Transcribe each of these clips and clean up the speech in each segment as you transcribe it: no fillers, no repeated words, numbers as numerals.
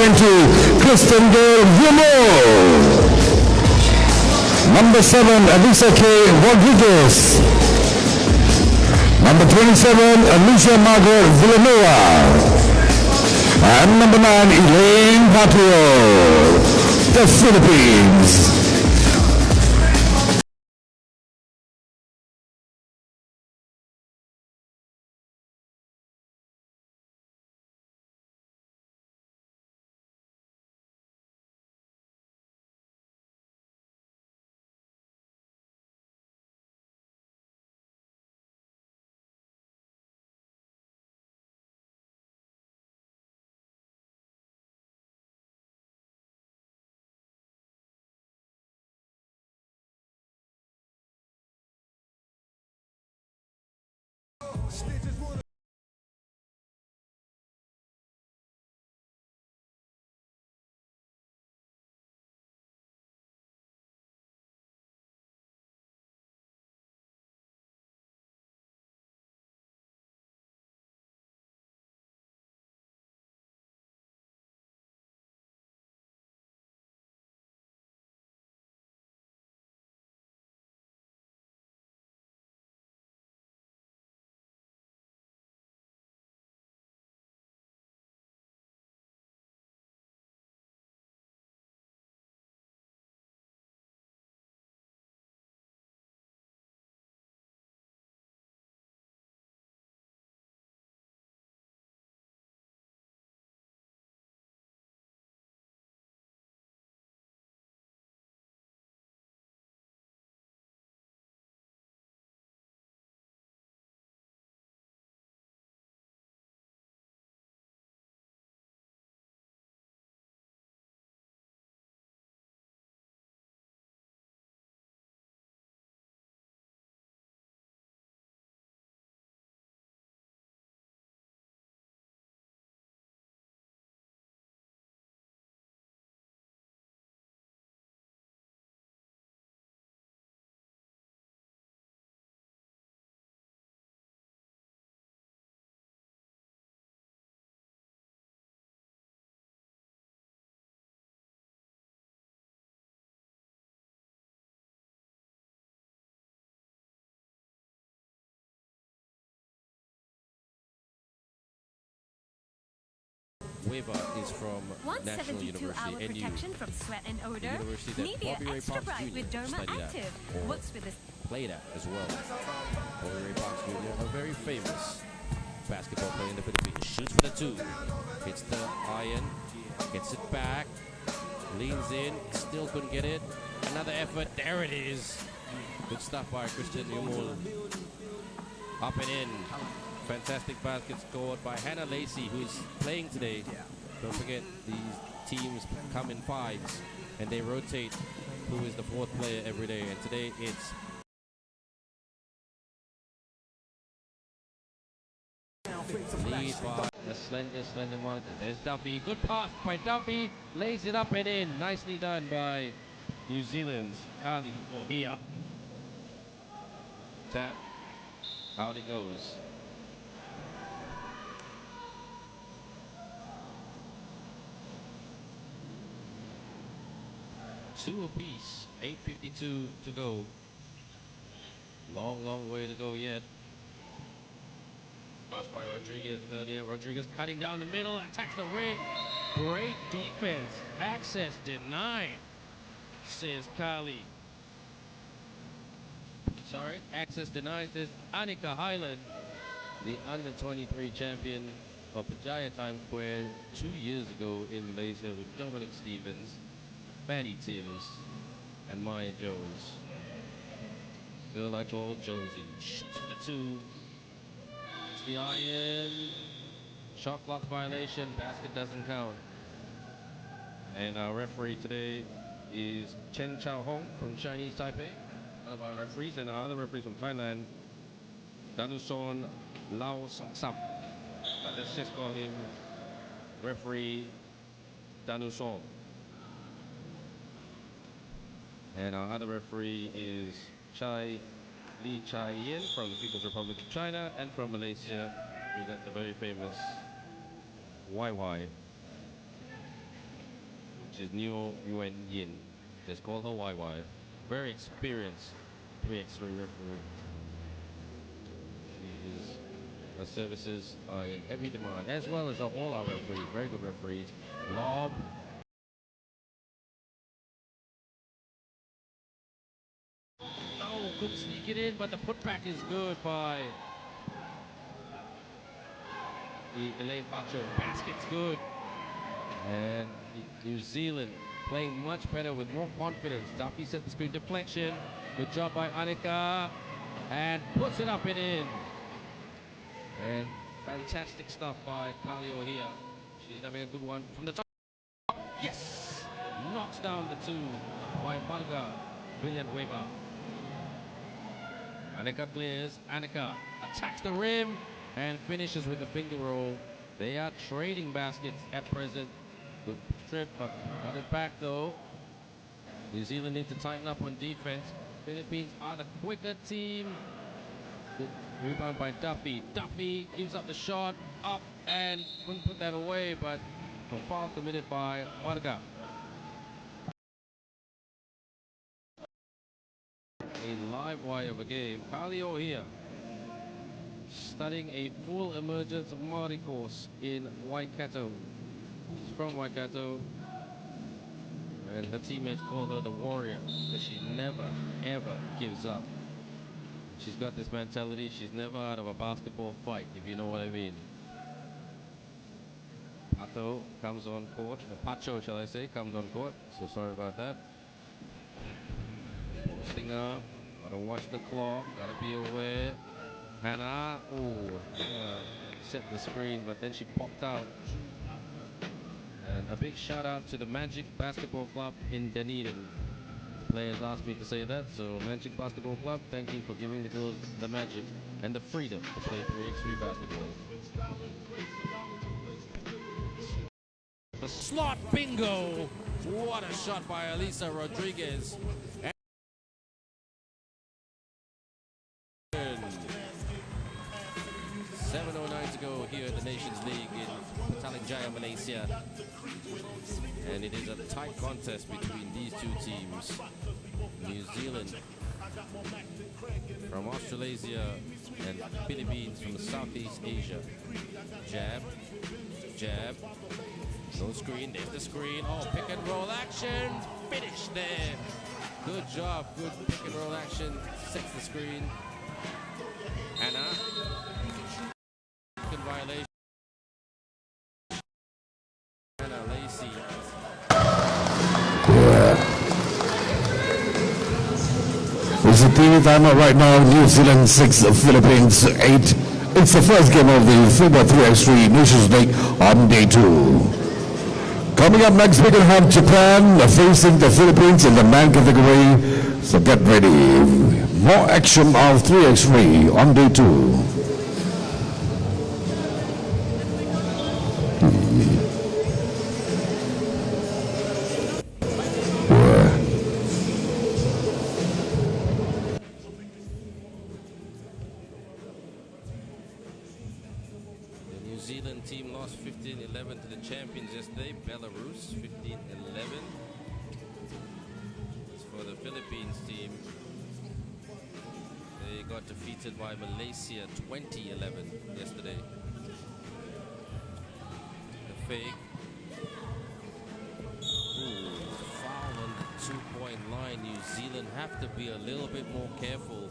20, Kristen Gale Humo. Number 7, Alisa K. Rodriguez. Number 27, Alicia Margaret Villanueva. And number 9, Elaine Patrio, the Philippines. Weber is from National University, NU, protection from sweat and odor. university that Nivea Bobby Ray Extra Parks Bright Jr. with Derma studied at, Active. or Works with this. played at as well. Bobby Ray Parks Jr., a very famous basketball player in the Philippines. Shoots for the 2, hits the iron, gets it back, leans in, still couldn't get it. Another effort, there it is. Good stuff by Christian Yumul. Up and in. Fantastic basket scored by Hannah Lacey, who's playing today. Don't forget, these teams come in 5s and they rotate who is the 4th player every day. And today it's lead by the slender one. There's Duffy. Good pass by Duffy. Lays it up and in. Nicely done by New Zealand's Ali here. Tap. Out it goes. Two apiece. 8:52 to go. Long way to go yet. Pass by Rodriguez earlier. Rodriguez cutting down the middle. Attacks the ring. Great defense. Access denied, says Kali. Sorry, access denied, says Annika Highland, the under-23 champion of the Jaya Times Square 2 years ago in Malaysia with Dominic Stevens, Fanny Timms, and Maya Jones. Feel like old Jonesy. The 2. It's the iron. Shot clock violation. Basket doesn't count. And our referee today is Chen Chao Hong from Chinese Taipei. One of our referees, and our other referees from Thailand, Danuson Lao Sam. But let's just call him referee Danuson. And our other referee is Lee Chai Yin from the People's Republic of China, and from Malaysia, we got the very famous YY. is Neo Yuen Yin. Just call her YY. Very experienced 3x3 referee. Her services are in heavy demand, as well as all our referees. Very good referees. Lob. Oh, couldn't sneak it in, but the putback is good by Elaine Pacho. Basket's good. And New Zealand playing much better with more confidence. Duffy set the screen deflection. Good job by Annika. And puts it up and in. And fantastic stuff by Kalio here. She's having a good one from the top. Yes! Knocks down the two by Malga. Brilliant Weber. Annika clears. Annika attacks the rim and finishes with a finger roll. They are trading baskets at present. Good trip, but got it back though. New Zealand need to tighten up on defense. Philippines are the quicker team. Good rebound by Duffy. Duffy gives up the shot, up, and couldn't put that away, but a foul committed by Marga. A live wire of a game. Kalio here, studying a full emergence Māori course in Waikato. She's from Waikato, and her teammates call her the warrior because she never, ever gives up. She's got this mentality, she's never out of a basketball fight, if you know what I mean. Pato comes on court, Pacho shall I say, comes on court, so sorry about that. Posting up, gotta watch the clock, gotta be aware. Hannah, set the screen, but then she popped out. And a big shout out to the Magic Basketball Club in Dunedin. Players asked me to say that, so Magic Basketball Club, thank you for giving the girls the magic and the freedom to play 3x3 basketball. The slot bingo! What a shot by Elisa Rodriguez. 7:09 to go here at the Nations League in Petaling Jaya, Malaysia. And it is a tight contest between these two teams. New Zealand from Australasia and Philippines from Southeast Asia. Jab, jab, no screen, there's the screen. Oh, pick and roll action, finish there. Good job, good pick and roll action, sets the screen. Hannah, violation. Hannah Lacey. It's a TV timer right now. New Zealand 6, Philippines 8. It's the first game of the FIBA 3x3 Nations League on day 2. Coming up next, we're going to have Japan facing the Philippines in the man category. So get ready. More action of 3x3 on day 2. Team lost 15-11 to the champions yesterday, Belarus, 15-11. As for the Philippines team, they got defeated by Malaysia 20-11 yesterday. The fake. Foul on the 2-point line. New Zealand have to be a little bit more careful.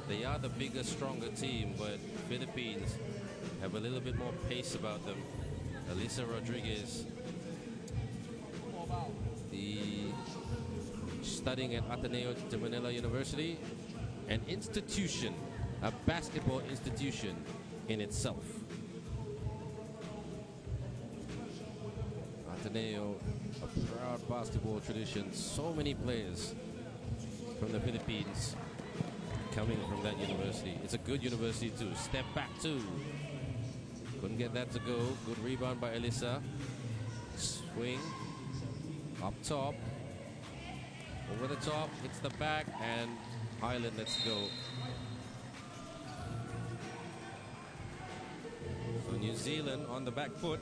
They are the bigger, stronger team, but Philippines have a little bit more pace about them. Elisa Rodriguez, studying at Ateneo de Manila University, an institution, a basketball institution in itself. Ateneo, a proud basketball tradition. So many players from the Philippines coming from that university. It's a good university too. Step back too. Couldn't get that to go. Good rebound by Elisa. Swing. Up top. Over the top. Hits the back. And Highland lets go. So New Zealand on the back foot.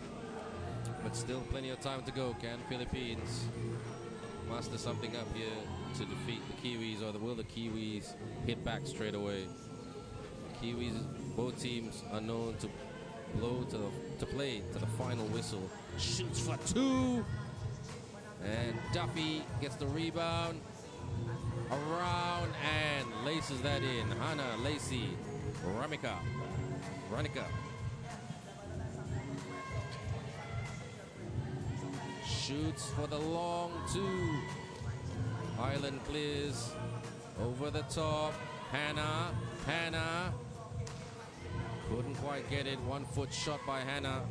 But still plenty of time to go. Can Philippines muster something up here to defeat the Kiwis, or will the Kiwis hit back straight away? Kiwis, both teams are known to play to the final whistle. Shoots for two, and Duffy gets the rebound around and laces that in. Hannah, Lacey, Ranika. Shoots for the long two. Island clears over the top. Hannah. Couldn't quite get it. 1 foot shot by Hannah.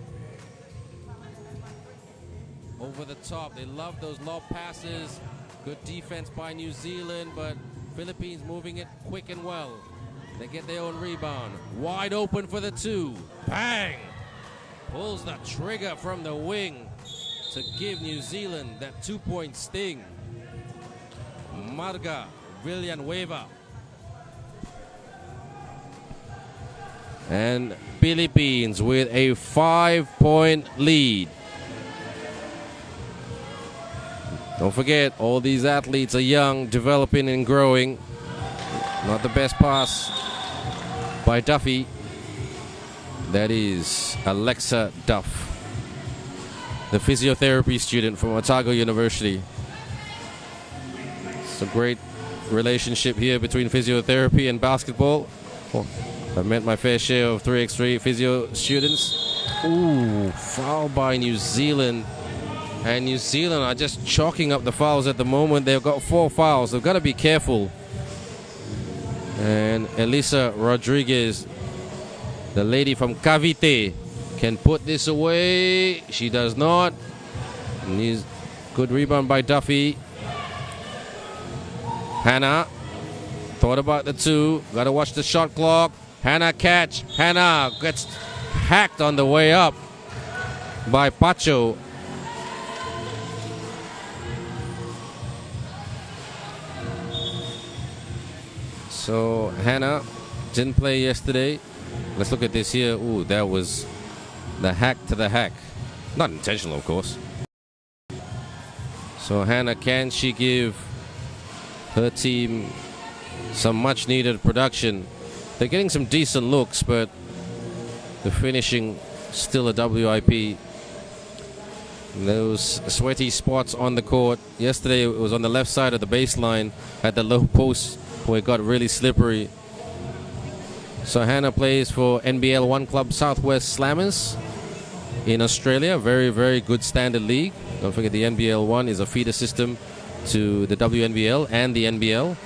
Over the top. They love those lob passes. Good defense by New Zealand, but Philippines moving it quick and well. They get their own rebound. Wide open for the two. Bang! Pulls the trigger from the wing to give New Zealand that 2-point sting. Marga Villanueva. And Philippines with a 5-point lead. Don't forget, all these athletes are young, developing and growing. Not the best pass by Duffy. That is Alexa Duff, the physiotherapy student from Otago University. It's a great relationship here between physiotherapy and basketball. Oh, I've met my fair share of 3x3 physio students. Ooh, foul by New Zealand. And New Zealand are just chalking up the fouls at the moment. They've got 4 fouls. They've got to be careful. And Elisa Rodriguez, the lady from Cavite, can put this away. She does not. Good rebound by Duffy. Hannah thought about the two. Got to watch the shot clock. Hannah catch. Hannah gets hacked on the way up by Pacho. So Hannah didn't play yesterday. Let's look at this here. Ooh, that was the hack to the hack. Not intentional, of course. So Hannah, can she give her team some much needed production? They're getting some decent looks, but the finishing still a WIP. Those sweaty spots on the court. Yesterday it was on the left side of the baseline at the low post where it got really slippery. So Hannah plays for NBL 1 Club Southwest Slammers in Australia. Very, very good standard league. Don't forget the NBL 1 is a feeder system to the WNBL and the NBL.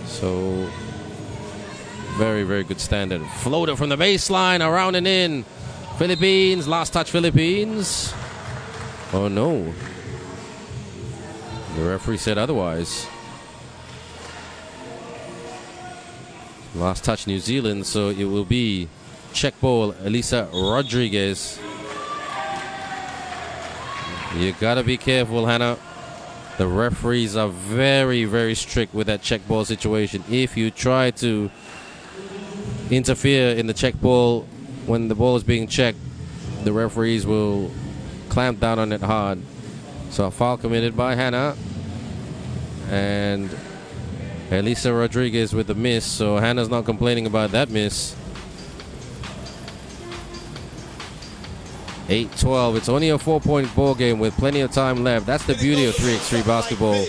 So very, very good standard. Floater from the baseline, around and in. Philippines, last touch Philippines. Oh no. The referee said otherwise. Last touch New Zealand, so it will be check ball Elisa Rodriguez. You gotta be careful, Hannah. The referees are very, very strict with that check ball situation. If you try to interfere in the check ball when the ball is being checked, the referees will clamp down on it hard. So a foul committed by Hannah. And Elisa Rodriguez with the miss, so Hannah's not complaining about that miss. 8-12. It's only a 4-point ball game with plenty of time left. That's the beauty of 3x3 basketball.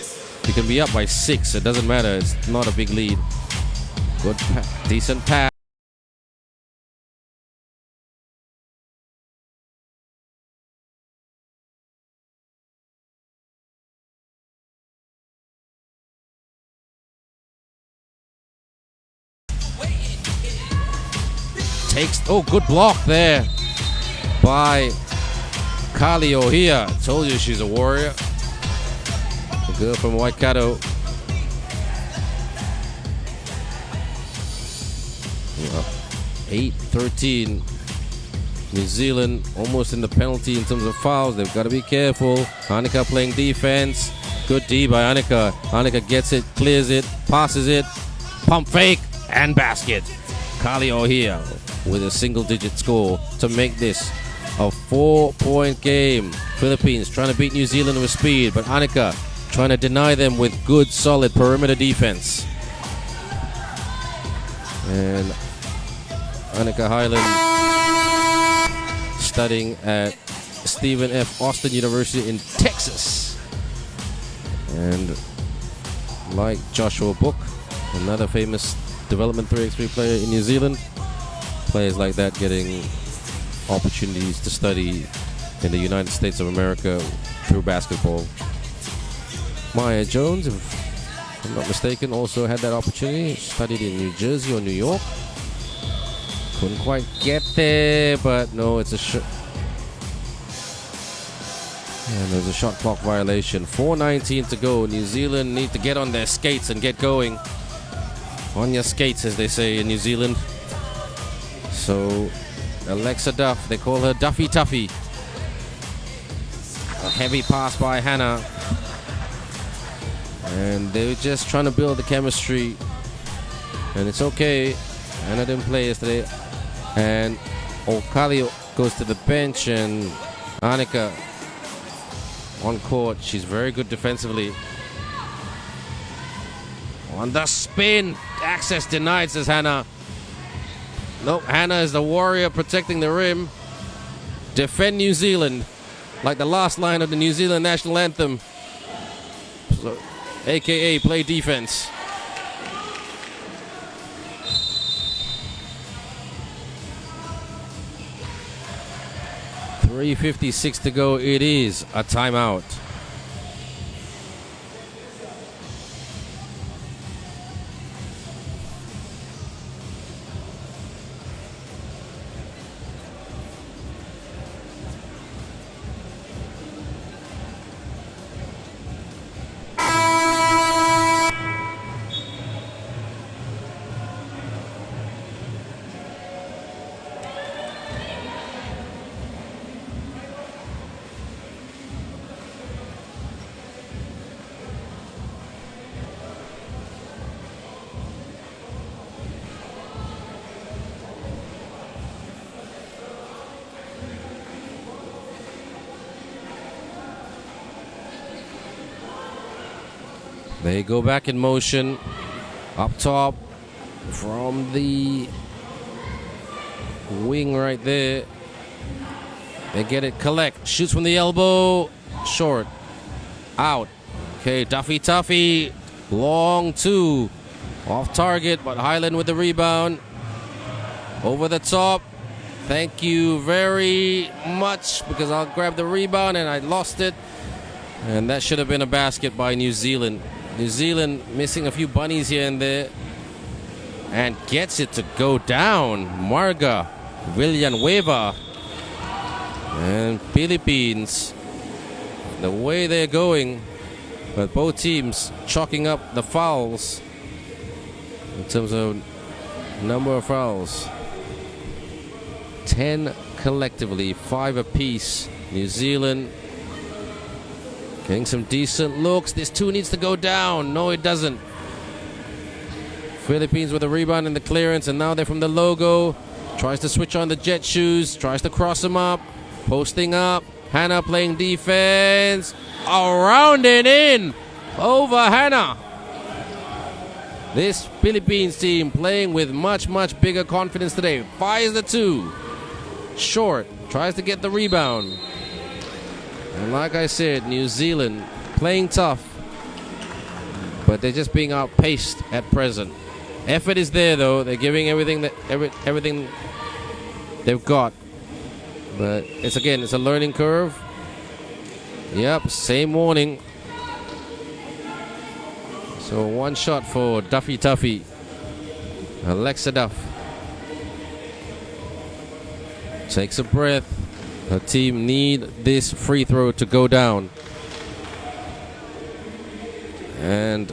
You can be up by 6. It doesn't matter. It's not a big lead. Good, decent pass. Oh, good block there by Kali Ohia. Told you she's a warrior. The girl from Waikato. 8-13. New Zealand almost in the penalty in terms of fouls. They've got to be careful. Annika playing defense. Good D by Annika. Annika gets it, clears it, passes it. Pump fake and basket. Kali Ohia with a single-digit score to make this A 4-point game. Philippines trying to beat New Zealand with speed, but Anika trying to deny them with good, solid perimeter defense. And Anika Highland studying at Stephen F. Austin University in Texas. And like Joshua Book, another famous development 3x3 player in New Zealand, players like that getting opportunities to study in the United States of America through basketball. Maya Jones, if I'm not mistaken, also had that opportunity. Studied in New Jersey or New York. Couldn't quite get there, but no, it's a shot. And there's a shot clock violation. 4:19 to go. New Zealand need to get on their skates and get going. On your skates, as they say in New Zealand. So, Alexa Duff, they call her Duffy Tuffy. A heavy pass by Hannah. And they're just trying to build the chemistry. And it's okay. Hannah didn't play yesterday. And Okali goes to the bench, and Anika on court. She's very good defensively. On the spin. Access denied, says Hannah. Nope, Hannah is the warrior protecting the rim. Defend New Zealand. Like the last line of the New Zealand national anthem. So, AKA play defense. .356 to go. It is a timeout. They go back in motion. Up top from the wing right there. They get it. Collect. Shoots from the elbow. Short. Out. Okay, Duffy Tuffy. Long two. Off target, but Highland with the rebound. Over the top. Thank you very much, because I'll grab the rebound and I lost it. And that should have been a basket by New Zealand. New Zealand missing a few bunnies here and there. And gets it to go down. Marga Villanueva. And Philippines, the way they're going, but both teams chalking up the fouls in terms of number of fouls. 10 collectively, 5 apiece. New Zealand getting some decent looks. This two needs to go down. No, it doesn't. Philippines with a rebound in the clearance, and now they're from the logo. Tries to switch on the jet shoes. Tries to cross them up. Posting up. Hannah playing defense. Around and in. Over Hannah. This Philippines team playing with much, much bigger confidence today. Fires the two. Short. Tries to get the rebound. And like I said, New Zealand playing tough, but they're just being outpaced at present. Effort is there though. They're giving everything they've got. But it's a learning curve. Yep, same warning. So one shot for Duffy Tuffy. Alexa Duff takes a breath. Her team need this free throw to go down. And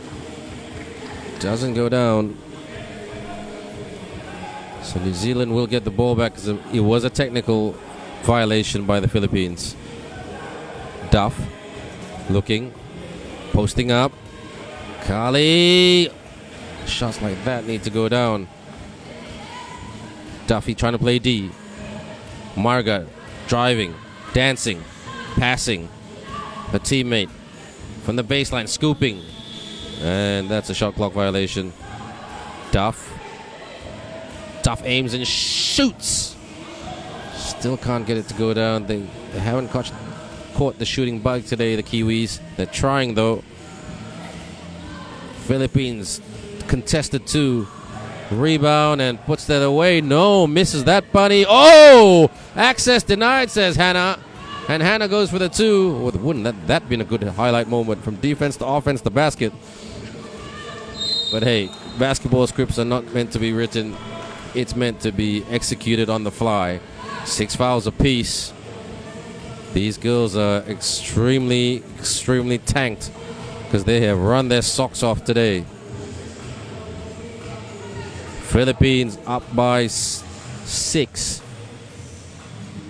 doesn't go down. So New Zealand will get the ball back, because it was a technical violation by the Philippines. Duff looking, posting up. Kali. Shots like that need to go down. Duffy trying to play D. Marga driving, dancing, passing. A teammate from the baseline, scooping. And that's a shot clock violation. Duff aims and shoots. Still can't get it to go down. They haven't caught the shooting bug today, the Kiwis. They're trying though. Philippines contested 2. Rebound and puts that away. No, misses that bunny. Oh! Access denied, says Hannah. And Hannah goes for the 2. Wouldn't that been a good highlight moment from defense to offense to basket? But hey, basketball scripts are not meant to be written. It's meant to be executed on the fly. 6 fouls apiece. These girls are extremely tanked because they have run their socks off today. Philippines up by 6.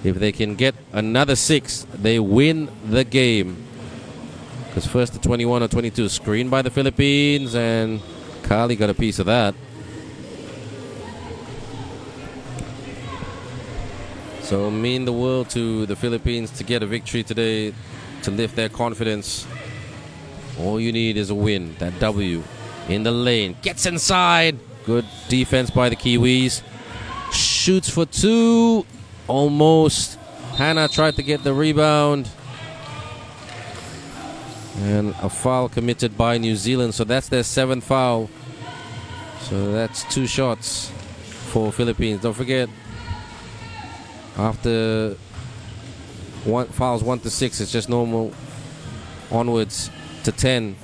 If they can get another 6, they win the game. Because first to 21 or 22, screened by the Philippines, and Kali got a piece of that. So mean the world to the Philippines to get a victory today, to lift their confidence. All you need is a win. That W in the lane, gets inside. Good defense by the Kiwis. Shoots for 2. Almost. Hannah tried to get the rebound. And a foul committed by New Zealand. So that's their 7th foul. So that's 2 shots for Philippines. Don't forget, after fouls 1 to 6, it's just normal. Onwards to 10,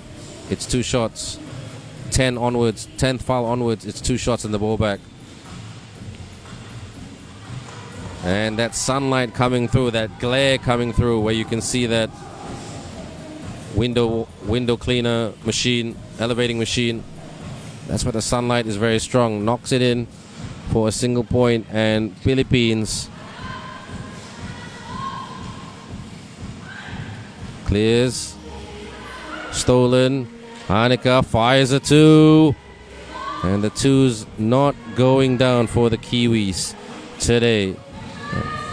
it's 2 shots. 10 onwards, 10th foul onwards, it's 2 shots in the ball back. And that sunlight coming through, that glare coming through, where you can see that window cleaner machine, elevating machine. That's where the sunlight is very strong. Knocks it in for a single point, and Philippines clears. Stolen. Hanika fires a 2. And the 2's not going down for the Kiwis today.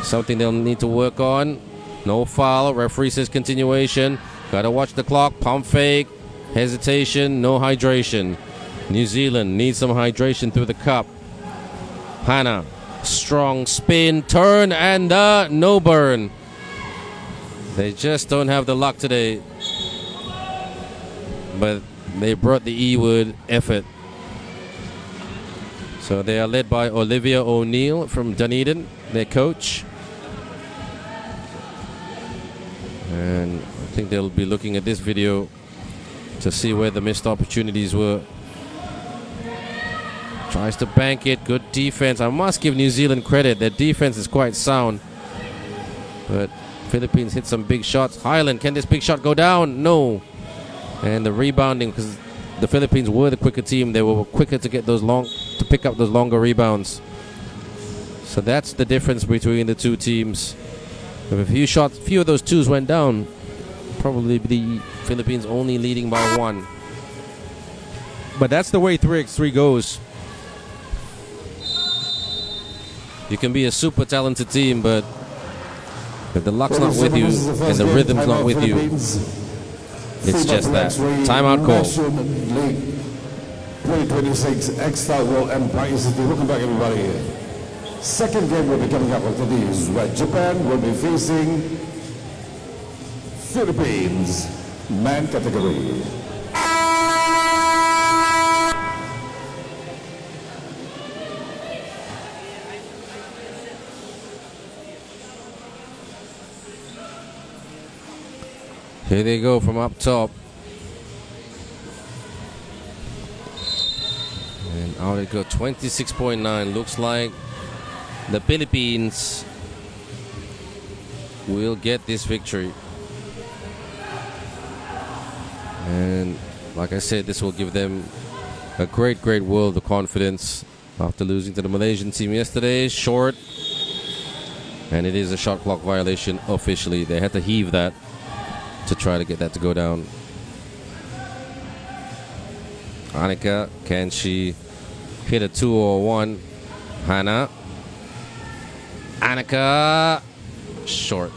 Something they'll need to work on. No foul. Referee says continuation. Gotta watch the clock. Pump fake. Hesitation. No hydration. New Zealand needs some hydration through the cup. Hannah. Strong spin. Turn and no burn. They just don't have the luck today. But they brought the E-word effort. So they are led by Olivia O'Neill from Dunedin, their coach. And I think they'll be looking at this video to see where the missed opportunities were. Tries to bank it. Good defense. I must give New Zealand credit. Their defense is quite sound. But Philippines hit some big shots. Highland, can this big shot go down? No. And the rebounding, because the Philippines were the quicker team. They were quicker to get to pick up those longer rebounds. So that's the difference between the two teams. If a few of those 2s went down, probably the Philippines only leading by 1. But that's the way 3x3 goes. You can be a super talented team, but if the luck's not with you and the rhythm's not with you, it's just that. Timeout call. 2026 X-Star World Empire Institute. Welcome back, everybody. Second game will be coming up after these, where Japan will be facing Philippines, man category. Here they go from up top. And out they go, 26.9. Looks like the Philippines will get this victory. And like I said, this will give them a great world of confidence after losing to the Malaysian team yesterday. Short. And it is a shot clock violation officially. They had to heave that to try to get that to go down. Annika, can she hit a 2 or 1? Hannah. Annika short.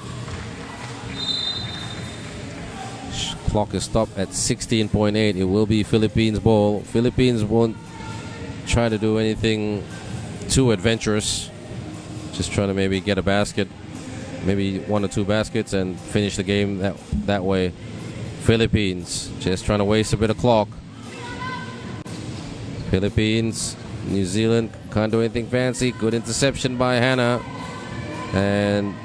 Clock is stopped at 16.8. It will be Philippines ball. Philippines won't try to do anything too adventurous. Just trying to maybe get a basket, maybe 1 or 2 baskets, and finish the game that way. Philippines just trying to waste a bit of clock. Philippines, New Zealand can't do anything fancy. Good interception by Hannah, and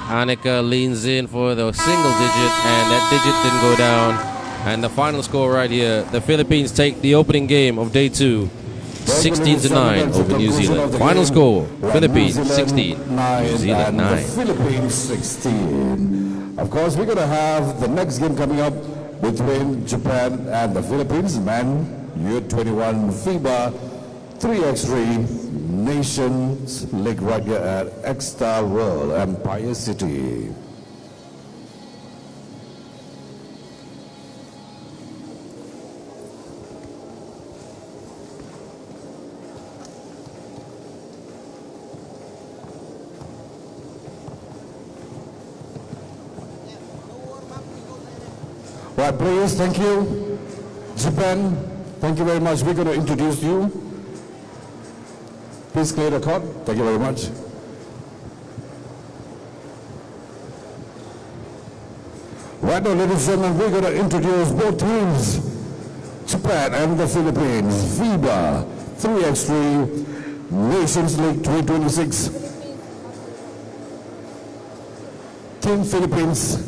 Annika leans in for the single digit, and that digit didn't go down. And the final score right here: the Philippines take the opening game of day 2. 16-9 over New Zealand. Final score: Philippines 16, New Zealand 9. Philippines 16. Of course, we're going to have the next game coming up between Japan and the Philippines. Men U21 FIBA 3x3 Nations League right here at X-Star World, Empire City. Right, please, thank you. Japan, thank you very much. We're going to introduce you. Please clear the court. Thank you very much. Right now, ladies and gentlemen, we're going to introduce both teams, Japan and the Philippines. FIBA 3x3 Nations League 2026. Team Philippines.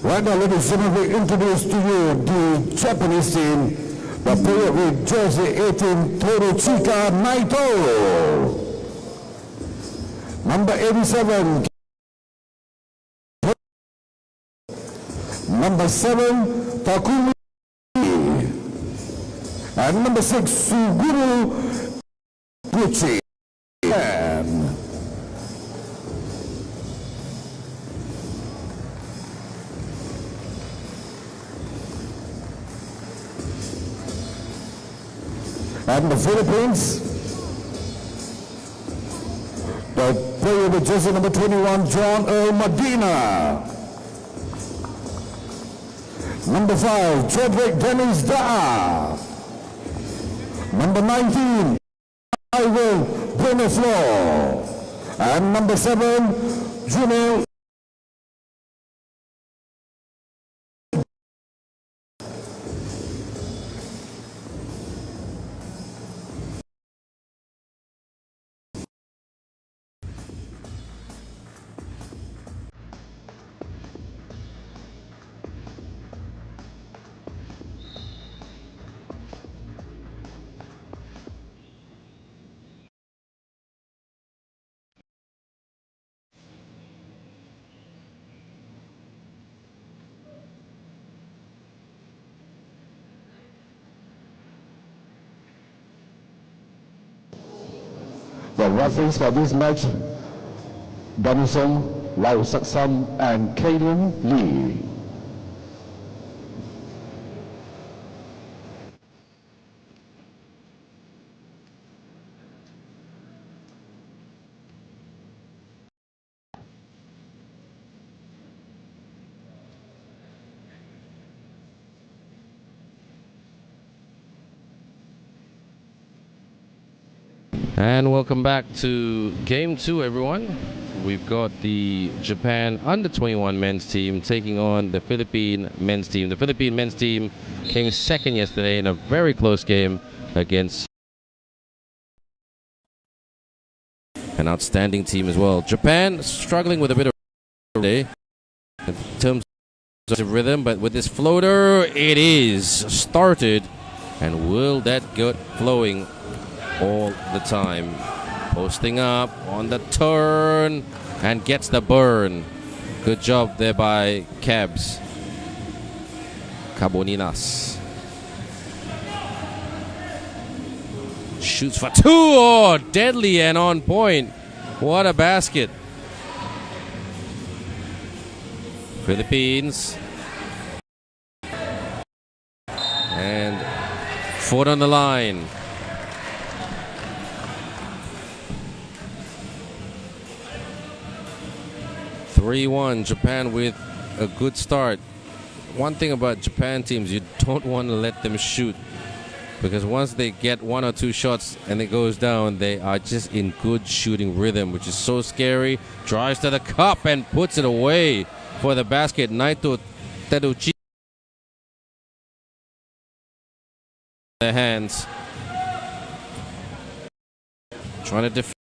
Right now, ladies and gentlemen, we introduce to you the Japanese team, the player with jersey 18, Toruchika Naito. Number 87, number 7, Takumi, and number 6, Suguru Gucci. And the Philippines, the player with jersey number 21, John Earl Medina. Number 5, Chadwick Dennis Da. Number 19, Ivan Beneflo. And number 7, Junel. The referees for this match, Danisong, Lau Saksam, and Kaden Lee. And welcome back to Game 2, everyone. We've got the Japan Under-21 men's team taking on the Philippine men's team. The Philippine men's team came second yesterday in a very close game against an outstanding team as well. Japan struggling with a bit of day in terms of rhythm, but with this floater, it is started. And will that get flowing all the time? Posting up on the turn and gets the burn. Good job there by Cabs. Caboninas shoots for 2. Oh, deadly and on point. What a basket. Philippines. And foot on the line. (3-1) Japan with a good start. One thing about Japan teams, you don't want to let them shoot, because once they get one or two shots and it goes down, they are just in good shooting rhythm, which is so scary. Drives to the cup and puts it away for the basket. Naito Teruchi. Their hands. Trying to defend.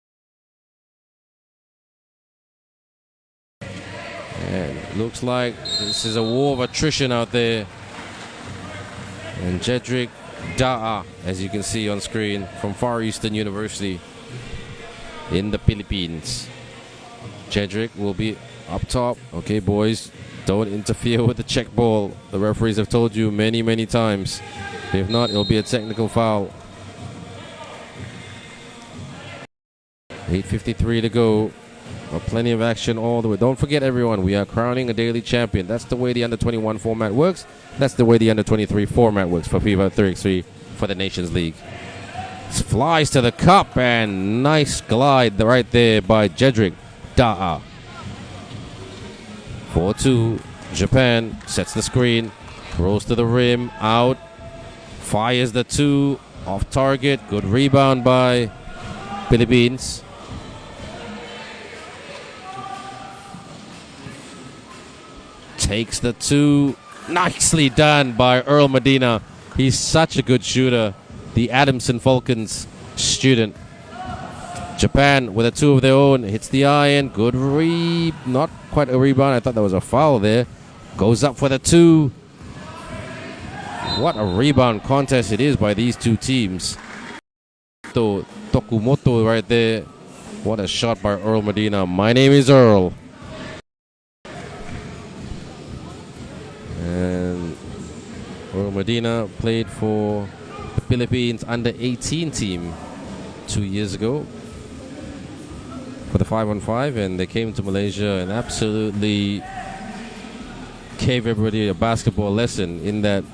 And looks like this is a war of attrition out there. And Jedrick Da'a, as you can see on screen, from Far Eastern University in the Philippines. Jedrick will be up top. Okay, boys, don't interfere with the check ball. The referees have told you many, many times. If not, it'll be a technical foul. 8:53 to go. Plenty of action all the way. Don't forget, everyone, we are crowning a daily champion. That's the way the under-21 format works. That's the way the under-23 format works for FIBA 3x3 for the Nations League. Flies to the cup, and nice glide right there by Jedrick Da'a. 4-2. Japan sets the screen, rolls to the rim, out, fires the two, off target. Good rebound by Philippines. Takes the two. Nicely done by Earl Medina. He's such a good shooter. The Adamson Falcons student. Japan with a two of their own. Hits the iron. Good not quite a rebound. I thought that was a foul there. Goes up for the two. What a rebound contest it is by these two teams. Tokumoto right there. What a shot by Earl Medina. My name is Earl. And Earl Medina played for the Philippines under-18 team 2 years ago for the 5-on-5, and they came to Malaysia and absolutely gave everybody a basketball lesson. In that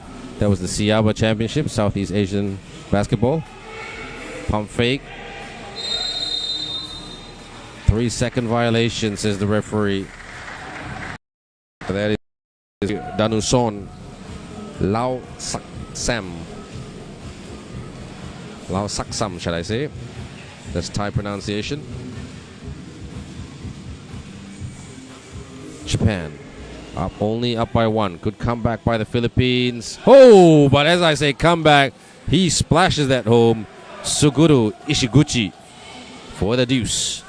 was the Siaba Championship, Southeast Asian basketball. Pump fake. 3-second violation, says the referee. That is Danuson Lau Saksam. Lau Saksam, shall I say? That's Thai pronunciation. Japan only up by one. Good comeback by the Philippines. Oh, but as I say comeback, he splashes that home. Suguru Ishiguchi for the deuce.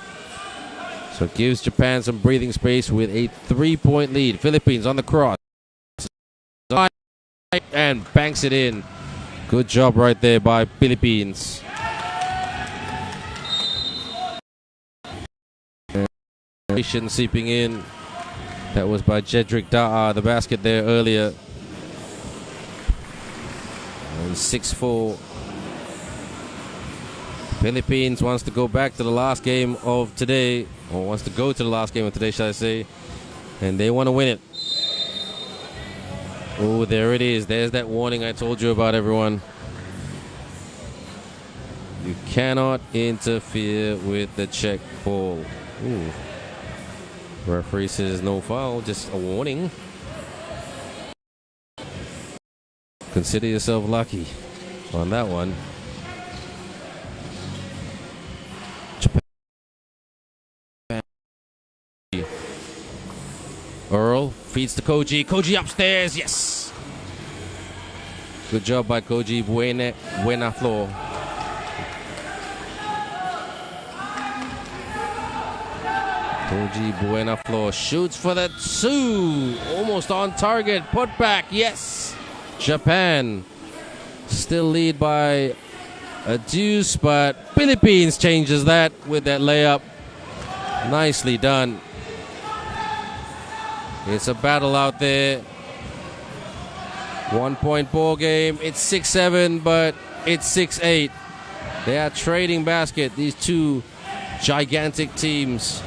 So it gives Japan some breathing space with a 3-point lead. Philippines on the cross. And banks it in. Good job right there by Philippines. Seeping in. That was by Jedrick Da'a, the basket there earlier. And 6-4. Philippines wants to go back to the last game of today, or wants to go to the last game of today, shall I say, and they want to win it. Oh, there it is. There's that warning I told you about, everyone. You cannot interfere with the check ball. Ooh. Referee says no foul, just a warning. Consider yourself lucky on that one. Earl feeds to Koji. Koji upstairs, yes! Good job by Koji. Buena floor. Koji Buena floor shoots for the two. Almost on target. Put back, yes! Japan still lead by a deuce, but Philippines changes that with that layup. Nicely done. It's a battle out there. 1 point ball game. It's 6-7, but it's 6-8. They are trading basket, these two gigantic teams.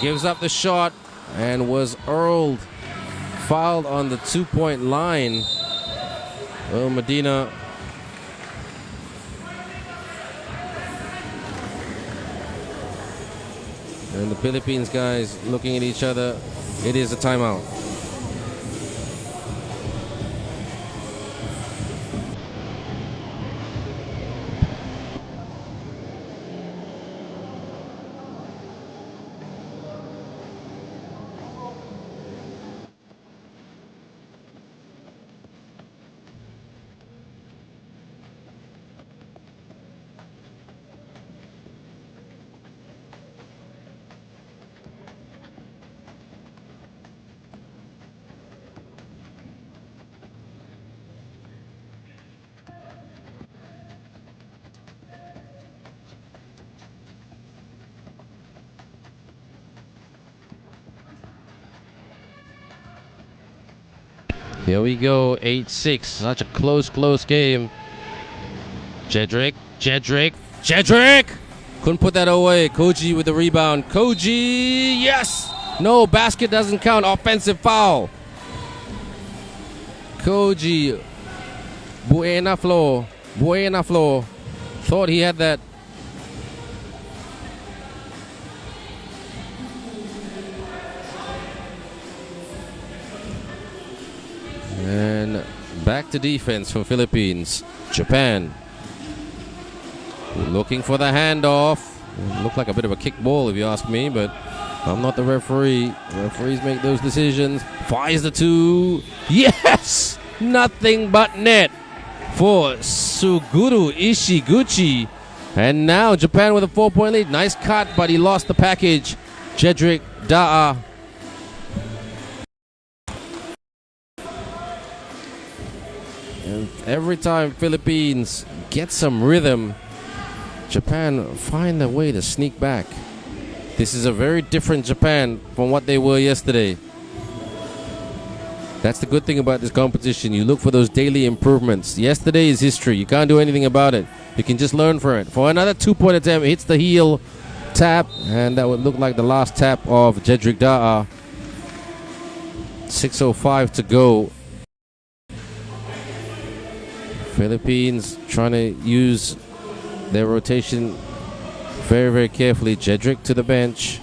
Gives up the shot. and was fouled on the 2-point line. Well, Medina and the Philippines guys looking at each other. It is a timeout. Here we go, 8-6. Such a close game. Jedrick. Couldn't put that away. Koji with the rebound. Koji, yes! No, basket doesn't count. Offensive foul. Koji. Buena floor. Thought he had that. And back to defense for Philippines. Japan looking for the handoff. Looked like a bit of a kick ball if you ask me, but I'm not the referee. Referees make those decisions. Fires the 2. Yes! Nothing but net for Suguru Ishiguchi. And now Japan with a 4-point lead. Nice cut, but he lost the package. Jedrick Da'a. And every time Philippines get some rhythm, Japan find a way to sneak back. This is a very different Japan from what they were yesterday. That's the good thing about this competition. You look for those daily improvements. Yesterday is history. You can't do anything about it. You can just learn from it. For another 2-point attempt, hits the heel tap, and that would look like the last tap of Jedrick Da'a. 6:05 to go. Philippines trying to use their rotation very, very carefully. Jedrick to the bench.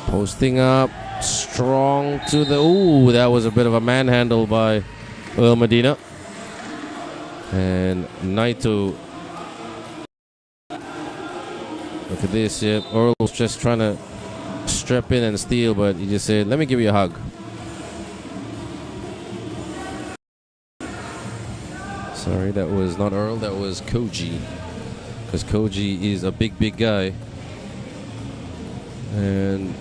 Posting up, strong to the... Ooh, that was a bit of a manhandle by Earl Medina. And Naito. Look at this. Yeah, Earl's just trying to strap in and steal, but he just said, let me give you a hug. Sorry, that was not Earl, that was Koji. Because Koji is a big guy. And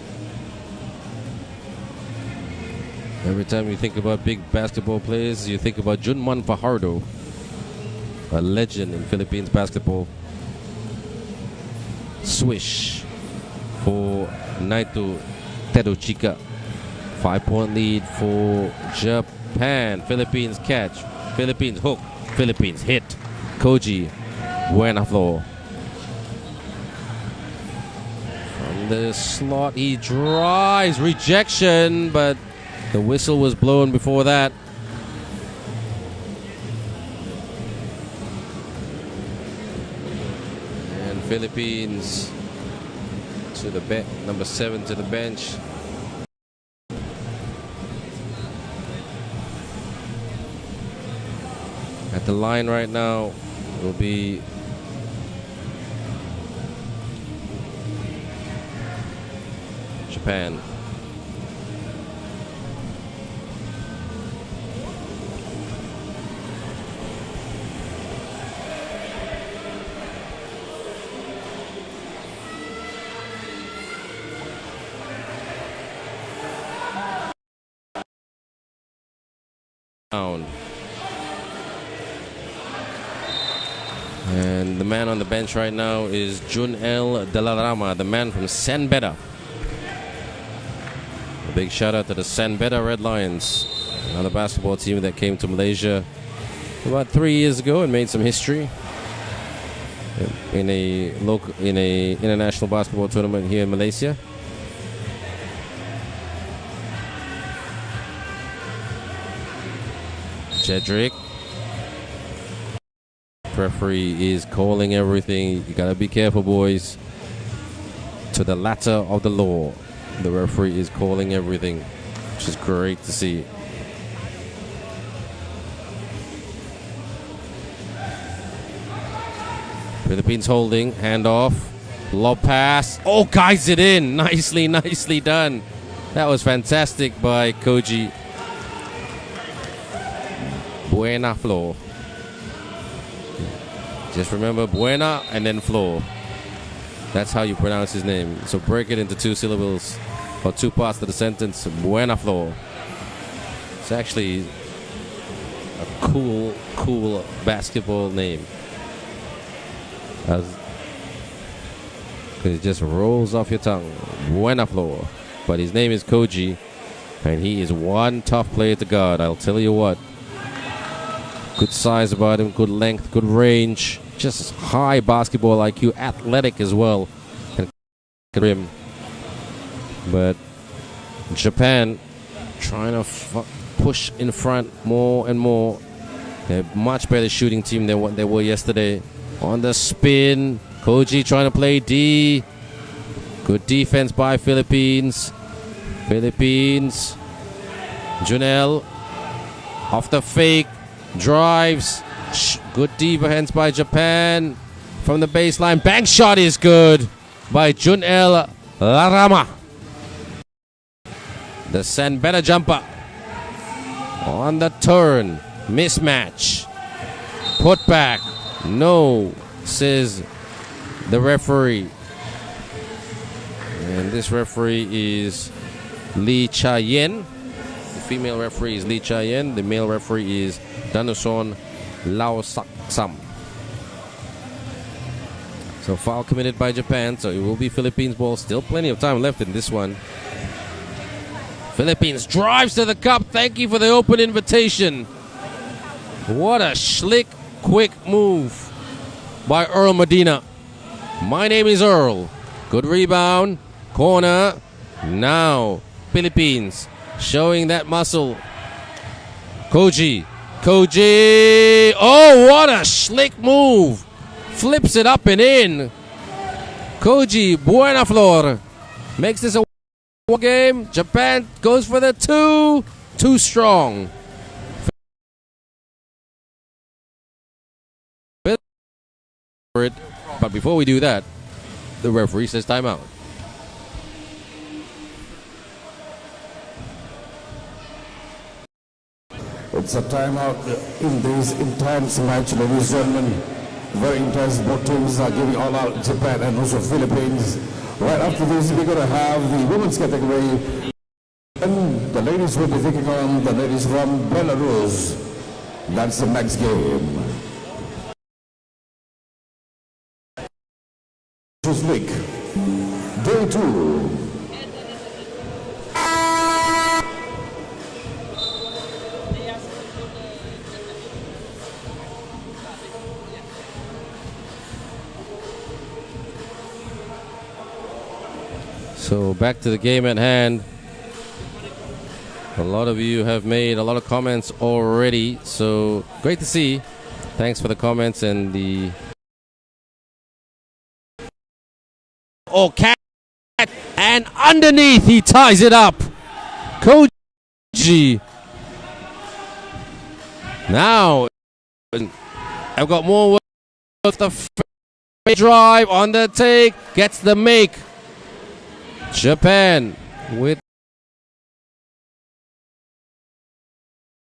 every time you think about big basketball players, you think about Junman Fajardo, a legend in Philippines basketball. Swish for Naito Teruchika. 5-point lead for Japan. Philippines catch. Philippines hook. Philippines hit. Koji buena floor. From the slot he drives. Rejection, but the whistle was blown before that. And Philippines to the number 7 to the bench. At the line right now will be Japan. And the man on the bench right now is Junel Dalarama, the man from San Beda. A big shout out to the San Beda Red Lions, another basketball team that came to Malaysia about 3 years ago and made some history. in a international basketball tournament here in Malaysia. Jedrick. Referee is calling everything. You gotta be careful, boys. To the latter of the law, the referee is calling everything, which is great to see. Philippines holding, handoff, lob pass. Oh, guides it in. Nicely done. That was fantastic by Koji. Buena Flor. Just remember Buena and then Flor. That's how you pronounce his name. So break it into 2 syllables or 2 parts of the sentence. Buena Flor. It's actually a cool basketball name. It just rolls off your tongue. Buena Flor. But his name is Koji, and he is one tough player to guard. I'll tell you what. Good size about him, good length, good range. Just high basketball IQ, athletic as well. And rim. But Japan trying to push in front more and more. They're a much better shooting team than what they were yesterday. On the spin, Koji trying to play D. Good defense by Philippines. Junel off the fake. Drives. Good defense by Japan. From the baseline. Bank shot is good by Junel Larama. The send better jumper. On the turn. Mismatch. Put back. No, says the referee. And this referee is Lee Cha-yen. The female referee is Lee Cha-yen. The male referee is Danuson Lau Sak-sam. So foul committed by Japan. So it will be Philippines ball. Still plenty of time left in this one. Philippines drives to the cup. Thank you for the open invitation. What a slick, quick move by Earl Medina. My name is Earl. Good rebound. Corner. Now Philippines showing that muscle. Koji. Oh, what a slick move. Flips it up and in. Koji Buena Flor makes this a game. Japan goes for the 2. Too strong. But before we do that, the referee says timeout. It's a timeout in this intense match, ladies and gentlemen. Very intense. Both teams are giving all out, Japan and also Philippines. Right after this, we're going to have the women's category. And the ladies will be taking on the ladies from Belarus. That's the next game. League. Day 2. So back to the game at hand. A lot of you have made a lot of comments already, so great to see. Thanks for the comments and the... Oh, cat, and underneath he ties it up. Koji. Now I've got more work. The drive on the take, gets the make. Japan with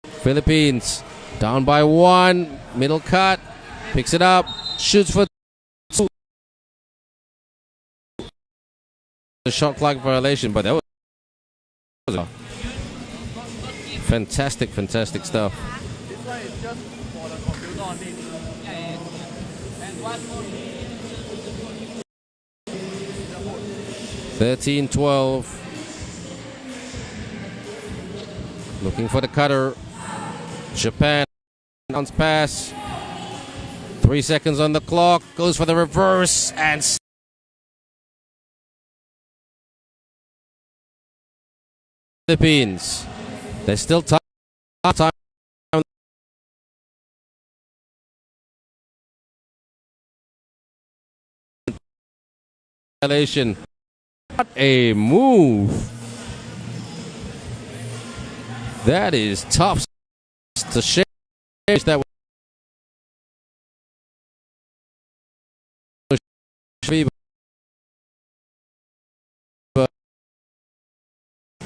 Philippines down by 1. Middle cut, picks it up, shoots for 2. A shot clock violation, but that was fantastic stuff. 13-12. Looking for the cutter. Japan bounce pass. 3 seconds on the clock. Goes for the reverse and Philippines. There's still time. Violation. What a move. That is tough to share. That FIBA.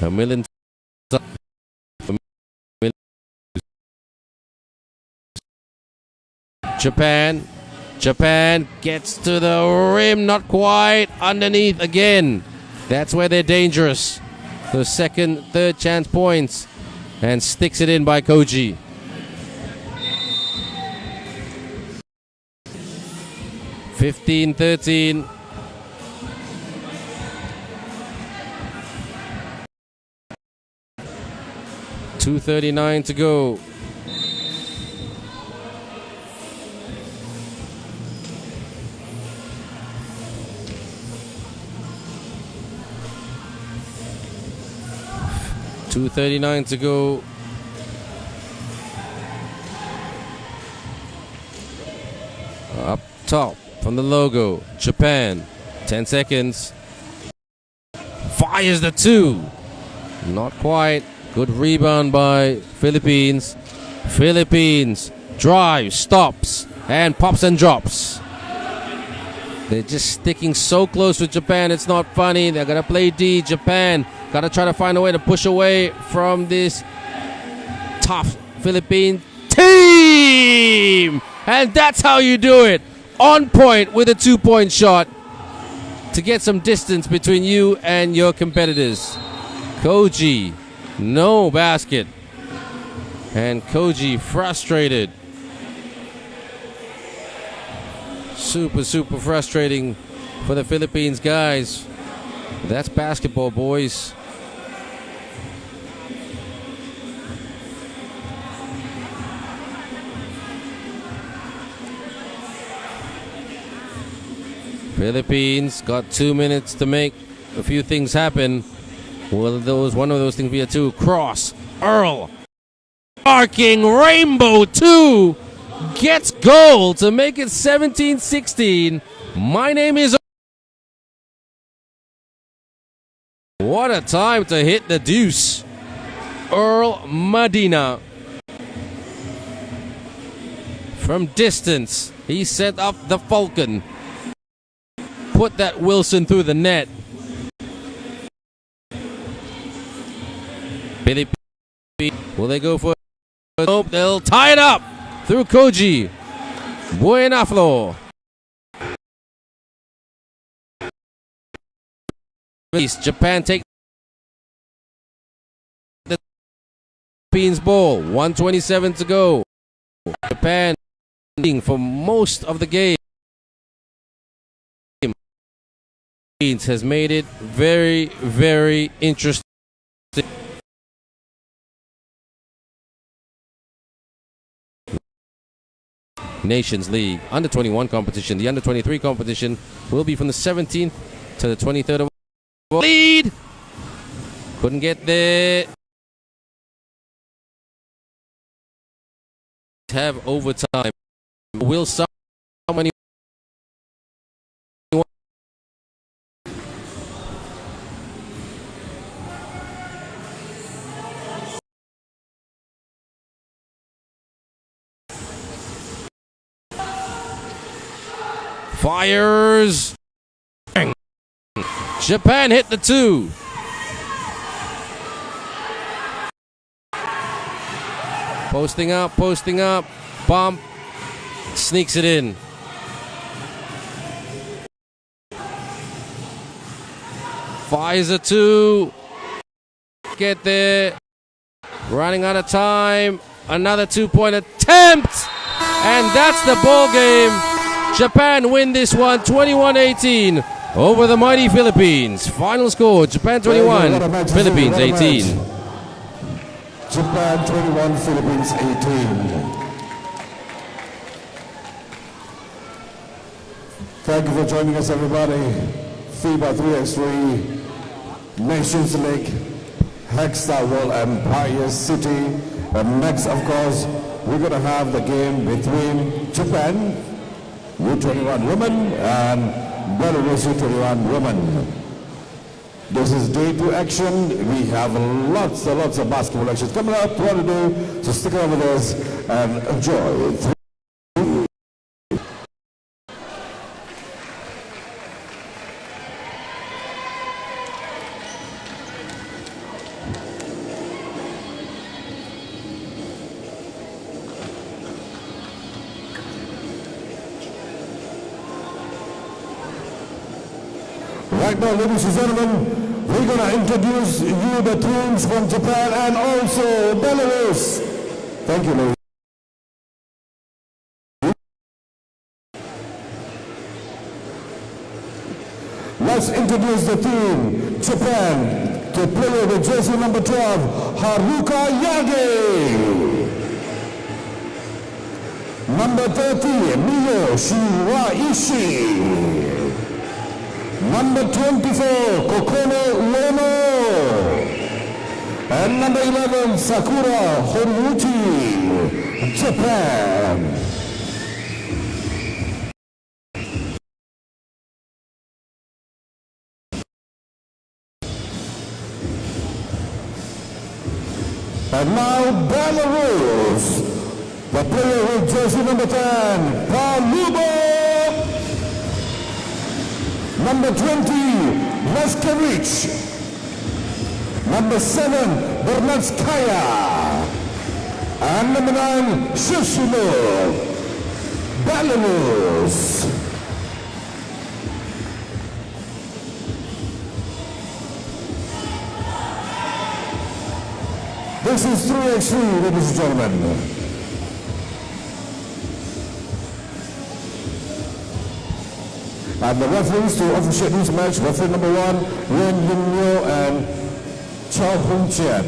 A million. Japan gets to the rim, not quite, underneath again. That's where they're dangerous. Those second, third chance points. And sticks it in by Koji. (15-13). .239 to go. .239 to go. Up top from the logo, Japan. 10 seconds. Fires the two. Not quite. Good rebound by Philippines. Philippines drives, stops, and pops and drops. They're just sticking so close with Japan. It's not funny. They're going to play D. Japan got to try to find a way to push away from this tough Philippine team. And that's how you do it. On point with a 2-point shot to get some distance between you and your competitors. Koji, no basket. And Koji frustrated. Super frustrating for the Philippines guys. That's basketball, boys. Philippines got 2 minutes to make a few things happen. Will one of those things be a two? Cross. Earl. Arcing Rainbow 2 gets goal to make it 17-16. My name is... What a time to hit the deuce. Earl Medina. From distance, he set up the Falcon. Put that Wilson through the net. Will they go for it? Nope, they'll tie it up through Koji. Buenaflo. Japan take the Philippines ball. 1:27 to go. Japan for most of the game. Has made it very interesting. Nations League under 21 competition. The under 23 competition will be from the 17th to the 23rd of lead. Couldn't get there. Have overtime. Will someone fires. Japan hit the two. Posting up. Bump. Sneaks it in. Fires a two. Get there. Running out of time. Another 2-point attempt. And that's the ball game. Japan win this one 21-18 over the mighty Philippines. Final score, Japan 21, Philippines 18. Japan 21, Philippines 18. Thank you for joining us, everybody. FIBA 3x3, Nations League, Hexstar World Empire City. And next, of course, we're going to have the game between Japan, U21 women, and Belarus U21 women. This is day 2 action. We have lots and lots of basketball actions coming up. What to do? So stick around with us and enjoy. Right now, ladies and gentlemen, we're going to introduce you the teams from Japan and also Belarus. Thank you, ladies. Let's introduce the team. Japan, to player with jersey number 12, Haruka Yagi. Number 30, Miyo Shiraishi. Number 24, Kokono Ueno. And number 11, Sakura Horuchi, Japan. And now Belarus, the player with jersey number 10, Palubo. Number 20, Leskevich. Number 7, Bernatskaya. And number 9, Shishino. Belarus. This is 3x3, ladies and gentlemen. And the referees to officiate this match, referee number 1, Ren Yunyo and Chao Hong Chen.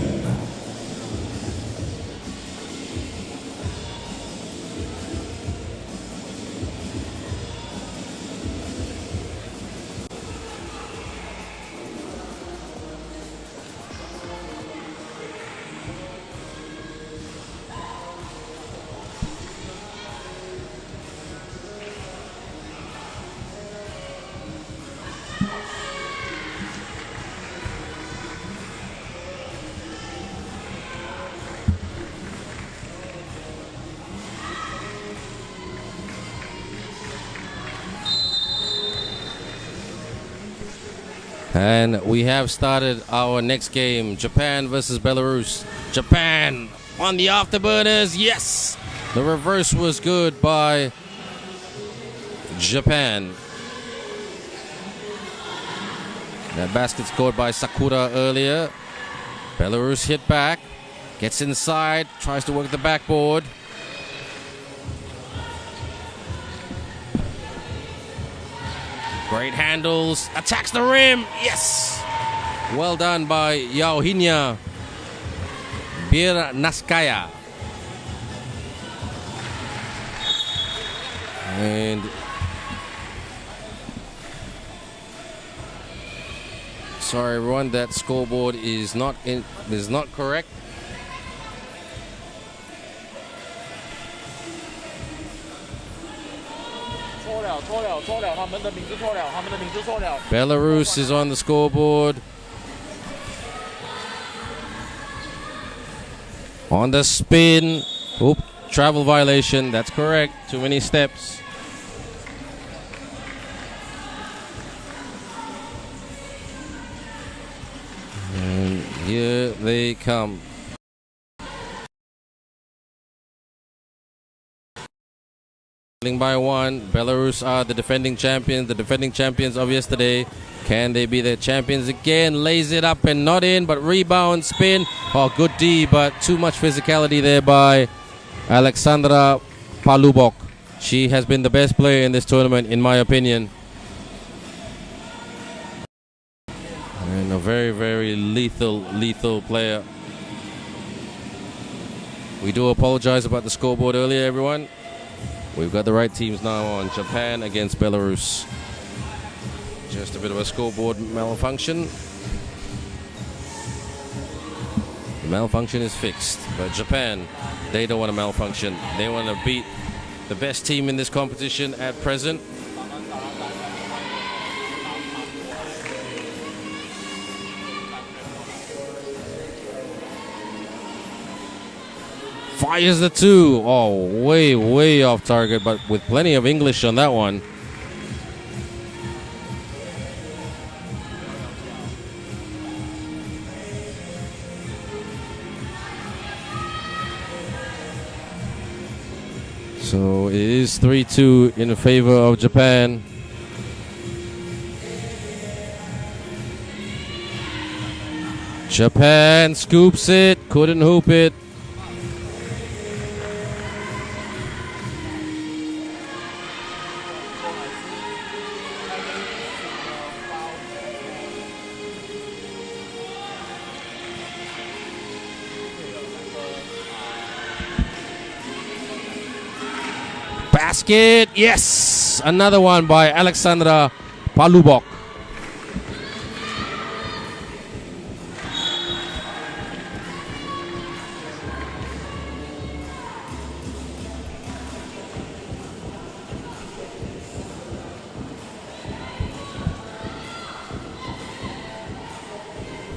And we have started our next game, Japan versus Belarus. Japan on the afterburners, yes! The reverse was good by Japan. That basket scored by Sakura earlier. Belarus hit back, gets inside, tries to work the backboard. Great handles, attacks the rim, yes! Well done by Yauhinya Birnaskaya. And sorry everyone, that scoreboard is not correct. Belarus is on the scoreboard. On the spin. Oop, travel violation. That's correct. Too many steps. And here they come. By one, Belarus are the defending champions of yesterday. Can they be the champions again? Lays it up and not in, but rebound, spin. Oh, good D, but too much physicality there by Alexandra Palubok. She has been the best player in this tournament, in my opinion. And a very, very lethal player. We do apologize about the scoreboard earlier, everyone. We've got the right teams now on. Japan against Belarus. Just a bit of a scoreboard malfunction. The malfunction is fixed, but Japan, they don't want to malfunction. They want to beat the best team in this competition at present. Fires the two. Oh, way off target, but with plenty of English on that one. So it is 3-2 in favor of Japan. Japan scoops it, couldn't hoop it. Basket, yes! Another one by Alexandra Palubok.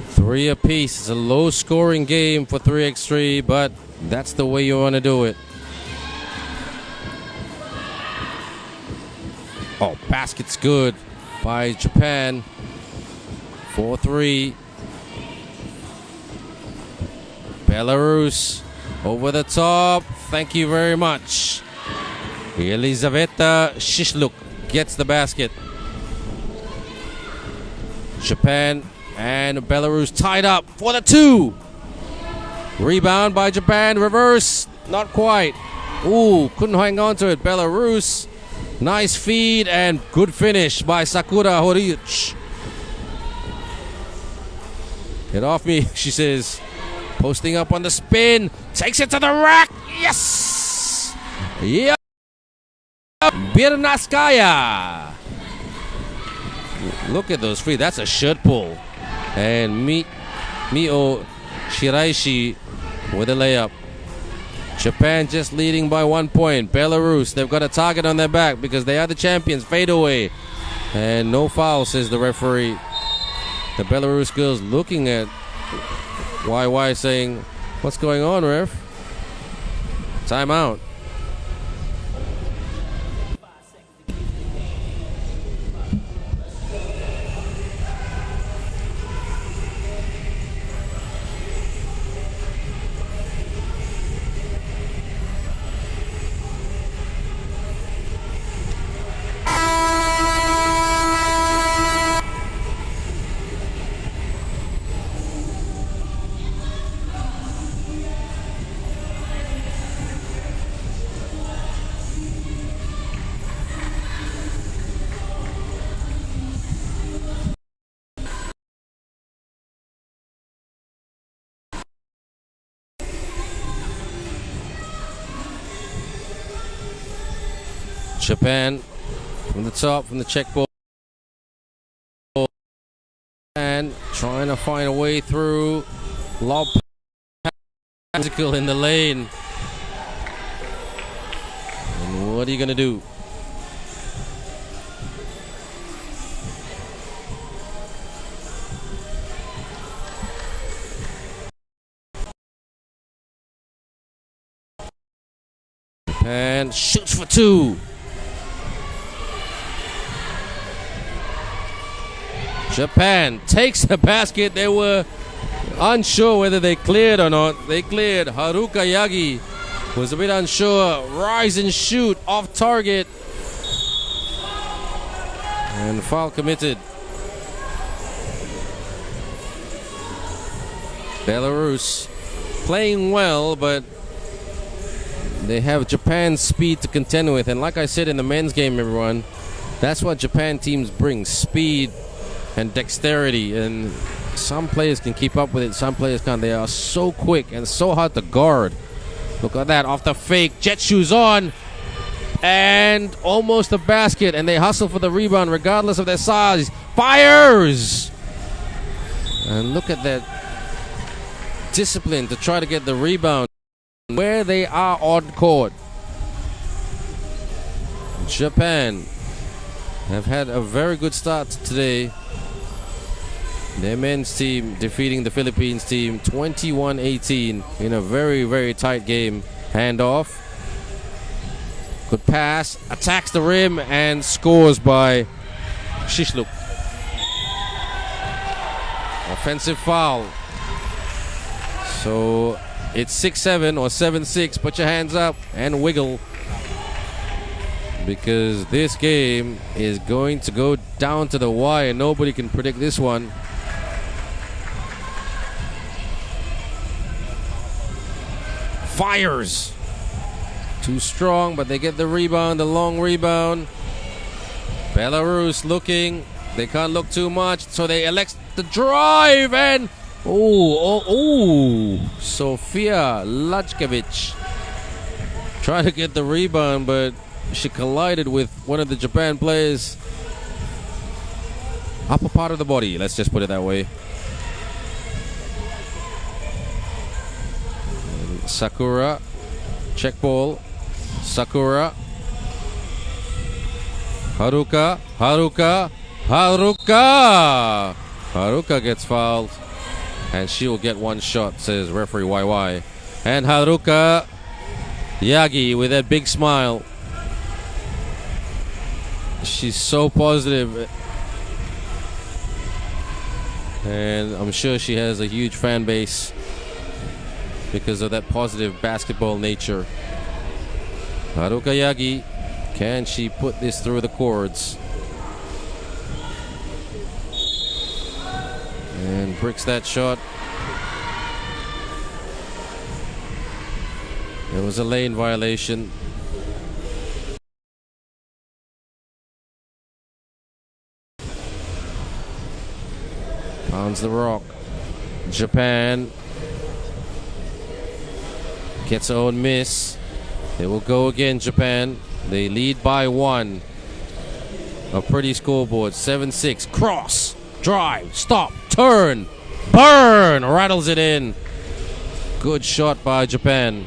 Three apiece. It's a low-scoring game for 3x3, but that's the way you want to do it. Oh, basket's good by Japan. 4-3. Belarus over the top. Thank you very much. Elizaveta Shishluk gets the basket. Japan and Belarus tied up for the two. Rebound by Japan. Reverse. Not quite. Ooh, couldn't hang on to it. Belarus. Nice feed and good finish by Sakura Horiuch. Get off me, she says. Posting up on the spin. Takes it to the rack. Yes! Yeah. Birnaskaya. Look at those free. That's a shirt pull. And Mio Shiraishi with a layup. Japan just leading by 1 point. Belarus, they've got a target on their back because they are the champions. Fade away. And no foul, says the referee. The Belarus girls looking at YY saying, what's going on, ref? Timeout. Japan from the top, from the check ball, and trying to find a way through. Lob physical in the lane. And what are you going to do? Japan shoots for two. Japan takes the basket. They were unsure whether they cleared or not. They cleared. Haruka Yagi was a bit unsure. Rise and shoot off target. And foul committed. Belarus playing well, but they have Japan's speed to contend with. And like I said in the men's game, everyone, that's what Japan teams bring. Speed and dexterity, and some players can keep up with it, some players can't. They are so quick and so hard to guard. Look at that, off the fake, jet shoes on. and almost a basket, and they hustle for the rebound regardless of their size. Fires! And look at that discipline to try to get the rebound where they are on court. Japan have had a very good start today. Their men's team defeating the Philippines team 21-18 in a very, very tight game. Handoff. Good pass. Attacks the rim and scores by Shishluk. Offensive foul. So it's 6-7 or 7-6. Put your hands up and wiggle, because this game is going to go down to the wire. Nobody can predict this one. Fires. Too strong, but they get the rebound, the long rebound. Belarus looking. They can't look too much, so they elect the drive, and Sofia Lajkovic trying to get the rebound, but she collided with one of the Japan players. Upper part of the body, let's just put it that way. And Sakura, check ball. Sakura. Haruka. Haruka gets fouled, and she will get one shot, says referee YY. And Haruka Yagi with that big smile. She's so positive, and I'm sure she has a huge fan base because of that positive basketball nature. Haruka Yagi, can she put this through the cords? And bricks that shot. There was a lane violation. Pounds the rock. Japan gets her own miss. They will go again, Japan. They lead by 1. A pretty scoreboard. 7-6. Cross. Drive. Stop. Turn. Burn. Rattles it in. Good shot by Japan.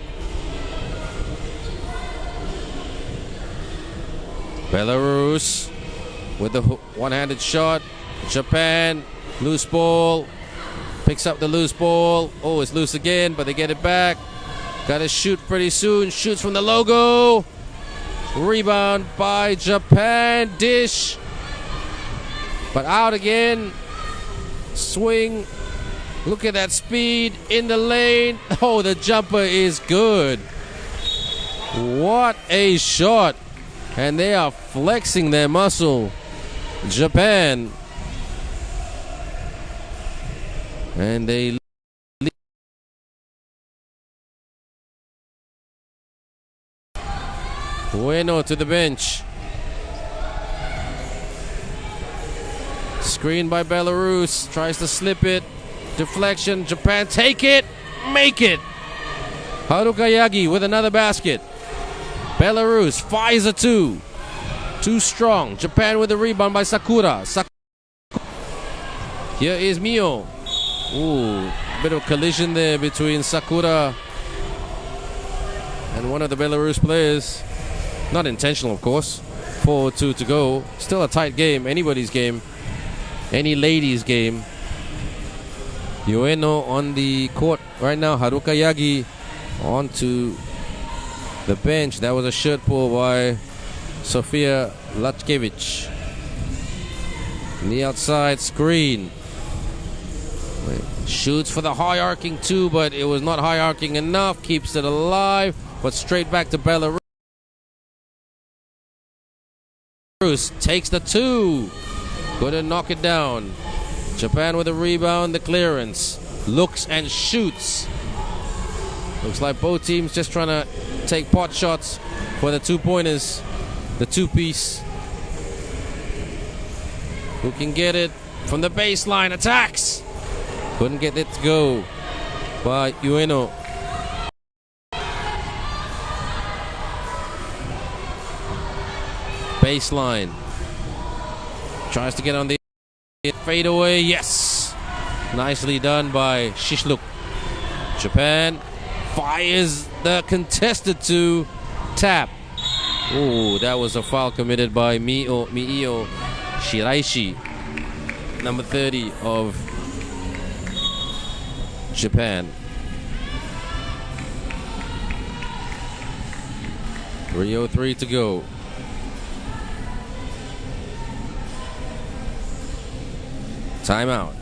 Belarus with the one-handed shot. Japan. Loose ball. Picks up the loose ball. Oh, it's loose again, but they get it back. Got to shoot pretty soon. Shoots from the logo. Rebound by Japan. Dish. But out again. Swing. Look at that speed in the lane. Oh, the jumper is good. What a shot. And they are flexing their muscle. Japan. And they lead. Bueno to the bench. Screen by Belarus. Tries to slip it. Deflection. Japan take it. Make it. Haruka Yagi with another basket. Belarus fires a 2. Too strong. Japan with a rebound by Sakura. Here is Mio. Ooh, bit of collision there between Sakura and one of the Belarus players. Not intentional, of course. 4-2 to go. Still a tight game. Anybody's game. Any lady's game. Ueno on the court right now. Haruka Yagi onto the bench. That was a shirt pull by Sofia Lajkovic. On the outside screen. Shoots for the high arcing 2, but it was not high arcing enough. Keeps it alive, but straight back to Belarus. Takes the 2. Couldn't knock it down. Japan with a rebound, the clearance. Looks and shoots. Looks like both teams just trying to take pot shots for the 2-pointers. The 2-piece. Who can get it from the baseline? Attacks. Couldn't get it to go by Ueno. baseline. Tries to get on the fadeaway. Yes! Nicely done by Shishluk. Japan fires the contested to tap. Oh, that was a foul committed by Miio Shiraishi, number 30 of Japan. 3:03 to go. Timeout.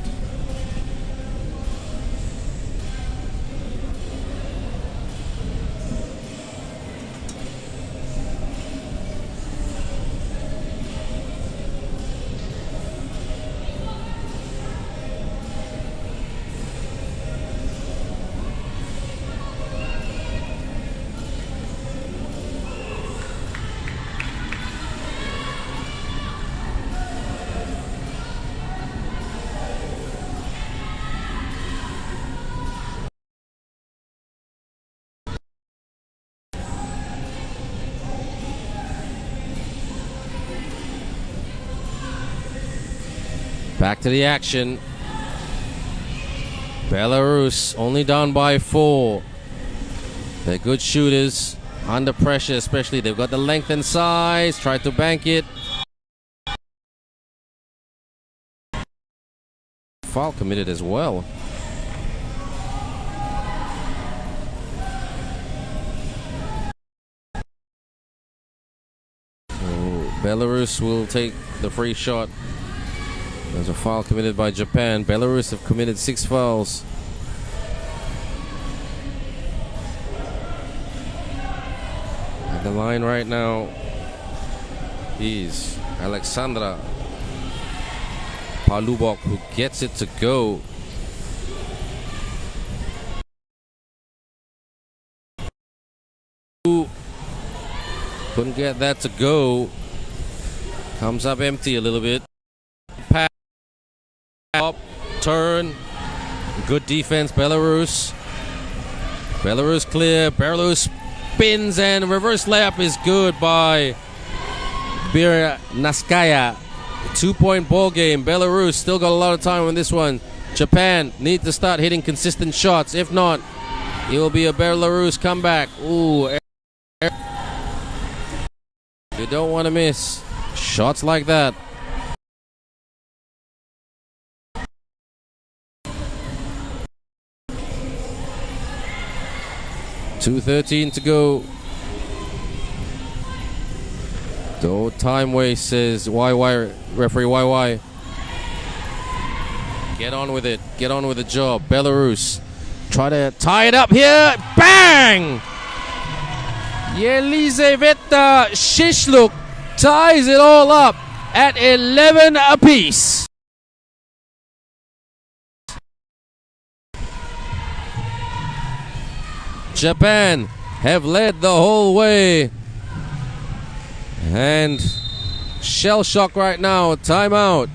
Back to the action. Belarus only down by 4. They're good shooters. Under pressure especially. They've got the length and size. Try to bank it. Foul committed as well. Belarus will take the free shot. There's a foul committed by Japan. Belarus have committed 6 fouls. At the line right now is Alexandra Palubok, who gets it to go. Couldn't get that to go. Comes up empty a little bit. Pass. Up. Turn. Good defense, Belarus. Belarus clear. Belarus spins and reverse layup is good by Birnaskaya. 2-point ball game. Belarus still got a lot of time on this one. Japan need to start hitting consistent shots. If not, it will be a Belarus comeback. Ooh. You don't want to miss shots like that. .213 to go. No time waste, says YY, referee YY. Get on with it. Get on with the job. Belarus try to tie it up here. Bang! Yelizaveta Shishluk ties it all up at 11 apiece. Japan have led the whole way. And shell shock right now. Timeout.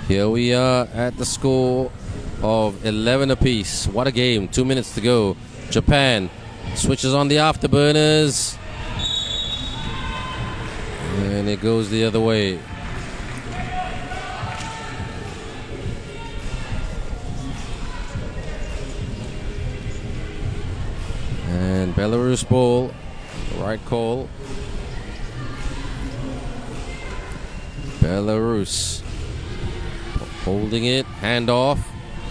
Here we are at the score of 11 apiece. What a game. 2 minutes to go. Japan switches on the afterburners. And it goes the other way. And Belarus ball. Right call. Belarus holding it, hand off,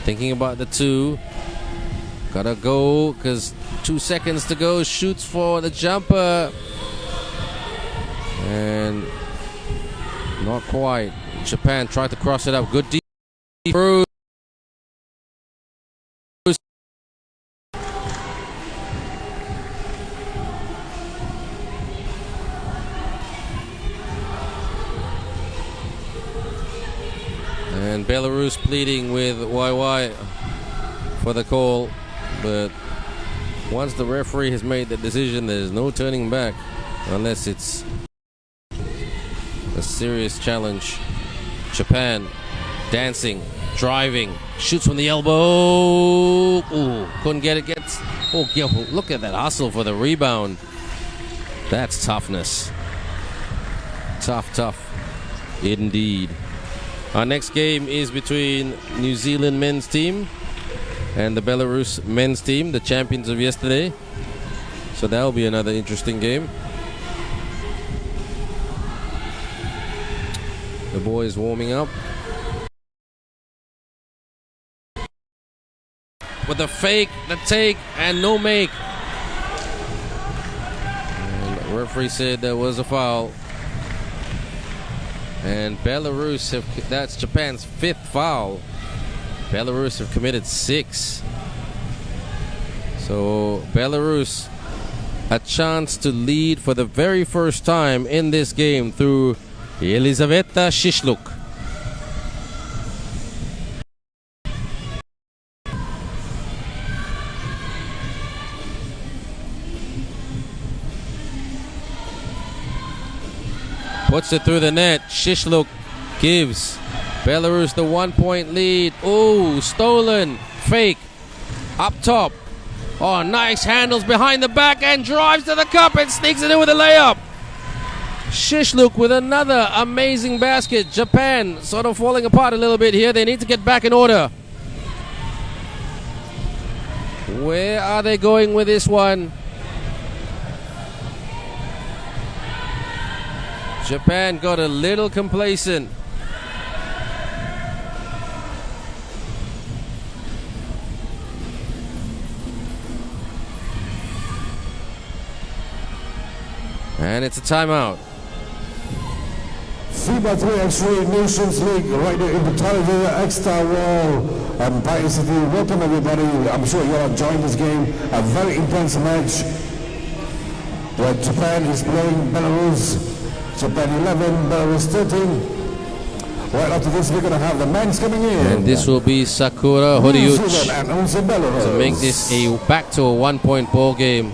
thinking about the 2. Gotta go, because 2 seconds to go. Shoots for the jumper. And not quite. Japan tried to cross it up. Good defense. And Belarus pleading with YY for the call. But once the referee has made the decision, there's no turning back unless it's a serious challenge. Japan dancing, driving, shoots from the elbow. Ooh, couldn't get it. Look at that hustle for the rebound. That's toughness. Tough indeed. Our next game is between New Zealand men's team and the Belarus men's team, the champions of yesterday. So that'll be another interesting game. The boys warming up. With the fake, the take, and no make. And the referee said there was a foul. And Belarus that's Japan's 5th foul. Belarus have committed 6. So Belarus a chance to lead for the very first time in this game through Elizaveta Shishluk. Puts it through the net. Shishluk gives Belarus the 1-point lead. Oh, stolen. Fake. Up top. Oh, nice handles behind the back and drives to the cup and sneaks it in with a layup. Shishluk with another amazing basket. Japan sort of falling apart a little bit here. They need to get back in order. Where are they going with this one? Japan got a little complacent. And it's a timeout. FIBA 3x3 Nations League right there in Petaling Jaya Extra Wall and Pine City. Welcome everybody. I'm sure you all enjoying this game. A very intense match where Japan is playing Belarus. Japan 11, Belarus 13. Right after this, we're going to have the men's coming in. And this will be Sakura Horiuchi and also Belarus. to make this back to a 1-point ball game.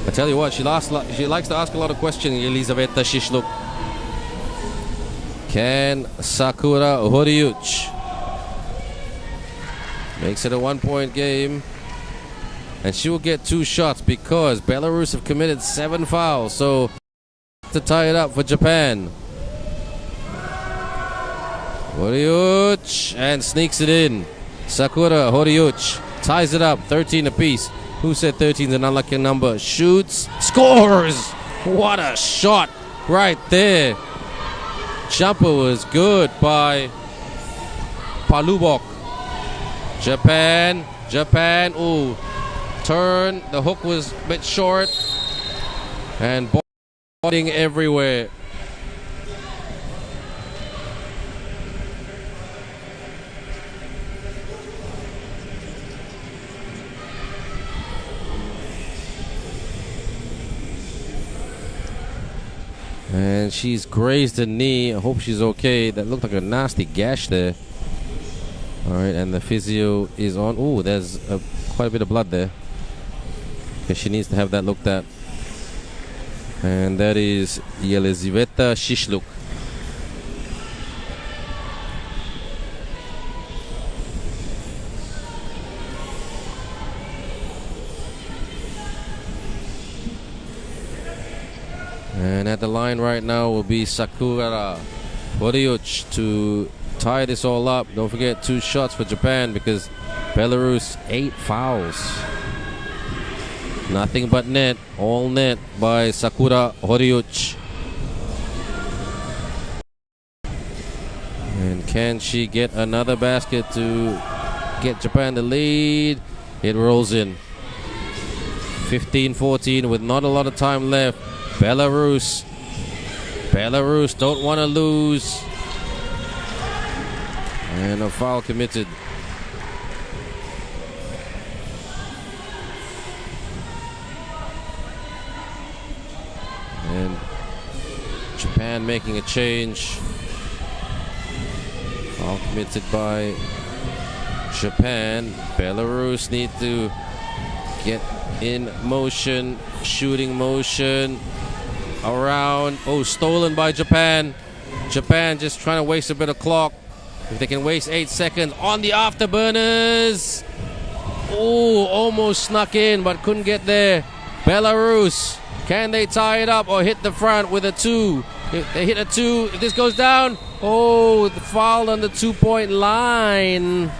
I tell you what, she likes to ask a lot of questions, Elizaveta Shishluk. Can Sakura Horiuchi makes it a 1-point game? And she will get 2 shots because Belarus have committed 7 fouls. So to tie it up for Japan. Horiuchi and sneaks it in. Sakura Horiuchi ties it up, 13 apiece. Who said 13 is an unlucky number? Shoots, scores! What a shot right there. Jumper was good by Palubok. Japan, ooh. Turn, the hook was a bit short. And boarding everywhere. And she's grazed her knee. I hope she's okay. That looked like a nasty gash there. All right, and the physio is on. Ooh, there's quite a bit of blood there. Okay, she needs to have that looked at. And that is Elizaveta Shishluk. And at the line right now will be Sakura Horiuchi to tie this all up. Don't forget 2 shots for Japan because Belarus 8 fouls. Nothing but net, all net by Sakura Horiuchi. And can she get another basket to get Japan the lead? It rolls in. 15-14 with not a lot of time left. Belarus don't want to lose. And a foul committed. And Japan making a change. Outcommitted by Japan. Belarus need to get in motion, shooting motion around. Oh, stolen by Japan. Japan just trying to waste a bit of clock. If they can waste 8 seconds on the afterburners. Oh, almost snuck in but couldn't get there. Belarus, can they tie it up or hit the front with a 2? If they hit a 2, if this goes down, oh, fouled on the 2-point line.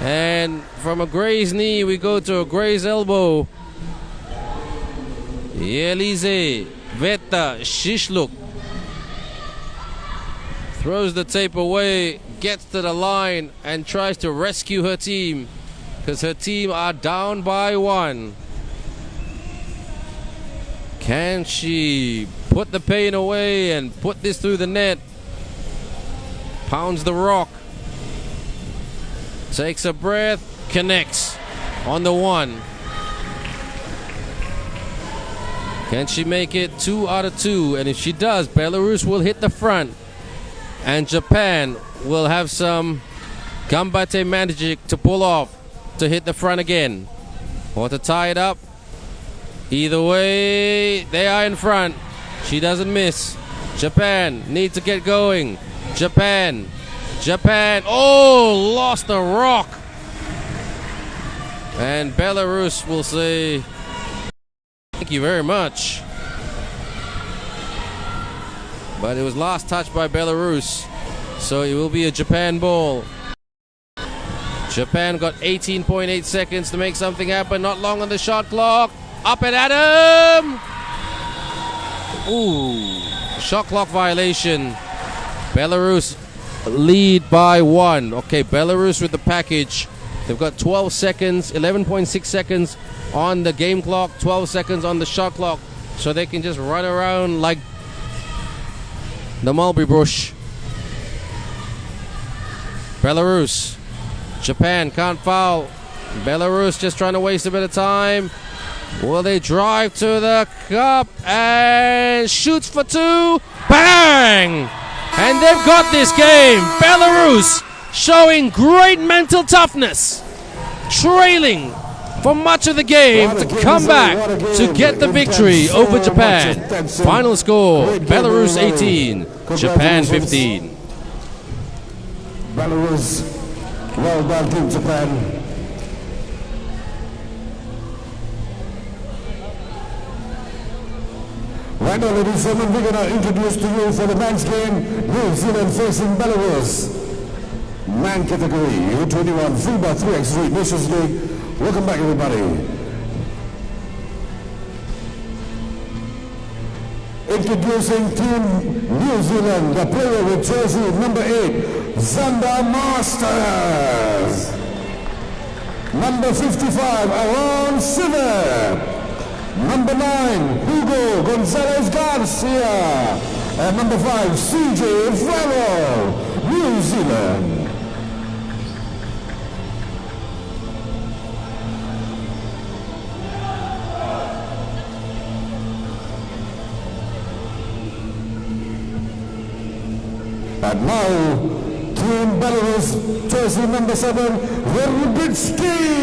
And from a Gray's knee, we go to a Gray's elbow. Elize Veta Shishluk throws the tape away, gets to the line, and tries to rescue her team because her team are down by 1. Can she put the pain away and put this through the net? Pounds the rock. Takes a breath. Connects on the 1. Can she make it 2 out of 2? And if she does, Belarus will hit the front. And Japan will have some gambate magic to pull off to hit the front again. Or to tie it up. Either way, they are in front. She doesn't miss. Japan need to get going. Japan. Oh, lost the rock. And Belarus will say, thank you very much. But it was last touched by Belarus. So it will be a Japan ball. Japan got 18.8 seconds to make something happen. Not long on the shot clock. Up and at him! Ooh, shot clock violation. Belarus lead by 1. Okay, Belarus with the package. They've got 12 seconds, 11.6 seconds on the game clock, 12 seconds on the shot clock. So they can just run around like the mulberry bush. Belarus. Japan can't foul. Belarus just trying to waste a bit of time. Will they drive to the cup and shoots for 2? Bang! And they've got this game. Belarus showing great mental toughness. Trailing for much of the game to come back to get the victory over Japan. Final score, Belarus 18, Japan 15. Belarus, well done Team Japan. Right now, ladies and gentlemen, we're going to introduce to you for the men's game, New Zealand facing Belarus. Man category, U21 FIBA 3x3 Nations League. Welcome back, everybody. Introducing Team New Zealand, the player with jersey number 8, Zander Masters. Number 55, Aaron Siver. Number 9, Hugo Gonzalez Garcia. And number 5, CJ Farrell, New Zealand. And now, Team Belarus, jersey number 7, Verbitsky.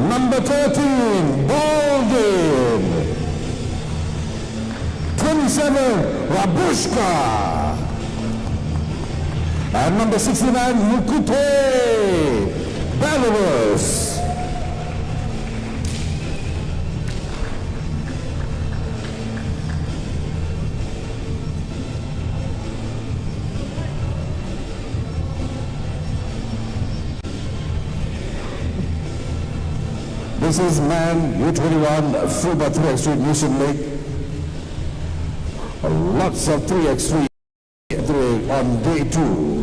Number 13, Baldwin. 27, Rabushka. And number 69, Mukute, Belarus. This is Man U21 FIBA 3x3 Nation League. Lots of 3x3 on day 2.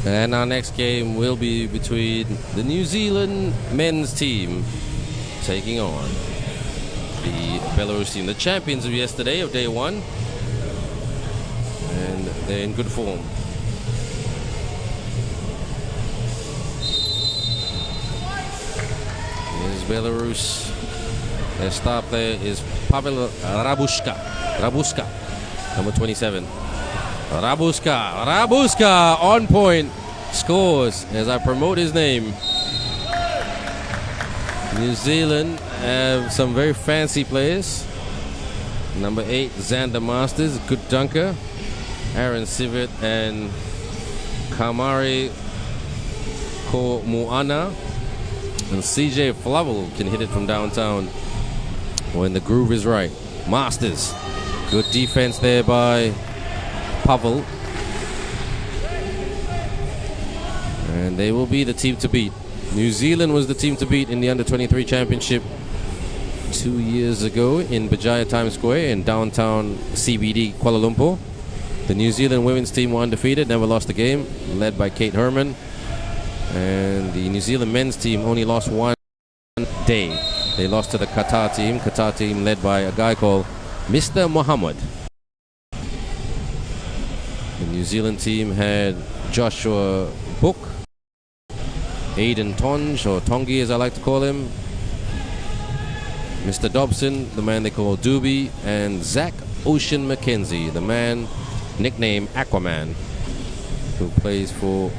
And our next game will be between the New Zealand men's team taking on the Belarus team, the champions of yesterday, of day one. And they're in good form. Here's Belarus. Their star player is Pavel Rabuska, number 27. Rabuska on point, scores as I promote his name. New Zealand have some very fancy players. Number 8, Xander Masters, good dunker. Aaron Sivert and Kamari Komuana. And CJ Flavel can hit it from downtown when the groove is right. Masters, good defense there by Pavel. And they will be the team to beat. New Zealand was the team to beat in the Under-23 Championship 2 years ago in Berjaya Times Square in downtown CBD, Kuala Lumpur. The New Zealand women's team were undefeated, never lost a game, led by Kate Herman. And the New Zealand men's team only lost one day. They lost to the Qatar team led by a guy called Mr. Muhammad. The New Zealand team had Joshua Book, Aiden Tonge, or Tongi as I like to call him, Mr. Dobson, the man they call Doobie, and Zach Ocean McKenzie, the man nicknamed Aquaman, who played for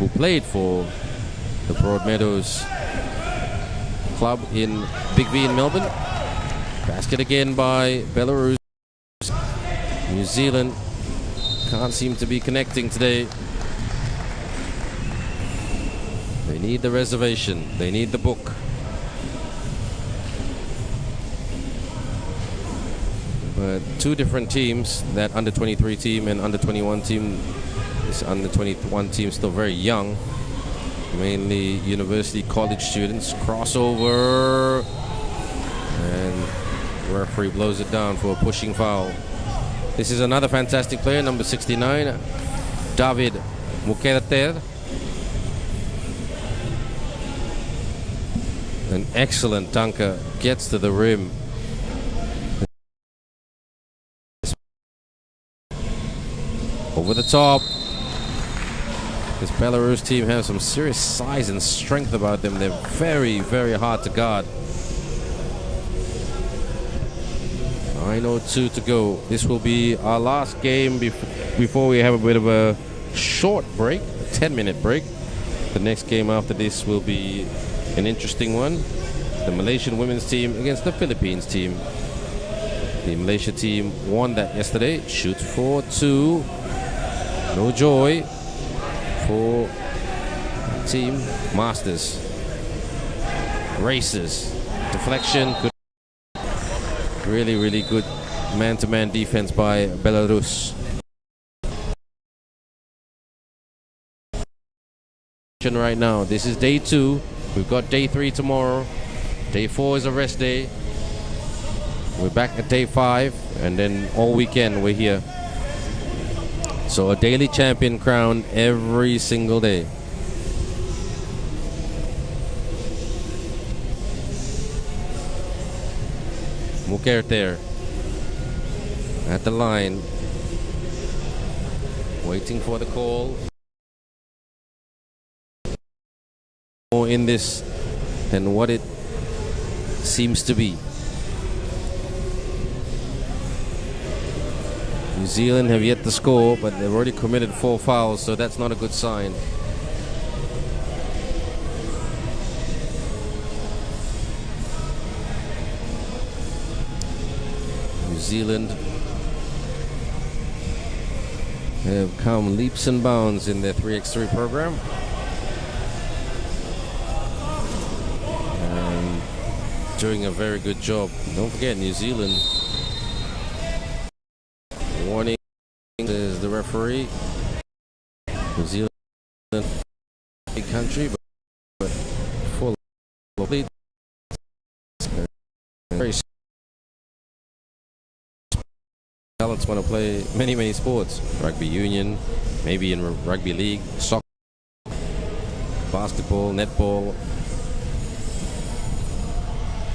the Broadmeadows club in Big V in Melbourne. Basket again by Belarus. New Zealand can't seem to be connecting today. They need the reservation. They need the book. But two different teams, that under-23 team and under-21 team. This under-21 team still very young. Mainly university college students. Crossover. And the referee blows it down for a pushing foul. This is another fantastic player, number 69, David Mukerter. An excellent dunker, gets to the rim. Over the top. This Belarus team has some serious size and strength about them. They're very, very hard to guard. 9:02 to go. This will be our last game before we have a bit of a short break, a 10-minute break. The next game after this will be an interesting one. The Malaysian women's team against the Philippines team. The Malaysia team won that yesterday. Shoots for 2. No joy for team Masters. Races. Deflection. Good. Really, really good man-to-man defense by Belarus. Right now, this is day 2. We've got day 3 tomorrow. Day 4 is a rest day. We're back at day 5, and then all weekend we're here. So a daily champion crowned every single day. Mukerter at the line, waiting for the call. More in this than what it seems to be. New Zealand have yet to score, but they've already committed 4 fouls, so that's not a good sign. New Zealand have come leaps and bounds in their 3x3 program. And doing a very good job. Don't forget, New Zealand. Warning, says the referee. New Zealand, big country, but full of lead. Very talents want to play many sports. Rugby union, maybe in rugby league, soccer. basketball, netball.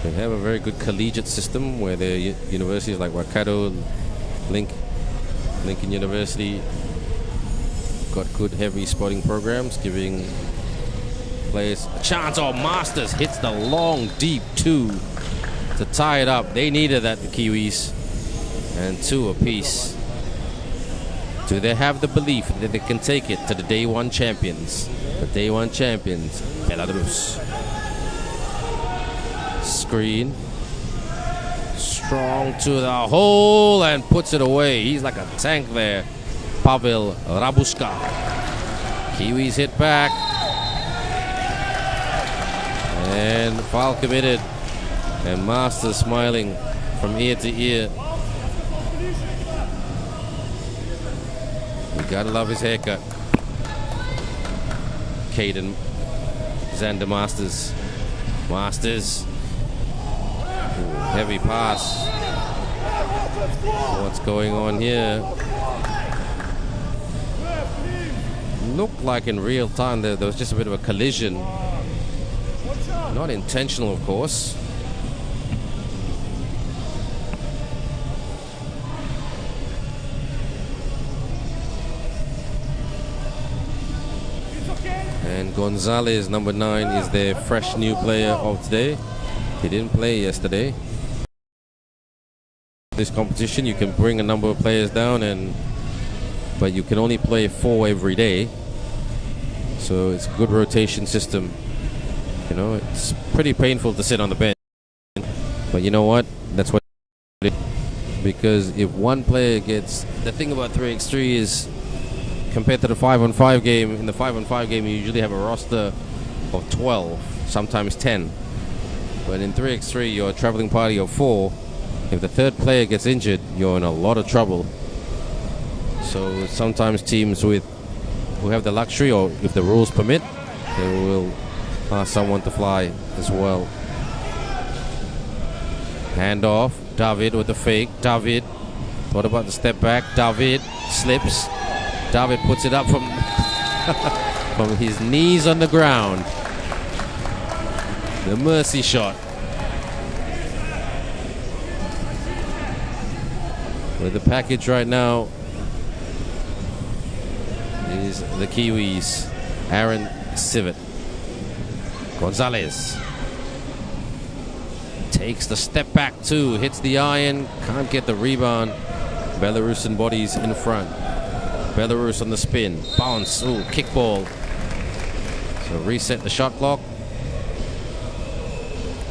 They have a very good collegiate system where their universities like Waikato, Lincoln University got good heavy spotting programs, giving players a chance. Oh, Masters hits the long, deep 2 to tie it up. They needed that, the Kiwis. And 2 apiece. Do they have the belief that they can take it to the day one champions? The day one champions, Belarus. Screen. Strong to the hole and puts it away. He's like a tank there. Pavel Rabuska. Kiwis hit back. And foul committed. And Masters smiling from ear to ear. You gotta love his haircut. Caden Xander Masters. Masters. Ooh, heavy pass. What's going on here? Looked like in real time there was just a bit of a collision. Not intentional, of course. And Gonzalez, number 9, is their fresh new player of today. He didn't play yesterday. This competition, you can bring a number of players down, but you can only play 4 every day. So it's a good rotation system. You know, it's pretty painful to sit on the bench. But you know what? That's what it is. Because if one player gets... The thing about 3x3 is, compared to the 5-on-5 game, in the 5-on-5 game you usually have a roster of 12, sometimes 10. But in 3x3 you're a traveling party of 4. If the third player gets injured, you're in a lot of trouble. So sometimes teams who have the luxury, or if the rules permit, they will ask someone to fly as well. Hand off. David with the fake. David. What about the step back? David slips. David puts it up from from his knees on the ground. The mercy shot. With the package right now is the Kiwis. Aaron Civet. Gonzalez takes the step back 2, hits the iron, can't get the rebound. Belarusian bodies in front. Belarus on the spin, bounce, ooh, kickball. So reset the shot clock.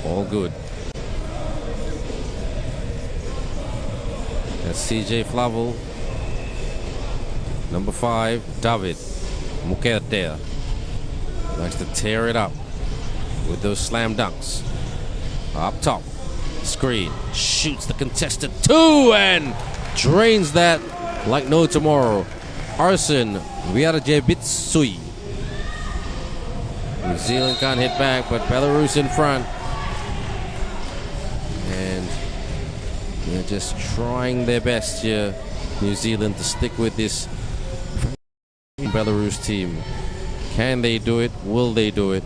All good. That's CJ Flavel. Number 5, David Mukerte. Likes to tear it up with those slam dunks. Up top, screen, shoots the contested 2 and drains that like no tomorrow. Arsen Viarjebitsui. New Zealand can't hit back, but Belarus in front. And they're just trying their best here, New Zealand, to stick with this Belarus team. Can they do it? Will they do it?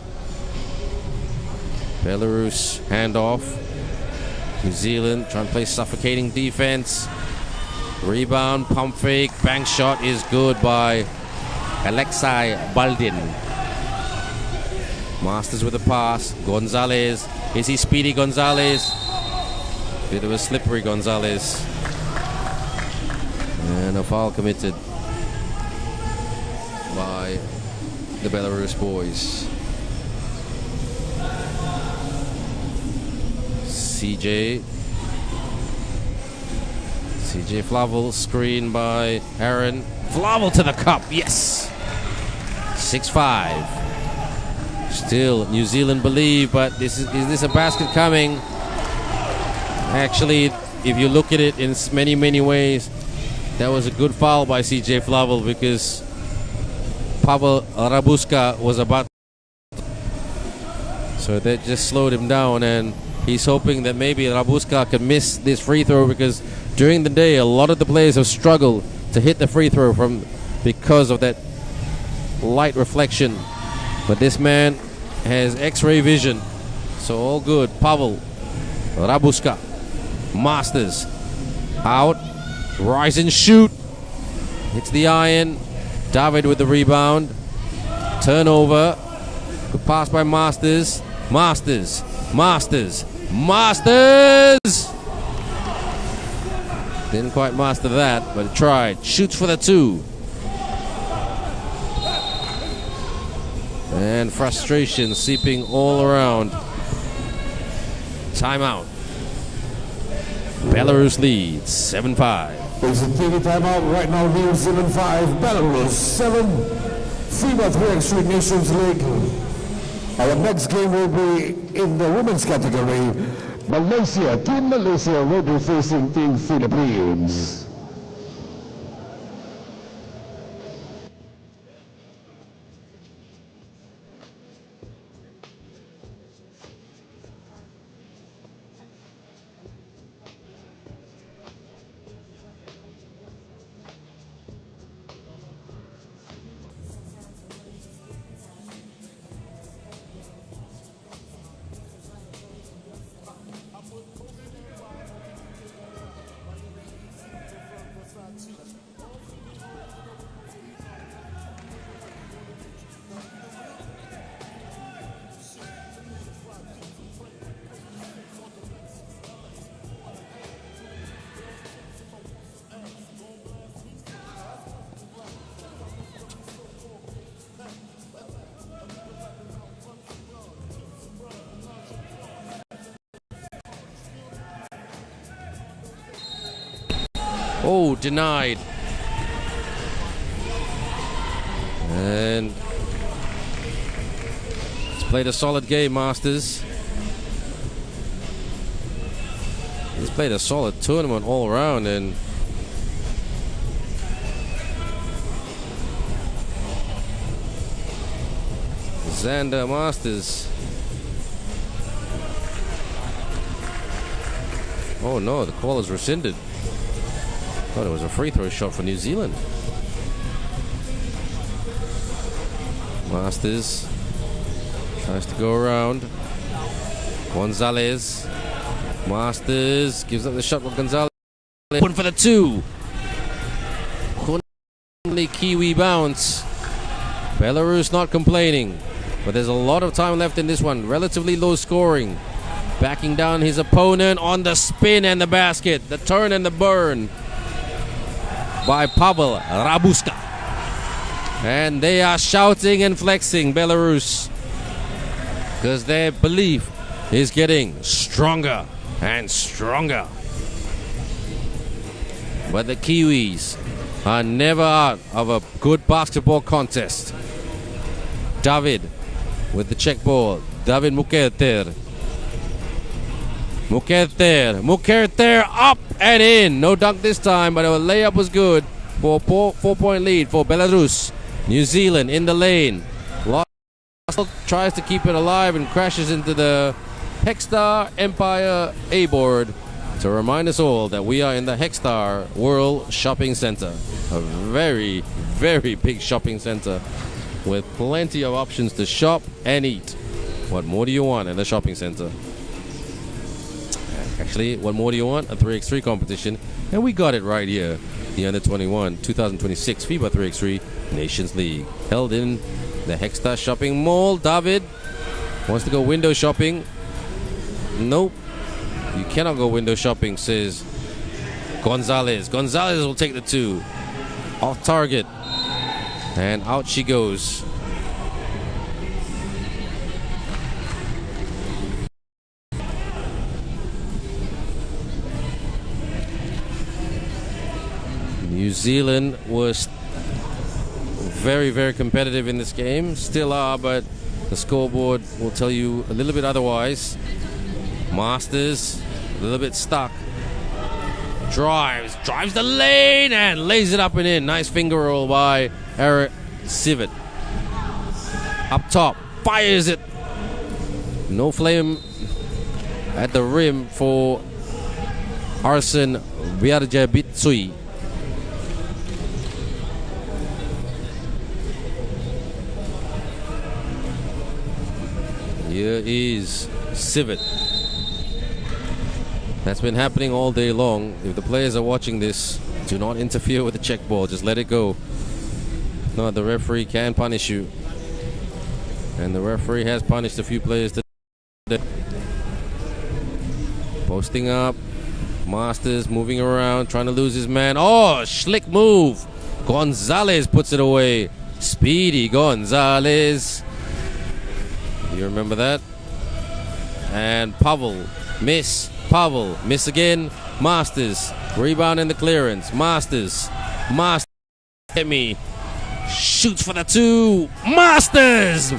Belarus handoff. New Zealand trying to play suffocating defense. Rebound, pump fake, bank shot is good by Alexei Baldin. Masters with a pass. Gonzalez. Is he speedy Gonzalez? Bit of a slippery Gonzalez. And a foul committed by the Belarus boys. CJ Flavel, screen by Aaron. Flavel to the cup, yes! 6-5. Still, New Zealand believe, but is this a basket coming? Actually, if you look at it in many, many ways, that was a good foul by CJ Flavel, because Pavel Rabuska was about... So that just slowed him down, and he's hoping that maybe Rabuska can miss this free throw, because during the day a lot of the players have struggled to hit the free throw because of that light reflection But this man has X-ray vision, so all good. Pavel Rabuska, Masters out, rise and shoot, hits the iron. David with the rebound, turnover, good pass by Masters. Masters didn't quite master that, but he tried. Shoots for the 2. And frustration seeping all around. Timeout. Belarus leads 7-5. There's a TV timeout right now. New Zealand 5, Belarus 7. FIBA 3x3 Nations League. Our next game will be in the women's category. Team Malaysia will be facing Team Philippines. Oh, denied. And he's played a solid game, Masters. He's played a solid tournament all around, and Xander Masters. Oh no, the call is rescinded. Thought it was a free throw shot for New Zealand. Masters tries to go around. Gonzalez. Masters gives up the shot with Gonzalez. One for the 2. Kiwi bounce. Belarus not complaining, but there's a lot of time left in this one. Relatively low scoring. Backing down his opponent on the spin and the basket. The turn and the burn by Pavel Rabuska. And they are shouting and flexing, Belarus, because their belief is getting stronger and stronger. But the Kiwis are never out of a good basketball contest. David with the check ball. David Mukerter. Mukerter up and in. No dunk this time, but a layup was good for a 4-point lead for Belarus. New Zealand in the lane. Tries to keep it alive and crashes into the Hexstar Empire A board to remind us all that we are in the Hexstar World Shopping Center. A very, very big shopping center with plenty of options to shop and eat. What more do you want in a shopping center? Actually, what more do you want? A 3x3 competition. And we got it right here. The Under-21 2026 FIBA 3x3 Nations League. Held in the Hexstar Shopping Mall. David wants to go window shopping. Nope. You cannot go window shopping, says Gonzalez. Gonzalez will take the 2. Off target. And out she goes. New Zealand was very, very competitive in this game. Still are, but the scoreboard will tell you a little bit otherwise. Masters, a little bit stuck. Drives the lane and lays it up and in. Nice finger roll by Eric Sivet. Up top, fires it. No flame at the rim for Arsen Viarjabitsui. Here is Civet. That's been happening all day long. If the players are watching this, do not interfere with the check ball. Just let it go. No, the referee can punish you. And the referee has punished a few players today. Posting up. Masters moving around, trying to lose his man. Oh, slick move. Gonzalez puts it away. Speedy Gonzalez. You remember that? And Pavel, miss. Pavel, miss again. Masters, rebound in the clearance. Masters, hit me. Shoots for the two. Masters,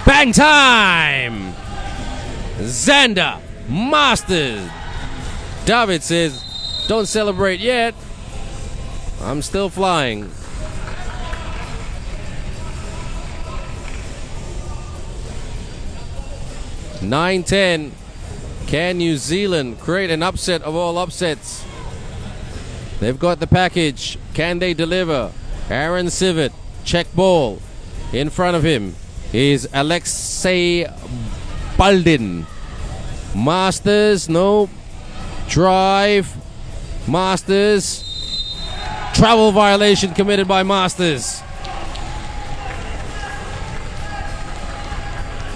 bang time. Xander, Masters. David says, don't celebrate yet. I'm still flying. (9-10). Can New Zealand create an upset of all upsets? They've got the package. Can they deliver? Aaron Civet, check ball. In front of him is Alexei Baldin. Masters, no. Drive. Masters. Travel violation committed by Masters.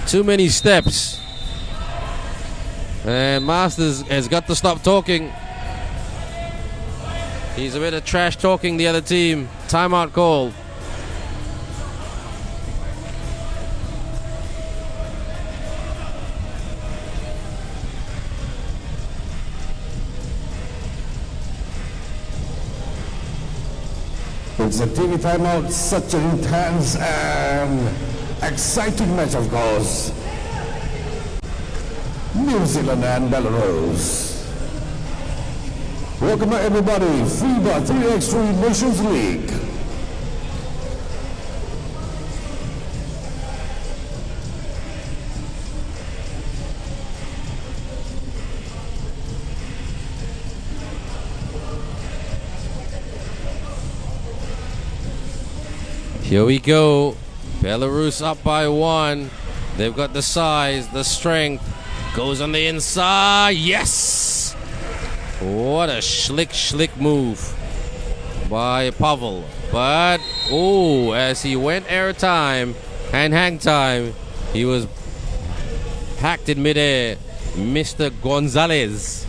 Too many steps. And Masters has got to stop talking. He's a bit of trash talking the other team. Timeout call. It's a TV timeout, such an intense and exciting match, of course. New Zealand and Belarus. Welcome everybody, FIBA 3x3 Nations League. Here we go. Belarus up by 1. They've got the size, the strength. Goes on the inside. Yes! What a slick move by Pavel. But, oh, as he went air time and hang time, he was hacked in midair. Mr. Gonzalez.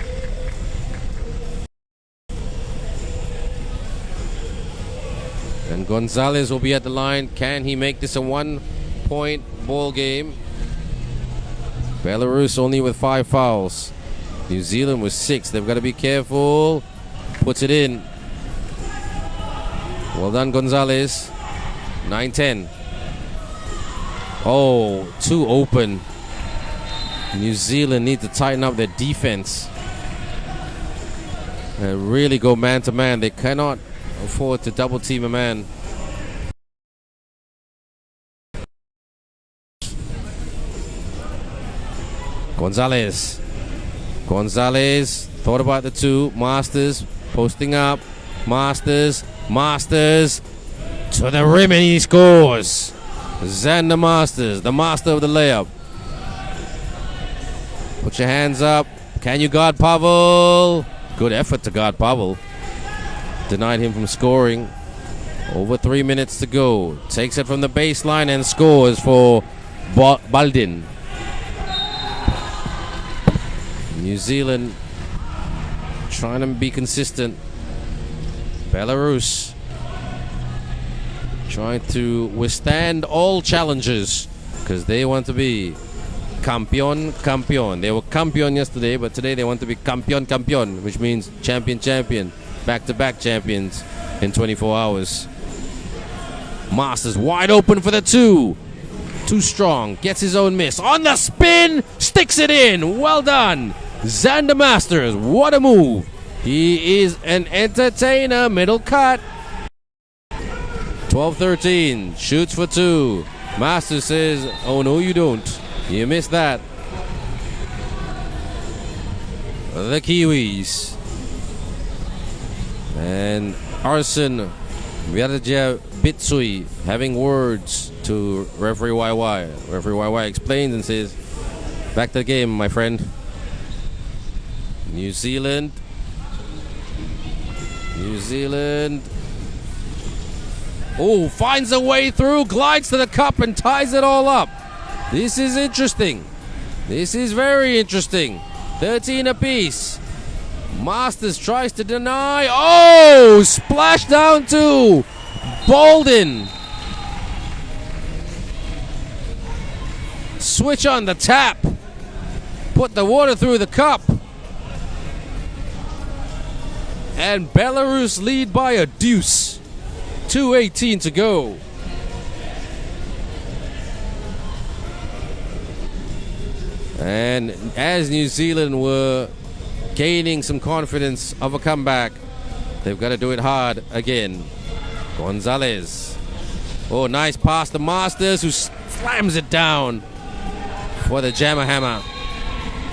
And Gonzalez will be at the line. Can he make this a 1-point ball game? Belarus only with 5 fouls. New Zealand with 6. They've got to be careful. Puts it in. Well done, Gonzalez. 9-10. Oh, too open. New Zealand need to tighten up their defense and really go man to man. They cannot afford to double team a man. Gonzalez thought about the two. Masters posting up. Masters to the rim, and he scores. Xander Masters, the master of the layup. Put your hands up. Can you guard Pavel? Good effort to guard Pavel. Denied him from scoring. Over 3 minutes to go. Takes it from the baseline and scores for Baldin. New Zealand trying to be consistent. Belarus trying to withstand all challenges because they want to be campeón. They were campeón yesterday, but today they want to be campeón, which means champion. Back-to-back champions in 24 hours. Masters wide open for the two. Too strong. Gets his own miss. On the spin. Sticks it in. Well done. Xander Masters. What a move. He is an entertainer. Middle cut. 12-13. Shoots for 2. Masters says, oh no you don't. You missed that. The Kiwis. And Arsen Viaraja Bitsui having words to referee YY. Referee YY explains and says, Back to the game, my friend. New Zealand. Oh, finds a way through, glides to the cup and ties it all up. This is interesting. This is very interesting. 13 apiece. Masters tries to deny. Oh, splash down to Bolden. Switch on the tap. Put the water through the cup. And Belarus lead by a deuce. 2:18 to go. And as New Zealand were gaining some confidence of a comeback, they've got to do it hard again. Gonzalez. Oh, nice pass to Masters, who slams it down for the jammer hammer.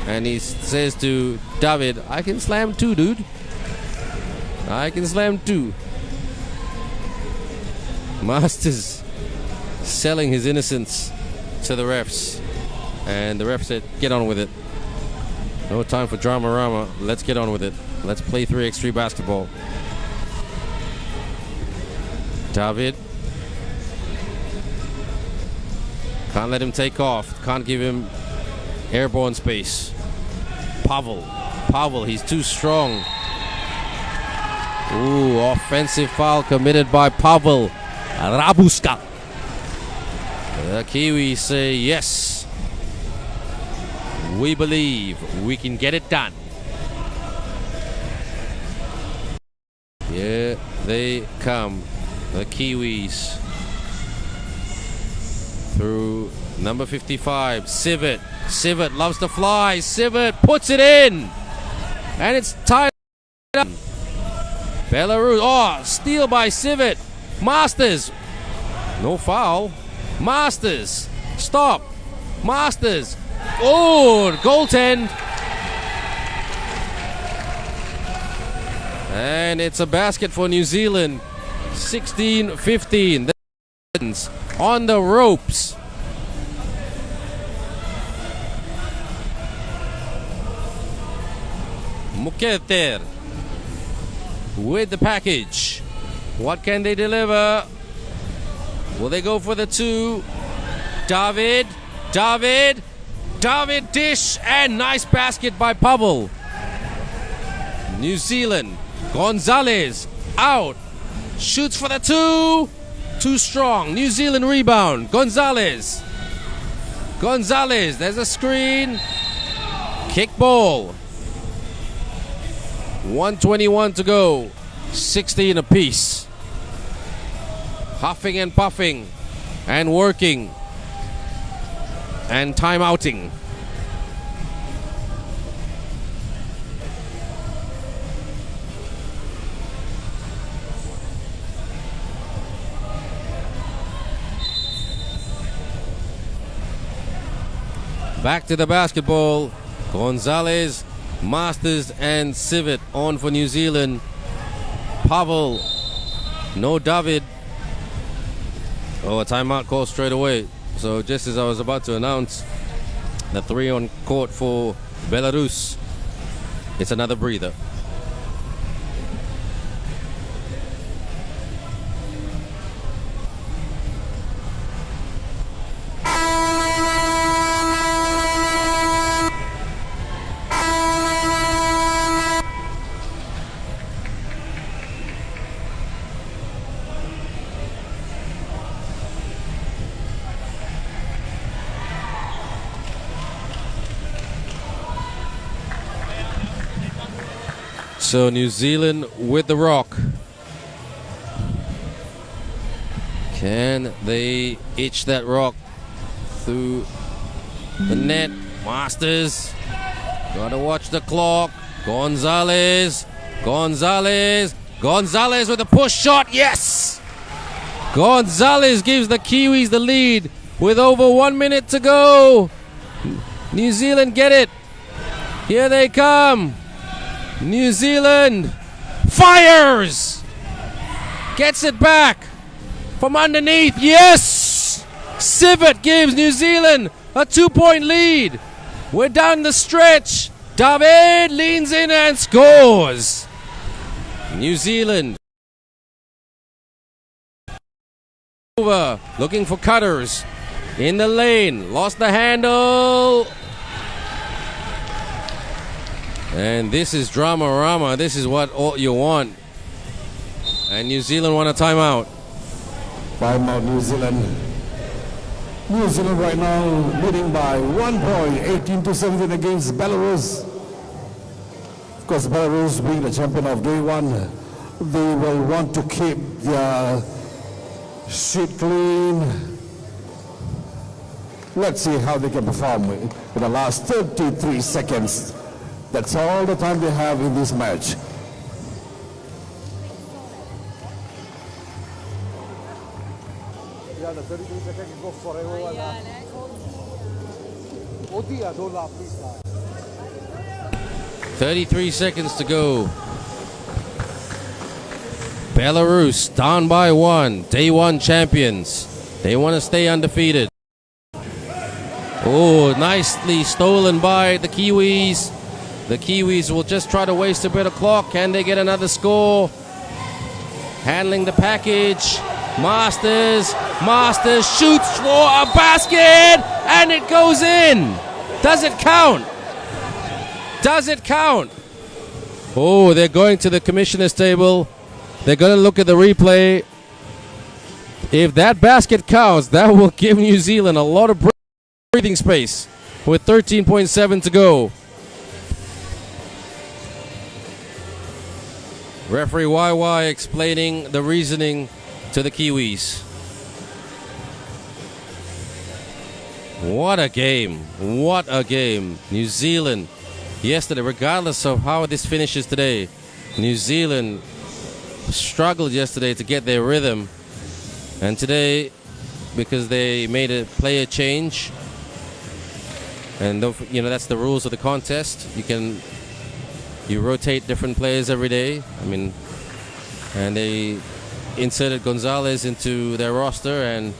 And he says to David, I can slam too, dude. I can slam too. Masters selling his innocence to the refs. And the ref said, get on with it. No time for drama-rama. Let's get on with it. Let's play 3x3 basketball. David. Can't let him take off. Can't give him airborne space. Pavel, he's too strong. Ooh, offensive foul committed by Pavel Rabuska. The Kiwis say yes. We believe we can get it done. Here they come, the Kiwis. Through number 55, Sivert. Sivert loves to fly. Sivert puts it in. And it's tied up. Belarus. Oh, steal by Sivert. Masters. No foul. Masters. Stop. Masters. Oh, goaltend. And it's a basket for New Zealand. 16-15. On the ropes. Muketer with the package. What can they deliver? Will they go for the two? David dish, and nice basket by Pavel. New Zealand. Gonzalez out. Shoots for the two. Too strong. New Zealand rebound. Gonzalez. There's a screen. Kick ball. 1:21 to go. 16 apiece. Huffing and puffing and working and timeouting. Back to the basketball. Gonzalez, Masters, and Sivert on for New Zealand. Pavel, no David. Oh, a timeout call straight away. So just as I was about to announce the 3 on court for Belarus, it's another breather. So New Zealand with the rock. Can they itch that rock through the net? Masters. Gotta watch the clock. Gonzalez with a push shot. Yes! Gonzalez gives the Kiwis the lead with over 1 minute to go. New Zealand get it. Here they come. New Zealand fires! Gets it back from underneath. Yes! Sivert gives New Zealand a 2-point lead. We're down the stretch. David leans in and scores. New Zealand over, looking for cutters in the lane. Lost the handle. And this is drama-rama. This is what all you want. And New Zealand want a timeout. Timeout, New Zealand. New Zealand right now leading by 1 point, 18-17 against Belarus. Of course, Belarus being the champion of day one, they will want to keep their sheet clean. Let's see how they can perform in the last 33 seconds. That's all the time they have in this match. Yeah, the 33 seconds can go forever. OT, don't laugh, please. 33 seconds to go. Belarus down by 1. Day 1 champions. They want to stay undefeated. Oh, nicely stolen by the Kiwis. The Kiwis will just try to waste a bit of clock. Can they get another score? Handling the package. Masters shoots for a basket, and it goes in. Does it count? Does it count? Oh, they're going to the commissioner's table. They're going to look at the replay. If that basket counts, that will give New Zealand a lot of breathing space with 13.7 to go. Referee YY explaining the reasoning to the Kiwis. What a game. What a game. New Zealand, yesterday, regardless of how this finishes today, New Zealand struggled yesterday to get their rhythm. And today, because they made a player change, and that's the rules of the contest. You rotate different players every day. And they inserted Gonzalez into their roster, and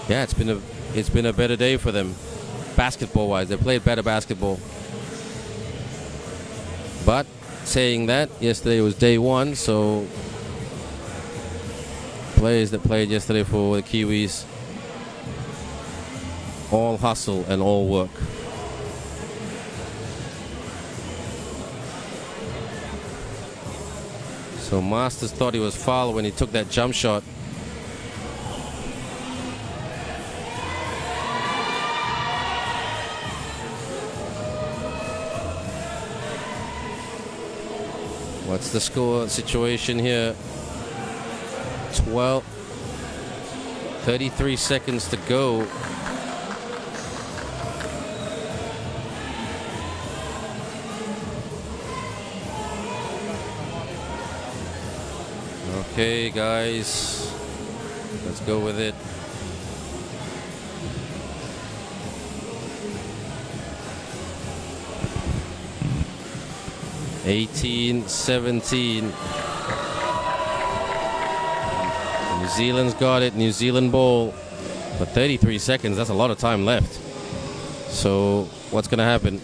yeah, it's been a better day for them, basketball-wise. They played better basketball. But saying that, yesterday was day 1, so players that played yesterday for the Kiwis, all hustle and all work. So Masters thought he was fouled when he took that jump shot. What's the score situation here? 33 seconds to go. Okay, guys, let's go with it. (18-17). New Zealand's got it. New Zealand ball. But 33 seconds, that's a lot of time left. So what's going to happen?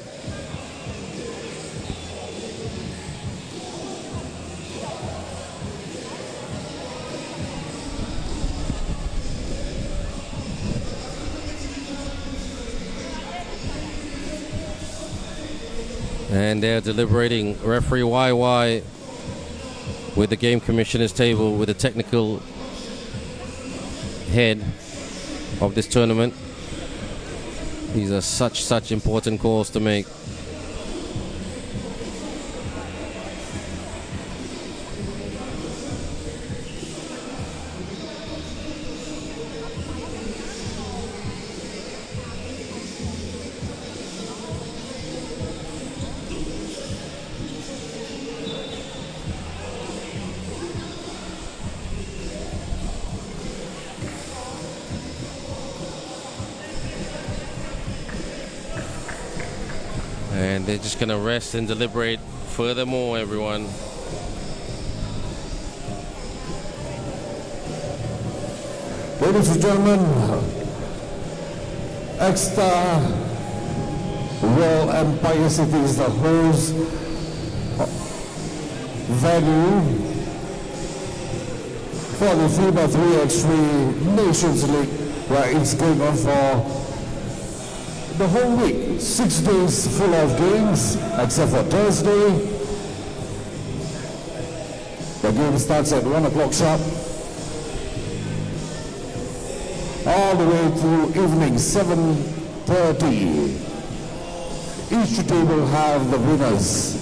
And they're deliberating. Referee YY with the game commissioner's table, with the technical head of this tournament. These are such important calls to make. And they're just going to rest and deliberate furthermore, everyone. Ladies and gentlemen, extra Royal Empire City is the host venue for the FIBA 3x3 Nations League, where it's going on for the whole week. 6 days full of games, except for Thursday. The game starts at 1 o'clock sharp, all the way to evening 7:30. Each team will have the winners.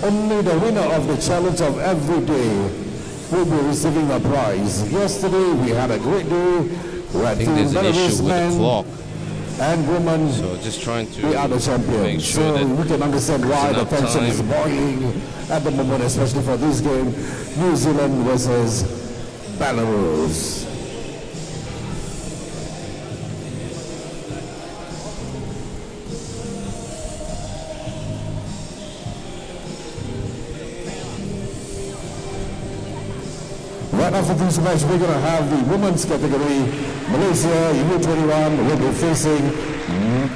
Only the winner of the challenge of every day will be receiving a prize. Yesterday we had a great day. I think there's an issue with the clock. And women, So just trying to we are the make champions. sure So that we can understand why the enough tension is time. boiling at the moment, especially for this game, New Zealand versus Belarus. Right after this match, we're going to have the women's category. Malaysia U21 will be facing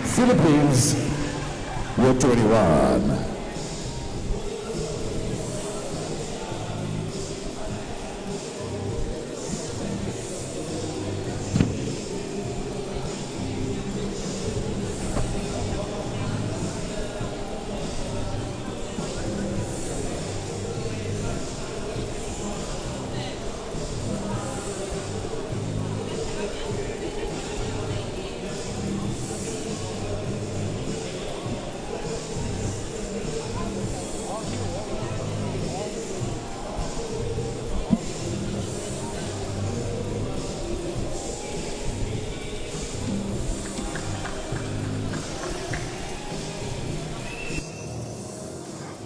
Philippines U21.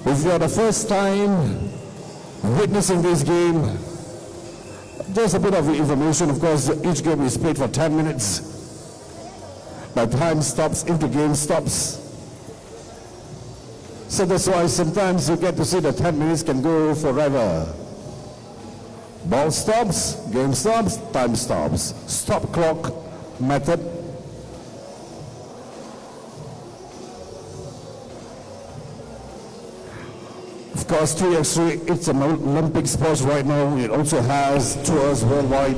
If you are the first time witnessing this game, just a bit of information. Of course, each game is played for 10 minutes. By time stops, into game stops. So that's why sometimes you get to see that 10 minutes can go forever. Ball stops, game stops, time stops. Stop clock method. Of course, 3x3, it's an Olympic sport right now. It also has tours worldwide.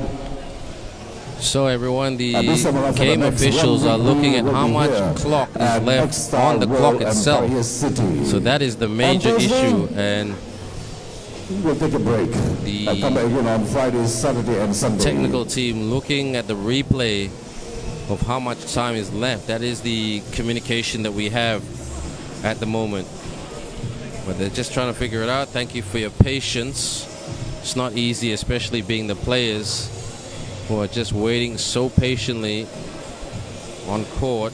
So everyone, the this time around for the game next officials one, are looking at will how be much here clock at is left Nexstar on the World clock itself. Empire City. So that is the major Thursday, issue, and we'll take a break. The I'll come back again on Friday, Saturday, and Sunday. technical team looking at the replay of how much time is left. That is the communication that we have at the moment. But they're just trying to figure it out. Thank you for your patience. It's not easy, especially being the players who are just waiting so patiently on court.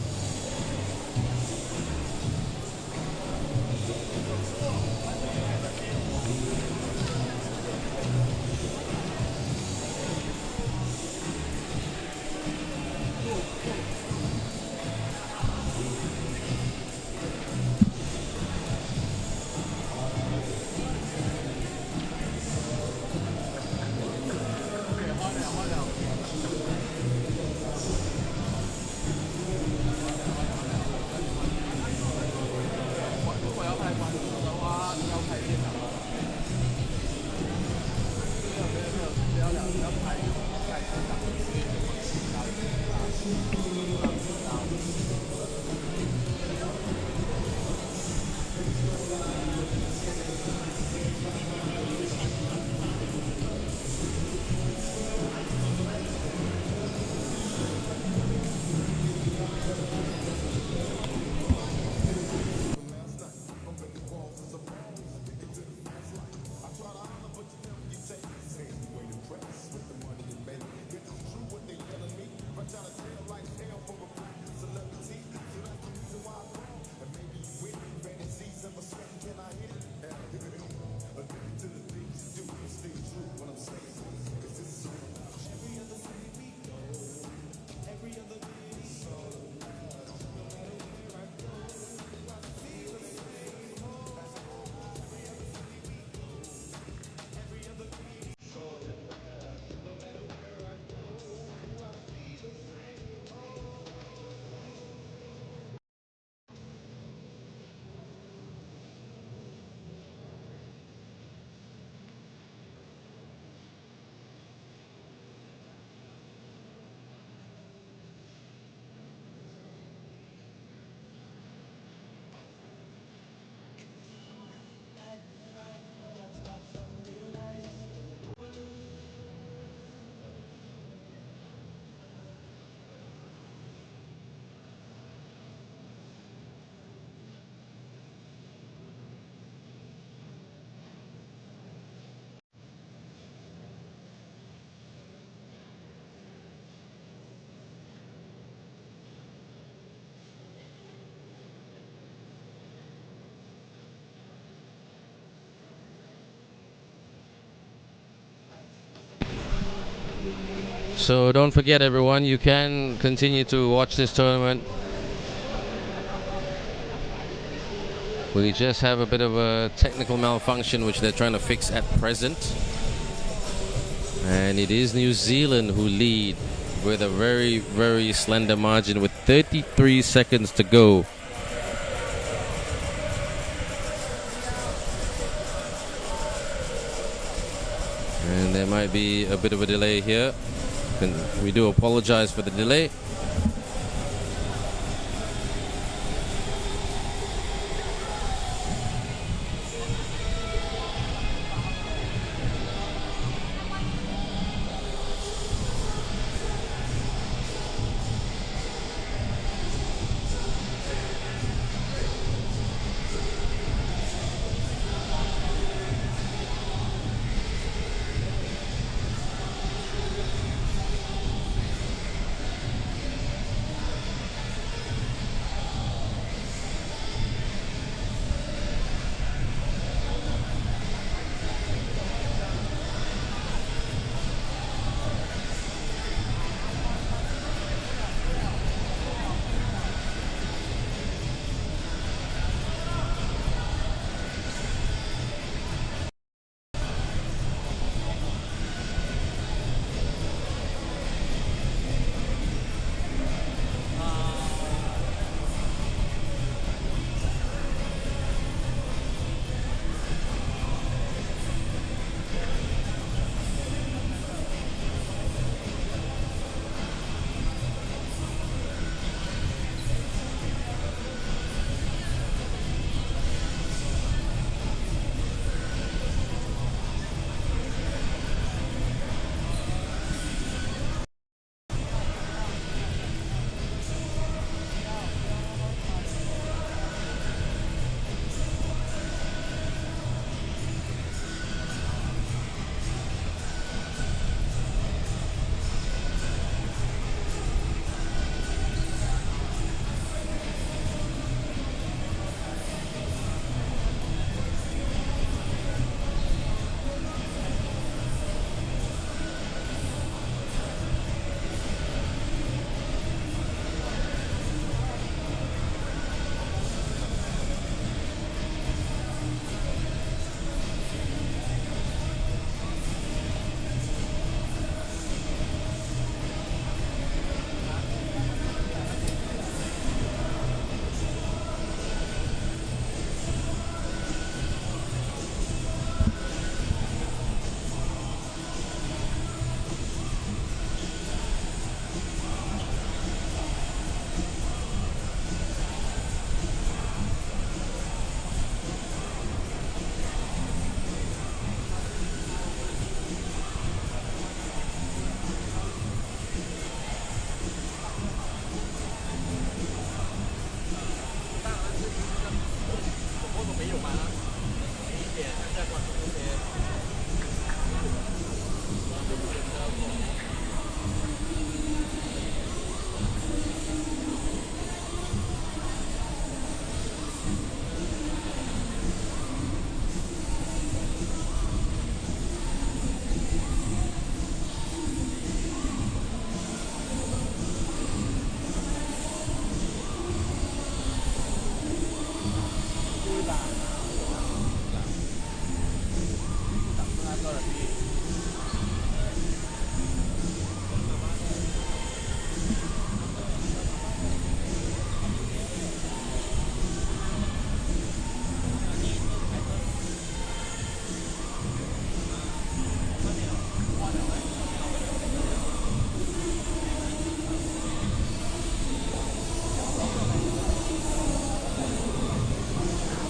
So don't forget, everyone, you can continue to watch this tournament. We just have a bit of a technical malfunction which they're trying to fix at present. And it is New Zealand who lead with a very, very slender margin with 33 seconds to go. And there might be a bit of a delay here. And we do apologize for the delay.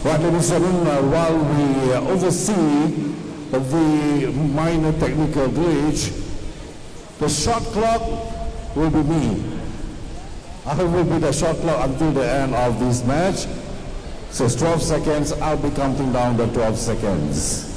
Right, ladies and gentlemen, while we oversee the minor technical glitch, the shot clock will be me. I will be the shot clock until the end of this match. So it's 12 seconds, I'll be counting down the 12 seconds.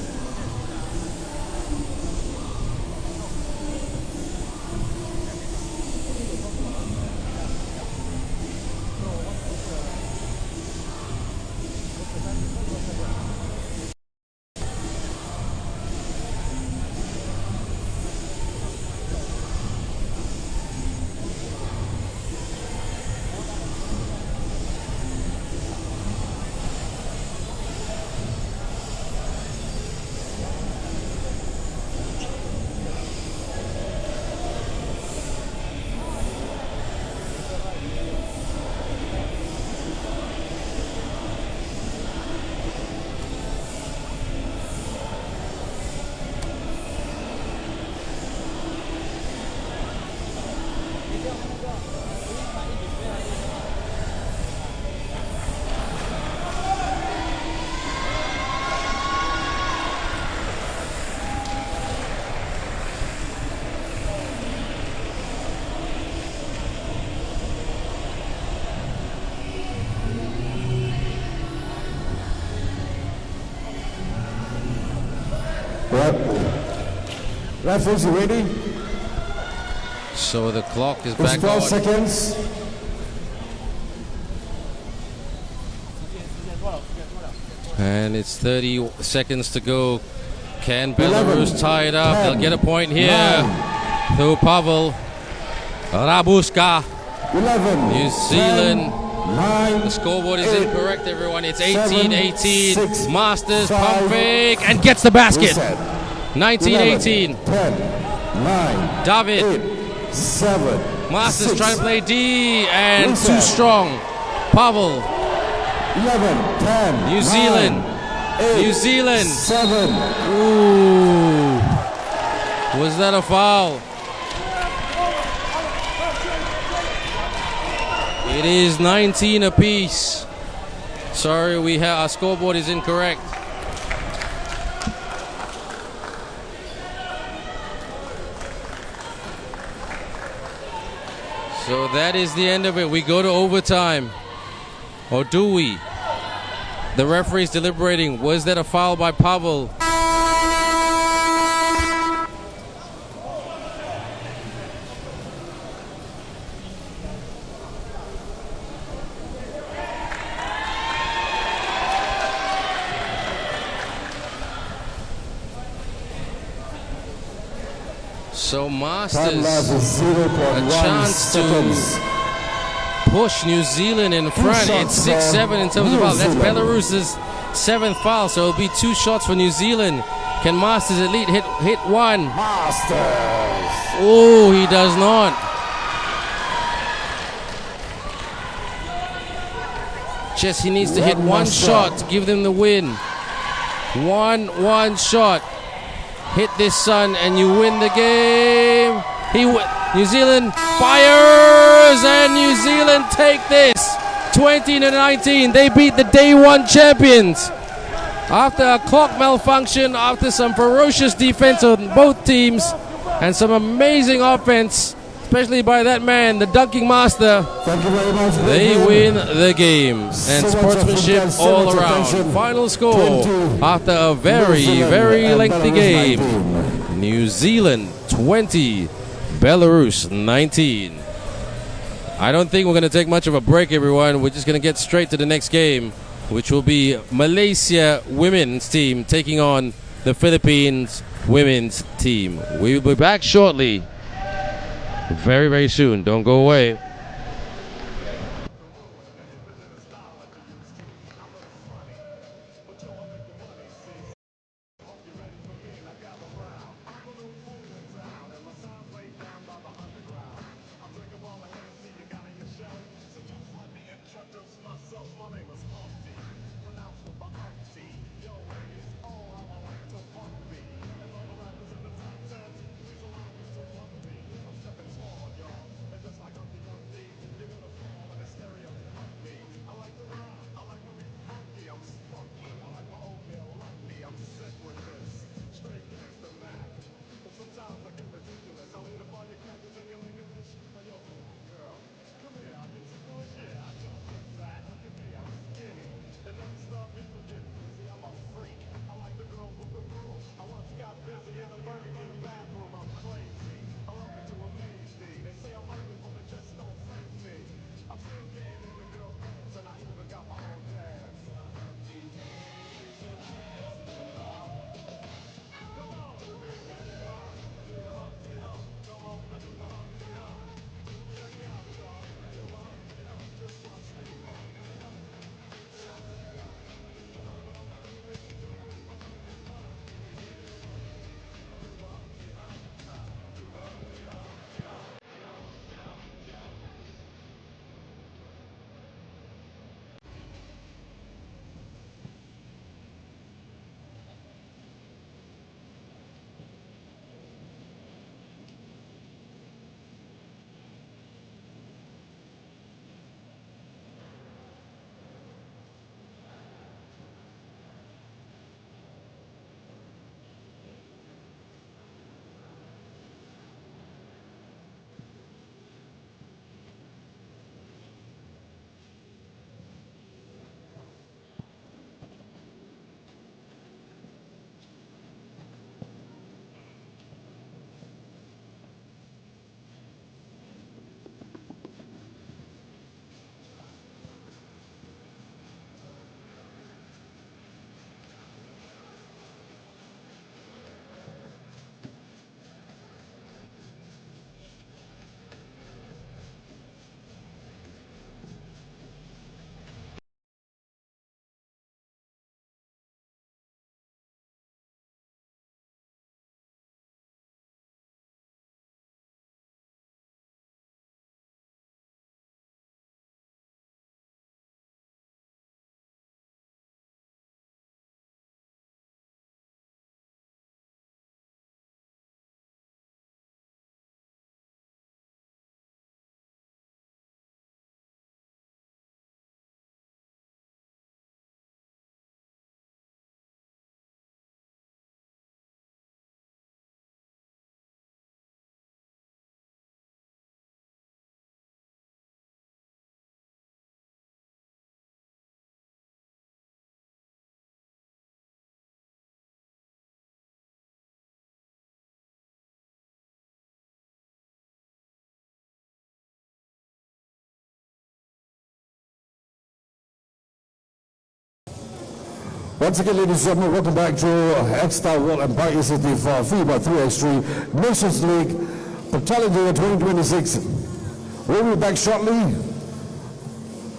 Referees, you ready? So the clock is It's back 12 on. seconds. And it's 30 seconds to go. Can Belarus tie it up? They'll get a point here. Through Pavel. Rabuska. 11. New Zealand. 9. The scoreboard is 8, incorrect, everyone. It's 7, 18-18. 6, Masters 5, pump fake and gets the basket. Reset. 19-18. 10. 9. David. 8. 7. Masters 6, trying to play D and Reset. too strong. Pavel. 11. 10. New 9, Zealand. 8, New Zealand. 7. Ooh. Was that a foul? It is 19 apiece. Sorry, our scoreboard is incorrect. So that is the end of it. We go to overtime. Or do we? The referee's deliberating. Was that a foul by Pavel? So Time Masters, loss is a 0.1 chance seconds. to push New Zealand in front. It's 6-7 in terms of foul. That's Belarus's 7th foul, so it'll be 2 shots for New Zealand. Can Masters at least hit one? Masters. Oh, he does not. Just he needs to hit one shot to give them the win. One shot. Hit this, son, and you win the game. New Zealand fires, and New Zealand take this 20-19. They beat the day 1 champions. After a clock malfunction, after some ferocious defense on both teams, and some amazing offense, especially by that man, the dunking master, Thank you very much. they win the game. And So much sportsmanship attention, so all much around. attention. Final score 20, after a very, New Zealand very and lengthy Belarus game. 19. New Zealand 20, Belarus 19. I don't think we're going to take much of a break, everyone. We're just going to get straight to the next game, which will be Malaysia women's team taking on the Philippines women's team. We will be back shortly. Very, very soon. Don't go away. Once again, ladies and gentlemen, welcome back to X-Star World Empire Institute for FIBA 3x3 Nations League Petaling Jaya 2026. We'll be back shortly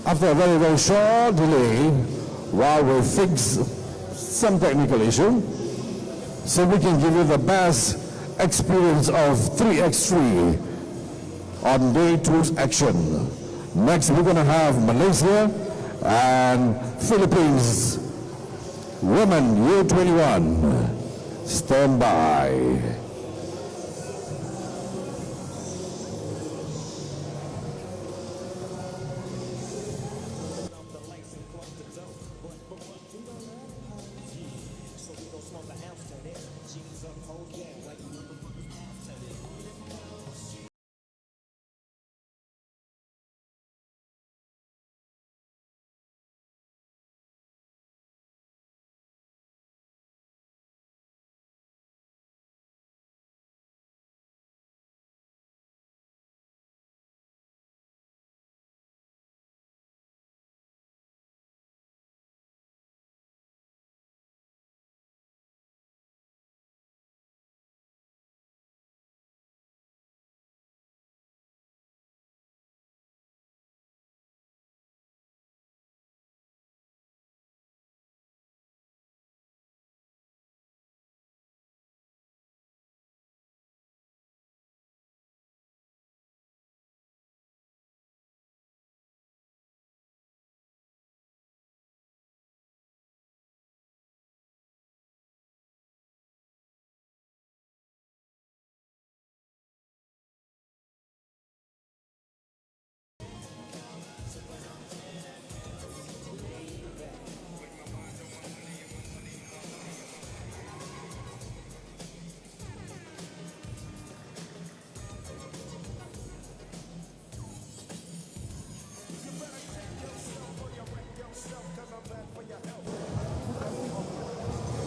after a very, very short delay while we fix some technical issue so we can give you the best experience of 3x3 on day 2's action. Next, we're going to have Malaysia and Philippines women U21. Stand by.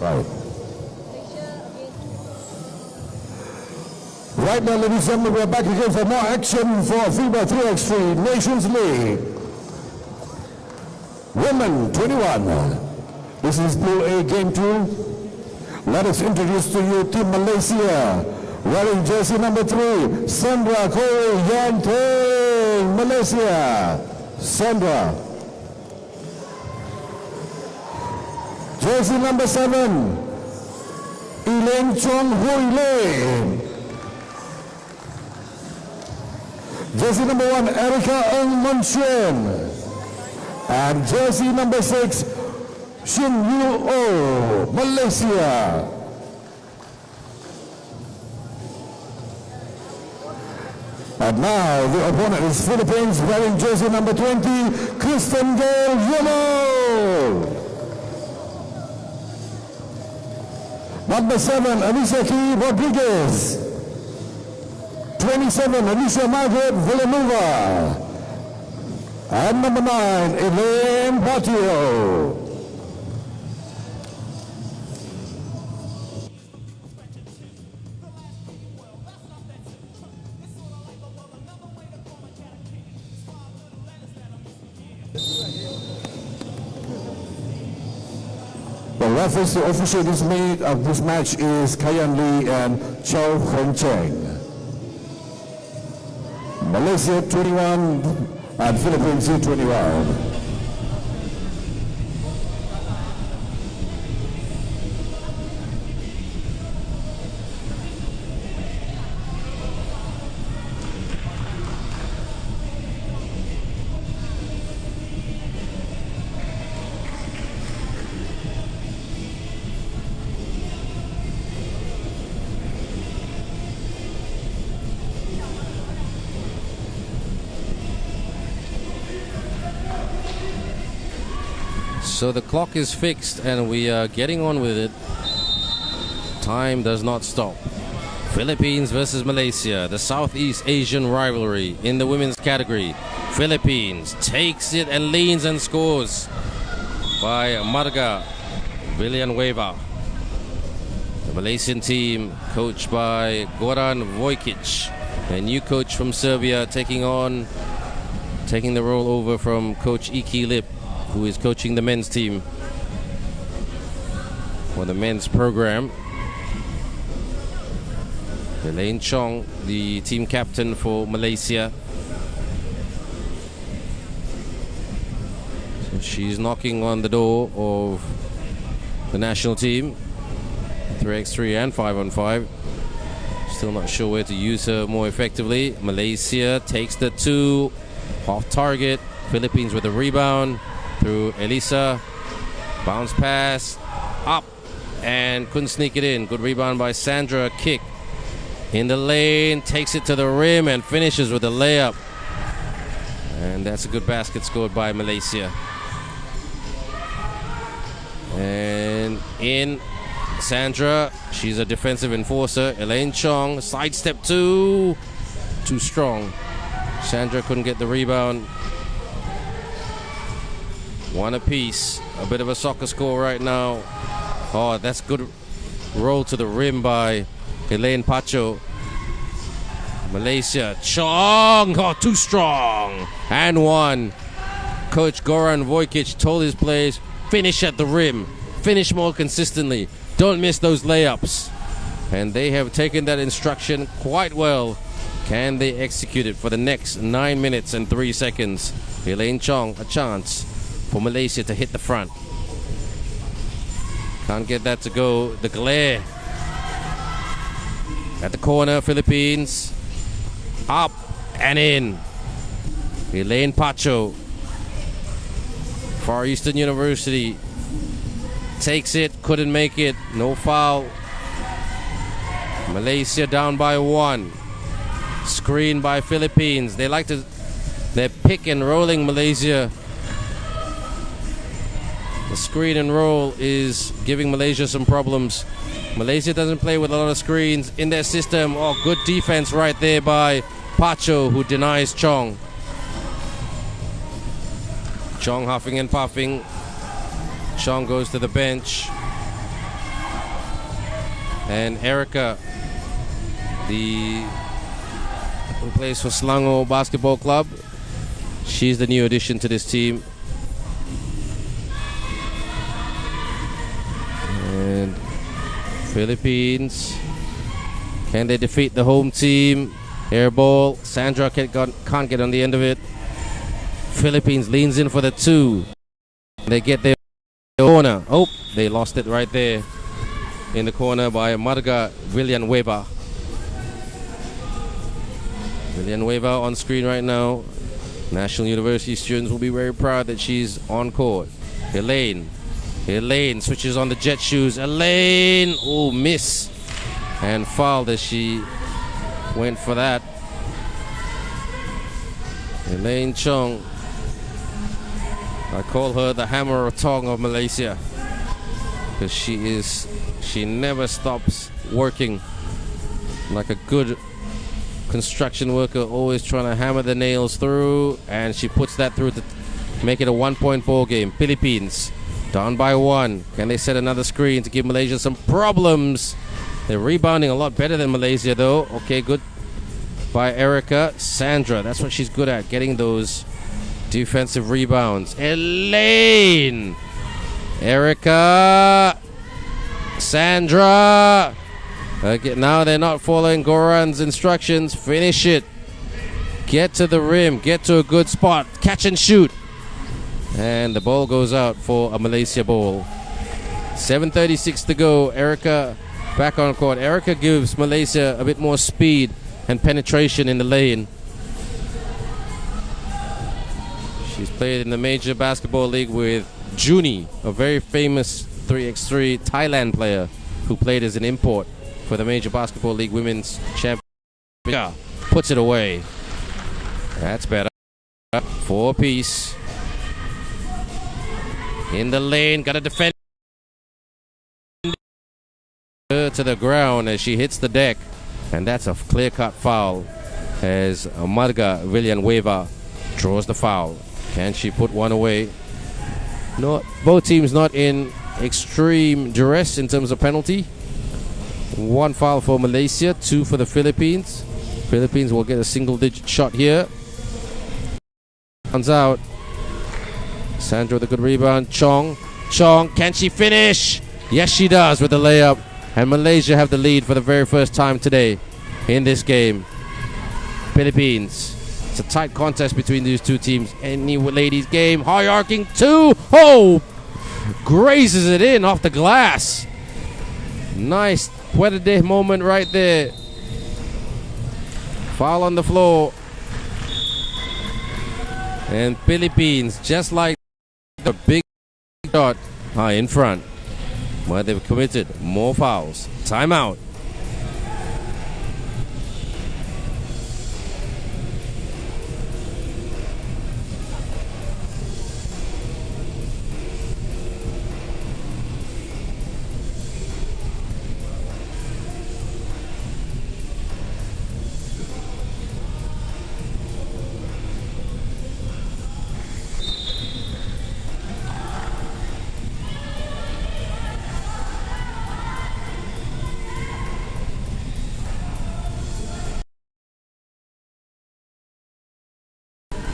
Right. Right now, ladies and gentlemen, we're back again for more action for FIBA 3x3 Nations League. Women 21. This is Pool A Game 2. Let us introduce to you Team Malaysia. Wearing jersey number 3, Sandra Koi Yanting, Malaysia. Sandra. Jersey number 7, Elaine Chong Hui Lei. Jersey number 1, Erica Ng Mon Chuen. And jersey number 6, Shin Yu Oh, Malaysia. And now the opponent is Philippines, wearing jersey number 20, Kristen Gale Yellow. Number 7, Alicia Key Rodriguez. 27, Alicia Margaret Villanova. And number 9, Elaine Batio. The referees to officiate this match is Kayan Lee and Chow Hong Cheng. Malaysia 21 and Philippines 21. So the clock is fixed and we are getting on with it. Time does not stop. Philippines versus Malaysia, the Southeast Asian rivalry in the women's category. Philippines takes it and leans and scores by Marga Villanueva. The Malaysian team coached by Goran Vojkic, a new coach from Serbia, taking the role over from coach Iki Lip, who is coaching the men's team. for the men's program. Elaine Chong, the team captain for Malaysia. So she's knocking on the door of the national team, 3x3 and 5-on-5. Still not sure where to use her more effectively. Malaysia takes the 2 off target. Philippines with a rebound through Elisa. Bounce pass up and couldn't sneak it in. Good rebound by Sandra. Kick in the lane, takes it to the rim and finishes with a layup. And that's a good basket scored by Malaysia. And in Sandra, she's a defensive enforcer. Elaine Chong, sidestep 2, too strong. Sandra couldn't get the rebound. One apiece. A bit of a soccer score right now. Oh, that's good roll to the rim by Elaine Pacho. Malaysia. Chong, oh, too strong. And one. Coach Goran Vojkic told his players, finish at the rim. Finish more consistently. Don't miss those layups. And they have taken that instruction quite well. Can they execute it for the next 9 minutes and 3 seconds? Elaine Chong, a chance for Malaysia to hit the front. Can't get that to go. The glare. At the corner, Philippines. Up and in. Elaine Pacho. Far Eastern University. Takes it, couldn't make it. No foul. Malaysia down by 1. Screen by Philippines. They're pick and rolling Malaysia. The screen and roll is giving Malaysia some problems. Malaysia doesn't play with a lot of screens in their system. Oh, good defense right there by Pacho, who denies Chong. Chong huffing and puffing. Chong goes to the bench. And Erica, who plays for Selangor Basketball Club, she's the new addition to this team. And Philippines, can they defeat the home team? Air ball. Sandra can't get on the end of it. Philippines leans in for the 2. They get their corner. Oh, they lost it right there in the corner by Marga Villanueva. Villanueva on screen right now. National University students will be very proud that she's on court. Elaine switches on the jet shoes. Elaine, oh, miss. And fouled as she went for that. Elaine Chong. I call her the hammer or tong of Malaysia, because she never stops working like a good construction worker, always trying to hammer the nails through, and she puts that through to make it a 1-point ball game. Philippines down by 1. Can they set another screen to give Malaysia some problems? They're rebounding a lot better than Malaysia though. Okay, good by Erica. Sandra, that's what she's good at, getting those defensive rebounds. Elaine, Erica, Sandra. Okay, now they're not following Goran's instructions. Finish it. Get to the rim. Get to a good spot. Catch and shoot. And the ball goes out for a Malaysia ball. 7:36 to go. Erica back on court. Erica gives Malaysia a bit more speed and penetration in the lane. She's played in the major basketball league with Juni, a very famous 3x3 Thailand player who played as an import for the major basketball league women's champion. Puts it away. That's better. 4-piece. In the lane, got to defend her to the ground as she hits the deck. And that's a clear-cut foul as Marga Villanueva draws the foul. Can she put one away? Both teams not in extreme duress in terms of penalty. 1 foul for Malaysia, 2 for the Philippines. Philippines will get a single-digit shot here. Comes out. Sandra with a good rebound. Chong, can she finish? Yes, she does with the layup. And Malaysia have the lead for the very first time today in this game. Philippines. It's a tight contest between these two teams. Any ladies game. High arcing two. Oh! Grazes it in off the glass. Nice Puede moment right there. Foul on the floor. And Philippines, just like the big shot, are in front. Where they've committed more fouls. Timeout.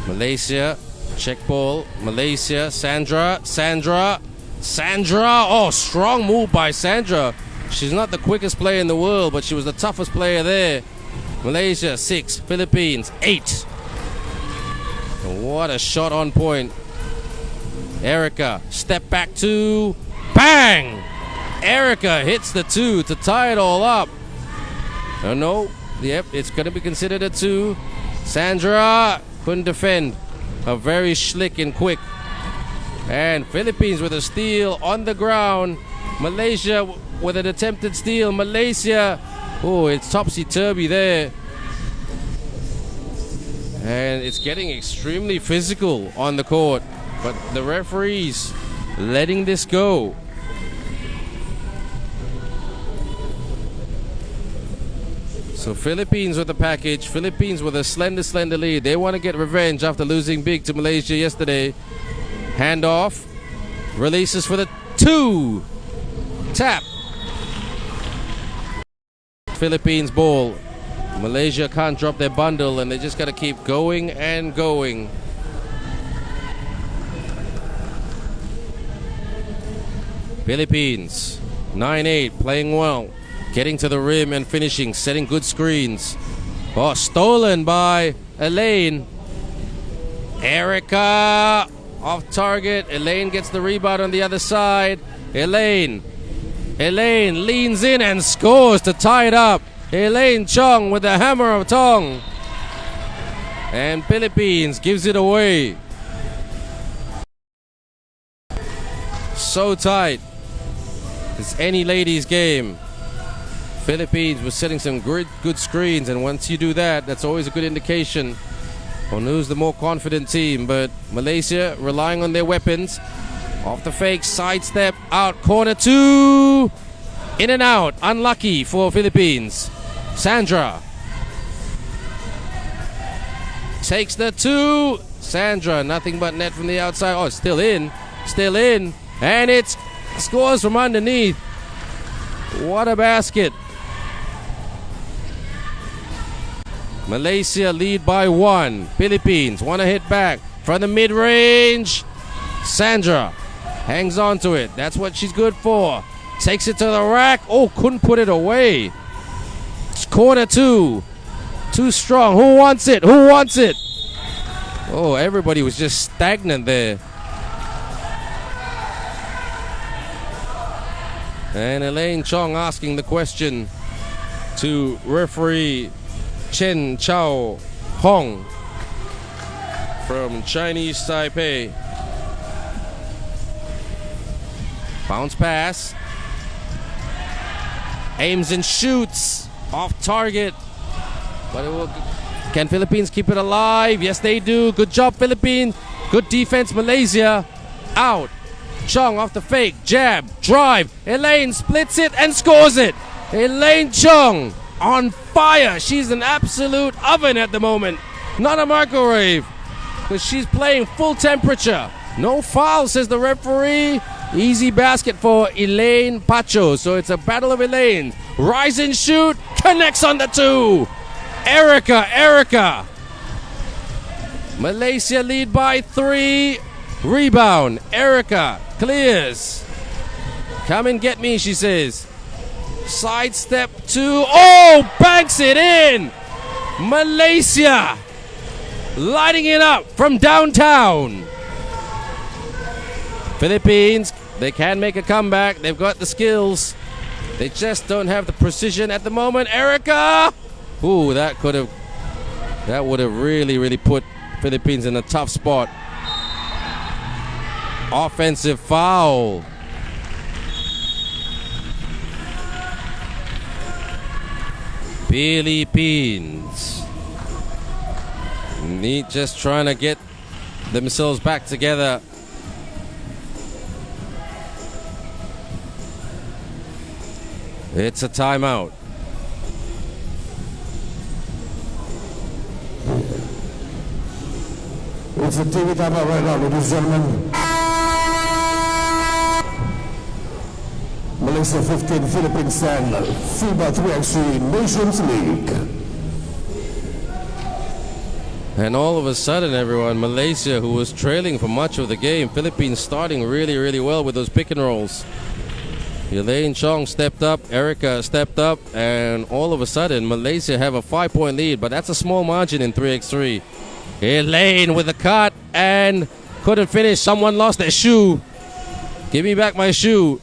Malaysia, check ball. Malaysia, Sandra. Oh, strong move by Sandra. She's not the quickest player in the world, but she was the toughest player there. Malaysia, 6. Philippines, 8. And what a shot on point. Erica, step back 2. Bang! Erica hits the 2 to tie it all up. Oh, no. Yep, it's going to be considered a 2. Sandra couldn't defend. Very slick and quick. And Philippines with a steal on the ground. Malaysia with an attempted steal. Malaysia. Oh, it's topsy-turvy there. And it's getting extremely physical on the court. But the referees letting this go. So Philippines with the package. Philippines with a slender lead. They want to get revenge after losing big to Malaysia yesterday. Handoff. Releases for the 2. Tap. Philippines ball. Malaysia can't drop their bundle and they just got to keep going and going. Philippines. 9-8. Playing well. Getting to the rim and finishing, setting good screens. Oh, stolen by Elaine. Erica off target. Elaine gets the rebound on the other side. Elaine leans in and scores to tie it up. Elaine Chong with the hammer of Tong. And Philippines gives it away. So tight. It's any ladies' game. Philippines was setting some good screens, and once you do that, that's always a good indication on who's the more confident team. But Malaysia relying on their weapons. Off the fake, sidestep, out, corner 2. In and out, unlucky for Philippines. Sandra takes the 2. Sandra, nothing but net from the outside. Oh, it's still in. And it's scores from underneath. What a basket. Malaysia lead by 1. Philippines want to hit back from the mid-range. Sandra hangs on to it. That's what she's good for. Takes it to the rack. Oh, couldn't put it away. It's corner 2. Too strong. Who wants it? Oh, everybody was just stagnant there. And Elaine Chong asking the question to referee Chen Chao Hong from Chinese Taipei. Bounce pass. Aims and shoots. Off target. But it will. Can Philippines keep it alive? Yes, they do. Good job, Philippines. Good defense, Malaysia. Out. Chong off the fake. Jab. Drive. Elaine splits it and scores it. Elaine Chong on fire. She's an absolute oven at the moment. Not a microwave. But she's playing full temperature. No foul, says the referee. Easy basket for Elaine Pacho. So it's a battle of Elaine. Rise and shoot. Connects on the 2. Erica. Malaysia lead by 3. Rebound. Erica clears. Come and get me, she says. Sidestep two. Oh, banks it in. Malaysia lighting it up from downtown. Philippines, they can make a comeback. They've got the skills. They just don't have the precision at the moment. Erica! Ooh, that would have really put Philippines in a tough spot. Offensive foul. Philippines need just trying to get themselves back together. It's a timeout. It's a TV timeout right now, ladies and gentlemen. Malaysia 15, Philippines 10, FIBA 3x3 Nations League. And all of a sudden, everyone, Malaysia, who was trailing for much of the game, Philippines starting really well with those pick and rolls. Elaine Chong stepped up, Erica stepped up, and all of a sudden, Malaysia have a 5-point lead, but that's a small margin in 3x3. Elaine with a cut and couldn't finish. Someone lost their shoe. Give me back my shoe.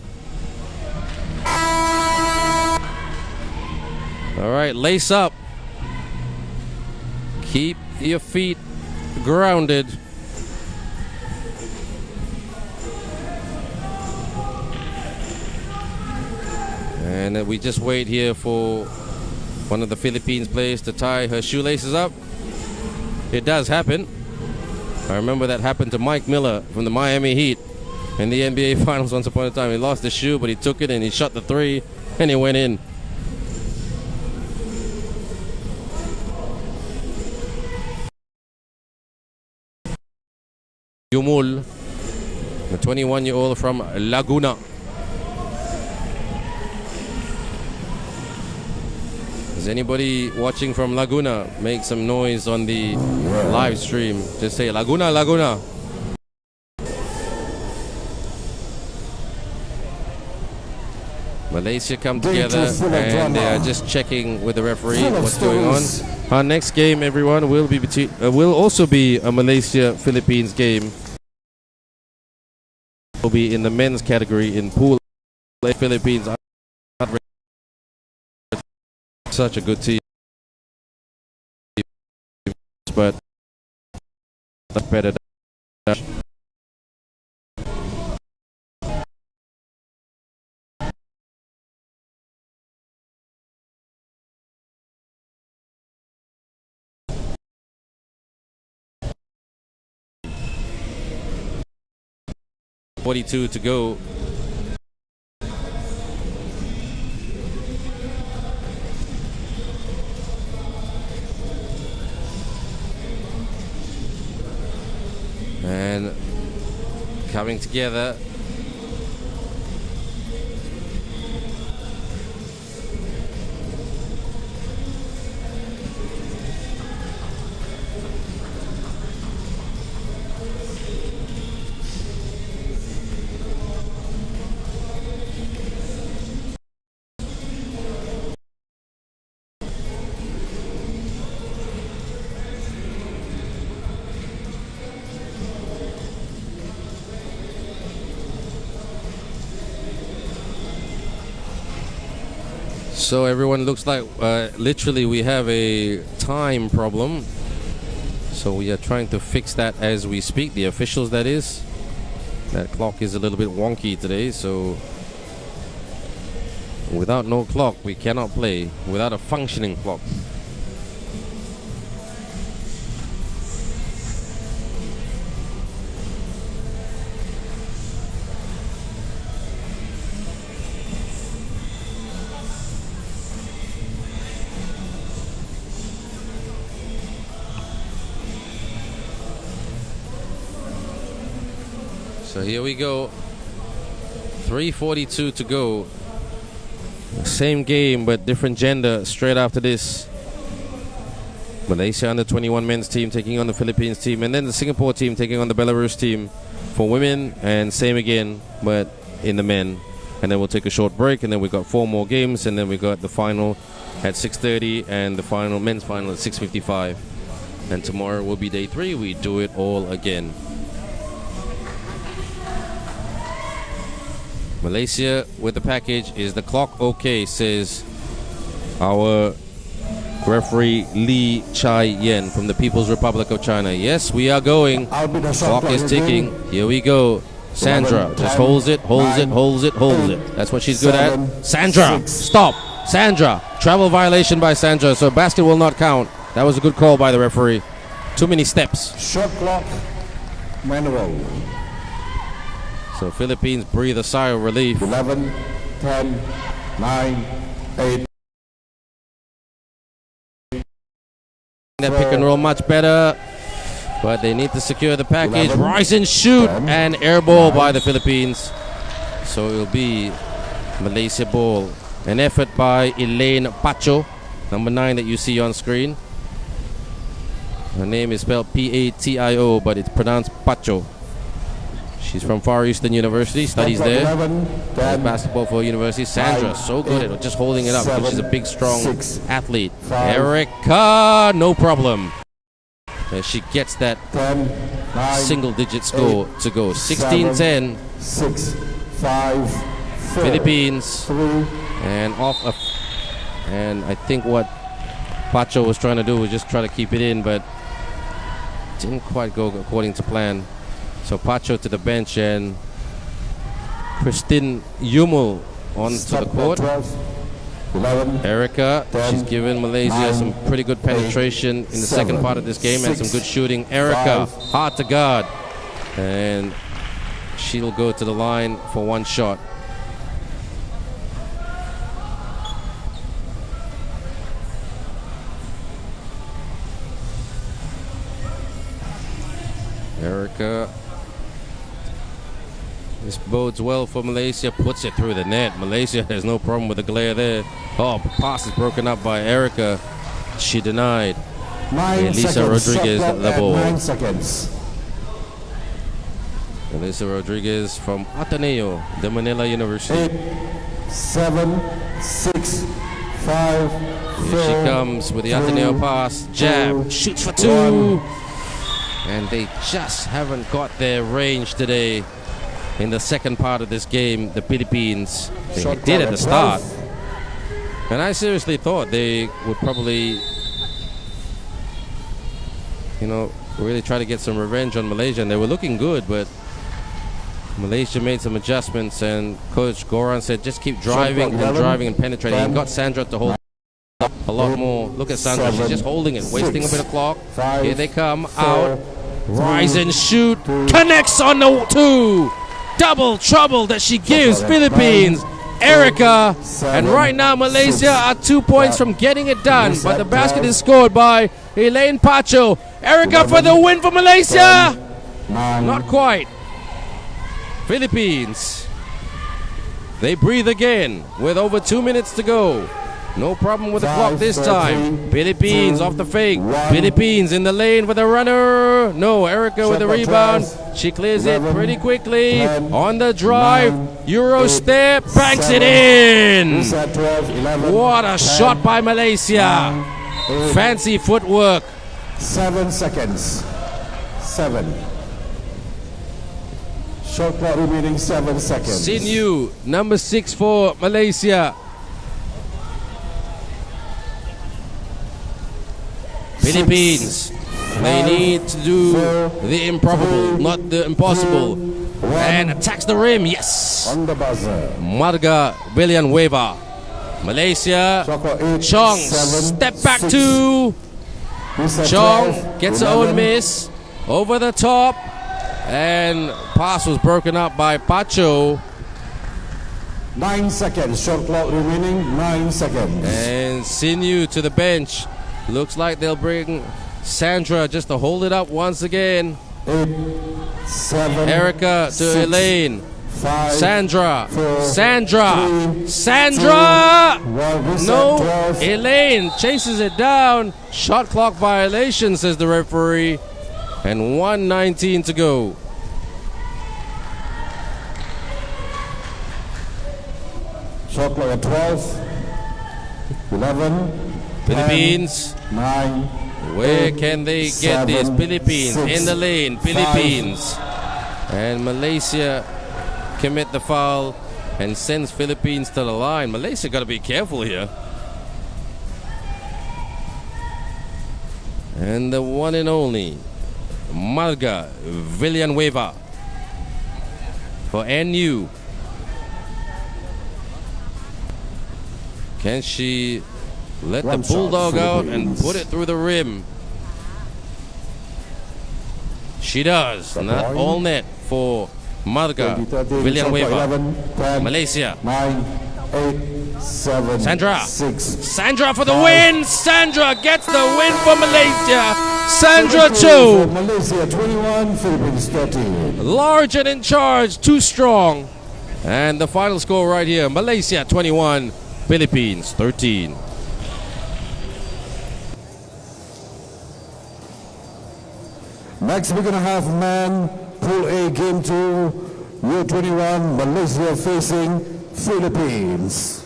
All right, lace up. Keep your feet grounded. And we just wait here for one of the Philippines players to tie her shoelaces up. It does happen. I remember that happened to Mike Miller from the Miami Heat in the NBA Finals once upon a time. He lost the shoe, but he took it and he shot the three, and he went in. Yumul, the 21-year-old from Laguna. Is anybody watching from Laguna? Make some noise on the live stream. Just say Laguna, Laguna. Malaysia come together and they are just checking with the referee what's going on. Our next game, everyone, will be will also be a Malaysia-Philippines game. Will be in the men's category in pool. Philippines are not such a good team, but better. 42 to go. And coming together. So everyone, looks like literally we have a time problem. So we are trying to fix that as we speak. The officials, that is. That clock is a little bit wonky today, so without no clock we cannot play. Without a functioning clock. So here we go. 3:42 to go. Same game but different gender straight after this. Malaysia under 21 men's team taking on the Philippines team, and then the Singapore team taking on the Belarus team for women, and same again but in the men. and then we'll take a short break, and then we got 4 more games, and then we got the final at 6:30 and the final men's final at 6:55. And tomorrow will be day 3. We do it all again. Malaysia with the package. Is the clock okay? Says our referee Lee Chai Yen from the People's Republic of China. Yes, we are going. Clock is ticking. Here we go. Sandra just holds it, holds it, holds it, holds it. That's what she's good at. Sandra, stop. Sandra, travel violation by Sandra, so basket will not count. That was a good call by the referee. Too many steps. Shot clock, manual. So Philippines breathe a sigh of relief. 11, 10, 9, 8. That pick and roll much better, but they need to secure the package. 11, Rise and shoot, 10, and air ball 9, by the Philippines. So it will be Malaysia ball. An effort by Elaine Pacho, number 9 that you see on screen. Her name is spelled P-A-T-I-O, but it's pronounced Pacho. She's from Far Eastern University, studies there. 11, 10, Basketball for university. Sandra, 9, so good at just holding it up because she's a 7, big, strong 6, athlete. 5, Erica, no problem. She gets that 10, 9, single-digit score to go. 16-10, 6, 5, 4, Philippines, 3, and and I think what Pacho was trying to do was just try to keep it in, but didn't quite go according to plan. So Pacho to the bench and Christine Yumul onto the court. 12, 11, Erica, 10, she's given Malaysia 9, some pretty good penetration in the second 7, part of this game and 6, some good shooting. Erica, 5, hard to guard, and she'll go to the line for 1 shot. Erica. This bodes well for Malaysia. Puts it through the net. Malaysia has no problem with the glare there. Oh, pass is broken up by Erica. She denied. 9 Elisa seconds. Rodriguez Shot the clock at ball. 9 seconds. Elisa Rodriguez from Ateneo de Manila University. 8, 7, 6, 5, 4. Here she comes with the Ateneo pass. Jab. 2, Shoots for 2. 1. And they just haven't got their range today in the second part of this game. The Philippines, they Shot did clock at the 12. start. And I seriously thought they would probably, really try to get some revenge on Malaysia. And they were looking good, but Malaysia made some adjustments. And Coach Goran said, just keep driving and 11, driving and penetrating. 10, He got Sandra to hold up a lot more. Look at Sandra. She's 7, just holding it, wasting 6, a bit of clock. 5, Here they come 4, out. 3, Rise and shoot. 2, Connects on the 2. Double trouble that she gives Double, Philippines. 9, Erica. 7, And right now Malaysia 6, are 2 points 5, from getting it done. reset, But the basket 12, is scored by Elaine Pacho. Erica 11, for the win for Malaysia. 9, Not quite. Philippines. They breathe again with over 2 minutes to go. No problem with the 5, clock this 4, time. 3, Philippines 2, off the fake. 1. Philippines in the lane with a runner. No, Erica with the Shot rebound. 12, She clears it 11, pretty quickly. 10, On the drive. 9, Euro 8, step. Banks it 7, in. reset 12, 11, What a 10, shot by Malaysia. 9, 8, Fancy footwork. 7 seconds. 7. Shot clock remaining 7 seconds. Sinyu, number 6 for Malaysia. Philippines, they need to do the improbable, not the impossible. And attacks the rim, yes. On the buzzer. Marga Villanueva. Malaysia, Shot clock 8, Chong, 7, step back 6, 2. reset Chong 12, gets her 11, own miss. Over the top. And pass was broken up by Pacho. 9 seconds. Shot clock remaining 9 seconds. And Sinyu to the bench. Looks like they'll bring Sandra just to hold it up once again. 8, 7, Erica to 6, Elaine. 5, Sandra. 4, Sandra. 3, Sandra. 1, reset No. 12. Elaine chases it down. Shot clock violation, says the referee. And 1:19 to go. Shot clock at 12, 11, Philippines. 10, 9, Where 8, can they get 7, this? Philippines 6, in the lane. 5. Philippines. And Malaysia commit the foul and sends Philippines to the line. Malaysia got to be careful here. And the one and only Marga Villanueva for NU. Can she let the One shot, Bulldog out and Philippines. put it through the rim? She does. The Not point. all net for Marga 2013, Villanueva. 11, 10, Malaysia. 9, 8, 7, Sandra. 6. Sandra for the 5. win. Sandra gets the win for Malaysia. Sandra For 2. Malaysia 21, Philippines 13. Large and in charge. Too strong. And the final score right here. Malaysia 21. Philippines 13. Next we're gonna have men Pool A Game 2, U21 Malaysia facing Philippines.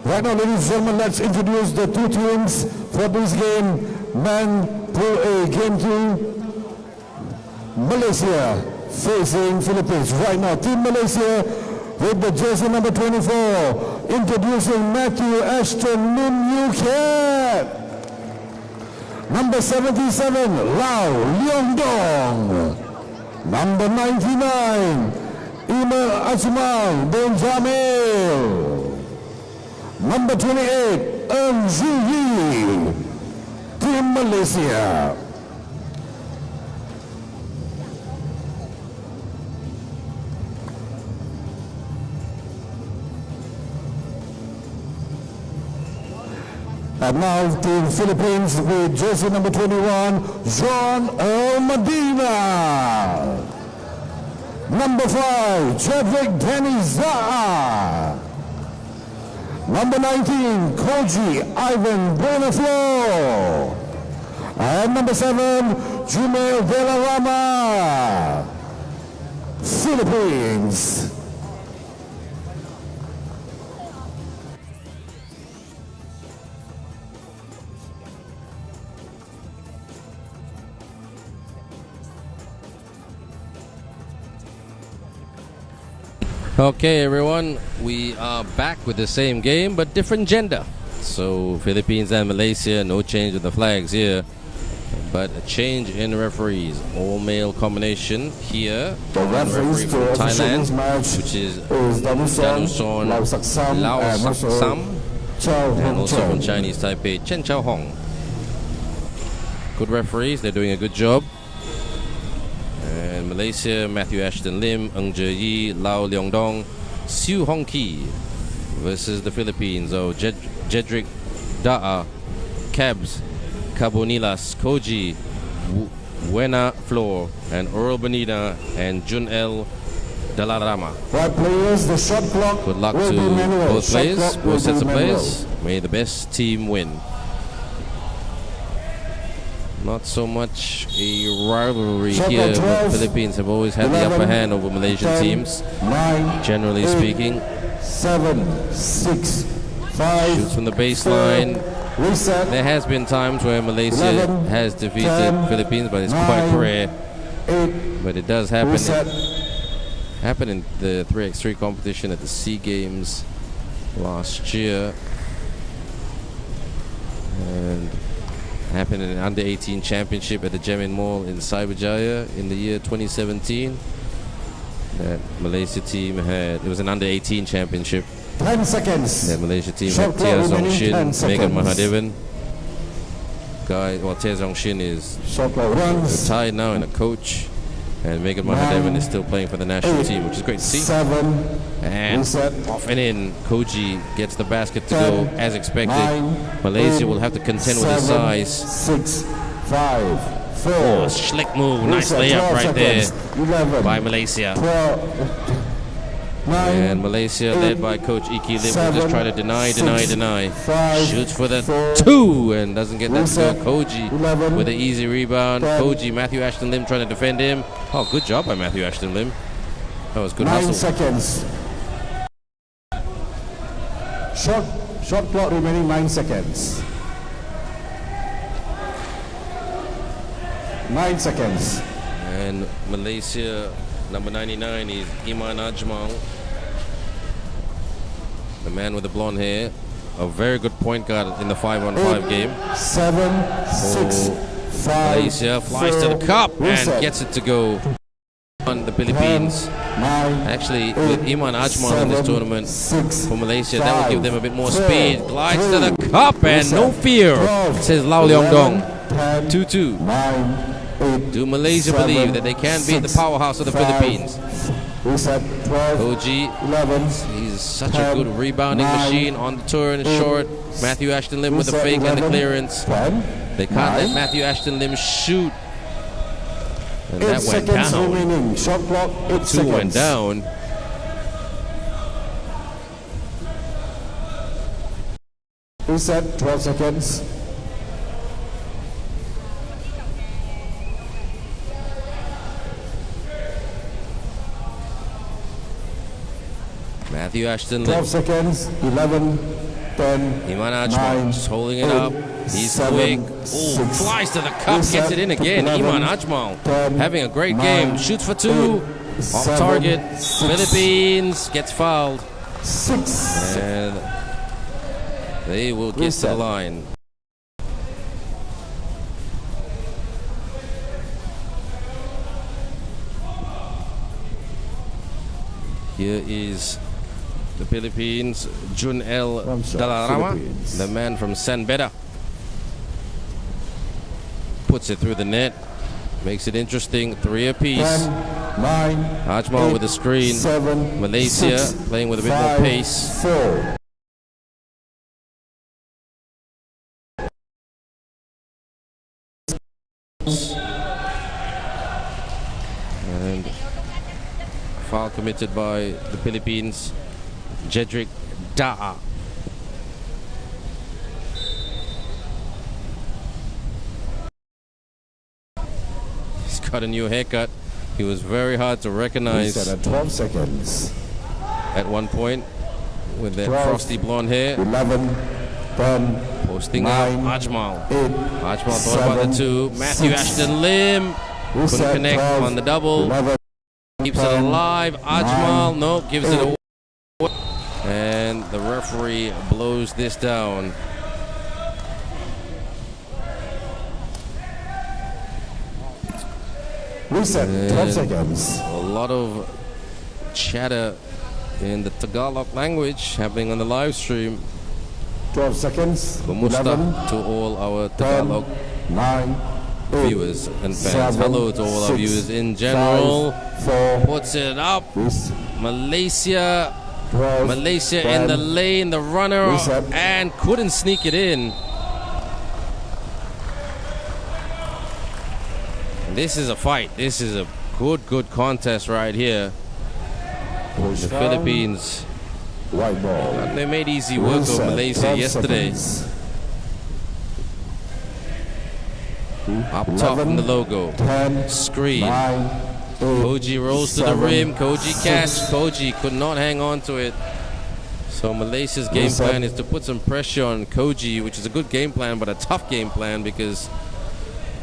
Right now, ladies and gentlemen, let's introduce the two teams for this game. Men Pool A Game 2, Malaysia facing Philippines. Right now, Team Malaysia with the jersey number 24, introducing Matthew Ashton Lim Yuket. Number 77, Lau Leong Dong. Number 99, Ima Azumang Ben Jamil. Number 28, Eun Zhu Yi, Team Malaysia. And now Team Philippines with jersey number 21, John El Medina. Number 5, Chadwick Denny Za'a. Number 19, Koji Ivan Bonaflo. And number 7, Jumel Velarama. Philippines. Okay, everyone, we are back with the same game but different gender. So Philippines and Malaysia, no change with the flags here, but a change in referees. All male combination here. The referees to from official Thailand, this match which is Danuson, Lau Saksam, Lau and also Saksam, Chow and Hong also from Chen. Chinese Taipei, Chen Chao Hong. Good referees, they're doing a good job. And Malaysia, Matthew Ashton Lim, Eun Je Yi, Lau Leong Dong, Siu Hong Ki versus the Philippines. Jedrick Da'a, Cabs, Cabonilas, Koji, Wena Flor, and Earl Benita, and Jun El Dalarama. Right players, the shot clock Good luck will to be manual. both Shot players, clock will both sets be of manual. players. May the best team win. Not so much a rivalry Shot here, clock but 12, Philippines have always had the 11, upper hand over Malaysian 10, teams, 9, generally 8, speaking. 7, 6, 5, Shoots from the baseline. 4, reset, There has been times where Malaysia 11, has defeated 10, Philippines, but it's 9, quite rare. 8, But it does happen. reset. Happened in the 3x3 competition at the SEA Games last year. And happened in an under-18 championship at the Gemin Mall in FIBA Jaya in the year 2017. That Malaysia team had, it was an under-18 championship. 10 seconds. That Malaysia team Shot had clock Tia remaining Zong 10 Shin, Megan seconds. Mahadevan. Tia Zong Shin is Shot clock runs. retired now and a coach. And Megan Mahadevan is still playing for the national team, which is great to see. 7. And Reset. off and in, Koji gets the basket to go 10, as expected. 9, Malaysia 8, will have to contend with his 7, size. 6, 5, 4. Oh, slick move, nice Reset. layup 12 right there seconds. 11. by Malaysia. 12. 9. And Malaysia, led by Coach Iki Lim, will just try to deny. 5, Shoots for the 4, 2 and doesn't get that to go. reset. Koji 11, with an easy rebound. 10. Koji, Matthew Ashton Lim trying to defend him. Oh, good job by Matthew Ashton Lim. That was good 9 hustle. seconds. Shot clock remaining 9 seconds. 9 seconds. And Malaysia, number 99 is Iman Ajmal, the man with the blonde hair. A very good point guard in the 5-on-5 game. 7, 6, 5. Malaysia flies to the cup and reset. gets it to go on the Philippines. 9. Actually, with Iman Ajmal in this 7, tournament 6, for Malaysia, that will give them a bit more 4, speed. Glides to the 3, cup and no reset. fear, 12, says Lau Leong Dong. 10, 2-2. 9, 8. Do Malaysia 7, believe that they can beat the 6, powerhouse of the 5, Philippines? Reset. 12, Koji, 11. he's such 10, a good rebounding 9, machine on the turn and 8, short. Matthew Ashton Lim with the reset. fake and the 11, clearance. 10, They can't let 9, Matthew Ashton Lim shoot. And 8 that went seconds down. remaining. Shot clock 8 Two seconds. went down. Reset. 12 seconds. Matthew Ashton 12 Lim. seconds. 11, 10, Iman Ajmal 9, just holding it 8, up. He's 7, quick. Oh, 6, flies to the cup, reset. gets it in again. 11, Iman Ajmal 10, having a great 9, game. Shoots for 2. 8, Off 7, target. 6, Philippines gets fouled. 6. And they will get to the Reset. line. Here is the Philippines, Jun L. From South Dalarama, Philippines. the man from San Beda. Puts it through the net, makes it interesting. 3 apiece. 10, 9, Ajmal 8, with the screen. 7, Malaysia 6, playing with a bit more 5, pace. 4. And foul committed by the Philippines, Jedrick Da'a. He's got a new haircut. He was very hard to recognize Reset at 12 seconds. at one point with that 12, frosty blonde hair. 11, 10, Posting 9, up Ajmal. 8, Ajmal thought about the 2. Matthew 6, Ashton Lim couldn't reset, connect 12, on the double. 11, Keeps it 10, alive. Ajmal, 9, no, gives it 8. away. And the referee blows this down. Reset, 12 And seconds. a lot of chatter in the Tagalog language happening on the live stream. 12 seconds. Kumusta 11, to all our 10, Tagalog 9, 8, viewers and fans. 7, Hello to all our 6, viewers in general. 5, 4, Puts it up. Reset, Malaysia 12, Malaysia 10, in the lane, the runner, Reset. and couldn't sneak it in. This is a fight. This is a good contest right here. push The down, Philippines, white ball. they made easy work of Reset, Malaysia 12 yesterday. seconds. Up top from the 11, logo. 10, Screen. 9, 8, Koji rolls to the 7, rim. Koji 6, catch. Koji could not hang on to it. So Malaysia's game Reset. plan is to put some pressure on Koji, which is a good game plan, but a tough game plan because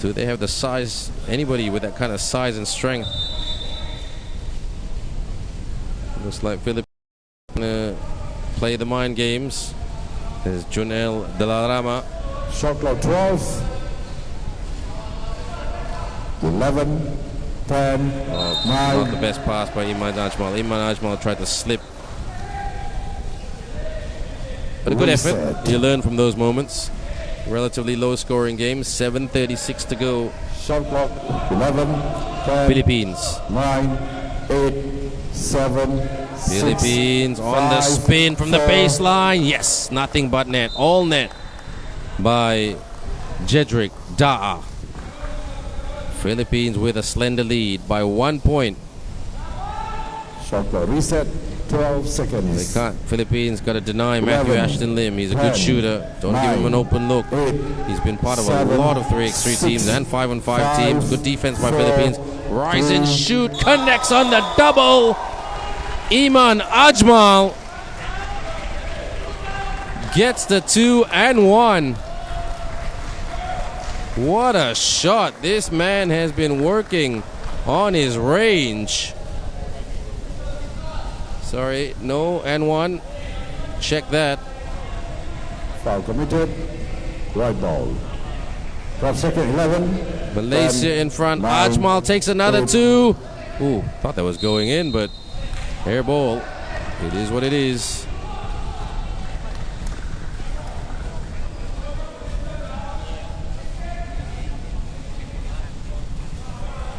do they have the size, anybody with that kind of size and strength? Looks like Philippines gonna play the mind games. There's Junel Dalarama. Shot clock 12. 11, 10, 9. Not the best pass by Iman Ajmal. Iman Ajmal tried to slip. But a good effort. You learn from those moments. Relatively low scoring game. 7:36 to go. Shot clock, 11, 10, Philippines. 9, 8, 7, 6, Philippines on the 5, spin from the 4, baseline. Yes, nothing but net. All net by Jedrick Da'a. Philippines with a slender lead by 1 point. Shot clock reset, 12 They seconds. can't. Philippines got to deny Matthew 11, Ashton Lim. He's a 10, good shooter. Don't give him an 9, open look. 8, He's been part of a 7, lot of 3x3 teams 6, and 5-on-5 5, teams. Good defense by 4, Philippines. Rise and 3, shoot. Connects on the double. Iman Ajmal gets the 2 and 1. What a shot. This man has been working on his range. Sorry, no and 1. Check that. Foul committed. Right ball. 12 second, 11. Malaysia 10, in front. 9, Ajmal takes another 8. 2. Ooh, thought that was going in, but air ball. It is what it is.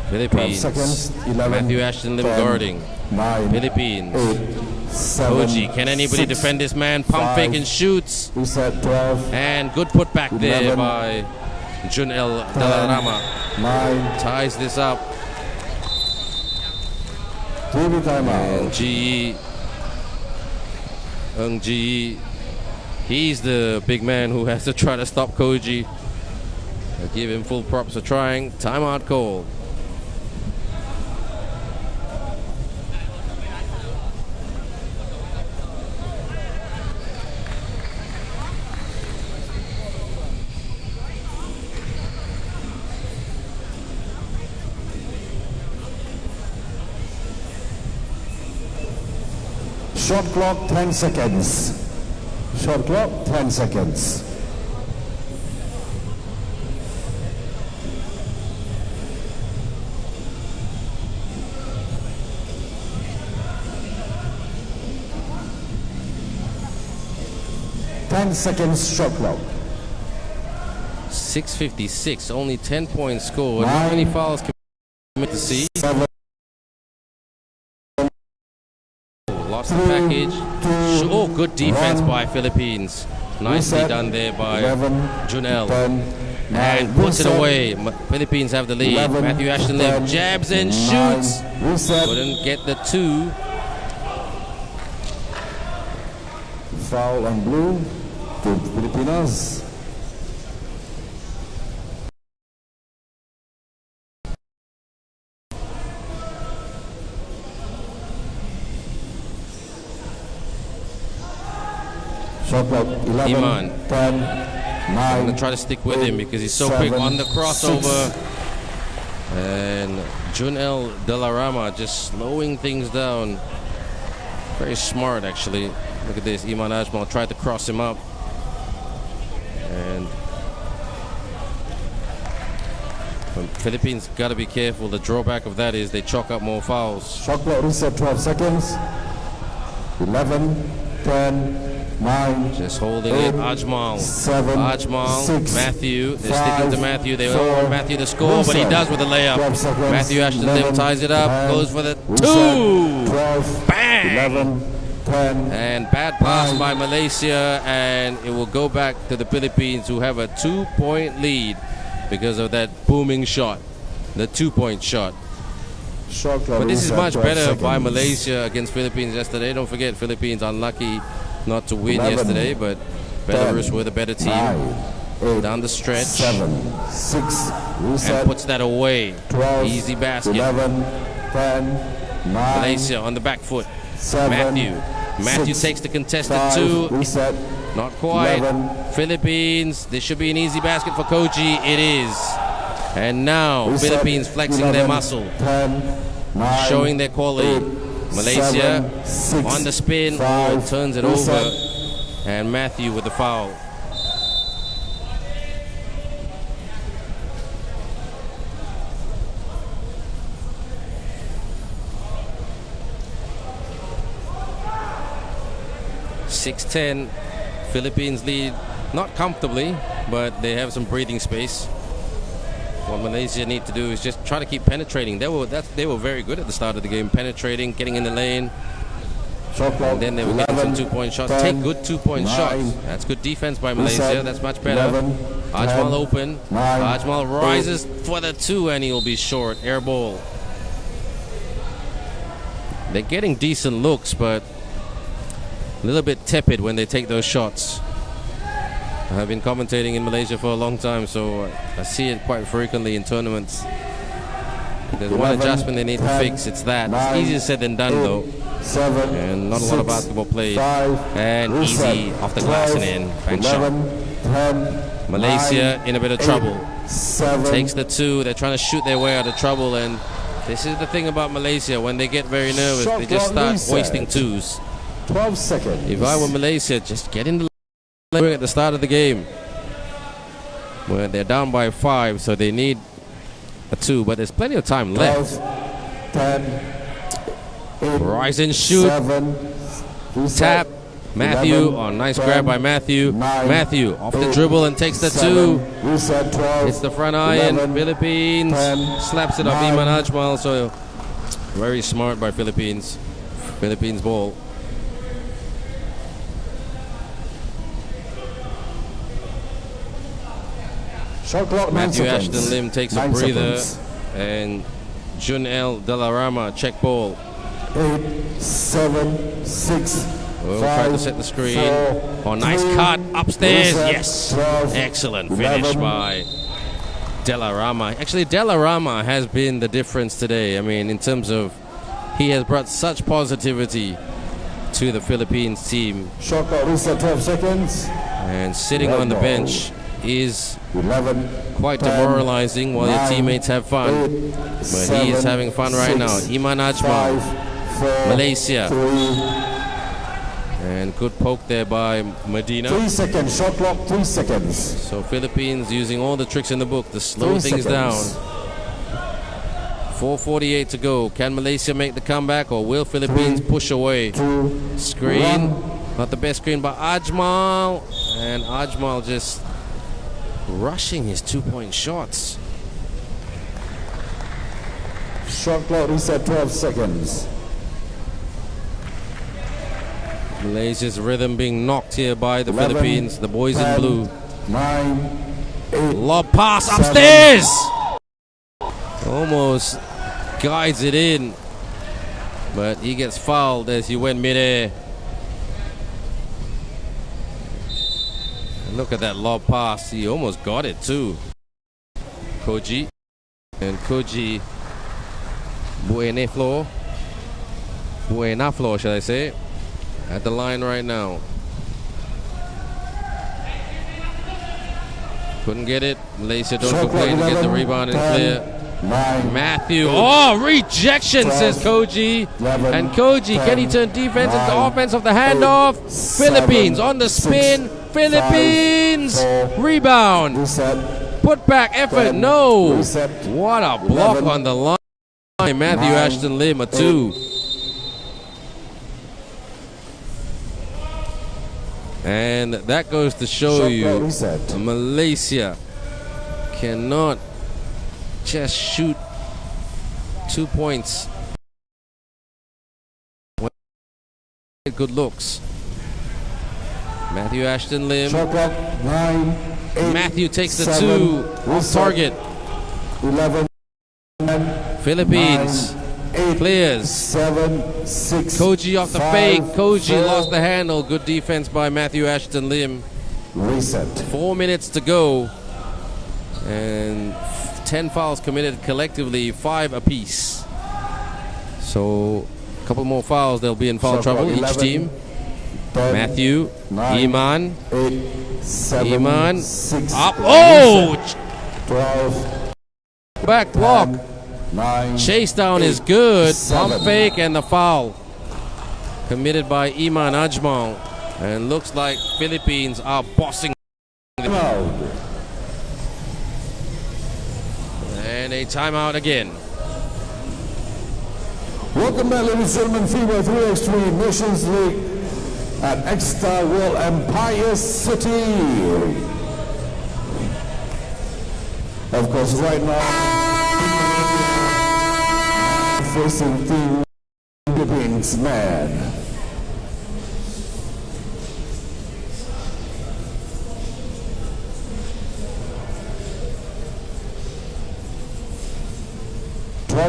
Philippines. 12 seconds, 11. Matthew Ashton Lim 10, guarding. 9, Philippines. 8, 7. Koji, can anybody 6, defend this man? Pump 5, fake and shoots. Reset, 12. And good put back there 11, by Junel Dalarama. 9. Ties this up. TV timeout. And GE, GE, he's the big man who has to try to stop Koji. I give him full props for trying. Timeout call. Shot clock 10 seconds. Shot clock 10 seconds. Ten seconds shot clock. 6:56, only 10 points scored. Not 9, many fouls committed to see. 7, Lost the package. Oh, good defense by Philippines. Nicely Reset. done there by 11, Junel. 10, And 9, puts it reset. away. Philippines have the lead. 11, Matthew Ashton Lim 10, jabs and 9, shoots. Reset. Couldn't get the 2. Foul on blue to Filipinos. Shot clock 11, Iman. 10, 9. I'm going to try to stick with him because he's so quick on the crossover. And Junel Dalarama just slowing things down. Very smart, actually. Look at this. Iman Ajmal tried to cross him up. And Philippines got to be careful. The drawback of that is they chalk up more fouls. Shot clock reset 12 seconds. 11, 10, 9. Just holding it. Ajmal. 7, Ajmal. 6, Matthew. They're 5, sticking to Matthew. They 4, want Matthew to score, but he does with a 12 layup. seconds, Matthew Ashton Lim 11, ties it up. 10, Goes for the reset, 2. 12, Bang! 11, 10. And bad pass 9. by Malaysia, and it will go back to the Philippines, who have a 2-point lead because of that booming shot, the 2-point shot. Shot clock But this is reset, much 12 better by seconds. Malaysia against Philippines yesterday. Don't forget, Philippines unlucky not to win 11, yesterday, but Belarus were the better team 9, 8, down the stretch 7, 6, reset, and puts that away. 12, Easy basket. 11, 10, 9, Malaysia on the back foot. 7, Matthew 6, takes the contested 5, 2. reset, Not quite. 11. Philippines, this should be an easy basket for Koji. It is. And now, reset, Philippines flexing 11, their muscle, 10, 9, showing their quality. 8, Malaysia 7, 6, on the spin, 5, turns it reset. over. And Matthew with the foul. 6-10. Philippines lead, not comfortably, but they have some breathing space. What Malaysia need to do is just try to keep penetrating. They were very good at the start of the game, penetrating, getting in the lane. And then they were getting some 2-point shots. Take good 2-point shots. That's good defense by Malaysia. That's much better. Ajmal open. Ajmal rises for the 2 and he'll be short. Air ball. They're getting decent looks, but a little bit tepid when they take those shots. I've been commentating in Malaysia for a long time, so I see it quite frequently in tournaments. There's one adjustment they need to fix. It's that. It's easier said than done, though. And not a lot of basketball played. And easy off the glass and in. Bank shot. Malaysia in a bit of trouble. Takes the 2. They're trying to shoot their way out of trouble, and this is the thing about Malaysia. When they get very nervous, they just start wasting 2s. 12 seconds. If I were Malaysia, just get in the lane at the start of the game. Well, they're down by 5, so they need a 2, but there's plenty of time left. 10, 8, Rise and shoot. 7, Tap. Matthew. 11, Oh, nice 10, grab by Matthew. 9, Matthew off the 8, dribble and takes the 2. Reset 12. It's the front iron. 11, Philippines 10, slaps it up. 9, Iman Ajmal. So very smart by Philippines. Philippines ball. Shot clock, 9 Matthew seconds. Ashton Lim takes a 9 breather, seconds. and Jun L. Delarama check ball. 8, 7, 6, We'll 5, try to set the screen. 4, Oh, nice 3, cut upstairs. reset, Yes, 12, excellent finish 11, by Delarama. Actually, Delarama has been the difference today. I mean, in terms of he has brought such positivity to the Philippines team, shot clock, reset 12 seconds. and sitting Red on the ball. bench is 11, quite 10, demoralizing while your 9, teammates have fun. 8, But 7, he is having fun right 6, now. Iman Ajmal, 5, 4, Malaysia. 3, and good poke there by Medina. 3 seconds. Shot clock, 3 seconds. So Philippines using all the tricks in the book to slow 3 things seconds. down. 4:48 to go. Can Malaysia make the comeback, or will Philippines 3, push away? 2, Screen. 1. Not the best screen by Ajmal. And Ajmal just rushing his 2-point shots. Shot clock, reset 12 seconds. Malaysia's rhythm being knocked here by the 11, Philippines. The boys in 10, blue. 9, 8, Lob pass 7. upstairs. Almost guides it in, but he gets fouled as he went midair. Look at that lob pass. He almost got it too. Koji. And Koji Buenaflor, should I say, at the line right now. Couldn't get it. Malaysia don't Shot complain to clock, get the 11, rebound and 10, clear. 9, Matthew. 8, Oh, rejection, 12, says Koji. 11, And Koji, can he 10, turn defense into 9, offense off the handoff? 8, Philippines 7, on the 6, spin. Philippines. 5, 4, Rebound. reset. Put back effort. 10, No. reset. What a block 11, on the line. Matthew 9, Ashton Lim, a 2. And that goes to show Shot you clock, reset. Malaysia cannot just shoot 2 points. Good looks. Matthew Ashton Lim. Shot clock, 9, 8, Matthew takes the 7, 2 off reset. target. 11, 10, Philippines 9, 8, clears. 7, 6, Koji off the 5, fake. Koji 4, lost the handle. Good defense by Matthew Ashton Lim. reset. 4 minutes to go. And 10 fouls committed collectively, 5 apiece. So a couple more fouls, they'll be in foul Shot trouble, clock, each 11, team. 10, Matthew, 9, Iman, 8, 7, Iman, 6, up. Oh! 12, Back block. 9, Chase down 8, is good. 7. Pump fake and the foul committed by Iman Ajmal. And looks like Philippines are bossing. Timeout. And a timeout again. Welcome back, ladies and gentlemen. FIBA 3x3 Nations League at Exeter World Empire City. Of course, right now, facing Team Philippines man.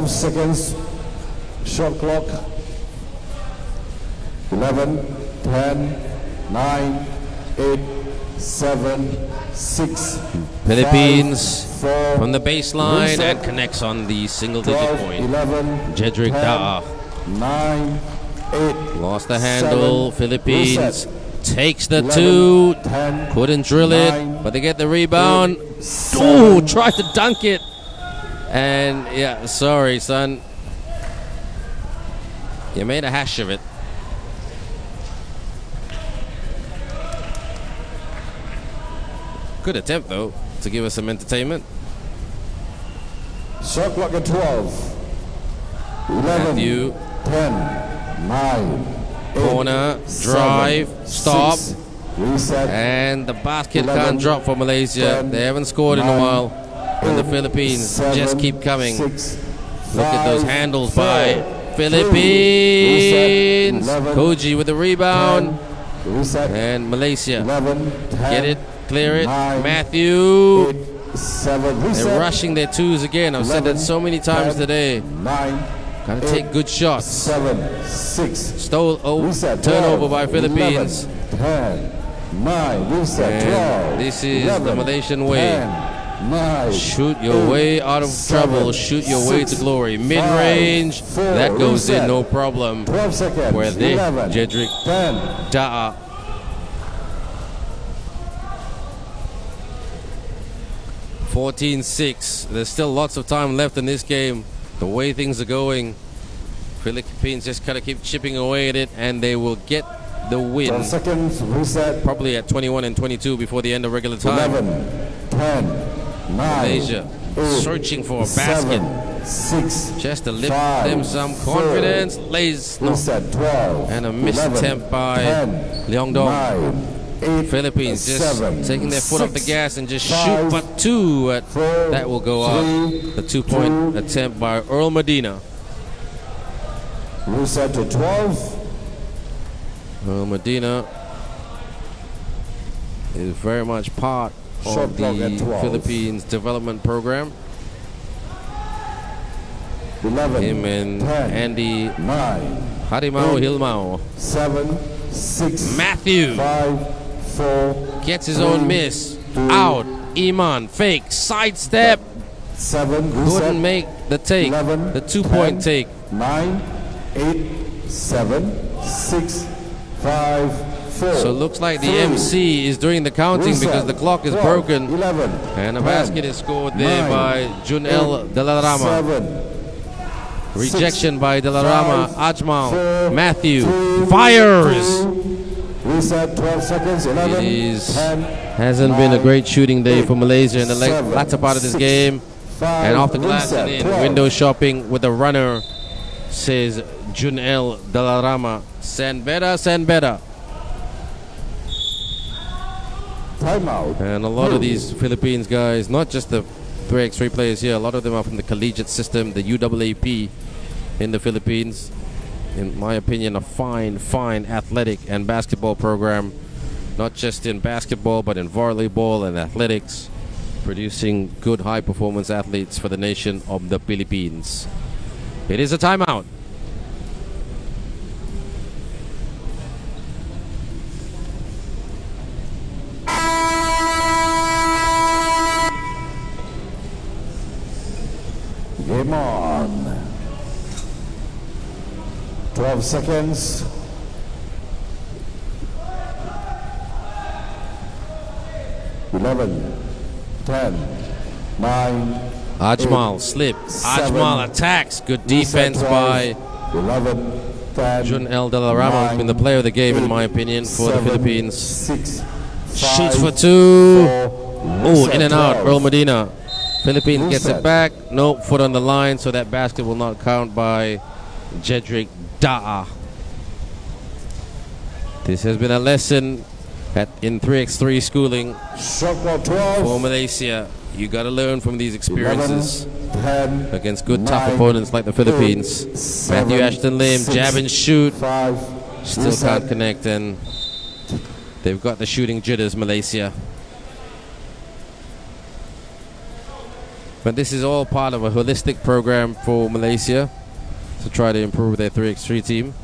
Seconds, shot clock. 11, 10, 9, 8, 7, 6. Philippines 5, 4, from the baseline reset. and connects on the single-digit 12, point. 11, Jedrick 10, Da'a 9, 8. lost the handle. 7, Philippines reset. takes the 11, 2. 10, Couldn't drill 9, it, but they get the rebound. 8, Ooh, 7. tried to dunk it. And yeah, sorry, son. You made a hash of it. Good attempt, though, to give us some entertainment. Shot clock at 12. 11, Matthew. 10, 9, 8, Corner, 7, drive, stop. 6, reset. And the basket 11, can't drop for Malaysia. 10, They haven't scored in a 9, while. And the 8, Philippines 7, just keep coming. 6, Look at those 5, handles 4, by 3, Philippines. reset. 11, Koji with the rebound. 10, reset. And Malaysia. 11, 10, Get it, clear it. 9, Matthew. 8, 7, They're reset. rushing their twos again. I've said that 11, so many times 10, today. 9, Gotta 8, take good shots. 7, 6, Stole, reset. turnover 12, by Philippines. 11, 10, 9, reset. And 12, this is 11, the Malaysian way. 10, 9, Shoot your 8, way out of 7, trouble. Shoot your way to 6, glory. 5, Mid-range, 4, that goes in reset. no problem. 12 seconds. Where they, 11, Jedrick 10, Da'a. (14-6). There's still lots of time left in this game. The way things are going, Philippines just kind of keep chipping away at it, and they will get the 12 win. seconds. Reset. Probably at 21 and 22 before the end of regular time. 11, 10, 9, Malaysia 8, searching for a basket 7, 6, just to lift 5, them some 4, confidence. Lays no. reset. 12, And a missed 11, attempt by 10, Leong Dong. 9, 8, Philippines just 7, taking their foot off the 6, gas and just 5, shoot but 2 at 4, that will go out. 3, The 2-point 2, attempt by Earl Medina. reset to 12. Earl Medina is very much part Shot of clock at the 12. Philippines development program. 11, Him and 10, Andy 9, Harimau 8, Hilmau. 7, 6, Matthew 5, 4, gets his 3, own miss. 2, Out. Iman fake sidestep. 7, Couldn't reset. make the take. 11, The 2-point 10, take. 9, 8, 7, 6, 5, 4. So it looks like the 3, MC is doing the counting reset. because the clock is 12, broken. 11, And a 10, basket is scored there 9, by Junel Delarama. 7, Rejection 6, by Delarama. 5, Ajmal. 4, Matthew 3, fires. 2, reset. 12 seconds. 11, It is 10, hasn't been a 9, great shooting day 8, for Malaysia in the 7, latter part of this 6, game. 5, And off the glass reset. and in. 12, Window shopping with a runner, says Junel Delarama. Send better, send better. timeout. And a lot of these Philippines guys, not just the 3x3 players here, a lot of them are from the collegiate system, the UAAP in the Philippines. In my opinion, a fine athletic and basketball program, not just in basketball, but in volleyball and athletics, producing good high-performance athletes for the nation of the Philippines. It is a timeout. Game on. 12 seconds. 11, 10, 9, Ajmal 8, slip. 7, Ajmal attacks. Good defense reset. by 11, 10, Junel Delarama, who's been the player of the game in my opinion for the 7, Philippines. 6, Shoots 5, for 2. 4, Oh, reset. in and out. 12. Earl Medina. Philippines gets Reset. it back. No, foot on the line, so that basket will not count by Jedrick Da'a. This has been a lesson in 3x3 schooling Shot clock 12. for Malaysia. You got to learn from these experiences 11, 10, against good tough 9, opponents like the Philippines. 8, 7, Matthew Ashton Lim, 6, jab and shoot, 5. still reset. can't connect, and they've got the shooting jitters, Malaysia. But this is all part of a holistic program for Malaysia to try to improve their 3x3 team.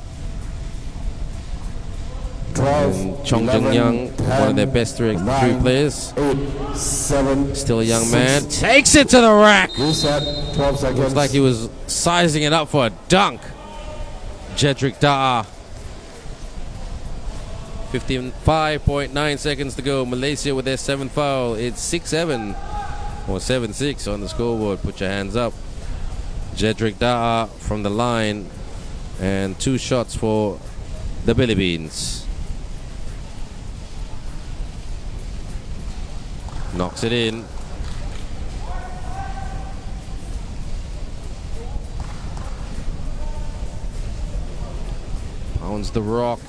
12, And Chong 11, Jung Young, 10, one of their best 3x3 9, players, 8, 7, still a young 6, man, takes it to the rack. Reset. 12 seconds. Looks like he was sizing it up for a dunk. Jedrick Da'a. 55.9 seconds to go. Malaysia with their 7th foul. It's 6-7 or 7-6 on the scoreboard. Put your hands up. Jedrick Da'a from the line, and 2 shots for the Philippines. Knocks it in. Pounds the rock.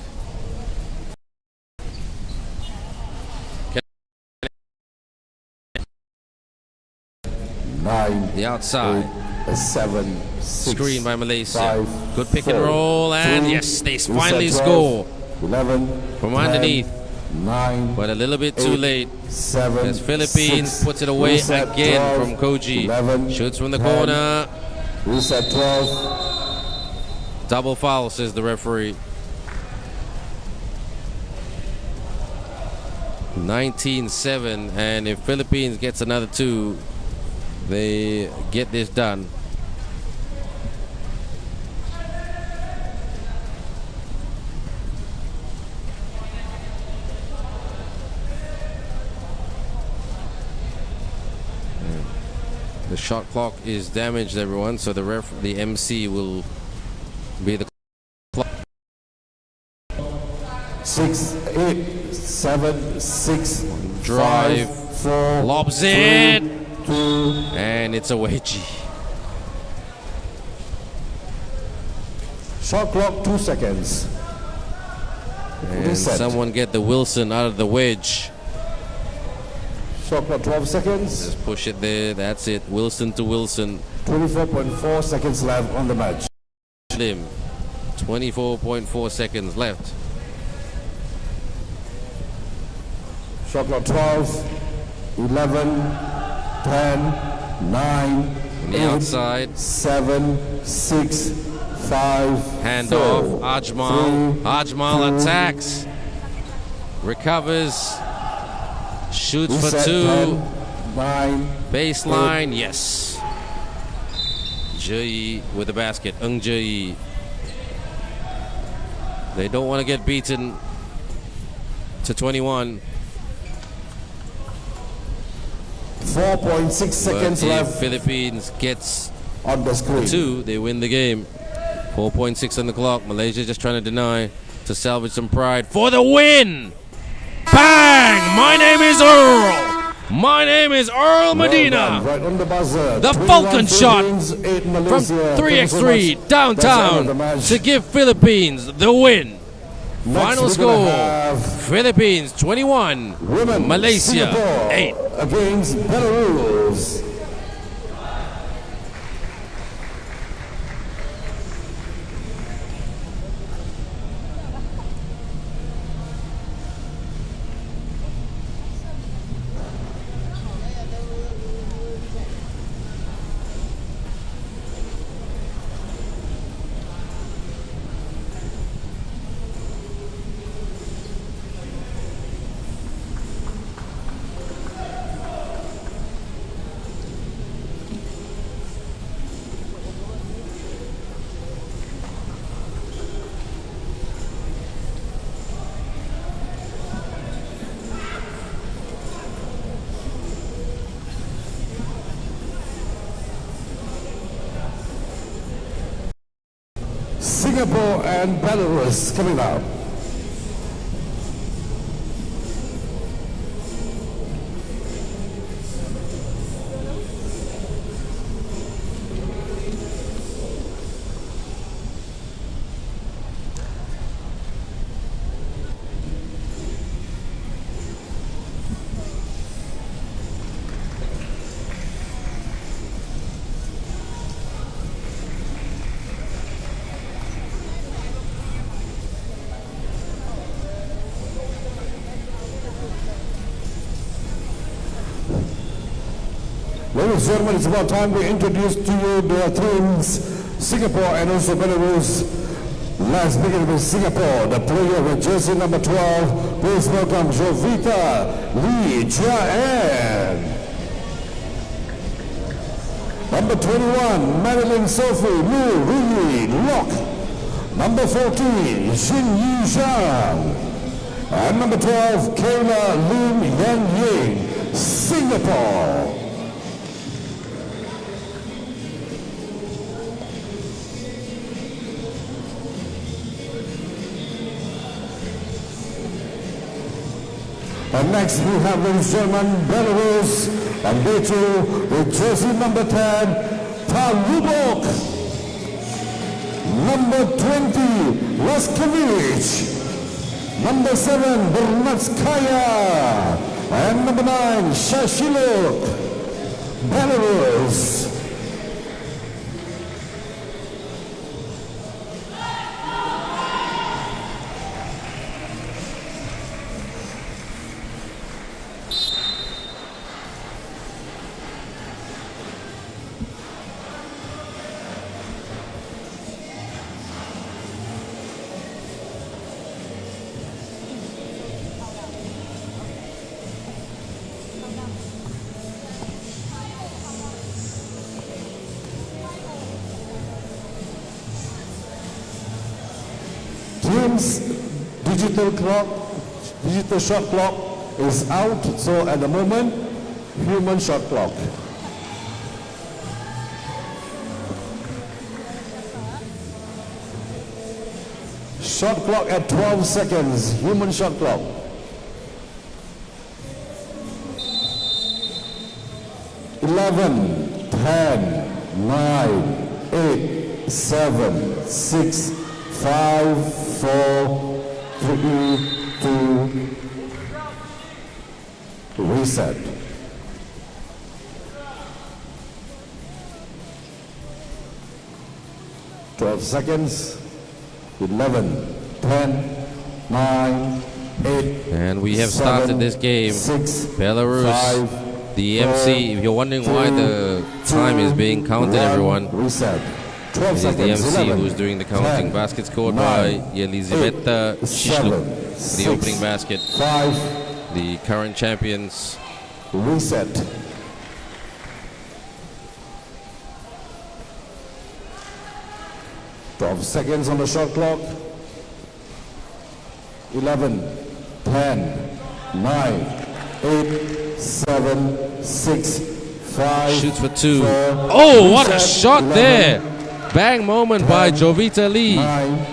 9, The outside. 8, 7, 6. Screen by Malaysia. 5, Good pick and 4, roll, and 3, yes, they reset. finally 12, score 11 from 10, underneath, 9, but a little bit too 8, late. 7, As Philippines 6, puts it away reset. again 12, from Koji. 11, Shoots from the 10, corner. Reset 12. Double foul, says the referee. 19-7, and if Philippines gets another 2, they get this done. The shot clock is damaged, everyone, so the MC will be the clock. 6, 8, 7, 6, Drive. 5, 4, Lobs 3, it. 2. And it's a wedgie. Shot clock 2 seconds. And Reset. someone get the Wilson out of the wedge. Shot clock 12 seconds. Just push it there. That's it. Wilson to Wilson. 24.4 seconds left on the match. Lim. 24.4 seconds left. Shot clock 12, 11, 10, 9, On the 8, outside. 7, 6, 5, Handoff. 4, Ajmal. 3, Ajmal 2, attacks. Recovers. Shoots for reset, 2. 10, 9, Baseline. Yes. Jai with the basket. Jai. They don't want to get beaten to 21. 4.6 seconds But if left Philippines gets on the screen. 2, they win the game. 4.6 on the clock. Malaysia just trying to deny to salvage some pride for the win. Bang! My name is Earl. My name is Earl Medina. Right on the buzzer. The 21 Falcon shot Philippines, 8 From Malaysia. Thank you so 3x3 much. downtown That's the end of the match. to give Philippines the win. Next Final we're gonna score: have Philippines 21, women, Malaysia Singapore 8. against Belarus. Singapore and Belarus coming up. and gentlemen, it's about time we introduce to you the teams, Singapore and also Belarus. Let's begin with Singapore. The player with jersey number 12, please welcome Jovita Lee Jia. Number 21, Madeline Sophie Lu Rui Lok. Number 14, Xin Yi Zhang. And number 12, Kayla Lim Yan Ying, Singapore. And next we have, ladies and gentlemen, Belarus on day 2 with jersey number 10, Talubok. Number 20, Laskevich. Number 7, Bernatskaya. And number 9, Shashiluk. Belarus. Team's digital shot clock is out, so at the moment, human shot clock. Shot clock at 12 seconds, human shot clock. Eleven, 10, 9, 8, 7, 6, 5, 4, 3, 2, reset. Twelve seconds. 11, 10, 9, 8. And we have started this game. 6, Belarus, 5, the MC. If you're wondering why the time is being counted, everyone, reset. 12 it is the seconds. MC 11, who's doing the counting. 10, Basket scored 9, by Yelizaveta 8, Shishluk, 7, the opening basket. 5, The current champions. reset. Twelve seconds on the shot clock. 11, 10, 9, 8, 7, 6, 5. Shoots for 2. 4, Oh, what a reset. shot 11, there! Bang moment by 10, Jovita Lee. 9,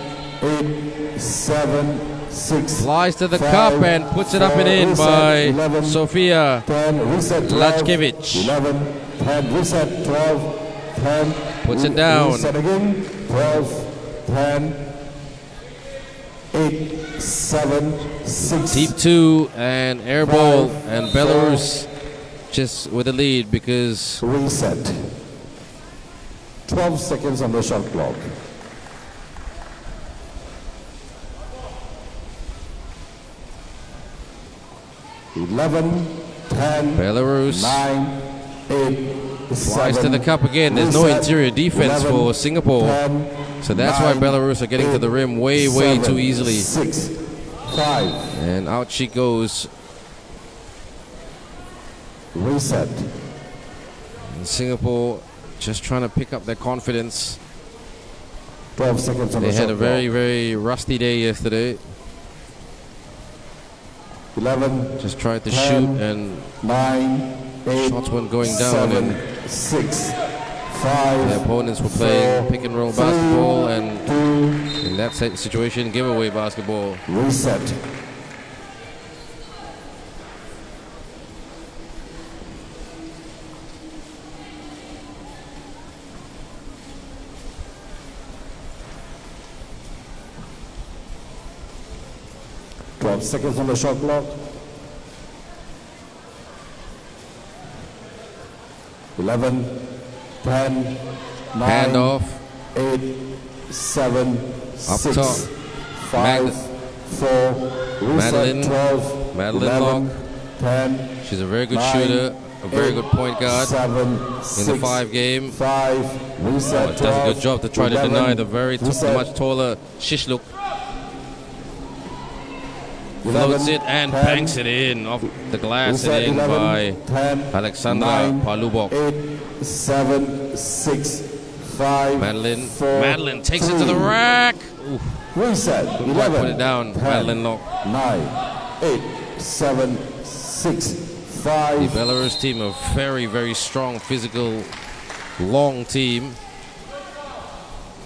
8, 7, 6. Flies to the 5, cup and puts it up and 4, in reset. by 11, Sofia 10, reset. 12, Lachkevich. 11, 10, reset. 12, 10. Puts it down. Reset again. 12, 10, 8, 7, 6. Deep 2 and air ball, 5, and Belarus just with the lead because Reset. 12 seconds on the shot clock. Eleven, 10, Belarus 9, 8, flies 7. to the cup again. There's no Reset. interior defense 11, for Singapore, 10, so that's why 9, Belarus are getting to the rim way 7, too easily. 6, 5. And out she goes. Reset. And Singapore just trying to pick up their confidence. 12 seconds on They the had shot a very, very rusty day yesterday. clock. 11, Just tried to 10, shoot and 9, 8, shots weren't going down, 7, and 6, 5. the opponents were playing 4, pick and roll 3, basketball, and 2, in that situation, giveaway basketball. reset. Seconds on the shot clock. 11, 10, 9, Hand off. 8, 7, Up 6, top. 5, 4, reset. Madeline. 12, Madeline 11, Locke. 10. She's a very good 9, shooter. a very good point guard 7, in the 5 game. 5, reset, Does a good job to try to 11, deny the very reset, much taller Shishlook. 11, Floats it and 10, banks it in off the glass reset, and in 11, by 10, Alexandra 9, Palubok. 8, 7, 6, 5, Madeline 4, Madeline takes it to 3, the rack. Ooh, reset, couldn't 11, quite put it down. 10, Madeline Lock. 9, 8, 7, 6, The 5, Belarus team, a very, very strong, physical, long team.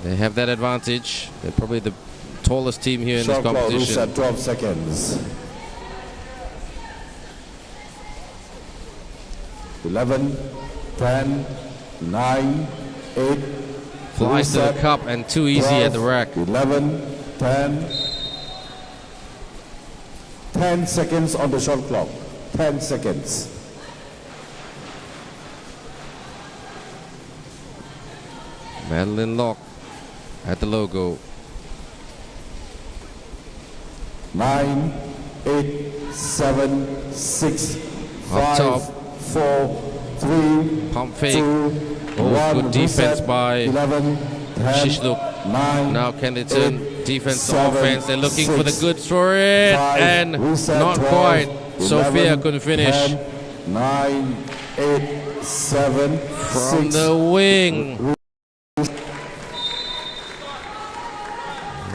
They have that advantage. They're probably the tallest team here in this shot clock, competition. reset, 12 seconds. 11, 10, 9, 8, Flies to the reset, cup and too easy at the rack. 11, 10, 10 seconds on the shot clock. 10 seconds. Madeline Lock at the logo. 9, 8, 7, 6, Up 5, top. 4, 3, Pump fake. 2, Oh, 1. good defense Reset. by 11, 10, Shishlook. 9, Now can they turn 8, defense to 7, offense? They're looking for the 6, goods for it. 5, And reset, not 12, quite. 11, Sophia couldn't finish. 10, 9, 8, 7, From 6, the wing.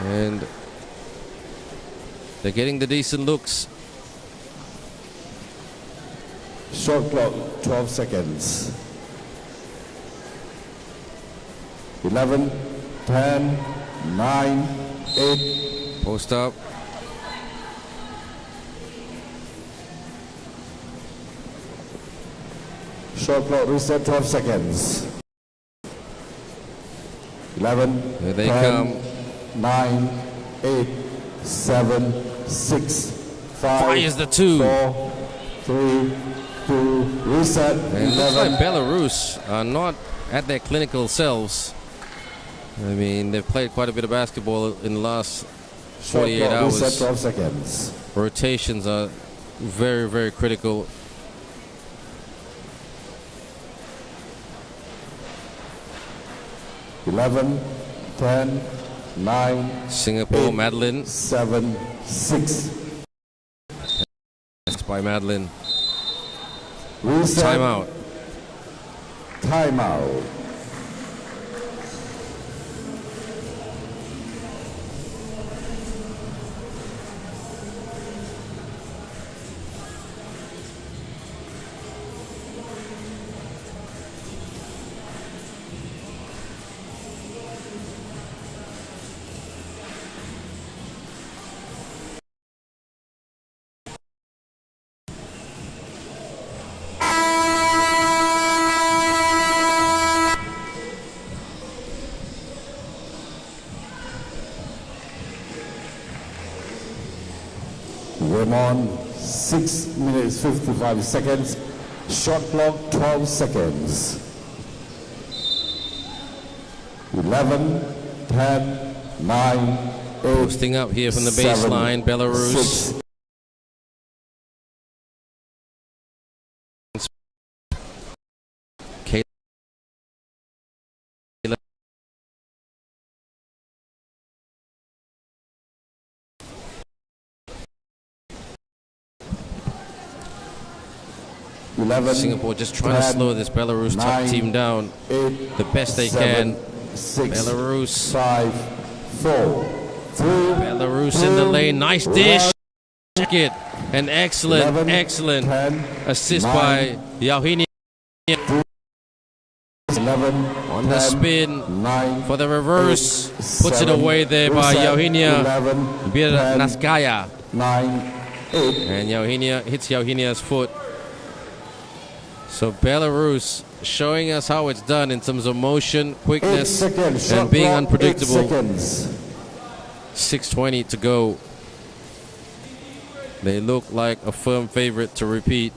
And they're getting the decent looks. shot clock, 12 seconds. 11, 10, 9, 8, Post up. shot clock, reset, 12 seconds. 11, Here they 10, come. 9, 8, 7, 6, 5, Fires the 2. 4, 3, 2, reset, And it looks 11, like Belarus are not at their clinical selves. I mean, they've played quite a bit of basketball in the last shot 48 clock, reset, hours. 12 seconds. Rotations are very, very critical. Eleven, 10, 9, Singapore, 8, Madeline. 7, 6. That's by Madeline. Reset. Timeout. Timeout. Game on, 6 minutes 55 seconds. Shot clock, 12 seconds. 11, 10, 9, 8, Posting up here from the 7, baseline, Belarus. 6. Singapore just trying to 10, slow this Belarus top 9, team down 8, the best they 7, can. 6, Belarus. 5, 4, 3, Belarus in the lane. Nice dish. Check it. An excellent, 11, excellent 10, assist 9, by Yauhini 11, on the 10, spin 9, for the reverse. 8, Puts it 7, away there by reset, Yauhinia 11, 10, Birnaskaya. 9, 8. And Yauhinia hits Yauhinia's foot. So Belarus showing us how it's done in terms of motion, 8 quickness, seconds. and Shot being clock, unpredictable. 8 seconds. 6:20 to go. They look like a firm favorite to repeat.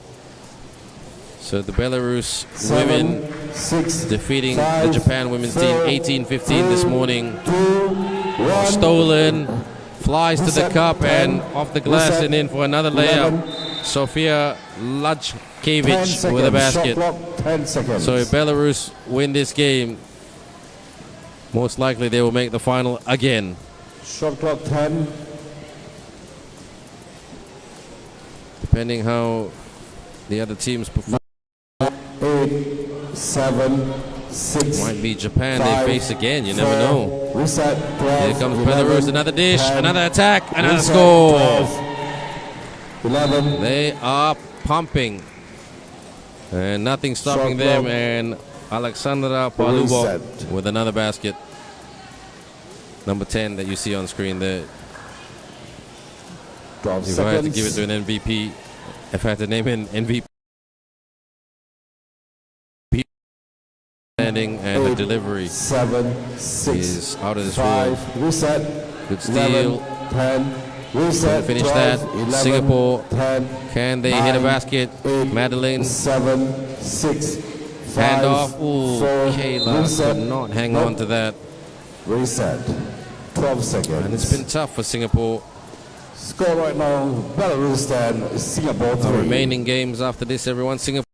So the Belarus 7, women 6, defeating 5, the Japan women's team 4, 18-15 this 3, morning. 2, 1. Stolen, flies to the Reset, cup 10, and off the glass reset, and in for another layup. 11, Sofia 10 Lajkevich seconds. with a Shot basket. clock, 10 seconds. So if Belarus win this game, most likely they will make the final again. Shot clock 10. Depending how the other teams perform. 8, 7, 6. Might be Japan 5, they face again, you never know. Reset 12. Here comes 11, Belarus, another dish, 10, another attack, another reset, score. 12, 11. They are pumping. And nothing stopping Shot them. clock. And Alexandra Palubov Reset. with another basket. Number 10 that you see on screen there. 12 If I had to seconds. give it to an MVP, if I had to name an MVP, standing and the 8, delivery 7, 6, is out of this world. 5. Reset. Good 11, steal. 10. Reset. Finish 12, that. 11, Singapore. 10. Can they hit a 9, basket? 8, Madeline. 7, 6, 5. Handoff. Ooh, 4. Kayla Reset. could not hang on to that. Reset. 12 seconds. And it's been tough for Singapore. Score right now, Belarus 10, Singapore 3. Remaining games after this, everyone. Singapore.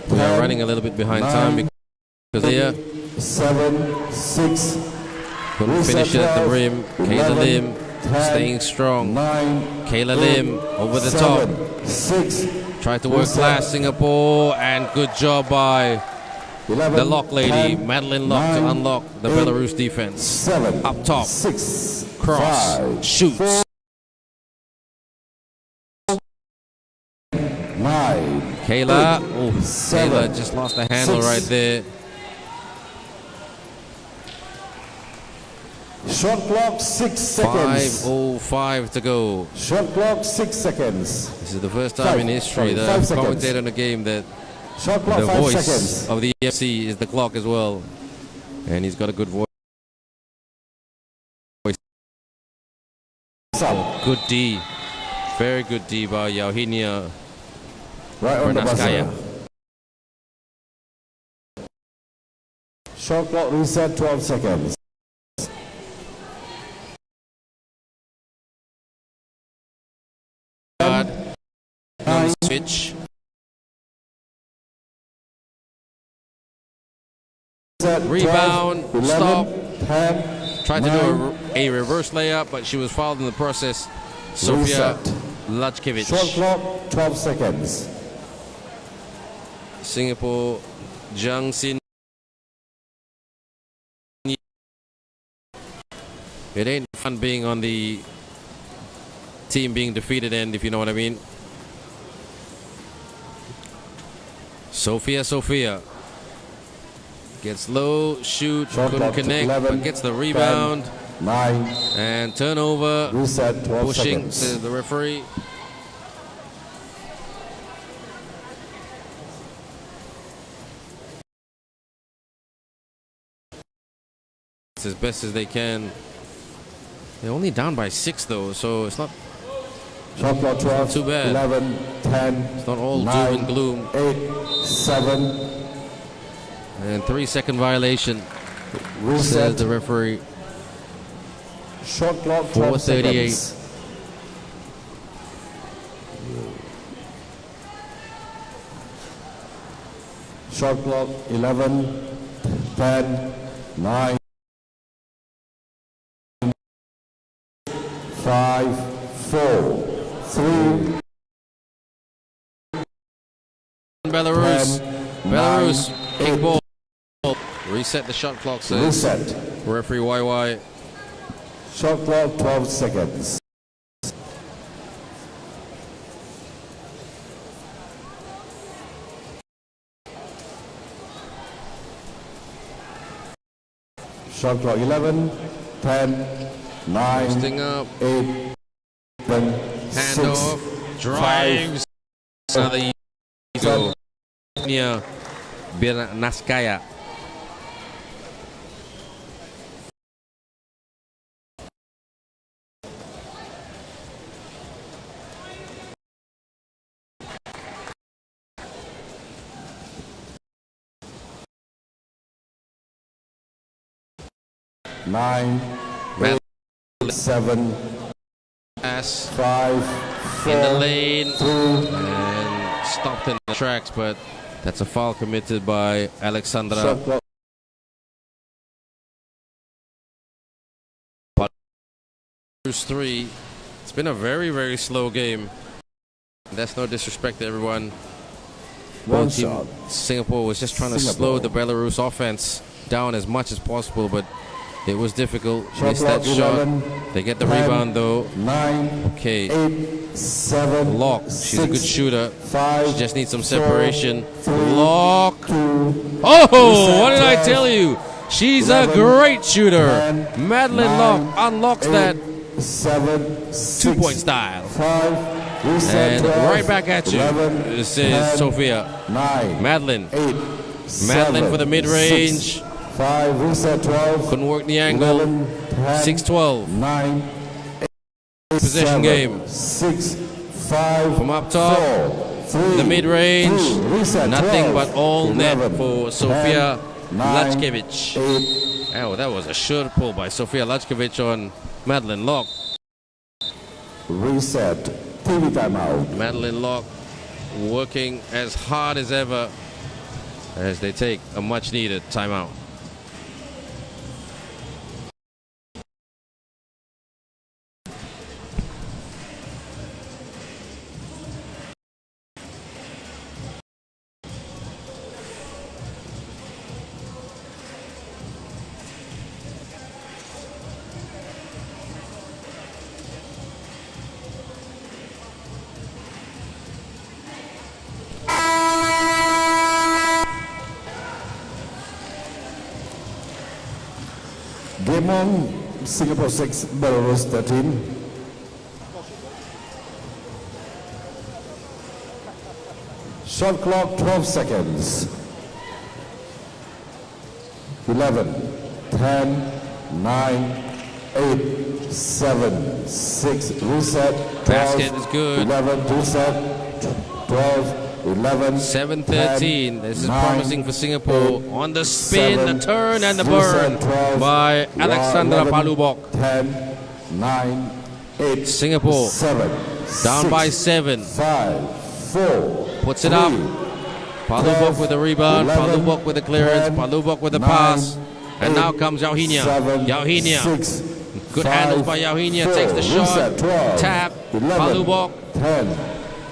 We are running a little bit behind time because they 7, 6, couldn't reset finish it at the 12, rim. Kayla 11, Lim 10, staying strong. 9, Kayla 8, Lim over the 7, top. 6, Tried to work reset. class, Singapore, and good job by 11, the lock lady, 10, Madeline Lock, to 9, unlock the 8, Belarus defense. 7, Up top. 6, Cross, 5, shoots. 4, 9, Kayla, 8, oh, 7, Kayla just lost the handle 6. right there. shot clock 6 seconds. 5:05 to go. Shot clock 6 seconds. This is the first time 5, in history sorry, that 5 I've seconds. commentated on a game that Shot clock the 5 voice seconds. of the EFC is the clock as well. And he's got a good voice. Up. Good D. Very good D by Yauhinia Right on the Bernaskaya. buzzer. Shot clock reset 12 seconds. On switch. Reset, Rebound, 12, 11, stop. 10, Tried to 9, do a reverse layup, but she was fouled in the process. Sofia reset. Shot Lajkevich. clock 12 seconds. Singapore, Jiang Xin. It ain't fun being on the team being defeated end, if you know what I mean. Sofia gets low, shoot, Shot couldn't clock connect, 11, but gets the rebound 9, and turnover. reset 12 Pushing, seconds. says the referee. It's as best as they can. They're only down by 6 though, so it's not Shot clock 12, too bad. 11, 10, it's not all 9, doom and gloom. 8, 7, And 3-second violation, reset. says the referee. Shot clock 12 4:38. seconds. Shot clock 11, 10, 9, 5, 4, 3, Belarus. 10, Belarus, 9, kick 8. ball. Reset the shot clock, says Reset. referee YY. Shot clock 12 seconds. Shot clock 11, 10, 9, Posting up, 8, 7, 6, handoff, drives. Another go. Yauhinia Bernaskaya. nine, Madeline 8, 7, pass. pass 5, 4, in the lane 3, and stopped in the tracks, but that's a foul committed by Alexandra. shot clock. Belarus 3. It's been a very, very slow game. That's no disrespect to everyone. One Both team- shot. Singapore was just trying to slow the Belarus offense down as much as possible, but it was difficult. Shot Missed that clock, shot. 11, They get the 10, rebound though. 9, Okay, 8, 7, Lock. She's a good 6, shooter. 5, She just needs some 4, separation. 3, Lock. 2, Oh, what did I 12, tell you? She's 11, a great shooter. 10, Madeline 9, Lock unlocks 8, that 7, 6, 2-point style. 5, reset And 12, right back at you. 11, This is 10, Sophia. 9, Madeline. 8, Madeline 7, for the mid-range. 6, 5, reset 12, Couldn't work the angle. 11, 10, 6-12. 9, Possession 7, game. 6, 5, From up top, 4, 3, the mid-range. 2, reset Nothing 12, but all net 11, for Sofia 10, 9, Lachkevich. 8, Oh, that was a sure pull by Sofia Lachkevich on Madeline Lock. reset, TV timeout. Madeline Lock working as hard as ever as they take a much needed timeout. Game on, Singapore 6, Belarus 13. Shot clock 12 seconds. 11, 10, 9, 8, 7, 6, reset. 12, Basket is good. 11, reset. 12, 11. 7-13. This is 9, promising for Singapore. 8, On the spin, 7, the turn, and the reset, burn 12, by Alexandra 11, Palubok. 10, 9, 8, Singapore 7, down 6, by 7. 5, 4, Puts it up. 3, Palubok with the rebound. 11, Palubok with the clearance. 10, Palubok with the 9, pass. And 8, now comes Yauhinia. 7, Yauhinia. 6, Good 5, handles by Yauhinia. 4, Takes the shot. reset, 12, Tap. 11, Palubok. 10,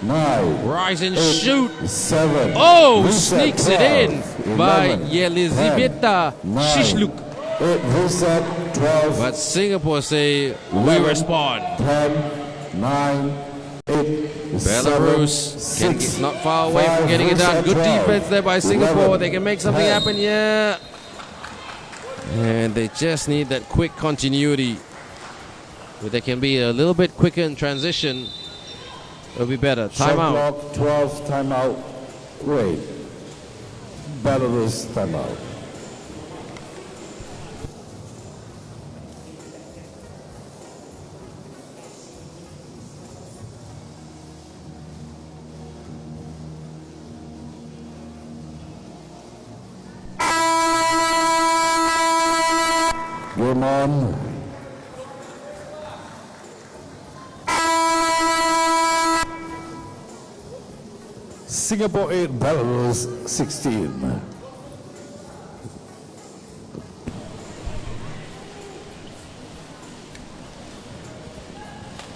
9, Rise and 8, shoot. 7. Oh, reset, sneaks 12, it in by 11, Yelizaveta 10, 9, Shishluk. 8, reset, 12, But Singapore say, we 11, respond. 10, 9, 8, Belarus is not far away from getting it done. Good defense there by Singapore. They can make something happen, yeah. And they just need that quick continuity. Where they can be a little bit quicker in transition. It'll be better. Shot Timeout. clock 12, timeout. Wait. Belarus timeout. Game on. Singapore 8, Belarus 16.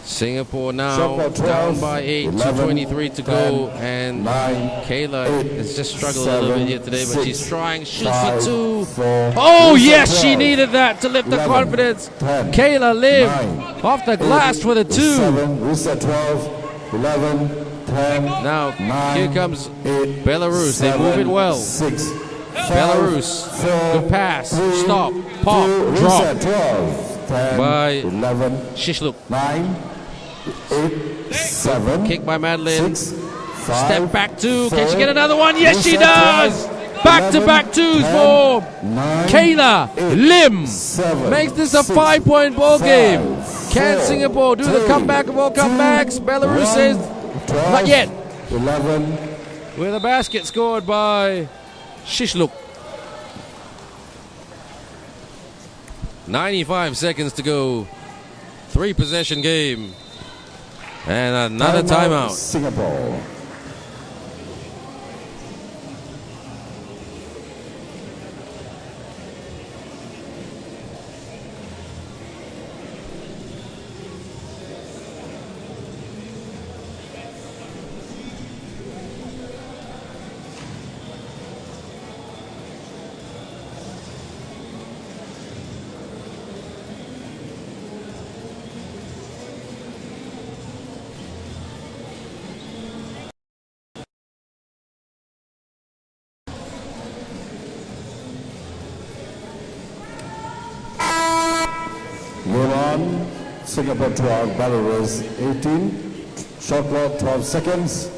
Singapore now Shot clock 12, down by 8, 11, 2:23 to go. 10, And 9, Kayla 8, has just struggled a little bit here today, but 6, she's trying. Shoots 5, for 2. 4, Oh, reset, yes, she 12, needed that to lift the 11, confidence. 10, Kayla Lim 9, off the glass for the 2. 7, reset 12, 11, 10, Now, 9, here comes 8, Belarus. They move it well. 6, 5, Belarus. 4, Good pass. 3, Stop. Pop. 2, Drop. reset 12, 10, By 11, Shishluk. 9, 8, 7, Kick by Madeline. 6, 5, Step back 2. Can she 4, get another one? Yes, she reset does. 12, Back-to-back 11, 2s 10, for 9, Kayla 8, Lim. 7, Makes this a 6, 5-point ball 5, game. Can 4, Singapore do the 3, comeback of all 2, comebacks? Belarus 1, says 12, not yet. 11, With a basket scored by Shishluk. 95 seconds to go. 3-possession game. And another timeout. Singapore. Iran, Singapore 12, Belarus 18. Shot clock 12 seconds.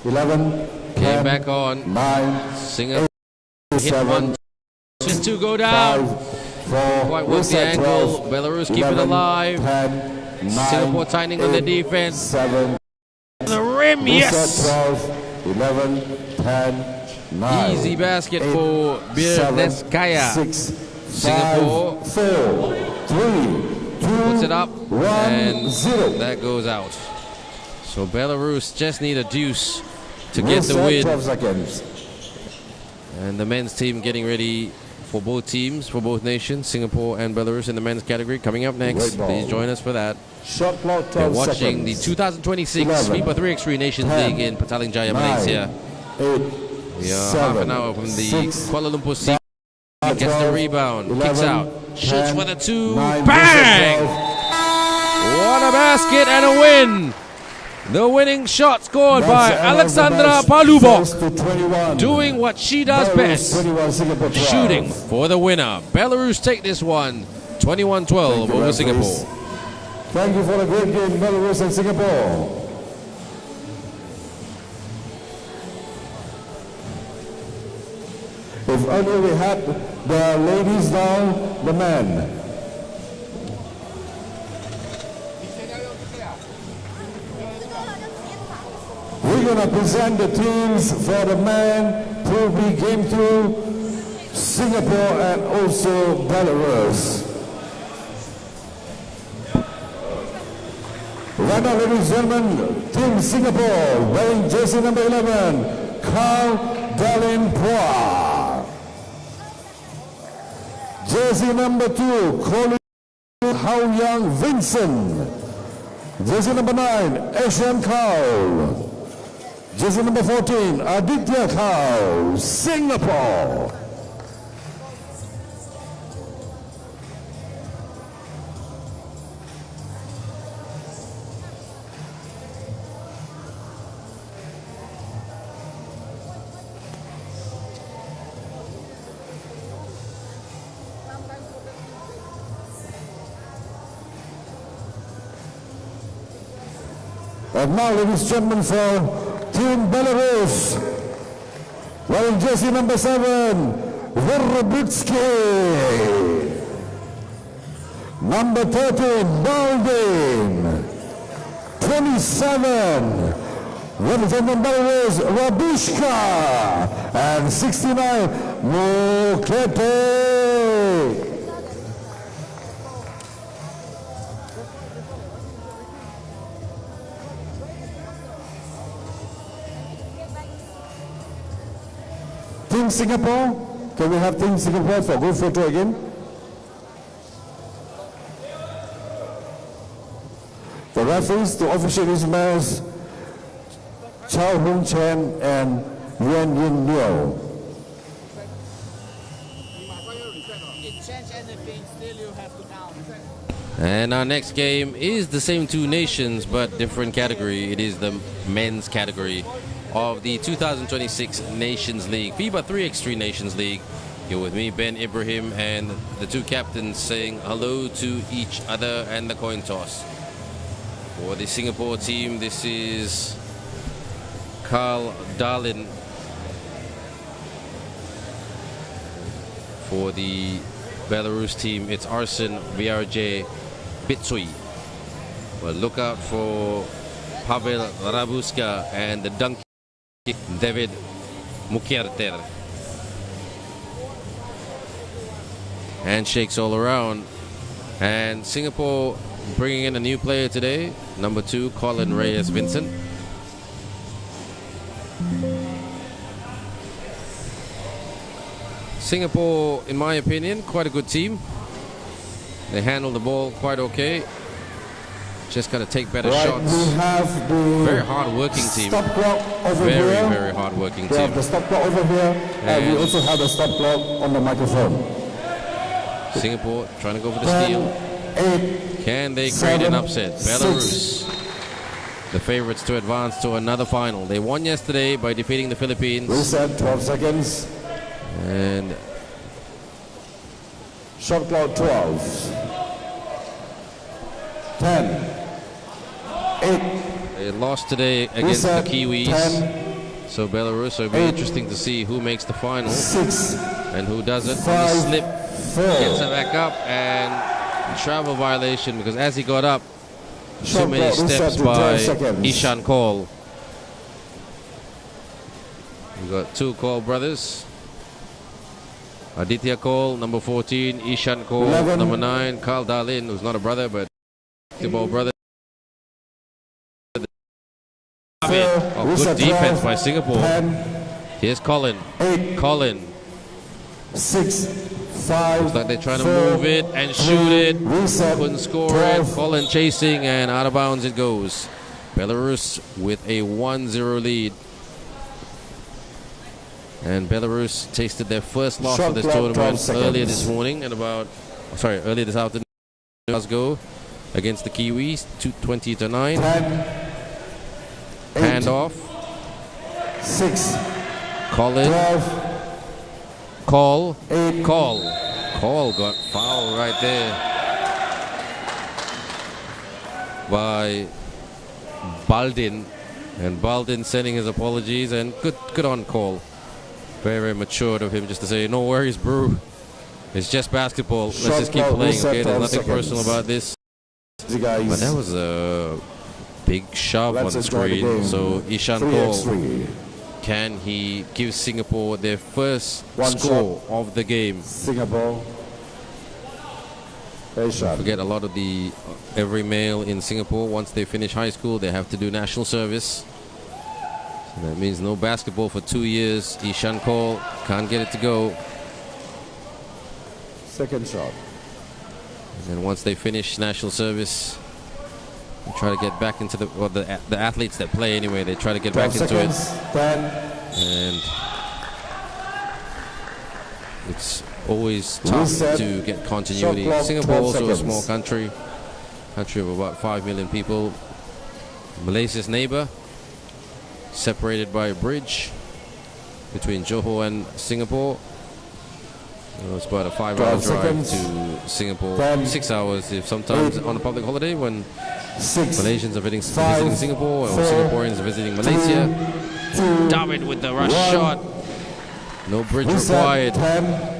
11, Came 10, back on. 9, Singapore 8, hit 7, one. Just to go down. 5, 4, Quite work the reset angle. 12, Belarus keep it 11, alive. 10, 9, Singapore tightening on the 8, defense. 7, The rim, reset yes! 12, 11, 10, 9, Easy basket 8, for 7, Birneskaya. 6, Singapore 5, 4, 3, 2, puts it up 1, and 0. that goes out. So Belarus just need a deuce to get the Reset, win. 12 seconds. And the men's team getting ready for both teams, for both nations, Singapore and Belarus in the men's category. Coming up next, Great ball. please join us for that. Shot clock 12 You're watching seconds. the 2026 11, FIBA 3x3 Nations 10, League in Petaling Jaya, 9, Malaysia. 8, We are 7, half an hour from the 6, Kuala Lumpur Sea. 5, Gets the 12, rebound, 11, kicks out, shoots 10, for the two, 9, bang! reset 12. What a basket and a win! The winning shot scored by That's Emma Alexandra Zabas, Palubok, first to 21. doing what she does Belarus, best, 21, Singapore 12. shooting for the winner. Belarus take this one, 21-12 Thank you, over referees. Singapore. Thank you for a great game, Belarus and Singapore. If only we had the ladies down, the men. We're going to present the teams for the men, Pool B Game 2, Singapore and also Belarus. Right now, ladies and gentlemen, Team Singapore, wearing jersey number 11, Carl Dalinpoa. Jersey number 2, Colin Haoyang Vincent. Jersey number 9, Asian Carl. Jersey number 14, Aditya Carl, Singapore. And now, ladies and gentlemen, for Team Belarus, wearing jersey number 7, Verbitsky. Number 13, Baldin. 27, representing Belarus, Rabushka. And 69, Mukete. Team Singapore, can we have Team Singapore for group photo again? The referees to officiate this match, Chao Hung Chen and Yuan Yin Liu. And our next game is the same two nations, but different category. It is the men's category of the 2026 Nations League, FIBA 3x3 Nations League. You're with me, Ben Ibrahim, and the two captains saying hello to each other and the coin toss. For the Singapore team, this is Carl Darlin. For the Belarus team, it's Arsen VRJ Bitsui. But look out for Pavel Rabuska and the dunk David Mukierter. Handshakes all around. And Singapore bringing in a new player today, number 2, Colin Reyes Vincent. Singapore, in my opinion, quite a good team. They handle the ball quite okay. Just got to take better shots. We have the Very hard-working team. stop clock over Very, here. very hard-working We have team. the stop clock over here, and we also have the stop clock on the microphone. Singapore trying to go for the 10, steal. 8, Can they create 7, an upset? 6. Belarus, the favorites to advance to another final. They won yesterday by defeating the Philippines. reset, 12 seconds. And Shot clock 12. 10, 8, they lost today against reset, the Kiwis. 10, So Belarus, it'll be 8, interesting to see who makes the final 6, and who doesn't. On the 5, slip, 4. gets it back up, and travel violation because as he got up, too Shot many clock reset steps to by 10 seconds. Ishan Kaul. We got 2 Kaul brothers. Aditya Kaul, number 14, Ishan Kaul, 11. number 9, Carl Darlin, who's not a brother but basketball brother. Oh, good reset defense 12, by Singapore. 10, Here's Colin. 8, Colin. 6, 5. Looks like they're trying to 4, move it and shoot it. Reset, Couldn't score 12. it. Colin chasing and out of bounds it goes. Belarus with a 1-0 lead. And Belarus tasted their first loss Shot of this clock, 12 tournament earlier seconds. this morning and earlier this afternoon in Glasgow against the Kiwis, 20-9. 10, 8, Handoff. 6, Colin. 12, Call. 8, Call got fouled right there by Baldin. And Baldin sending his apologies and good on Call. Very, very matured of him just to say, no worries, bro. It's just basketball. Let's Shot just keep clock, playing, reset, okay? There's 12 nothing seconds. personal about this. you guys. But that was a big shove Let's on the enjoy the screen. game. So Ishan Kaul, 3x3. can he give Singapore their first One score of the game? Singapore. Asia. Forget a lot of every male in Singapore, once they finish high school, they have to do national service. So that means no basketball for 2 years. Ishan Kaul can't get it to go. Second shot. And then once they finish national service, they try to get back into the athletes that play anyway, they try to get 12 back into seconds. it. 10, And it's always tough Reset. to get continuity. Shot clock, Singapore 12 also a seconds. small country of about 5 million people. Malaysia's neighbor, separated by a bridge between Johor and Singapore. It's about a 5-hour 12 drive seconds. to Singapore. 10, 6 hours if sometimes 8, on a public holiday when 6, Malaysians are visiting 5, Singapore or 4, Singaporeans are visiting Malaysia. 2, David with the rush 1. shot. No bridge reset, required. 10,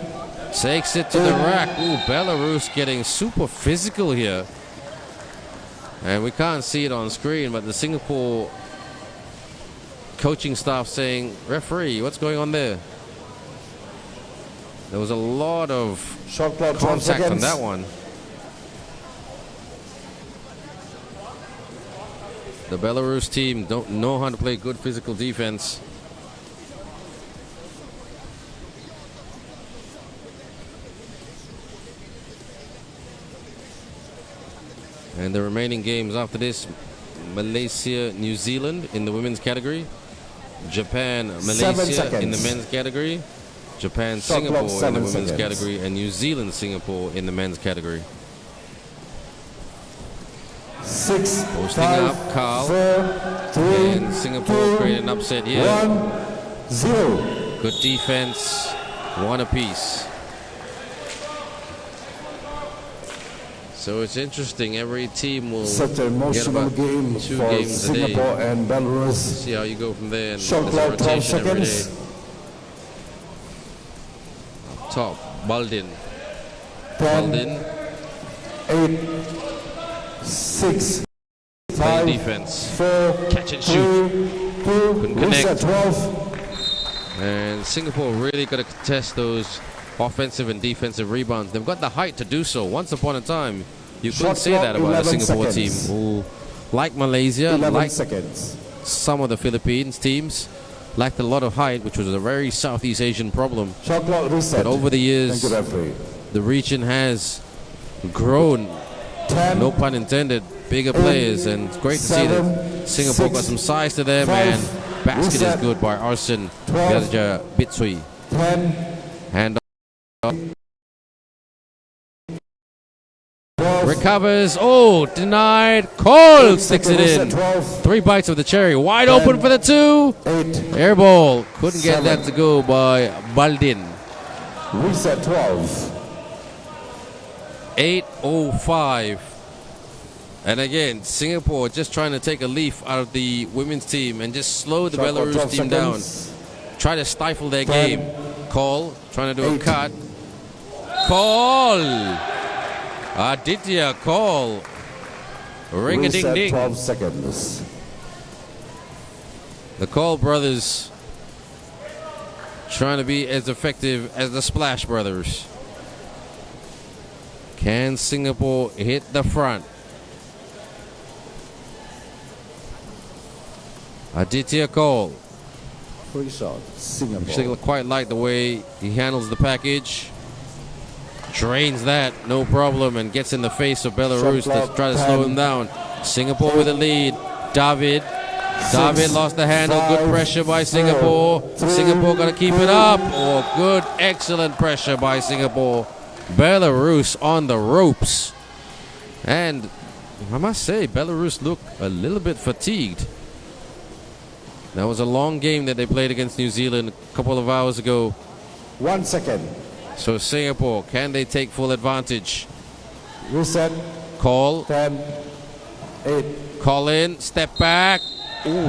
Takes it to the rack. Ooh, Belarus getting super physical here. And we can't see it on screen, but the Singapore coaching staff saying, referee, what's going on there? There was a lot of shot clock 12 contact on seconds. that one. The Belarus team don't know how to play good physical defense. And the remaining games after this, Malaysia, New Zealand in the women's category. Japan, Malaysia in the men's category. Japan, Shot clock, Singapore in the 7 women's seconds. category. And New Zealand, Singapore in the men's category. 6, Posting 5, up, Carl. 4, 3, And Singapore 2, created an upset here. 1, 0. Good defense, one apiece. So it's interesting. Every team will Such an get emotional about game 2 for games a day. Singapore and Belarus. See how you go from there. And Shot there's a clock 12 rotation every day. seconds. Up top, Baldin. 10, Baldin 8, 6, playing 5, defense. 4, Catch and shoot. 2, Couldn't connect. reset 12. And Singapore really got to contest those offensive and defensive rebounds. They've got the height to do so. Once upon a time, You couldn't Shot say clock, that about the 11 Singapore seconds. team, who, like Malaysia, 11 like seconds. some of the Philippines teams, lacked a lot of height, which was a very Southeast Asian problem. Shot clock reset. But over the years, Thank you, referee. the region has grown, 10, no pun intended, bigger players, and it's great to see that 7, Singapore got 6, some size to them, 5, and basket is reset, good by Arsen 12, Gaja Bitsui. 10, Hand off. 12, Recovers. Oh, denied. Cole sticks it in. 12, 3 bites of the cherry. Wide 10, open for the 2. 8, Air ball. Couldn't get 7. that to go by Baldin. reset 12. 8:05. And again, Singapore just trying to take a leaf out of the women's team and just slow the Shot clock, Belarus 12 team down. seconds. Try to stifle their 10, game. Call, trying to do a 8, cut. Call! Aditya, call. Ring-a-ding-ding. Reset 12 seconds. The Call brothers trying to be as effective as the Splash brothers. Can Singapore hit the front? Aditya Cole. Free shot. Singapore. Actually, quite like the way he handles the package. Drains that, no problem, and gets in the face of Belarus Shot to clock, try to 10, slow him down. Singapore with a lead. David lost the handle. Good 5, pressure by Singapore. 3, Singapore got to keep it up. Oh, good, excellent pressure by Singapore. Belarus on the ropes. And I must say, Belarus looked a little bit fatigued. That was a long game that they played against New Zealand a couple of hours ago. 1 second. So Singapore, can they take full advantage? Reset. Call, 10, 8, call in, step back. Ooh.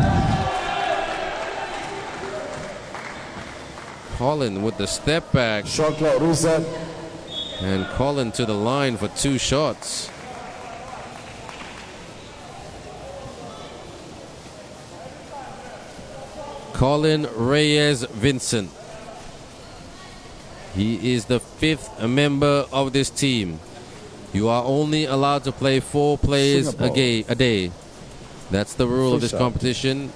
Colin with the step back, shot clock reset. and Colin to the line for 2 shots. Colin Reyes Vincent. He is the 5th member of this team. You are only allowed to play 4 players a day. That's the rule of this shot. competition.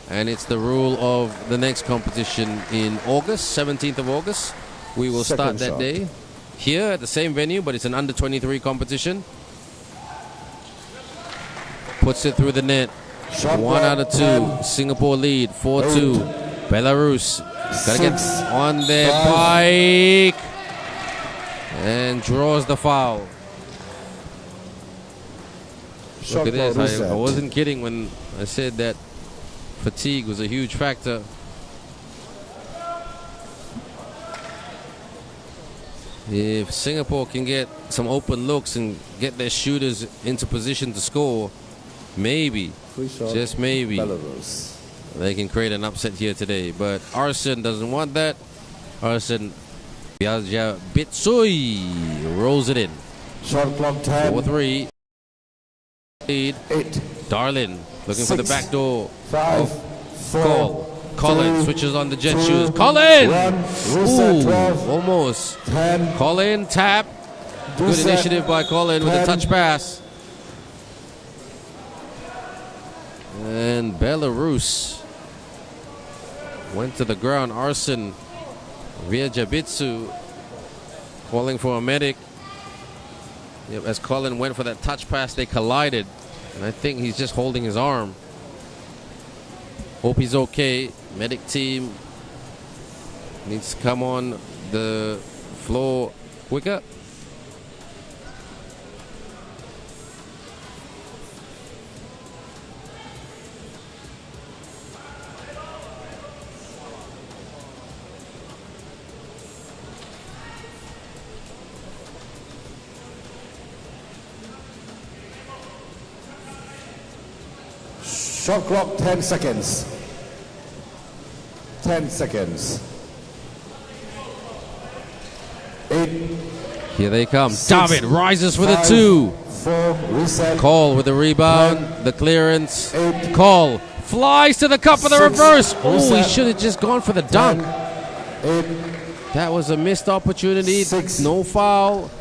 And it's the rule of the next competition in August, 17th of August. We will start Second that shot. day here at the same venue, but it's an under 23 competition. Puts it through the net. Shot 1 clock, out of 2. 10, Singapore lead 4-2. Belarus gotta get 6, on their 5. bike and draws the foul. Shot Look at clock this. reset. I wasn't kidding when I said that fatigue was a huge factor. If Singapore can get some open looks and get their shooters into position to score, maybe, Free shot. just maybe, Belarus. they can create an upset here today. But Arsen doesn't want that. Arsen Gaja Bitsui rolls it in. Shot clock 10, 4-3. Lead. 8, Darlin looking for the 6, back door. 5, 4, Call. Colin 3, switches on the jet 2, shoes. Colin! 1. Reset Ooh, 12, almost. 10, Colin tap. Good reset, initiative by Colin with a 10. touch pass. And Belarus went to the ground. Arsen via Jabitsu calling for a medic. Yep, as Colin went for that touch pass, they collided. And I think he's just holding his arm. Hope he's okay. Medic team needs to come on the floor quicker. Shot clock 10 seconds. 10 seconds. 8, Here they come. 6, David rises for the 5, 2. 4, reset. Call with the rebound, 10, the clearance. 8, Call flies to the cup for the 6, reverse. Oh, he reset. should have just gone for the dunk. 8, That was a missed opportunity. 6, No foul.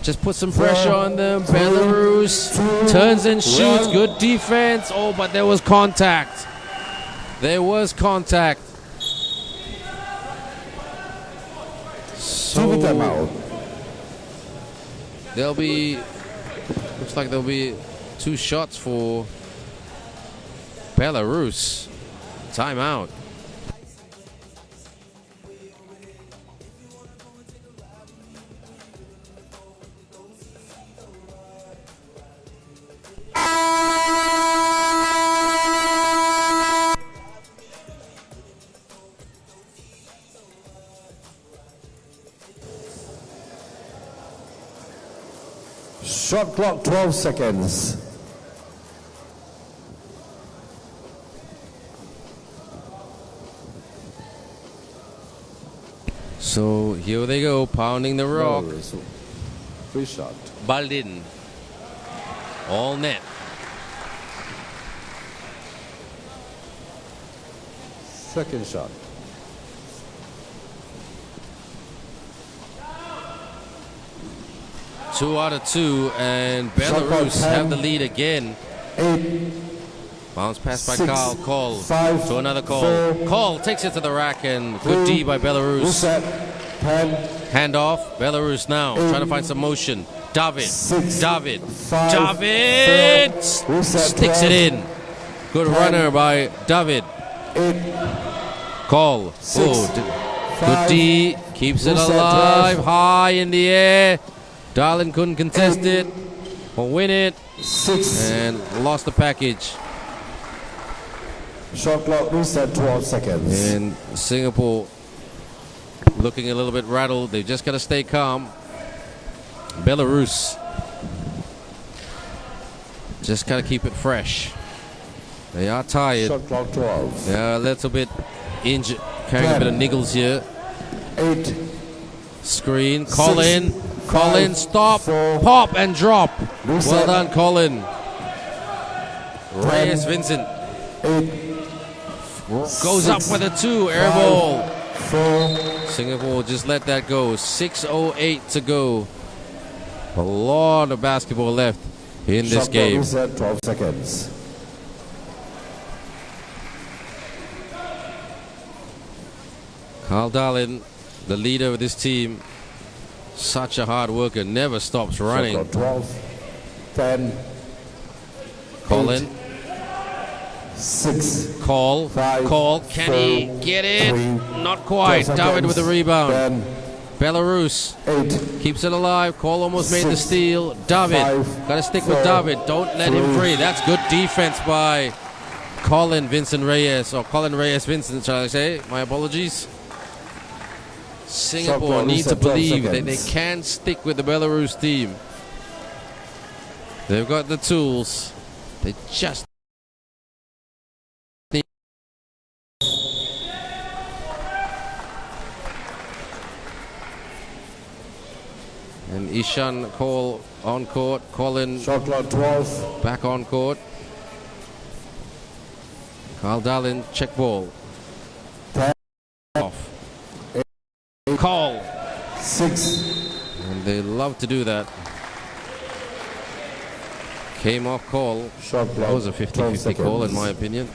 Just put some pressure on them. Belarus turns and shoots. Good defense. Oh, but there was contact. There was contact. So there'll be, looks like there'll be 2 shots for Belarus. Timeout. Shot clock 12 seconds. So here they go, pounding the rock. Free shot. Baldin. All net. Second shot. Two out of 2, and Belarus have the lead again. 8. Bounce pass by 6, Carl. Call 5, to another Call. 4, Call takes it to the rack, and good D by Belarus. Reset. 10. Handoff. Belarus now trying to find some motion. David. 6, David. 5, David 4, reset, sticks 12, it in. Good 10, runner by David. 8. Call. 6, Good 5, D. Keeps it reset, alive. 12, High in the air. Darlin couldn't contest it or win it, 6. and lost the package. Shot clock reset 12 seconds. And Singapore looking a little bit rattled. They've just got to stay calm. Belarus just got to keep it fresh. They are tired. Shot clock 12. They're a little bit injured, carrying a bit of niggles here. 8. Screen. 6, Colin. Colin, 5, stop, 4, pop, and drop. reset, Well done, Colin. Reyes Vincent 8. goes up with a 2, air ball. 4. Singapore just let that go. 6:08 to go. A lot of basketball left in this Shot clock game. reset 12 seconds. Carl Darlin, the leader of this team, such a hard worker, never stops running. Shot clock 12. 10. Colin, 6. call, 5, call. Can 4, he get it? 3, Not quite. 12 David with the seconds. rebound. 10. Belarus 8. keeps it alive. Call almost made the 6, steal. David, 5, got to stick with 4, David. Don't let him 3. free. That's good defense by Colin Vincent Reyes, or Colin Reyes Vincent, shall I say? My apologies. Singapore clock need to reset 12 believe that they seconds. can stick with the Belarus team. They've got the tools. They just need. And Ishan Call on court. Colin Shot clock 12. back on court. Carl Darlin, check ball. 10. Off. Call. 6. And they love to do that. Came off call. Shot clock. That was a 12 50-50 call in seconds. my opinion.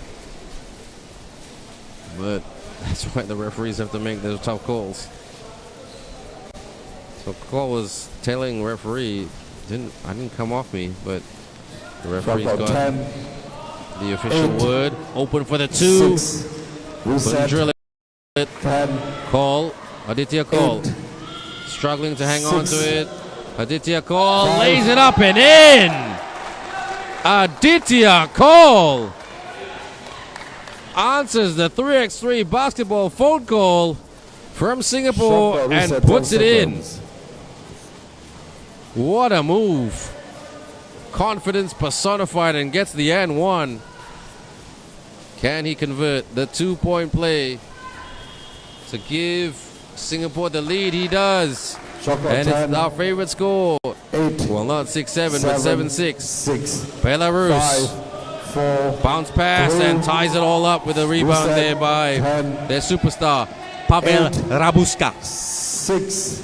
But that's why the referees have to make those tough calls. So call was telling referee, I didn't come off me, but the Shot referee's clock got 10. the official 8, word. Open for the 2. 6. Couldn't Reset. drill it. 10. Call. Aditya Call. 8. Struggling to hang on 6. to it. Aditya Call 5. lays it up and in. Aditya Call answers the 3x3 basketball phone call from Singapore Shot clock and reset, puts 12 it in. seconds. What a move. Confidence personified, and gets the and one. Can he convert the 2-point play to give Singapore the lead? He does. Shot clock And 10. it's our favorite score. 8. Well, not 6-7, but 7-6. 6. Belarus 5. 4. bounce pass 3. and ties it all up with a rebound Reset. there by 10. their superstar, Pavel 8. Rabuska. 6.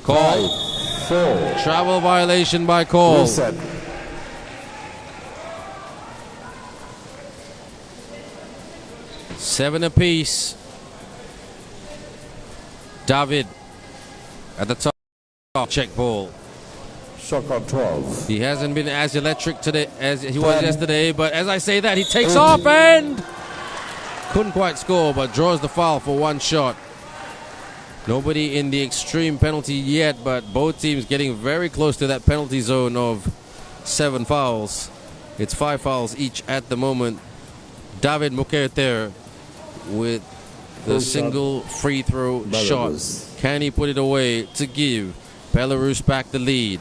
Call. 5. 4. Travel violation by call. Reset. Seven apiece. David at the top. Check ball. Shot clock 12. He hasn't been as electric today as he was yesterday, but as I say that, he takes off and couldn't quite score, but draws the foul for one shot. Nobody in the extreme penalty yet, but both teams getting very close to that penalty zone of 7 fouls. It's 5 fouls each at the moment. David Mukerter with the single free throw shot. Can he put it away to give Belarus back the lead?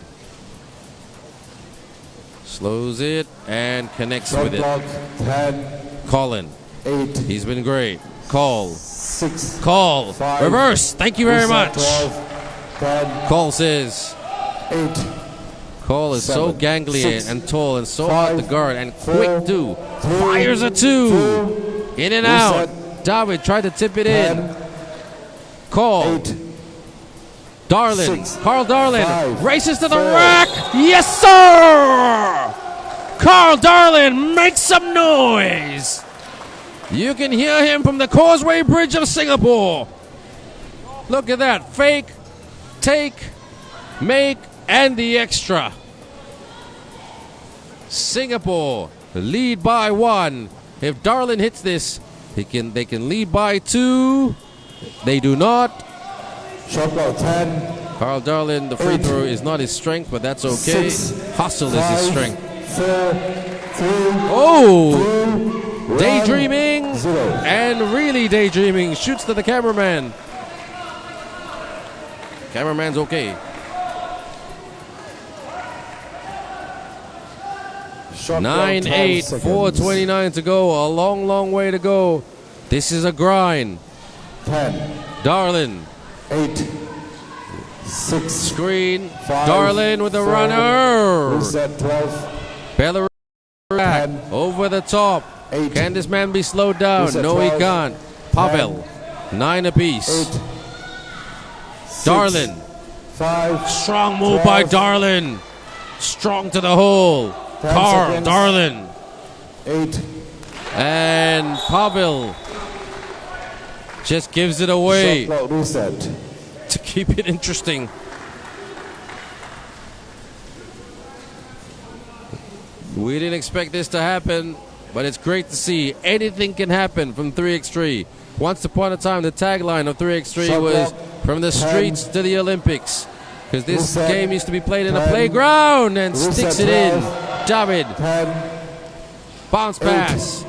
Slows it and connects Shot with it. clock 10. Colin. 8. He's been great. Call. 6. Call. 5. Reverse. Thank you very Reset, much. 12. 10. Call says. 8. Call is so 7, gangly 6, and tall and so 5, hard to guard and 4, quick too. 3, Fires a 2. In and out. David tried to tip it in. Call. 8. Darlin. 6, Carl Darlin 5, races to the 4. rack. Yes, sir. Carl Darlin makes some noise. You can hear him from the Causeway Bridge of Singapore. Look at that. Fake, take, make, and the extra. Singapore lead by 1. If Darlin hits this, they can lead by 2. They do not. Shot clock 10. Carl Darlin, the free 8, throw is not his strength, but that's okay. 6, Hustle is his 5, strength. 4, 3, Oh! 2, Daydreaming 0. and really daydreaming. Shoots to the cameraman. Cameraman's okay. Shot clock 12 9-8, seconds. 4:29 to go. A long, long way to go. This is a grind. 10. Darlin, 8. 6. screen. 5, Darlin with the 4, runner. Reset 12. Belarus back 10, over the top. 8. Can this man be slowed down? Reset No, he 12, can't. Pavel, 9 apiece. 8. Darlin, 5. strong move by 12, Darlin. Strong to the hole. 10 Carl seconds. Darlin 8. and Pavel just gives it away Shot clock reset. to keep it interesting. We didn't expect this to happen, but it's great to see. Anything can happen from 3x3. Once upon a time, the tagline of 3x3 Shot was clock, from the 10. streets to the Olympics. Because this Reset, game used to be played in a 10. playground and Reset, sticks it in. 12. David, 10. bounce 8. pass.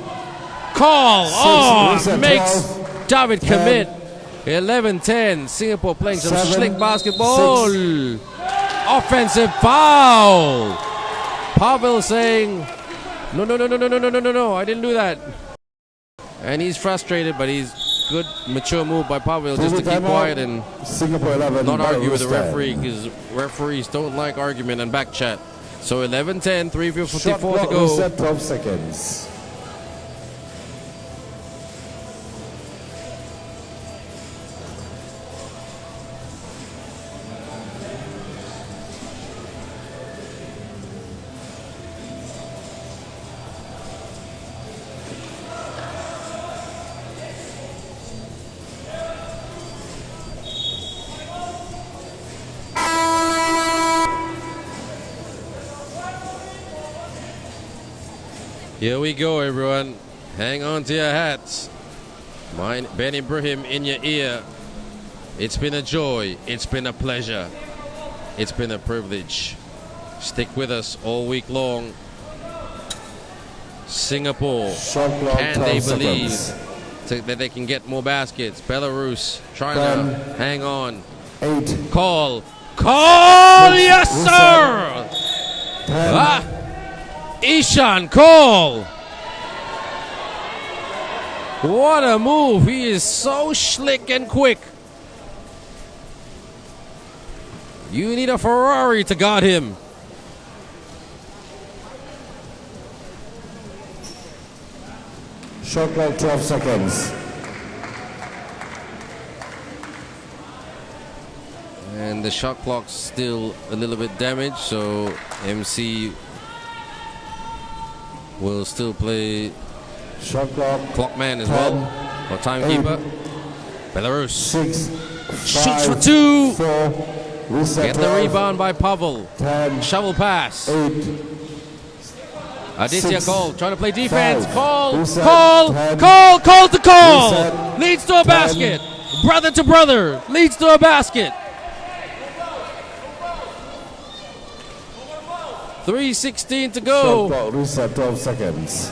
Call. Oh, Reset, makes 12. David 10. commit. 11-10. Singapore playing some 7. slick basketball. 6. Offensive foul. Pavel saying, no, I didn't do that. And he's frustrated, but he's good, mature move by Pavel just to keep quiet and Singapore 11. not argue with the Belarus 10. referee, because referees don't like argument and back chat. So 11-10, 3:54 Shot to clock go. reset 12 seconds. Here we go, everyone. Hang on to your hats. Mine, Ben Ibrahim in your ear. It's been a joy. It's been a pleasure. It's been a privilege. Stick with us all week long. Singapore, Shot clock can they 12 believe seconds. that they can get more baskets? Belarus trying 10. to hang on. 8. Call. Call! Yes, sir! 10. Ah! Ishan, call! What a move. He is so slick and quick. You need a Ferrari to guard him. Shot clock 12 seconds. And the shot clock's still a little bit damaged, so MC will still play Shot clock. clockman as 10, well, or timekeeper. 8, Belarus 6, shoots for 5, two. 4, reset Get the 12, rebound by Pavel. 10, Shovel pass. 8, Aditya 6, Cole trying to play defense. 5, Call, reset, call, 10, call, call to call. reset, Leads to a 10, basket. Brother to brother. Leads to a basket. 3:16 to shot go. clock, reset 12 seconds.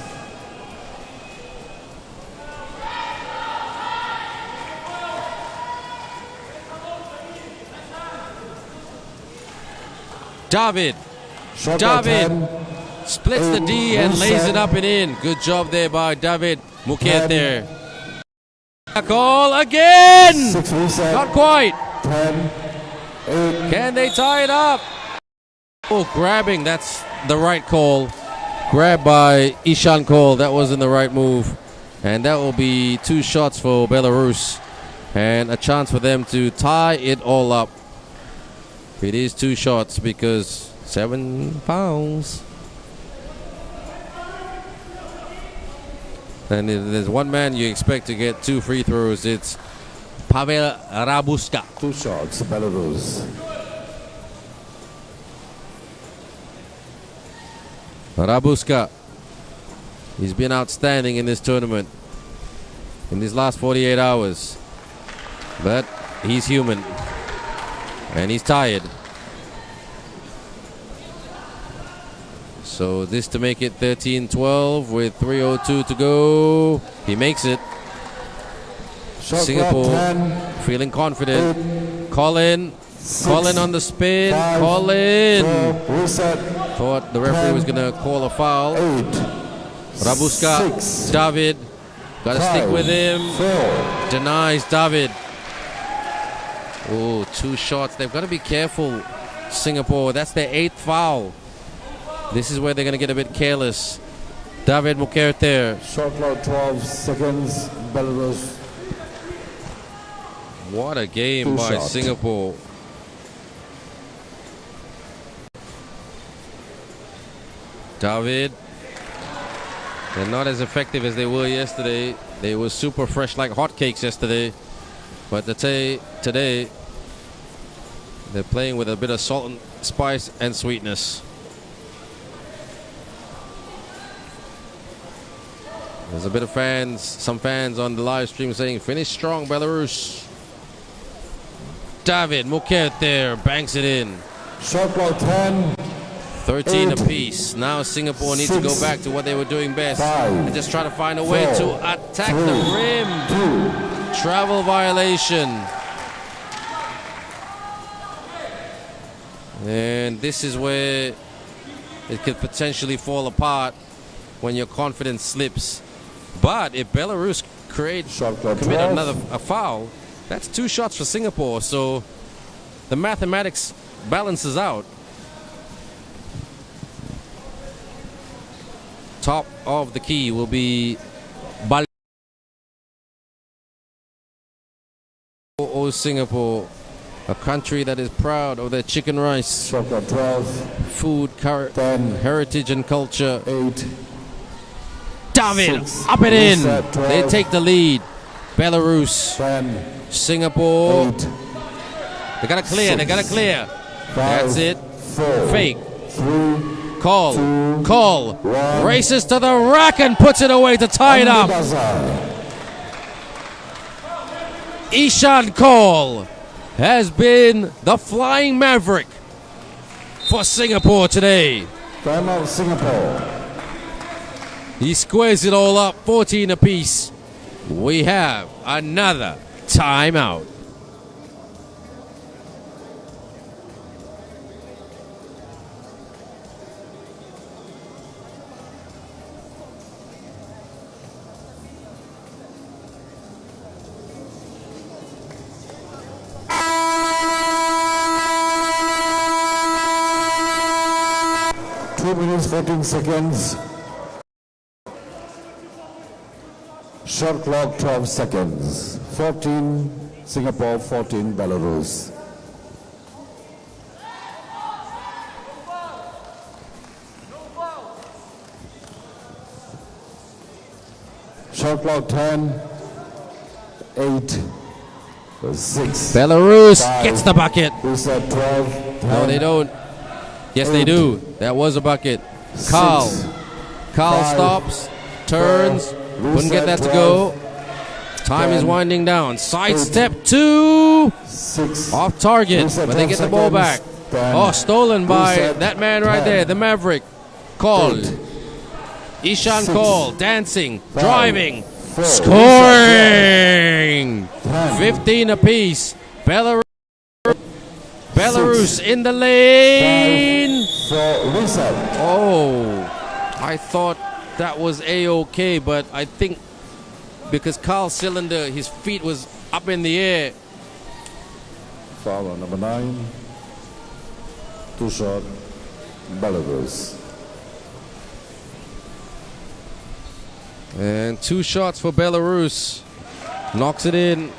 David Shot clock David 10, splits the D and lays it up and in. Good job there by David Muket there. Call again. 6, reset, Not quite. 10, 8, Can they tie it up? Oh, grabbing. That's the right call. Grab by Ishan Cole. That wasn't the right move. And that will be 2 shots for Belarus. And a chance for them to tie it all up. It is 2 shots because 7 fouls. And if there's one man you expect to get 2 free throws, it's Pavel Rabuska. 2 shots, Belarus. Rabuska, he's been outstanding in this tournament in these last 48 hours. But he's human. And he's tired. So this to make it 13-12 with 3:02 to go. He makes it. Shot Singapore clock 10, feeling confident. Colin. 6, Colin on the spin. 5, Colin. 4, reset, Thought the referee was going to call a foul. 8, Rabuska. 6, David. Got to stick 5, with him. 4, Denies David. Oh, 2 shots. They've got to be careful, Singapore. That's their 8th foul. This is where they're going to get a bit careless. David Mukerter. shot clock 12 seconds, Belarus. What a game 2 by shots. Singapore. David. They're not as effective as they were yesterday. They were super fresh like hotcakes yesterday. But today, they're playing with a bit of salt and spice and sweetness. There's a bit of fans, some fans on the live stream saying, finish strong, Belarus. David Muket there, banks it in. Shot clock 10, 13 8, apiece. Now Singapore needs to go 6, back to what they were doing best 5, and just try to find a way 4, to attack 3, the rim. 2, Travel violation. And this is where it could potentially fall apart when your confidence slips. But if Belarus shot clock commit 12, another foul, that's 2 shots for Singapore. So the mathematics balances out. Top of the key will be Bal Singapore, a country that is proud of their chicken rice, shot clock 12, food, 10, heritage and culture. 8, David, 6, up and in. reset, 12, They take the lead. Belarus, 10, Singapore. 8, They gotta clear, 6, they gotta clear. 5, That's it. 4, Fake. 3, Call. 2, Call. 1. Races to the rack and puts it away to tie it up. Bazaar. Ishan Cole has been the flying maverick for Singapore today. Timeout Singapore. He squares it all up, 14 apiece. We have another timeout. Minutes 14 seconds. Shot clock 12 seconds. 14 Singapore, 14 Belarus. Shot clock 10, 8, 6. Belarus 5, gets the bucket. Reset 12. 10, No, they don't. Yes, they 8, do. That was a bucket. Carl. 6, Carl 5, stops, turns, 4, couldn't get that to 12, go. Time is 10, winding down. Sidestep 2. 6. Off target, Reset but they 12 get the ball back. seconds, 10, Oh, stolen by reset, that man right 10, there, the Maverick. Call. 8, Ishan 6, Call, dancing, 5, driving, 4, scoring. 10, 15 apiece. Belarus in the lane. 4, reset. Oh, I thought that was A-OK, but I think because Carl Cylinder, his feet was up in the air. Foul on number 9. 2 shot, Belarus. And 2 shots for Belarus. Knocks it in.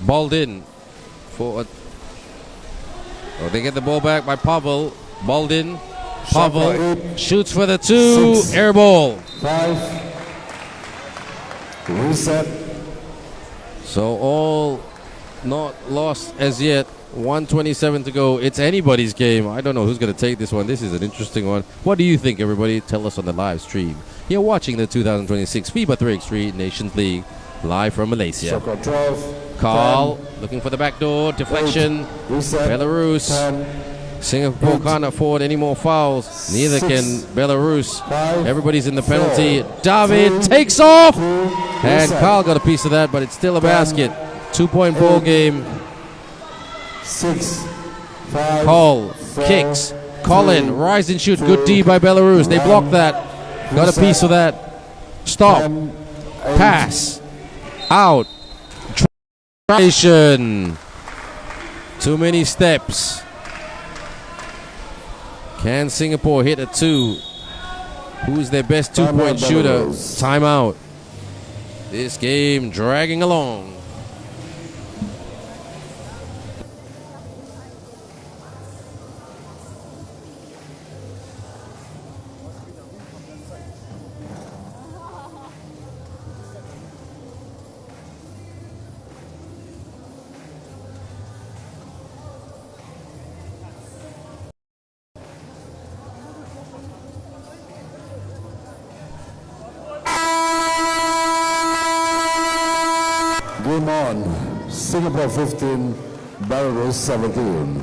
Balled in for a. Oh, they get the ball back by Pavel. Balled in. Pavel shoots for the 2. 6, Air ball. 5, reset. So all not lost as yet. 1:27 to go. It's anybody's game. I don't know who's going to take this one. This is an interesting one. What do you think, everybody? Tell us on the live stream. You're watching the 2026 FIBA 3x3 Nations League live from Malaysia. Shot clock 12. Carl looking for the back door. Deflection. 8, reset. Belarus. 10, Singapore 8, can't afford any more fouls. Neither 6, can Belarus. 5, Everybody's in the penalty. 4, David 3, takes off. 2, And reset. Carl got a piece of that, but it's still a 10, basket. 2-point ball 8, game. 6, 5, Call, 4, kicks, Colin, 3, rise and shoot. 2, Good D by Belarus. They 1, blocked that. Got a reset. piece of that. Stop. 10, 8, Pass. Out. Translation. Too many steps. Can Singapore hit a 2? Who's their best Timeout, 2-point shooter? Belarus. Timeout. This game dragging along. Game on. Singapore 15, Belarus 17.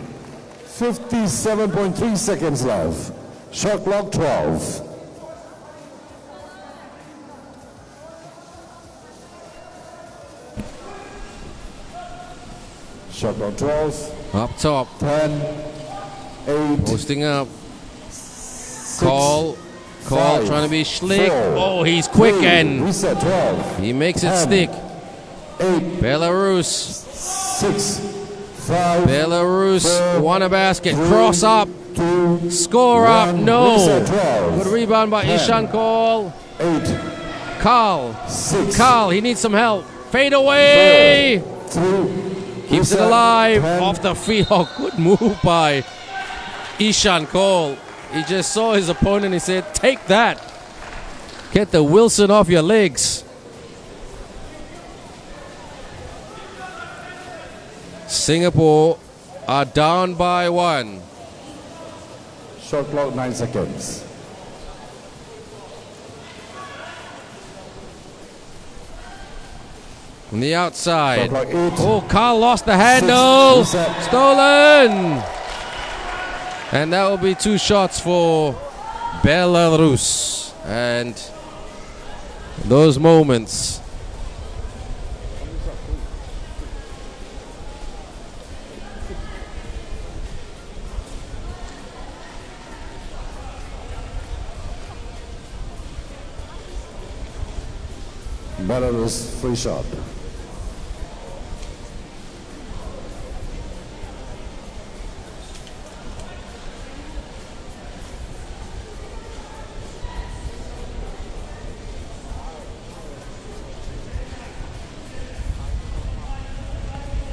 57.3 seconds left. Shot clock 12. Shot clock 12. Up top. 10, 8, Posting up. 6, Call. 5, Trying to be slick. 4, Oh, he's quick 3, and reset 12. he makes it 10, stick. 8, Belarus. 6, 5, Belarus 4, won a basket. 3, Cross up. 2, Score up. 1, No. reset 12. Good rebound by 10, Ishan Call. 8, Carl. 6, Carl, he needs some help. Fade away. 3, Keeps it reset, alive. 10, Off the feet. Oh, good move by Ishan Call. He just saw his opponent. He said, take that. Get the Wilson off your legs. Singapore are down by 1. Shot clock 9 seconds. On the outside. Shot clock 8. Oh, Carl lost the handle. 6, reset. Stolen. And that will be 2 shots for Belarus. And those moments. Belarus free shot.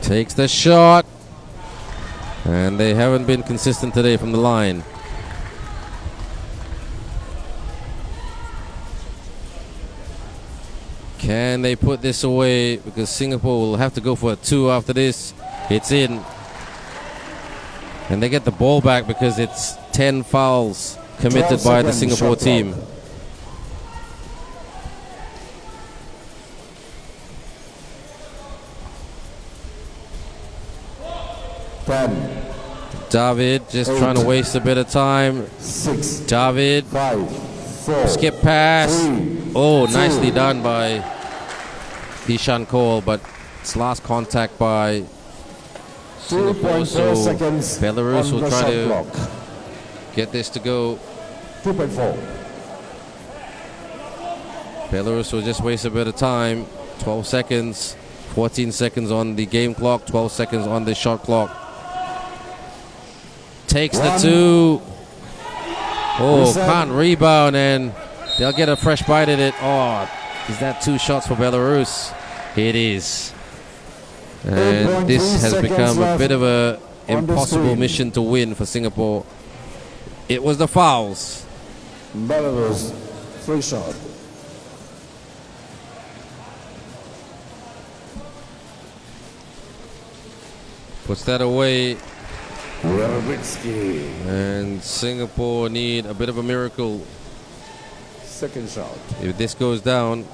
Takes the shot. And they haven't been consistent today from the line. Can they put this away? Because Singapore will have to go for a 2 after this. It's in. And they get the ball back because it's 10 fouls committed by the Singapore team. David just trying to waste a bit of time. 6, David, 5, 4, skip pass. 3, Oh, nicely done by Ishan Cole, but it's last contact by Singapore. 2.4 So seconds. Belarus on will the try shot to clock. get this to go. 2.4. Belarus will just waste a bit of time. 12 seconds, 14 seconds on the game clock, 12 seconds on the shot clock. Takes the 2. Oh, Reset. can't rebound, and they'll get a fresh bite at it. Oh, is that 2 shots for Belarus? It is. And this has become a bit of a impossible mission to win for Singapore. It was the fouls. Belarus, 3 shot. Puts that away. Werwitsky, And Singapore need a bit of a miracle. second shot. If this goes down,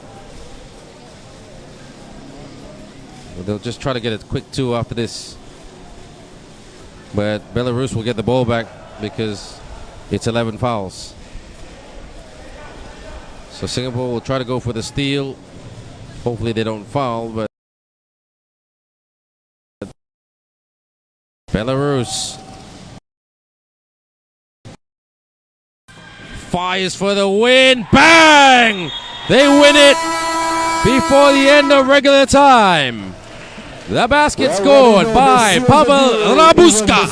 they'll just try to get a quick 2 after this. But Belarus will get the ball back because it's 11 fouls. So Singapore will try to go for the steal. Hopefully they don't foul, but Belarus fires for the win. Bang! They win it before the end of regular time. The basket scored by Pavel Rabuska.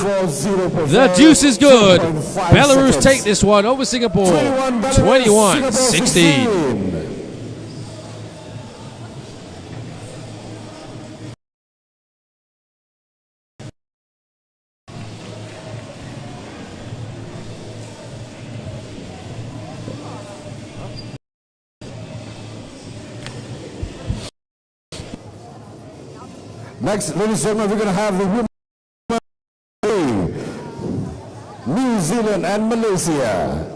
The juice is good. Belarus take this one over Singapore 21-16. Next, ladies and gentlemen, we're going to have the women, New Zealand and Malaysia.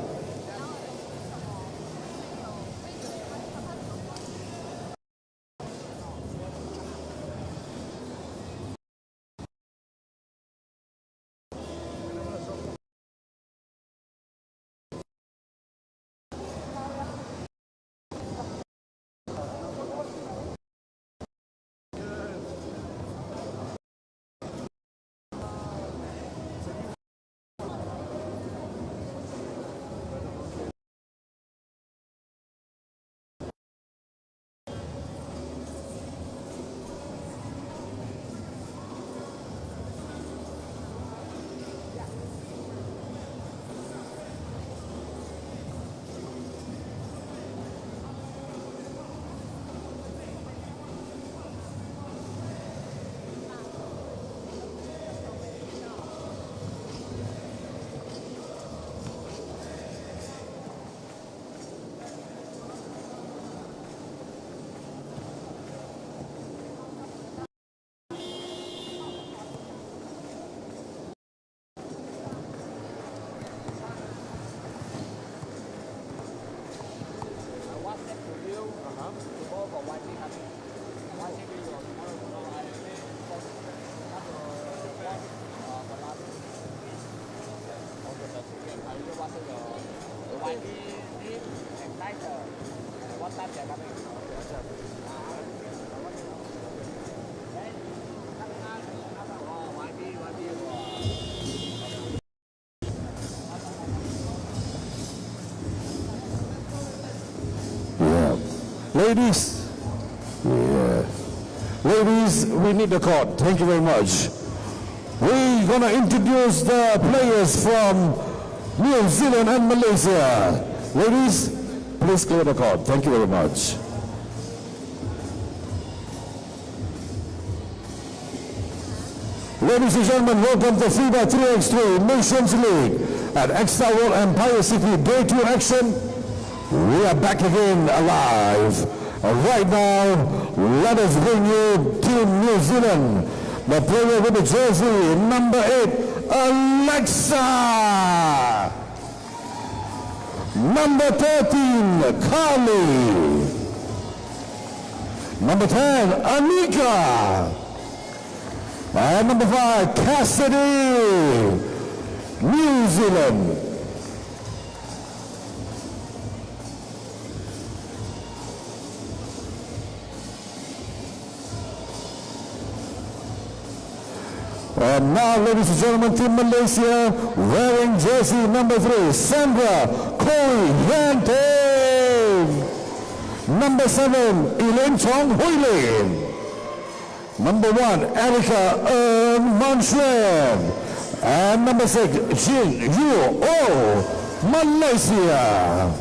Ladies, ladies, we need the court. Thank you very much. We're gonna introduce the players from New Zealand and Malaysia. Ladies, please clear the court. Thank you very much. Ladies and gentlemen, welcome to FIBA 3x3 Nations League at Extra World Empire City Day 2 action. We are back again alive. Right now, let us bring you Team New Zealand. The player with the jersey, number 8, Alexa. Number 13, Carly. Number 10, Anika. And number 5, Cassidy, New Zealand. And now, ladies and gentlemen, Team Malaysia, wearing jersey number 3, Sandra Koyante. Number 7, Elaine Chong Huilin. Number 1, Erica Monshuen. And number 6, Jin Yu O, Malaysia.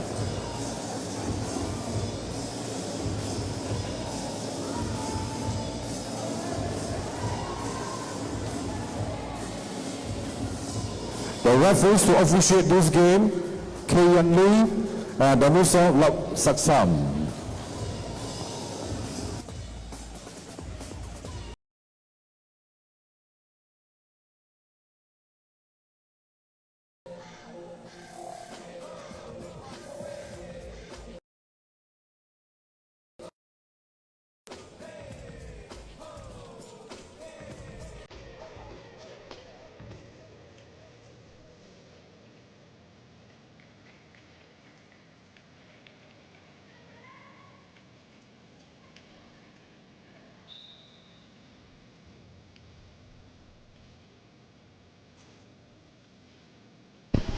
The referees to officiate this game, Kayan Lee and Danusa Lap Saksam.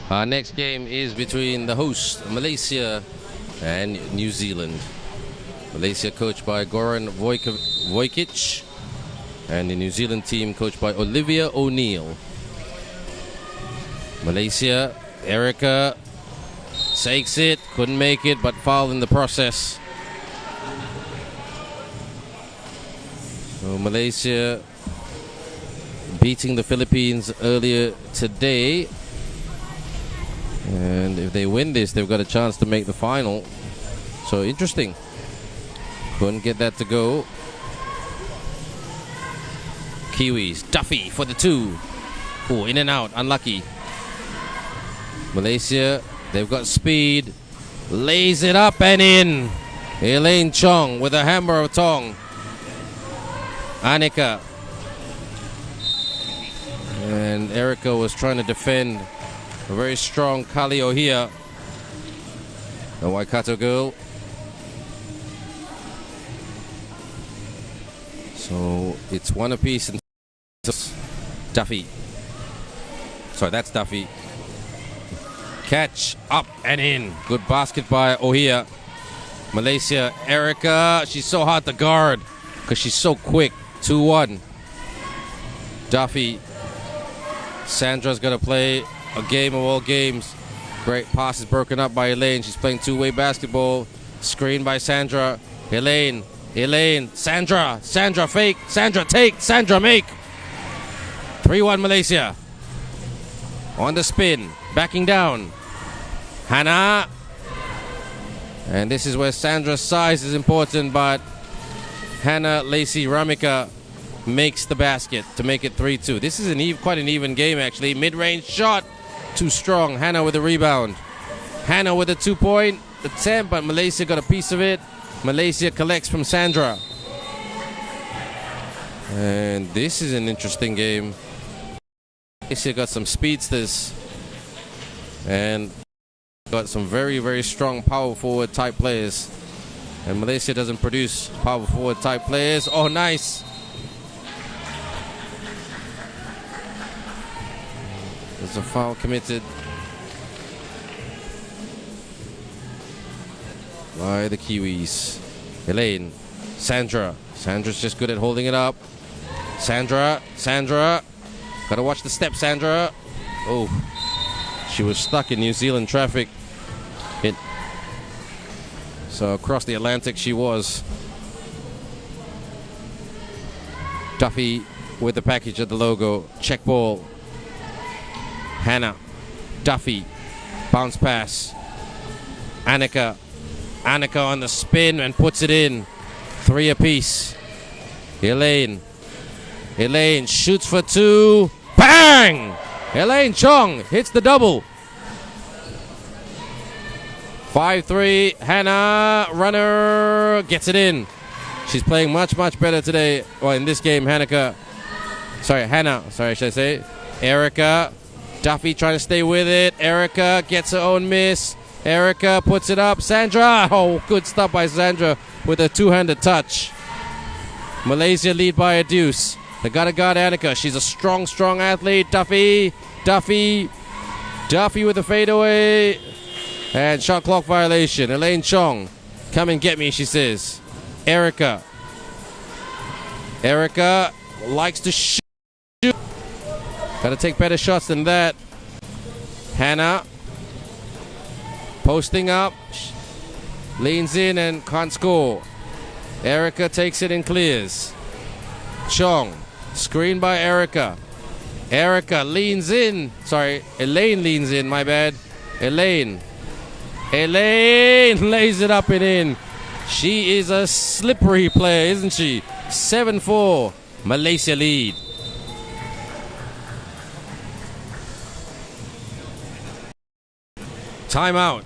Our next game is between the host, Malaysia, and New Zealand. Malaysia coached by Goran Vojkic, and the New Zealand team coached by Olivia O'Neill. Malaysia, Erica takes it, couldn't make it, but fouled in the process. So Malaysia beating the Philippines earlier today. And if they win this, they've got a chance to make the final. So interesting. Couldn't get that to go. Kiwis, Duffy for the 2. Oh, in and out, unlucky. Malaysia, they've got speed. Lays it up and in. Elaine Chong with a hammer of tong. Anika. And Erica was trying to defend. A very strong Kali Ohia, the Waikato girl. So it's one apiece and Duffy. Sorry, that's Duffy. Catch up and in. Good basket by Ohia. Malaysia, Erica. She's so hard to guard because she's so quick. 2-1. Duffy. Sandra's going to play a game of all games. Great pass is broken up by Elaine. She's playing two-way basketball. Screen by Sandra. Elaine. Sandra fake. Sandra take. Sandra make. 3-1 Malaysia. On the spin. Backing down. Hannah. And this is where Sandra's size is important, but Hannah Lacey Ramika makes the basket to make it 3-2. This is quite an even game, actually. Mid-range shot. Too strong. Hannah with a rebound. Hannah with a 2-point attempt, but Malaysia got a piece of it. Malaysia collects from Sandra. And this is an interesting game. Malaysia got some speedsters and got some very, very strong power forward type players. And Malaysia doesn't produce power forward type players. Oh, nice. There's a foul committed by the Kiwis. Elaine. Sandra. Sandra's just good at holding it up. Sandra. Gotta watch the step, Sandra. Oh. She was stuck in New Zealand traffic. So across the Atlantic she was. Duffy with the package of the logo. Check ball. Hannah. Duffy. Bounce pass. Annika. Annika on the spin and puts it in. 3 apiece. Elaine. Elaine shoots for 2. Bang! Elaine Chong hits the double. 5-3. Hannah. Runner. Gets it in. She's playing much, much better today. Well, in this game, Hannah. Should I say. Erica. Duffy trying to stay with it. Erica gets her own miss. Erica puts it up. Sandra. Oh, good stop by Sandra with a two-handed touch. Malaysia lead by a deuce. They got to guard Annika. She's a strong, strong athlete. Duffy with a fadeaway. And shot clock violation. Elaine Chong. Come and get me, she says. Erica likes to shoot. Got to take better shots than that. Hannah. Posting up. Leans in and can't score. Erica takes it and clears. Chong. Screen by Erica. Erica leans in. Sorry, Elaine leans in, my bad. Elaine lays it up and in. She is a slippery player, isn't she? 7-4. Malaysia lead. Timeout.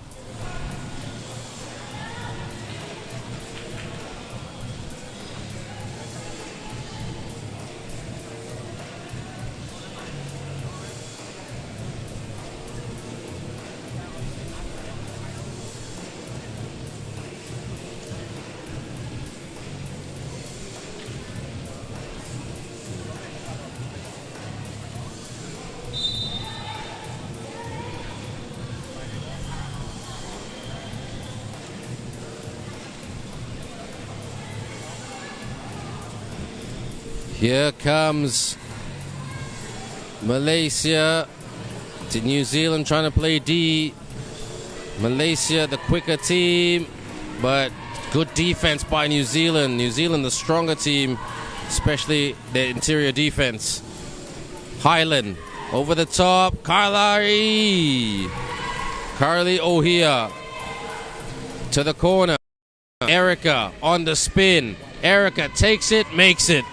Here comes Malaysia to New Zealand trying to play D. Malaysia, the quicker team, but good defense by New Zealand. New Zealand, the stronger team, especially their interior defense. Highland over the top. Carly O'Hea to the corner. Erica on the spin. Erica takes it, makes it.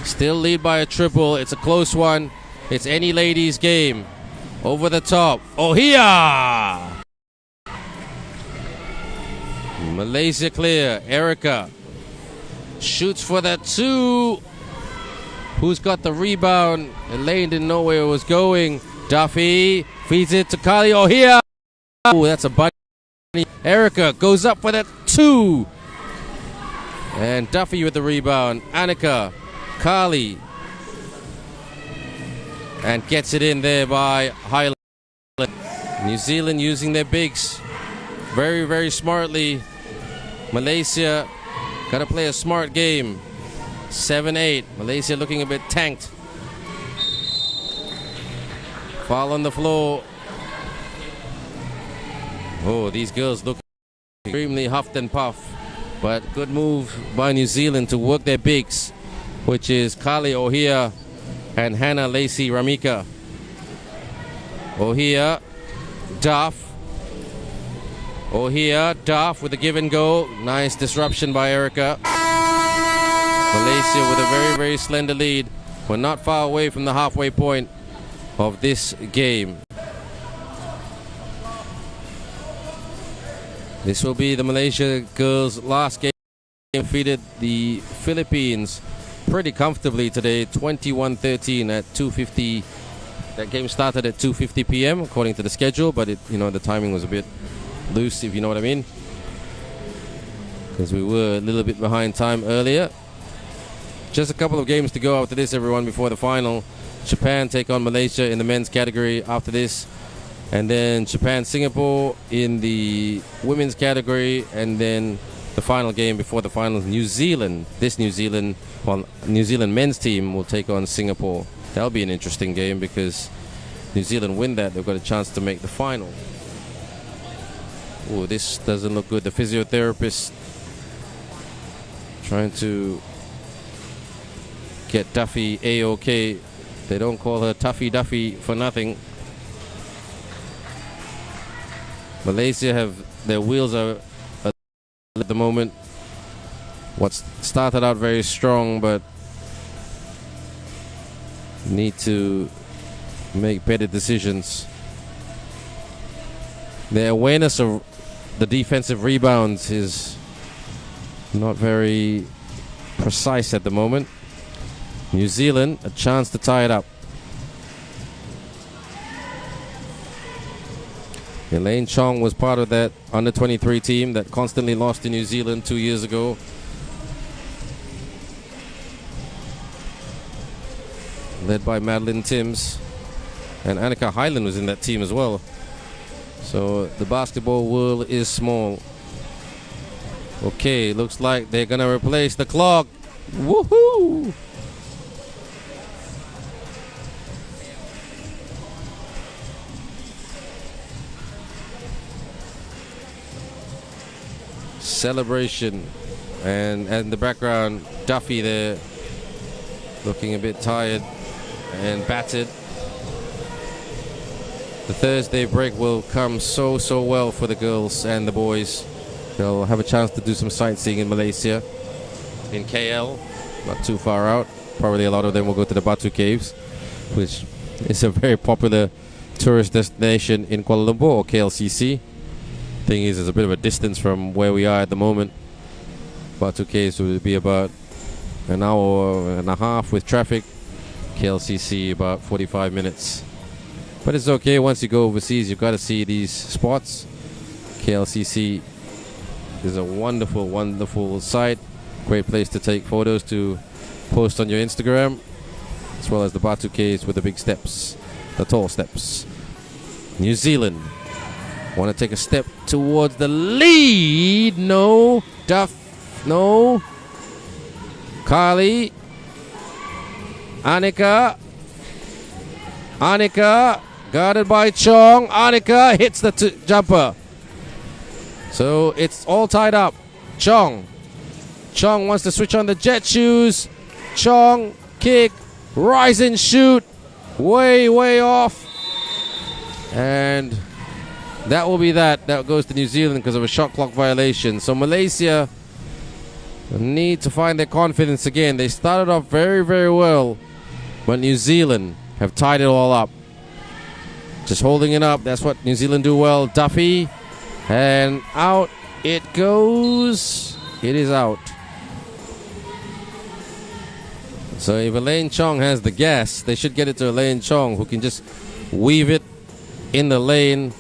Still lead by a triple. It's a close one. It's any ladies game. Over the top. Ohia! Malaysia clear. Erica shoots for the 2. Who's got the rebound? Elaine didn't know where it was going. Duffy feeds it to Kali Ohia. Oh, that's a bunny. Erica goes up for the 2. And Duffy with the rebound. Annika. Kali and gets it in there by Highland. New Zealand using their bigs very, very smartly. Malaysia got to play a smart game. 7-8. Malaysia looking a bit tanked. Foul on the floor. Oh, these girls look extremely huffed and puffed. But good move by New Zealand to work their bigs, which is Kali Ohia and Hannah Lacey Ramika. Ohia, Duff. Ohia, Duff with a give and go. Nice disruption by Erica. Malaysia with a very, very slender lead. We're not far away from the halfway point of this game. This will be the Malaysia girls' last game. Defeated the Philippines pretty comfortably today, 21-13 at 2:50. That game started at 2:50 p.m. according to the schedule, but the timing was a bit loose, if you know what I mean, because we were a little bit behind time earlier. Just a couple of games to go after this, everyone, before the final. Japan take on Malaysia in the men's category after this, and then Japan-Singapore in the women's category, and then the final game before the finals, New Zealand men's team will take on Singapore. That'll be an interesting game because New Zealand win that, they've got a chance to make the final. Oh, this doesn't look good. The physiotherapist trying to get Duffy A-OK. They don't call her Tuffy Duffy for nothing. Malaysia have their wheels are at the moment. What's started out very strong, but need to make better decisions. Their awareness of the defensive rebounds is not very precise at the moment. New Zealand, a chance to tie it up. Elaine Chong was part of that under-23 team that constantly lost to New Zealand 2 years ago. Led by Madeline Timms. And Annika Hyland was in that team as well. So the basketball world is small. Okay, looks like they're going to replace the clock. Woohoo! Celebration. And in the background, Duffy there looking a bit tired and battered. The Thursday break will come so well for the girls and the boys. They'll have a chance to do some sightseeing in Malaysia, in KL, not too far out. Probably a lot of them will go to the Batu Caves, which is a very popular tourist destination in Kuala Lumpur, or KLCC. Thing is, there's a bit of a distance from where we are at the moment. Batu Caves would be about an hour and a half with traffic. KLCC about 45 minutes. But it's okay, once you go overseas, you've got to see these spots. KLCC is a wonderful site. Great place to take photos to post on your Instagram, as well as the Batu Caves with the big steps, the tall steps. New Zealand want to take a step towards the lead. No. Duff. No. Carly. Annika. Guarded by Chong. Annika hits the jumper. So it's all tied up. Chong wants to switch on the jet shoes. Chong, kick, rise and shoot. Way off. And that will be that. That goes to New Zealand because of a shot clock violation. So Malaysia need to find their confidence again. They started off very well, but New Zealand have tied it all up. Just holding it up. That's what New Zealand do well. Duffy. And out it goes. It is out. So if Elaine Chong has the gas, they should get it to Elaine Chong, who can just weave it in the lane.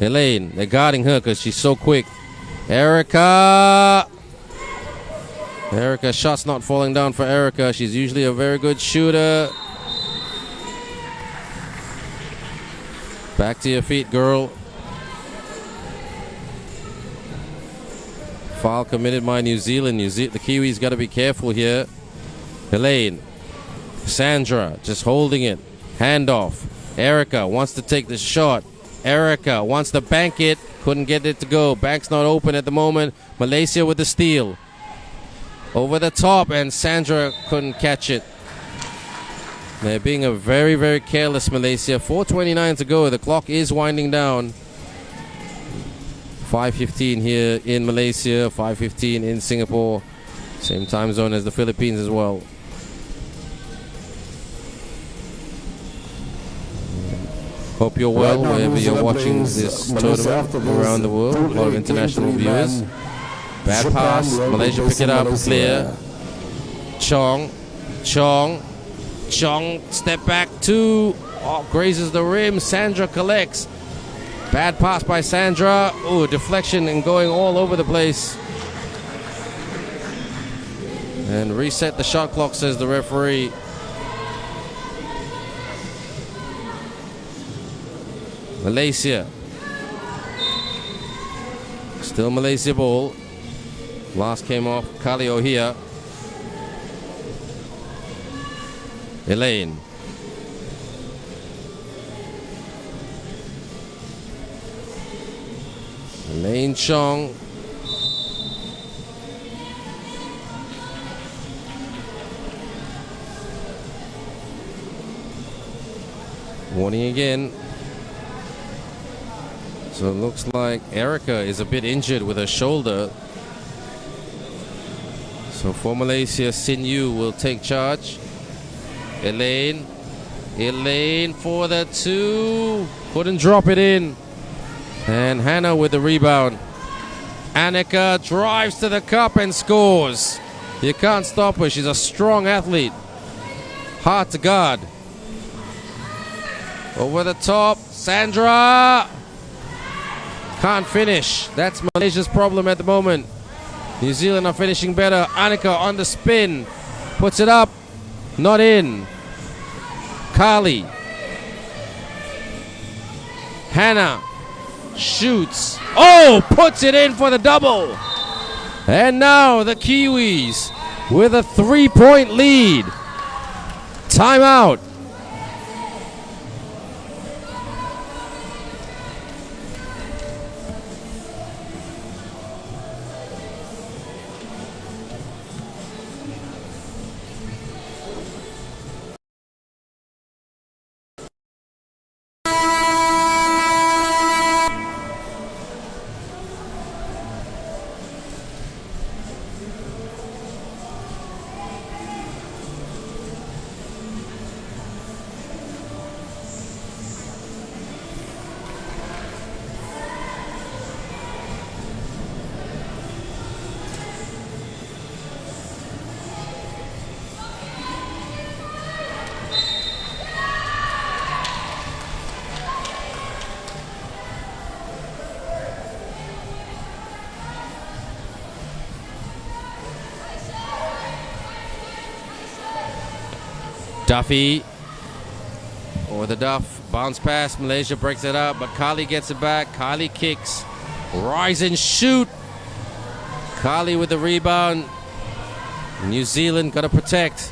Elaine, they're guarding her because she's so quick. Erica, shots not falling down for Erica. She's usually a very good shooter. Back to your feet, girl. Foul committed by New Zealand. The Kiwis got to be careful here. Elaine, Sandra, just holding it. Handoff. Erica wants to take the shot. Erica wants to bank it. Couldn't get it to go. Bank's not open at the moment. Malaysia with the steal. Over the top, and Sandra couldn't catch it. They're being a very careless Malaysia. 4:29 to go. The clock is winding down. 5:15 here in Malaysia. 5:15 in Singapore. Same time zone as the Philippines as well. Hope you're well wherever you're watching this tournament around the world. A lot of international viewers. Bad pass. Malaysia pick it up. Clear. Chong. Step back. 2. Oh, grazes the rim. Sandra collects. Bad pass by Sandra. Oh, deflection and going all over the place. And reset the shot clock, says the referee. Malaysia. Still Malaysia ball. Last came off Kalio here. Elaine. Elaine Chong. Warning again. So it looks like Erica is a bit injured with her shoulder. So for Malaysia, Sin Yu will take charge. Elaine for the 2. Couldn't drop it in. And Hannah with the rebound. Annika drives to the cup and scores. You can't stop her. She's a strong athlete. Hard to guard. Over the top. Sandra. Can't finish. That's Malaysia's problem at the moment. New Zealand are finishing better. Annika on the spin. Puts it up. Not in. Kali. Hannah shoots. Oh, puts it in for the double. And now the Kiwis with a 3-point lead. Timeout. Duffy, or the Duff, bounce pass, Malaysia breaks it up, but Kali gets it back. Kali kicks, rise and shoot. Kali with the rebound. New Zealand got to protect.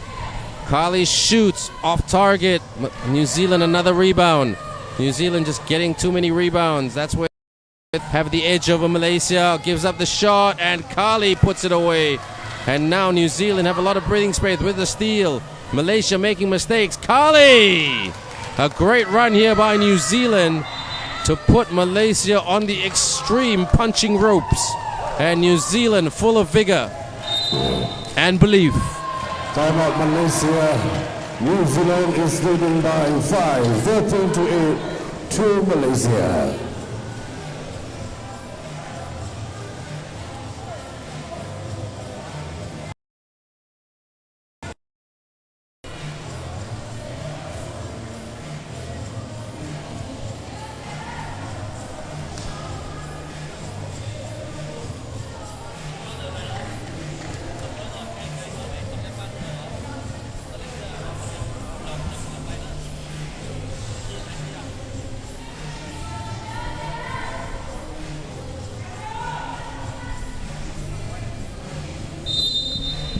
Kali shoots off target. New Zealand another rebound. New Zealand just getting too many rebounds. That's where they have the edge over Malaysia. Gives up the shot and Kali puts it away. And now New Zealand have a lot of breathing space with the steal. Malaysia making mistakes. Kali! A great run here by New Zealand to put Malaysia on the extreme punching ropes. And New Zealand full of vigor and belief. Timeout Malaysia. New Zealand is leading by 5, 13-8 to Malaysia.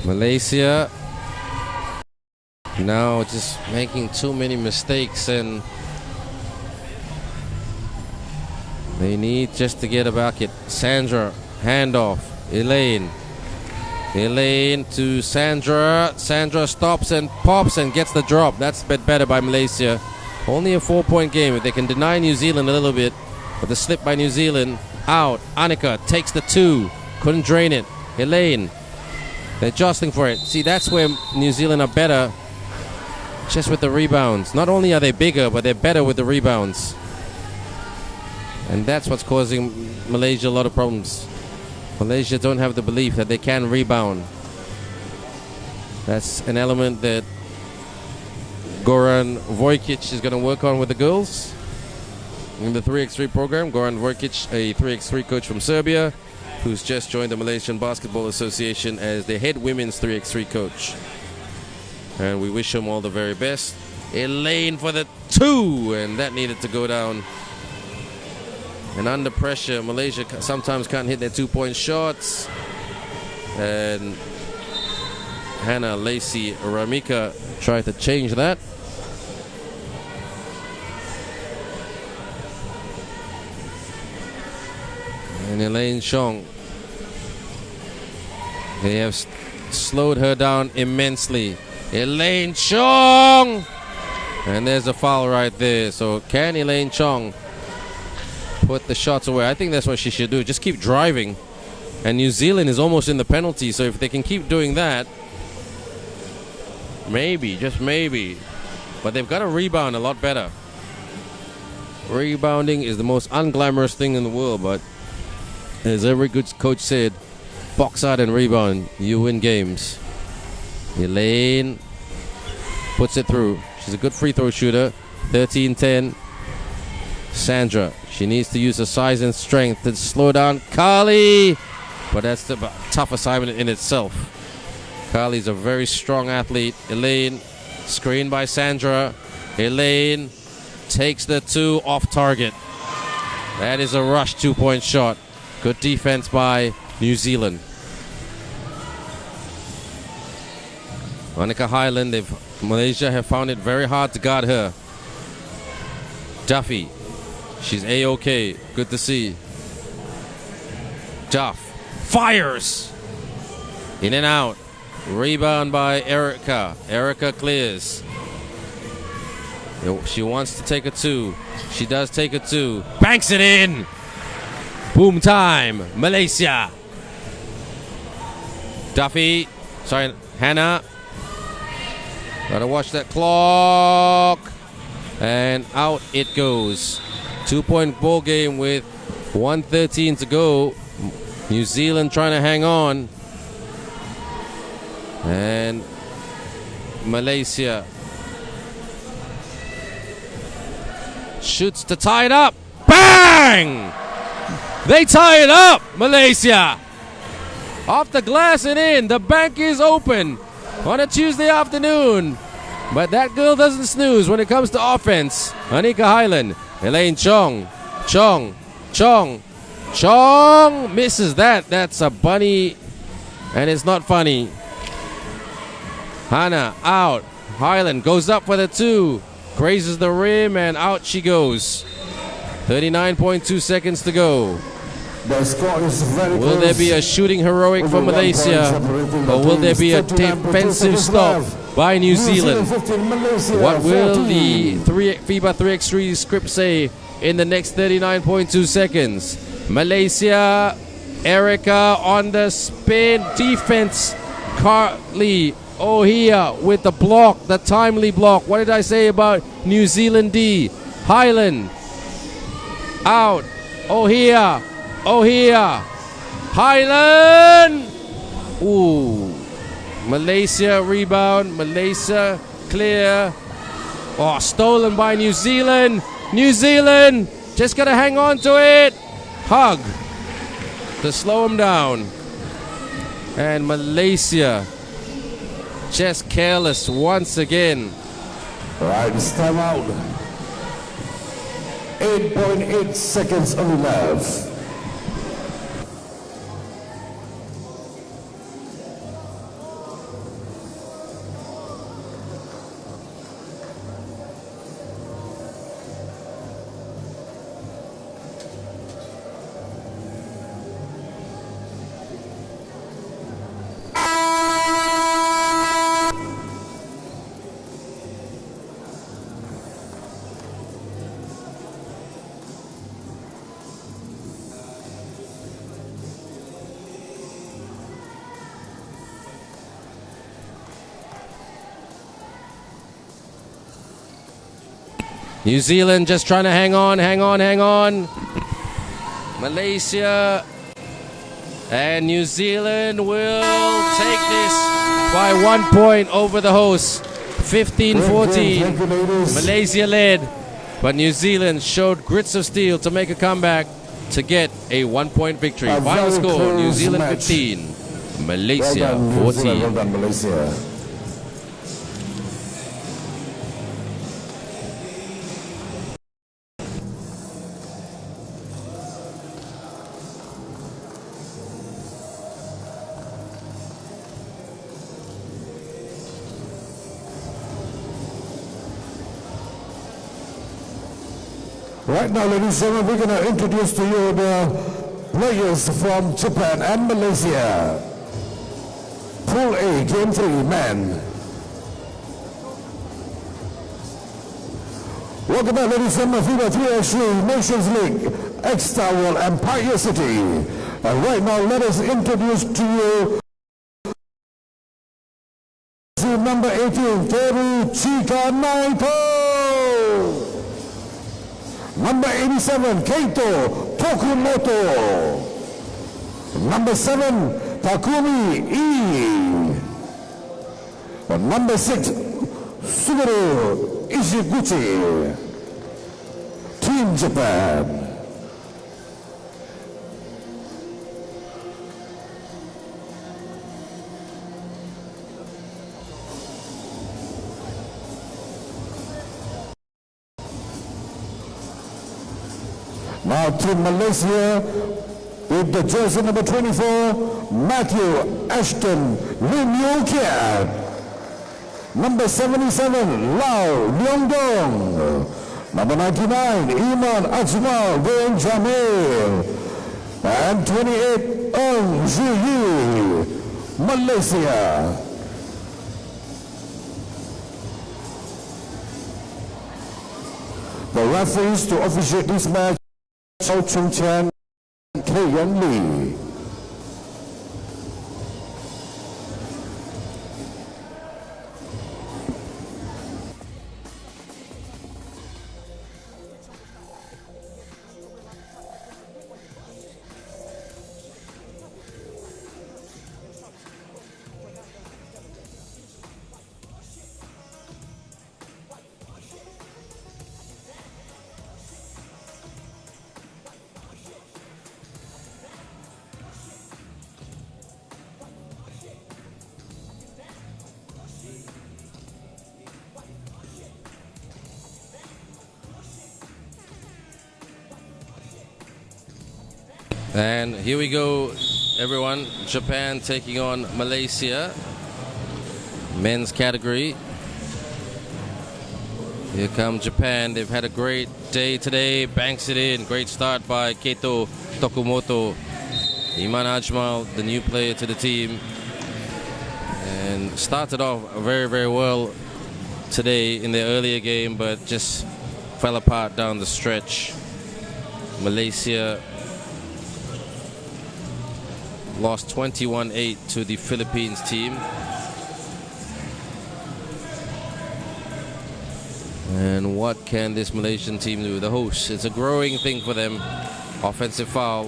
Malaysia now just making too many mistakes, and they need just to get a bucket. Sandra, handoff. Elaine to Sandra. Sandra stops and pops and gets the drop. That's a bit better by Malaysia. Only a 4-point game. If they can deny New Zealand a little bit, but the slip by New Zealand out. Annika takes the 2. Couldn't drain it. Elaine. They're jostling for it. See, that's where New Zealand are better, just with the rebounds. Not only are they bigger, but they're better with the rebounds. And that's what's causing Malaysia a lot of problems. Malaysia don't have the belief that they can rebound. That's an element that Goran Vojkic is going to work on with the girls in the 3x3 program. Goran Vojkic, a 3x3 coach from Serbia, who's just joined the Malaysian Basketball Association as the head women's 3x3 coach. And we wish him all the very best. Elaine for the 2, and that needed to go down. And under pressure, Malaysia sometimes can't hit their 2-point shots. And Hannah Lacey Ramika tried to change that. And Elaine Chong, they have slowed her down immensely. Elaine Chong And there's a foul right there. So can Elaine Chong put the shots away? I think that's what she should do. Just keep driving. And New Zealand is almost in the penalty. So if they can keep doing that, maybe, just maybe. But they've got to rebound a lot better. Rebounding is the most unglamorous thing in the world. But as every good coach said, box out and rebound. You win games. Elaine puts it through. She's a good free throw shooter. 13-10. Sandra. She needs to use her size and strength to slow down Carly. But that's the tough assignment in itself. Carly's a very strong athlete. Elaine, screened by Sandra. Elaine takes the two off target. That is a rush 2-point shot. Good defense by New Zealand. Monica Highland, Malaysia have found it very hard to guard her. Duffy, she's A-OK. Good to see. Duff fires. In and out. Rebound by Erica. Erica clears. She wants to take a two. She does take a two. Banks it in. Boom time. Malaysia. Duffy. Sorry, Hannah. Gotta watch that clock. And out it goes. 2-point ball game with 1:13 to go. New Zealand trying to hang on. And Malaysia shoots to tie it up. Bang! They tie it up, Malaysia. Off the glass and in. The bank is open on a Tuesday afternoon. But that girl doesn't snooze when it comes to offense. Anika Highland. Elaine Chong. Chong. Misses that. That's a bunny. And it's not funny. Hannah out. Highland goes up for the two. Grazes the rim and out she goes. 39.2 seconds to go. The score is very Will there be a shooting heroic for Malaysia? Or will there be a defensive stop by New Zealand? What will the FIBA 3x3 script say in the next 39.2 seconds? Malaysia, Erica on the spin. Defense, Carly O'Hea with the block, the timely block. What did I say about New Zealand D? Highland out. O'Hea. Highland. Ooh. Malaysia rebound. Malaysia clear. Oh, stolen by New Zealand. New Zealand just gotta hang on to it. Hug to slow them down. And Malaysia just careless once again. Right, it's time out. 8.8 seconds only left. New Zealand just trying to hang on. Malaysia and New Zealand will take this by 1 point over the hosts. 15-14. Malaysia led, but New Zealand showed grits of steel to make a comeback to get a 1-point victory. Final score, New Zealand 15, Malaysia 14. Well done, Malaysia. Right now, ladies and gentlemen, we're going to introduce to you the players from Japan and Malaysia. Pool A, Game 3, men. Welcome back, ladies and gentlemen, FIBA 3x3 Nations League, X-Star World, Empire City. And right now, let us introduce to you number 18, Teruchika Naito. Number 87, Keito Tokumoto. Number 7, Takumi E. And number 6, Suguru Ishiguchi. Team Japan. Now Team Malaysia with the jersey number 24, Matthew Ashton Lim Yu Kiat. Number 77, Lau Leong Dong. Number 99, Iman Ajmal bin Jamil. And 28, Ong Zhu Yi, Malaysia. The referees to officiate this match, Chao Chung Chan, K. Young Lee. And here we go, everyone. Japan taking on Malaysia. Men's category. Here comes Japan. They've had a great day today. Banks it in. Great start by Keito Tokumoto. Iman Ajmal, the new player to the team. And started off very, very well today in the earlier game, but just fell apart down the stretch. Malaysia lost 21-8 to the Philippines team. And what can this Malaysian team do? The hosts, it's a growing thing for them. Offensive foul.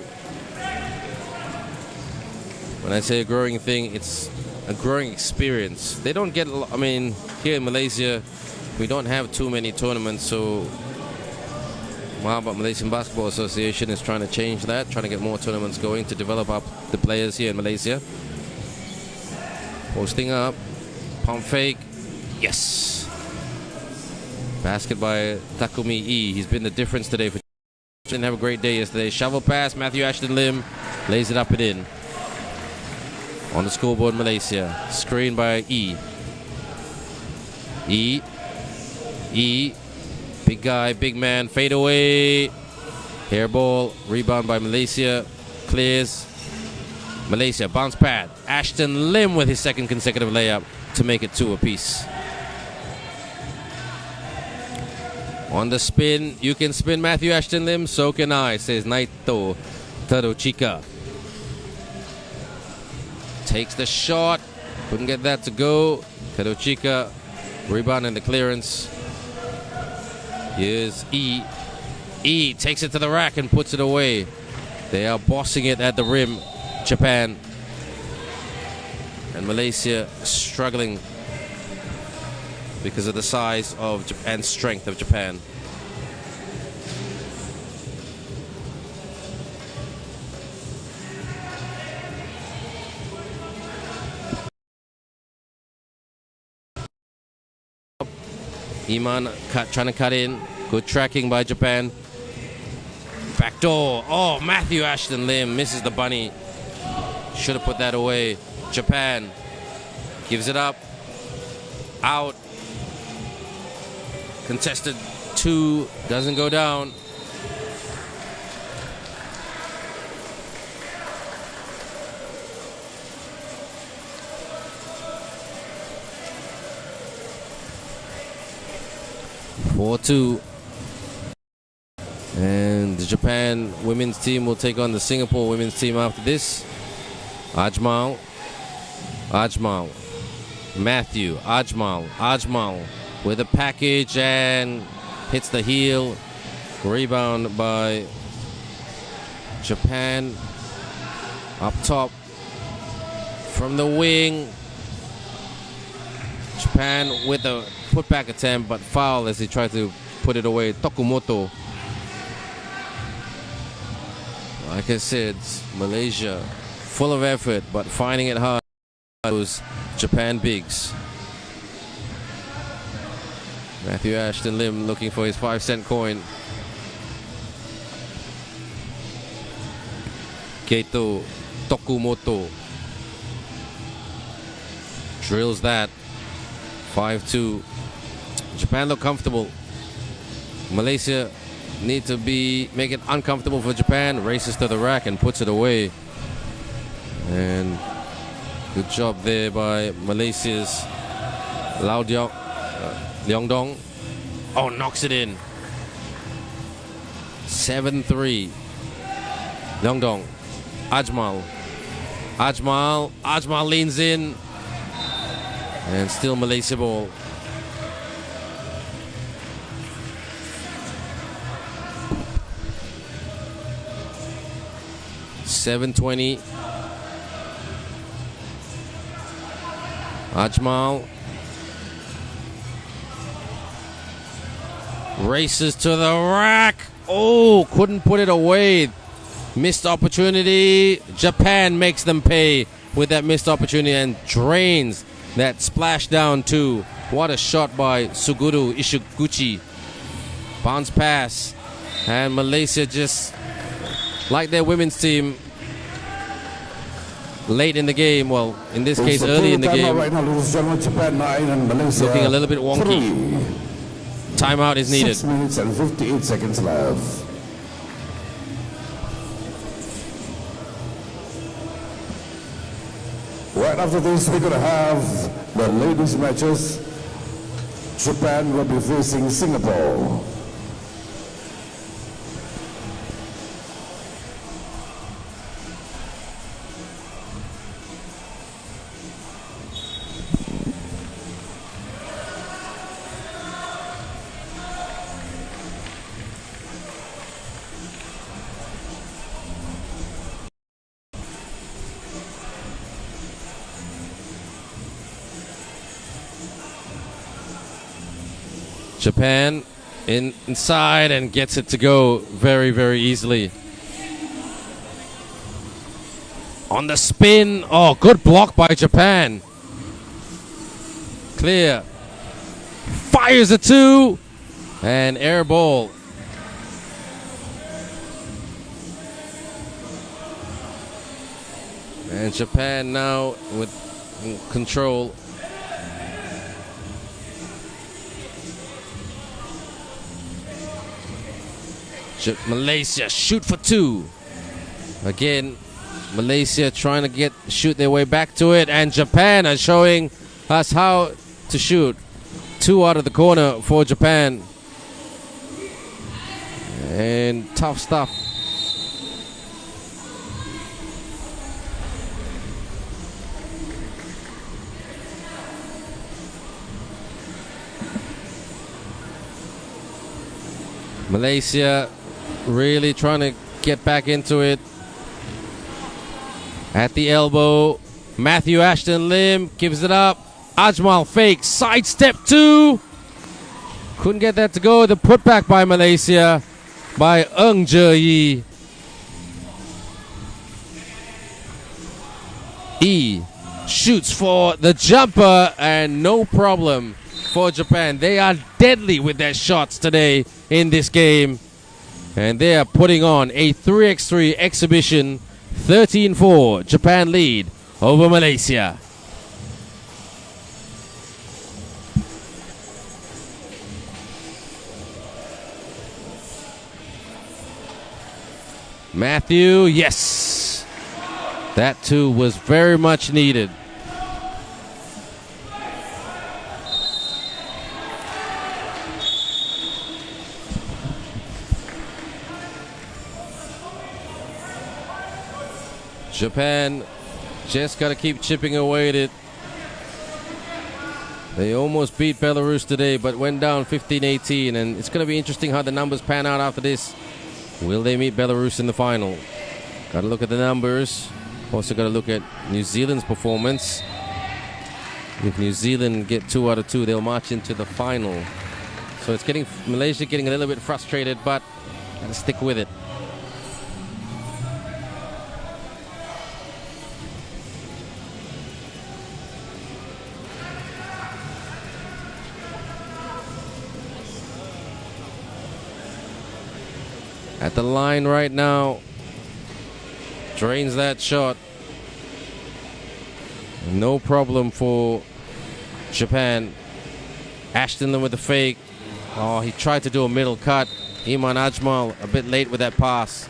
When I say a growing thing, it's a growing experience. They don't get, I mean, here in Malaysia, we don't have too many tournaments, so Malaysian Basketball Association is trying to change that, trying to get more tournaments going to develop up the players here in Malaysia. Posting up, pump fake, yes. Basket by Takumi E. He's been the difference today. Didn't have a great day yesterday. Shovel pass, Matthew Ashton Lim lays it up and in. On the scoreboard, Malaysia. Screen by E. E. Big guy, big man, fade away. Hair ball, rebound by Malaysia. Clears. Malaysia, bounce pad. Ashton Lim with his second consecutive layup to make it 2 apiece. On the spin, you can spin Matthew Ashton Lim, so can I, says Naito Teruchika. Takes the shot, couldn't get that to go. Teruchika, rebound and the clearance. Here's E. E takes it to the rack and puts it away. They are bossing it at the rim, Japan. And Malaysia struggling because of the size of and strength of Japan. Iman trying to cut in. Good tracking by Japan. Backdoor. Oh, Matthew Ashton Lim misses the bunny. Should have put that away. Japan gives it up. Out. Contested 2. Doesn't go down. (4-2). And the Japan women's team will take on the Singapore women's team after this. Ajmal, Matthew, Ajmal with a package and hits the heel. Rebound by Japan. Up top from the wing. Japan with a putback attempt, but foul as he tried to put it away. Tokumoto. Like I said, Malaysia full of effort, but finding it hard. Those Japan bigs. Matthew Ashton Lim looking for his 5-cent coin. Keito Tokumoto drills that. 5-2. Japan look comfortable. Malaysia need to make it uncomfortable for Japan. Races to the rack and puts it away. And good job there by Malaysia's Leong Dong. Oh, knocks it in. 7-3. Leong Dong. Ajmal leans in. And still Malaysia ball. $7.20. Ajmal races to the rack. Oh, couldn't put it away. Missed opportunity. Japan makes them pay with that missed opportunity and drains that splash down too. What a shot by Suguru Ishiguchi. Bounce pass. And Malaysia just, like their women's team, late in the game, well, in this case, early in the game, right now, ladies and gentlemen, Japan 9 and Malaysia looking a little bit wonky. 3. Timeout is needed. 6 minutes and 58 seconds left. Right after this, we're going to have the ladies' matches. Japan will be facing Singapore. Japan inside and gets it to go very, very easily. On the spin. Oh, good block by Japan. Clear. Fires a 2. And air ball. And Japan now with control. Malaysia shoot for 2. Again, Malaysia trying to shoot their way back to it, and Japan are showing us how to shoot. 2 out of the corner for Japan. And tough stuff. Malaysia really trying to get back into it. At the elbow, Matthew Ashton Lim gives it up. Ajmal fake, sidestep 2. Couldn't get that to go. The putback by Malaysia by Ng Je Yi. Shoots for the jumper and no problem for Japan. They are deadly with their shots today in this game. And they are putting on a 3x3 exhibition. 13-4, Japan lead over Malaysia. Matthew, yes. That too was very much needed. Japan just got to keep chipping away at it. They almost beat Belarus today, but went down 15-18, and it's going to be interesting how the numbers pan out after this. Will they meet Belarus in the final? Got to look at the numbers. Also got to look at New Zealand's performance. If New Zealand get 2 out of 2, they'll march into the final. So it's getting Malaysia getting a little bit frustrated, but gotta stick with it. At the line right now, drains that shot. No problem for Japan. Ashton with the fake. Oh, he tried to do a middle cut. Iman Ajmal a bit late with that pass.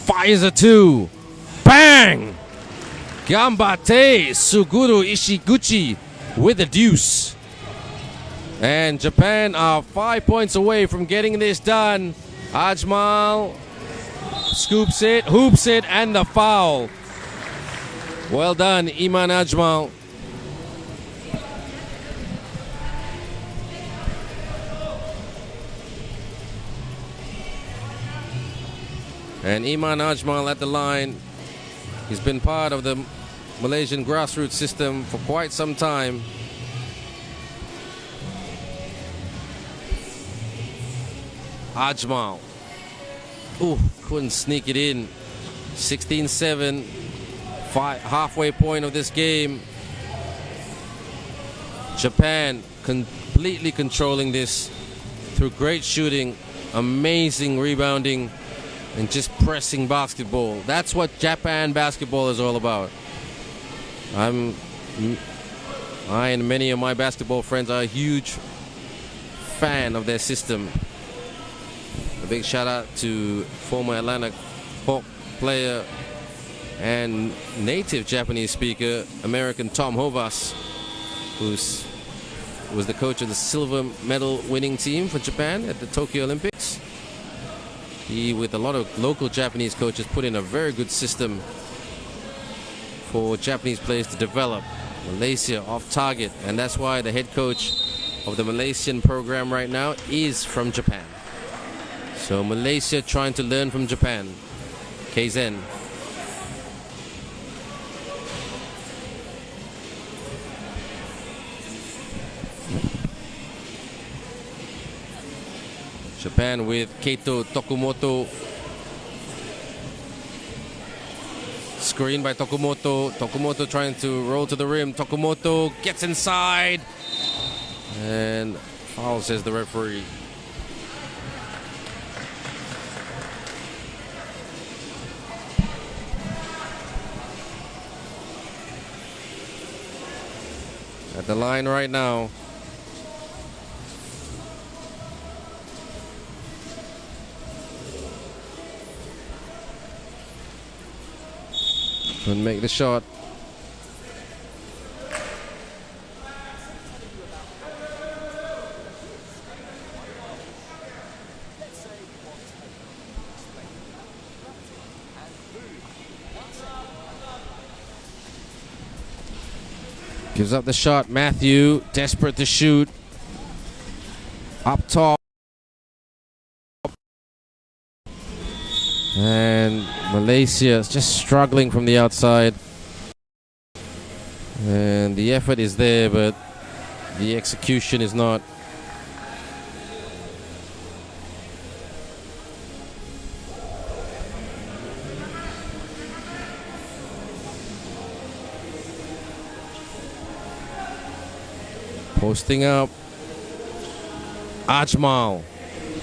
Fires a 2. Bang! Gambate Suguru Ishiguchi with the deuce. And Japan are 5 points away from getting this done. Ajmal scoops it, hoops it, and the foul. Well done, Iman Ajmal. And Iman Ajmal at the line. He's been part of the Malaysian grassroots system for quite some time. Ajmal. Ooh, couldn't sneak it in. 16-7. Halfway point of this game. Japan completely controlling this through great shooting, amazing rebounding, and just pressing basketball. That's what Japan basketball is all about. I and many of my basketball friends are a huge fan of their system. A big shout out to former Atlanta Hawk player and native Japanese speaker, American Tom Hovas, who was the coach of the silver medal winning team for Japan at the Tokyo Olympics. He, with a lot of local Japanese coaches, put in a very good system for Japanese players to develop. Malaysia off target, and that's why the head coach of the Malaysian program right now is from Japan. So Malaysia trying to learn from Japan. KZN. Japan with Keito Tokumoto. Screen by Tokumoto. Tokumoto trying to roll to the rim. Tokumoto gets inside. And foul, says the referee. At the line right now. Couldn't make the shot. Gives up the shot. Matthew, desperate to shoot. Up top. And Malaysia is just struggling from the outside. And the effort is there, but the execution is not. Posting up. Ajmal.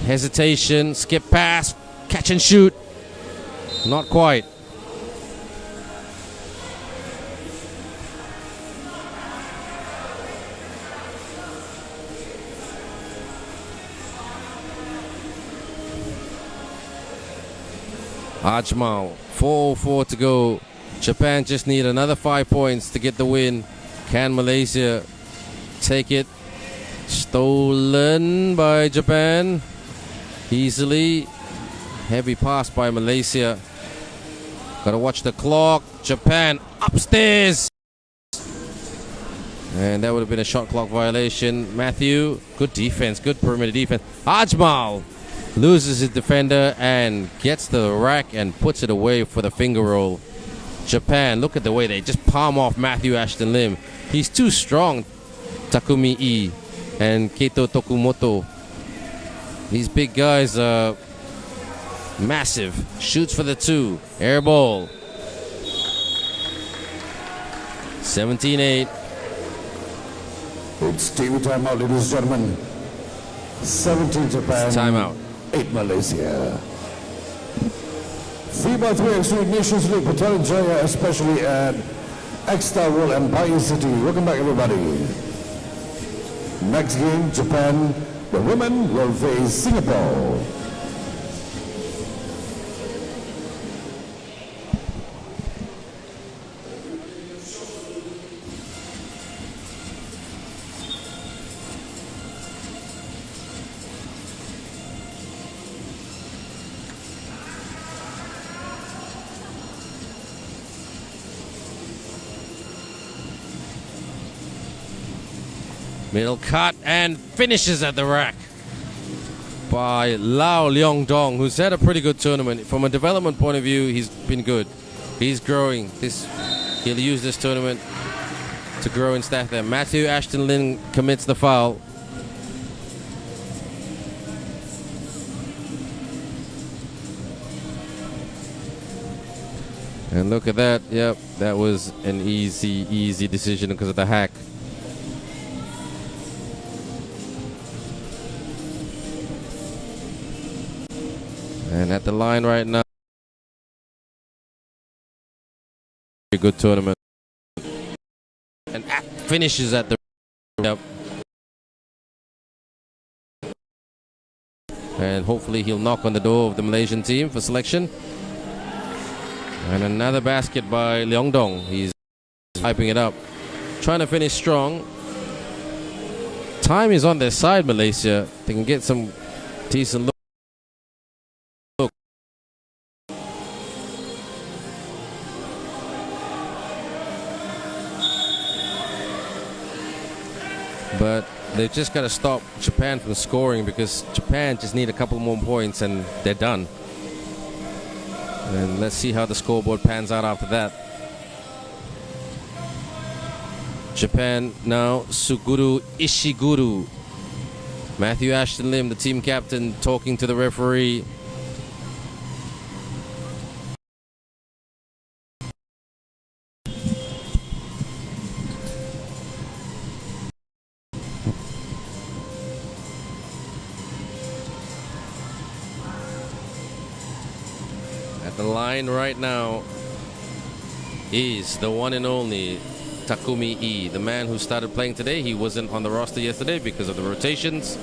Hesitation. Skip pass. Catch and shoot. Not quite. Ajmal. 4:04 to go. Japan just need another 5 points to get the win. Can Malaysia take it? Stolen by Japan easily. Heavy pass by Malaysia. Gotta watch the clock. Japan upstairs. And that would have been a shot clock violation. Matthew, good defense, good perimeter defense. Ajmal loses his defender and gets the rack and puts it away for the finger roll. Japan, look at the way they just palm off Matthew Ashton Lim. He's too strong. Takumi E and Keito Tokumoto. These big guys are massive. Shoots for the 2. Air ball. 17-8. It's TV timeout, ladies and gentlemen. 17 Japan. Timeout. 8 Malaysia. FIBA 3x3 Nations League, Petaling Jaya, especially at X-Star World Empire City. Welcome back, everybody. Next game, Japan. The women will face Singapore. Middle cut and finishes at the rack by Lau Leong Dong, who's had a pretty good tournament. From a development point of view, he's been good. He's growing. He'll use this tournament to grow in stature. Matthew Ashton Lin commits the foul. And look at that. Yep, that was an easy decision because of the hack. And at the line right now, very good tournament. And finishes at the yep. And hopefully he'll knock on the door of the Malaysian team for selection. And another basket by Leong Dong. He's hyping it up, trying to finish strong. Time is on their side, Malaysia. They can get some decent look. But they've just got to stop Japan from scoring, because Japan just need a couple more points and they're done. And let's see how the scoreboard pans out after that. Japan now, Suguru Ishiguro. Matthew Ashton Lim, the team captain, talking to the referee. The line right now is the one and only Takumi E, the man who started playing today. He wasn't on the roster yesterday because of the rotations.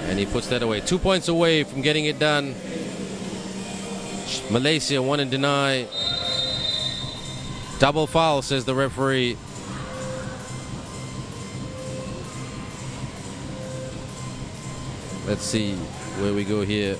And he puts that away. 2 points away from getting it done. Malaysia, one and deny. Double foul, says the referee. Let's see where we go here.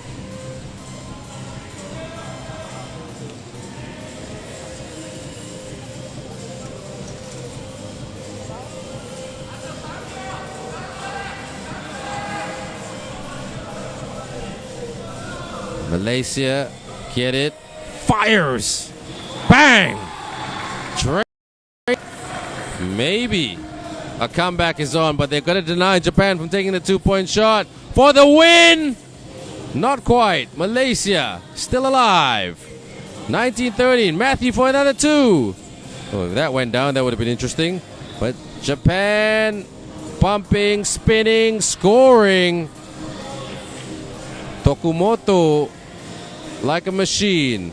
Malaysia, get it, fires, bang, maybe a comeback is on, but they're going to deny Japan from taking the 2-point shot for the win. Not quite. Malaysia still alive. 19-13. Matthew for another 2. Oh, if that went down, that would have been interesting. But Japan bumping, spinning, scoring. Tokumoto like a machine.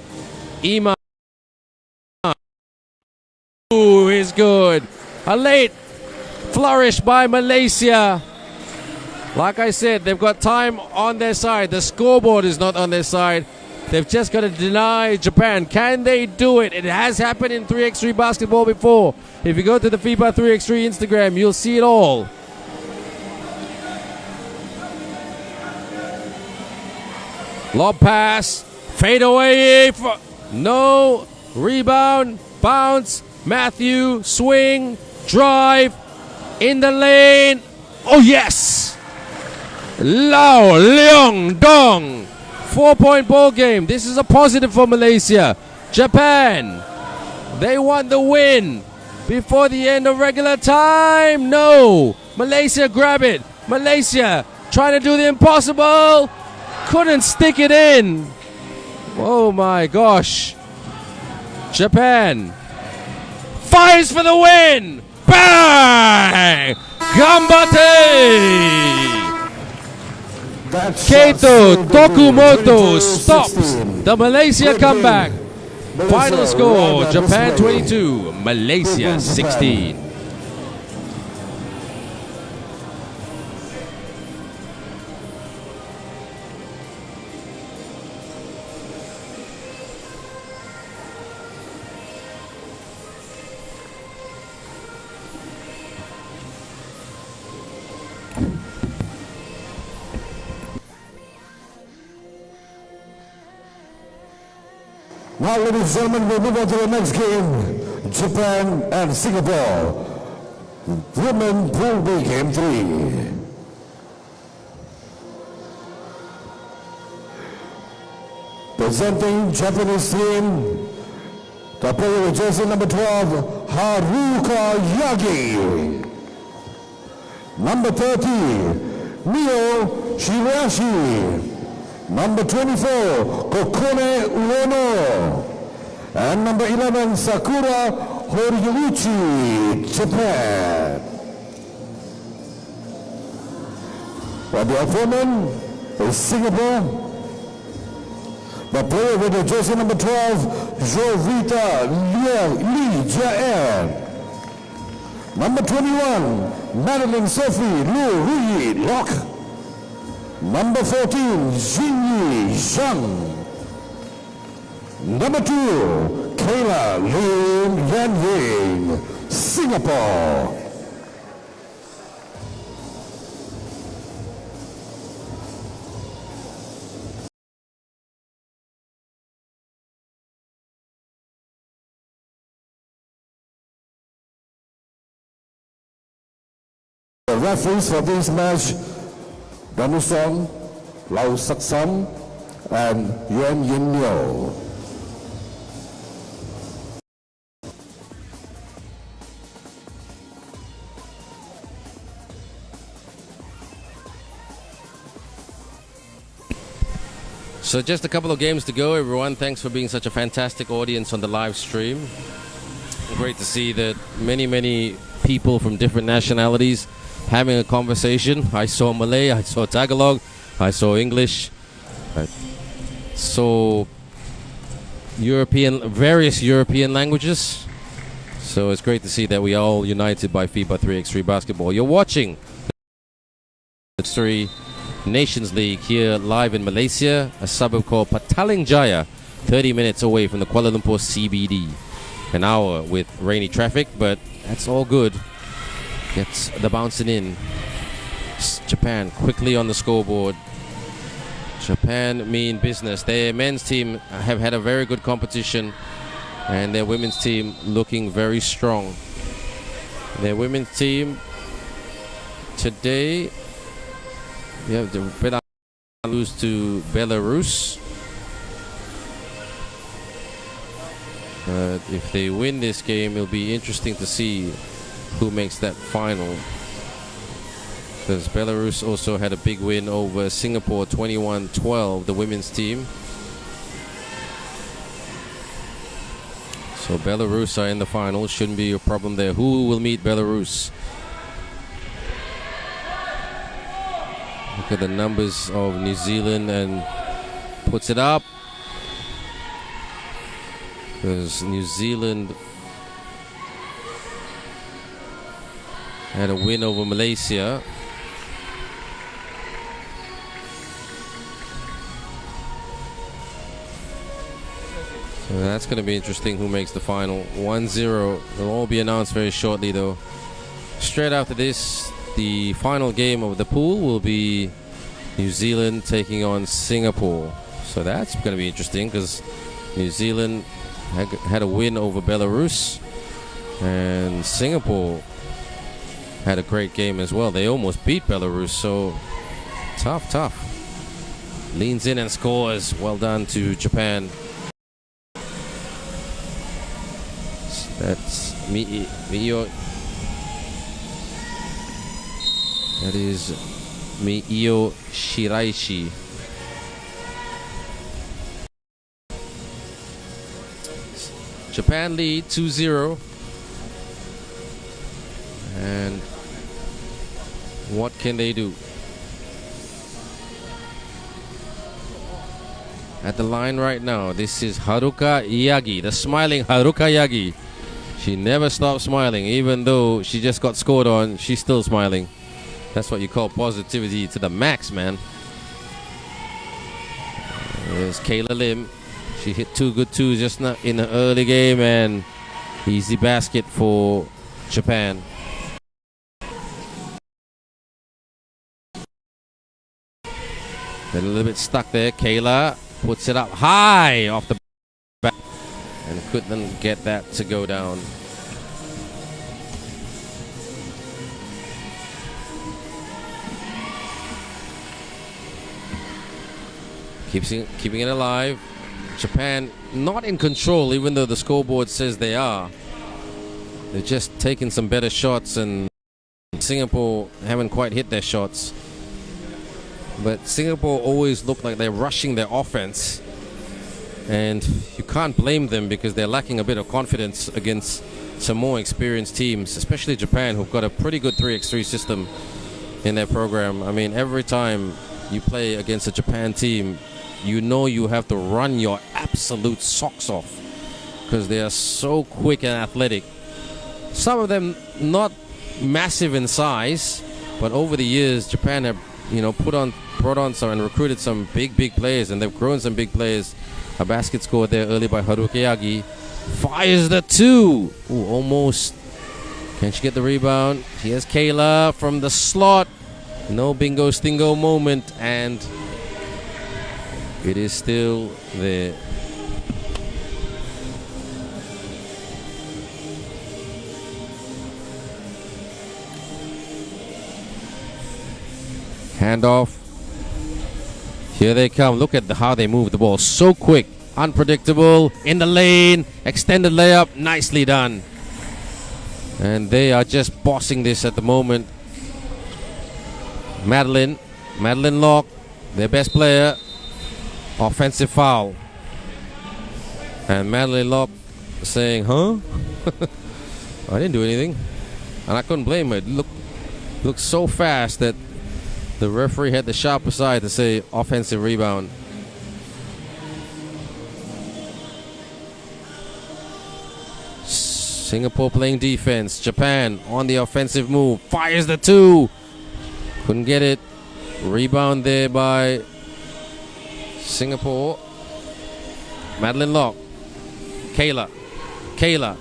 Ima is good. A late flourish by Malaysia. Like I said, they've got time on their side. The scoreboard is not on their side. They've just got to deny Japan. Can they do it? It has happened in 3x3 basketball before. If you go to the FIBA 3x3 Instagram, you'll see it all. Lob pass. Fade away. No. Rebound. Bounce. Matthew. Swing. Drive. In the lane. Oh, yes. Lau Leong Dong. 4-point ball game. This is a positive for Malaysia. Japan. They want the win before the end of regular time. No. Malaysia grab it. Malaysia trying to do the impossible. Couldn't stick it in. Oh my gosh. Japan fires for the win. Bang! Gambate! Keito Tokumoto stops the Malaysia comeback. Final score, Japan 22, Malaysia 16. Now, ladies and gentlemen, we'll move on to the next game. Japan and Singapore. Women Pool B Game 3. Presenting Japanese team, the player with jersey number 12, Haruka Yagi. Number 30, Mio Shirashi. Number 24, Kokone Uono. And number 11, Sakura Horiguchi, Japan. For the opponent is Singapore. The player with the jersey number 12, Jovita Lee Jae. Number 21, Madeline Sophie Lu Hui Lok. Number 14, Xinyi Zhang. Number 2, Kayla Lin Yan Ying, Singapore. The referees for this match, Danusong, Lau Saksam, and Yuan Yin Liu. So just a couple of games to go, everyone. Thanks for being such a fantastic audience on the live stream. Great to see that many people from different nationalities having a conversation. I saw Malay, I saw Tagalog, I saw English, I saw various European languages. So it's great to see that we are all united by FIBA 3x3 basketball. You're watching the 3 Nations League here live in Malaysia, a suburb called Petaling Jaya, 30 minutes away from the Kuala Lumpur CBD. An hour with rainy traffic, but that's all good. Gets the bouncing in. Japan quickly on the scoreboard. Japan mean business. Their men's team have had a very good competition, and their women's team looking very strong. Their women's team today, we have the lose to Belarus. But if they win this game, it'll be interesting to see who makes that final. Because Belarus also had a big win over Singapore 21-12, the women's team. So Belarus are in the final. Shouldn't be a problem there. Who will meet Belarus? Look at the numbers of New Zealand and puts it up. Because New Zealand had a win over Malaysia. So that's going to be interesting who makes the final. 1-0. It'll all be announced very shortly, though. Straight after this, the final game of the pool will be New Zealand taking on Singapore. So that's going to be interesting because New Zealand had a win over Belarus, and Singapore had a great game as well. They almost beat Belarus, so tough. Leans in and scores. Well done to Japan. That's Mio. That is Mio Shiraishi. Japan lead 2-0. And what can they do? At the line right now, this is Haruka Yagi, the smiling Haruka Yagi. She never stops smiling, even though she just got scored on, she's still smiling. That's what you call positivity to the max, man. There's Kayla Lim. She hit 2 good twos just now in the early game, and easy basket for Japan. They're a little bit stuck there. Kayla puts it up high off the back and couldn't get that to go down. Keeping it alive. Japan not in control, even though the scoreboard says they are. They're just taking some better shots, and Singapore haven't quite hit their shots. But Singapore always look like they're rushing their offense, and you can't blame them because they're lacking a bit of confidence against some more experienced teams, especially Japan, who've got a pretty good 3x3 system in their program. I mean, every time you play against a Japan team, you know you have to run your absolute socks off because they are so quick and athletic. Some of them not massive in size, but over the years Japan have brought on some and recruited some big players, and they've grown some big players. A basket scored there early by Haruka Yagi. Fires the 2. Ooh, almost. Can she get the rebound? Here's Kayla from the slot. No bingo stingo moment, and it is still there. Handoff. Here they come. Look at how they move the ball. So quick, unpredictable. In the lane, extended layup. Nicely done. And they are just bossing this at the moment. Madeline Locke, their best player. Offensive foul. And Madeline Locke saying, huh? I didn't do anything. And I couldn't blame her. It looked so fast that the referee had the sharper side to say offensive rebound. Singapore playing defense. Japan on the offensive move. Fires the 2. Couldn't get it. Rebound there by Singapore. Madeline Locke. Kayla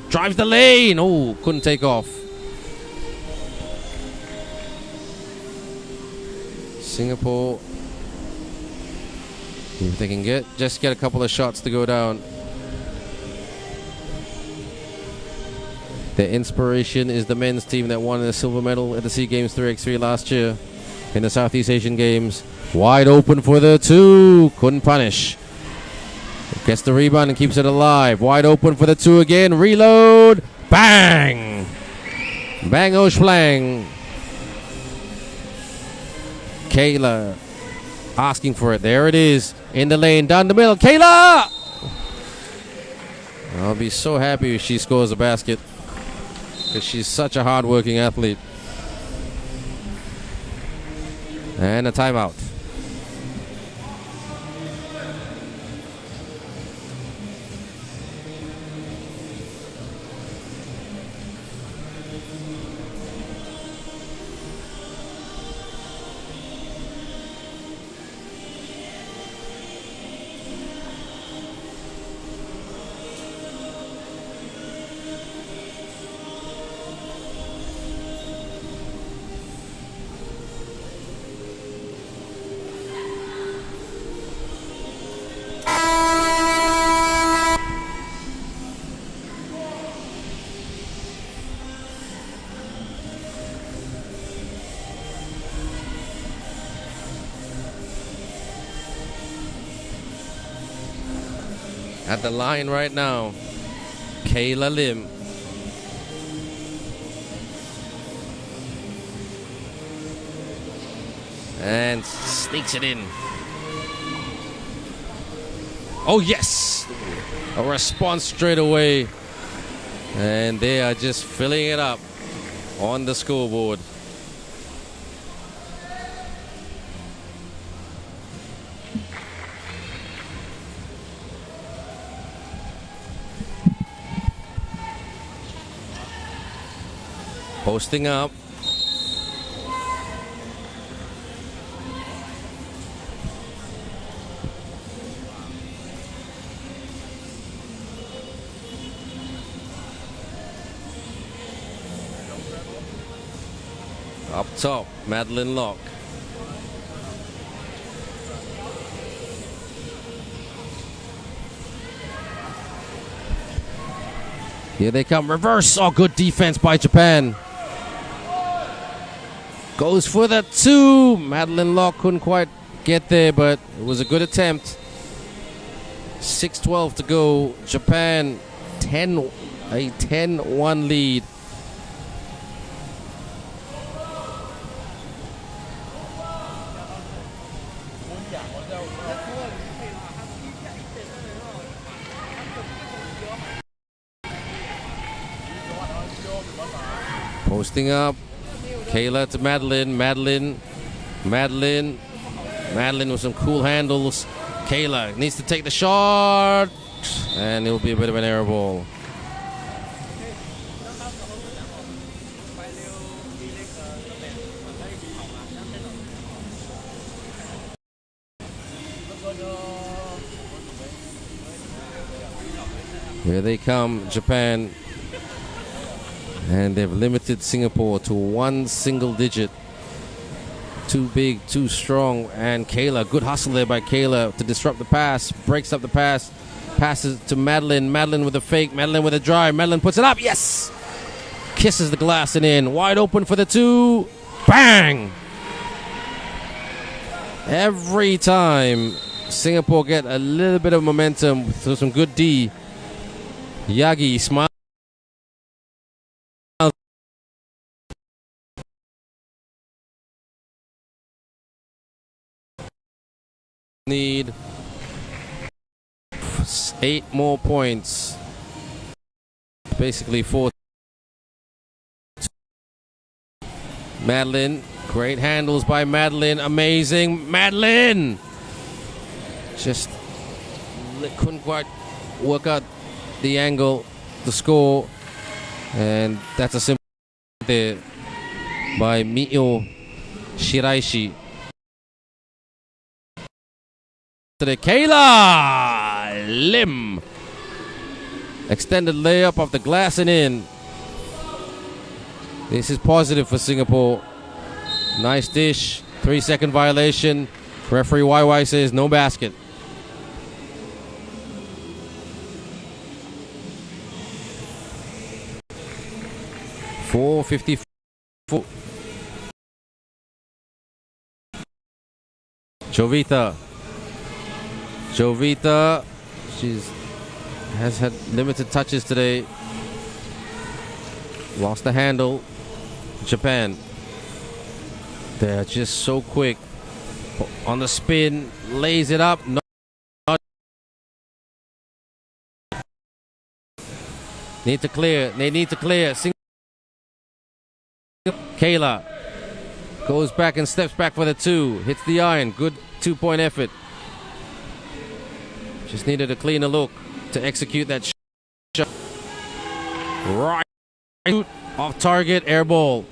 drives the lane. Oh, couldn't take off. Singapore, if they can get a couple of shots to go down. Their inspiration is the men's team that won the silver medal at the SEA Games 3x3 last year in the Southeast Asian Games. Wide open for the 2. Couldn't punish. Gets the rebound and keeps it alive. Wide open for the 2 again. Reload. Bang! Bang o splang. Kayla asking for it. There it is. In the lane. Down the middle. Kayla! I'll be so happy if she scores a basket, because she's such a hard-working athlete. And a timeout. at the line right now. Kayla Lim. And sneaks it in. Oh, yes! A response straight away. And they are just filling it up on the scoreboard. Posting up. Up top, Madeline Locke. Here they come. Reverse. Oh, good defense by Japan. Goes for the two. Madeline Locke couldn't quite get there, but it was a good attempt. 6:12 to go. Japan a 10-1 lead. Posting up. Kayla to Madeline. Madeline with some cool handles. Kayla needs to take the shot. And it'll be a bit of an air ball. Here they come, Japan. And they've limited Singapore to one single digit. Too big, too strong. And Kayla, good hustle there by Kayla to disrupt the pass. Breaks up the pass. Passes to Madeline. Madeline with a fake. Madeline with a drive. Madeline puts it up. Yes! Kisses the glass and in. Wide open for the two. Bang! Every time Singapore get a little bit of momentum through some good D. Yagi smiles. Need 8 more points. Basically 4. Madeline, great handles by Madeline. Amazing. Madeline! Just couldn't quite work out the angle, the score. And that's a simple there by Miyo Shiraishi. To the Kayla Lim. Extended layup off the glass and in. This is positive for Singapore. Nice dish. 3-second violation. Referee YY says no basket. .454. Jovita, has had limited touches today. Lost the handle. Japan. They're just so quick. On the spin, lays it up. Need to clear. They need to clear. Kayla goes back and steps back for the two. Hits the iron. Good 2-point effort. Just needed a cleaner look to execute that shot. Right off target, air ball.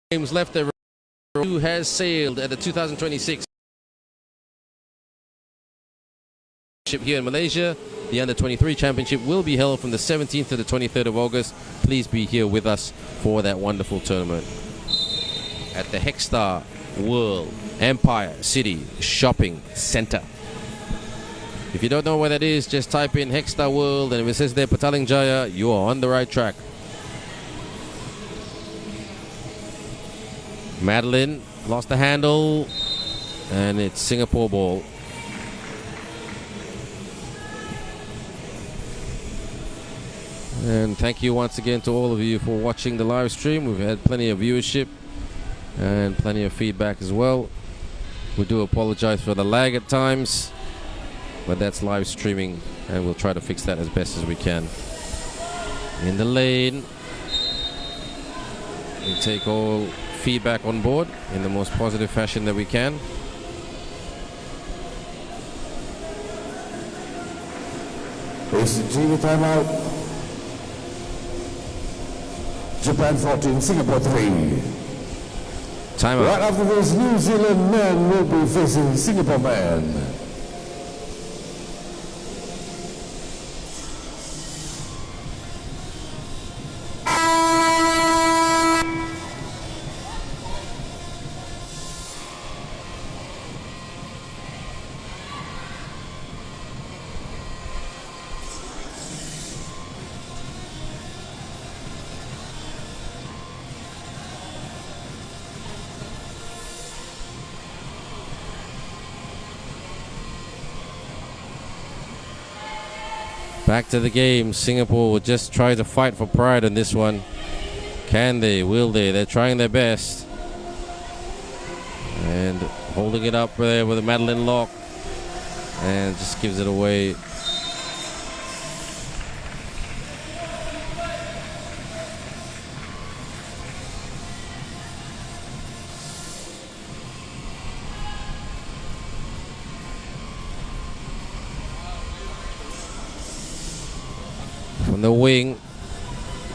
Games left. The who has sailed at the 2026 here in Malaysia. The Under-23 Championship will be held from the 17th to the 23rd of August. Please be here with us for that wonderful tournament at the Hexstar World Empire City Shopping Center. If you don't know where that is, just type in Hexstar World, and if it says there Petaling Jaya, you are on the right track. Madeline lost the handle. and it's Singapore ball. And thank you once again to all of you for watching the live stream. We've had plenty of viewership and plenty of feedback as well. We do apologize for the lag at times, but that's live streaming, and we'll try to fix that as best as we can. In the lane, we take all feedback on board in the most positive fashion that we can. It's the TV timeout. Japan 14, Singapore 3. Timeout. Right after this, New Zealand men will be facing Singapore men. Back to the game. Singapore will just try to fight for pride on this one. Can they? Will they? They're trying their best. And holding it up there with a Madeline lock. And just gives it away. From the wing,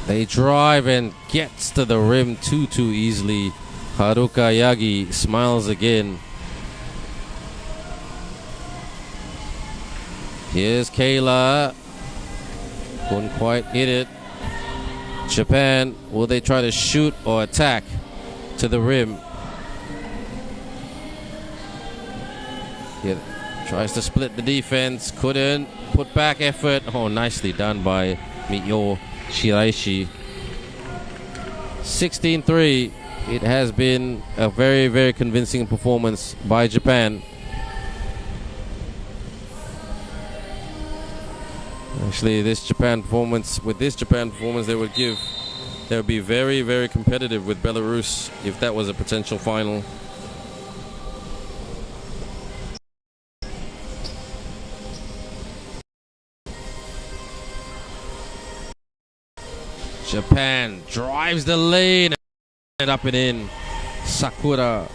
they drive and gets to the rim too easily. Haruka Yagi smiles again. Here's Kayla. Couldn't quite hit it. Japan, will they try to shoot or attack to the rim? Yeah, tries to split the defense. Couldn't. Put back effort. Oh, nicely done by Miyo Shiraishi. 16-3. It has been a very, very convincing performance by Japan. Actually, with this Japan performance, they would be very, very competitive with Belarus if that was a potential final. Japan drives the lane and up and in. Sakura.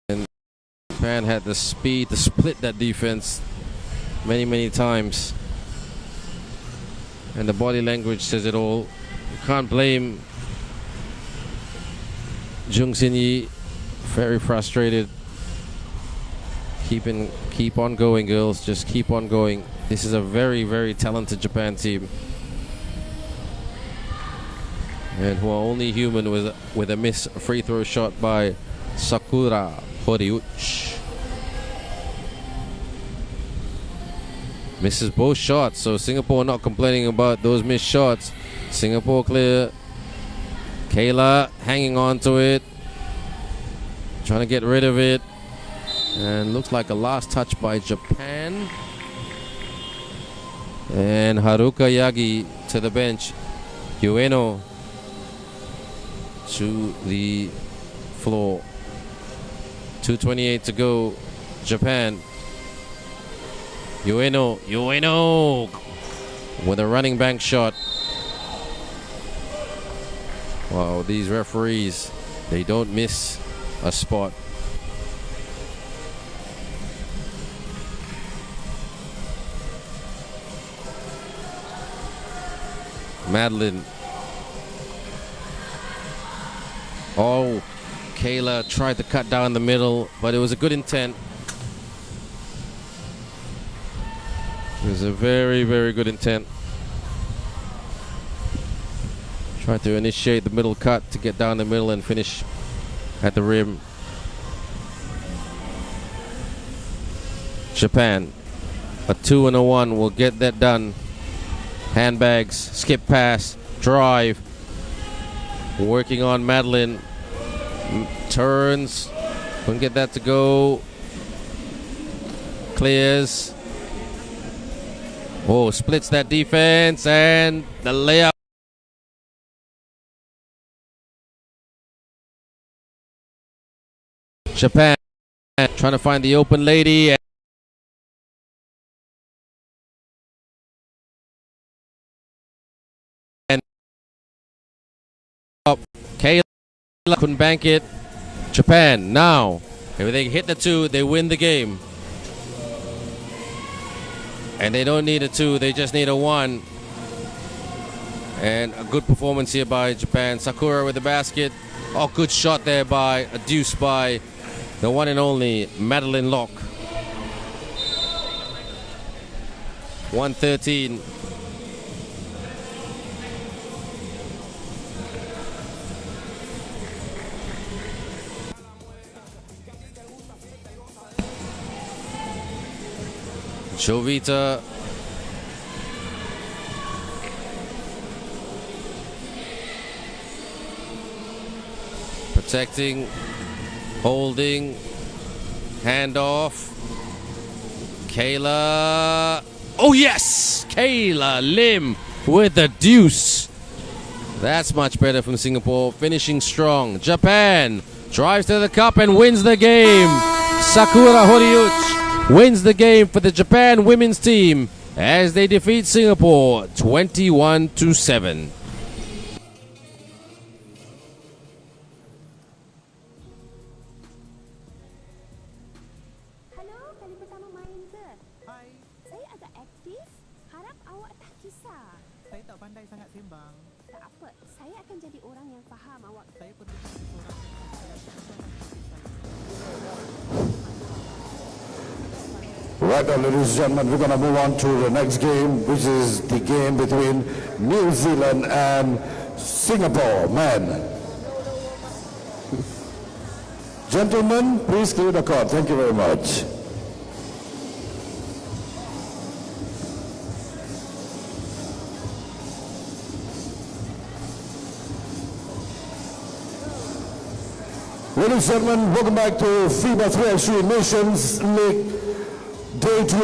And Japan had the speed to split that defense many, many times. And the body language says it all. You can't blame Jung Sin-yi. Very frustrated. Keep on going, girls. Just keep on going. This is a very, very talented Japan team. And who are only human with a missed free throw shot by Sakura Horiuchi. Misses both shots, so Singapore not complaining about those missed shots. Singapore clear. Kayla hanging on to it. Trying to get rid of it. And looks like a last touch by Japan. And Haruka Yagi to the bench. Ueno to the floor. 2:28 to go. Japan. Ueno with a running bank shot. Wow, these referees, they don't miss a spot. Madeline. Oh, Kayla tried to cut down the middle, but it was a good intent. It was a very, very good intent. Tried to initiate the middle cut to get down the middle and finish at the rim. Japan, a 2 and a 1 will get that done. Handbags, skip pass, drive. Working on Madeline. Turns, couldn't get that to go. Clears. Oh, splits that defense and the layup. Japan trying to find the open lady. And Kayla couldn't bank it. Japan now, if they hit the 2, they win the game. And they don't need a 2, they just need a 1. And a good performance here by Japan. Sakura with the basket. Oh, good shot there by a deuce by the one and only Madeline Locke. 113. Jovita. Protecting, holding, handoff. Kayla. Oh yes! Kayla Lim with the deuce. That's much better from Singapore. Finishing strong. Japan drives to the cup and wins the game. Sakura Horiuchi wins the game for the Japan women's team as they defeat Singapore 21-7. Halo, kali pertama main ke? Hai. Saya agak aktif. Harap awak tak kisah. Saya tak pandai sangat sembang. Tak apa, saya akan jadi orang yang faham awak. Saya perlu cari seorang yang saya Right now, ladies and gentlemen, we're going to move on to the next game, which is the game between New Zealand and Singapore. Men. Gentlemen, please clear the court. Thank you very much. Ladies and gentlemen, welcome back to FIBA 3x3 Nations League Day 2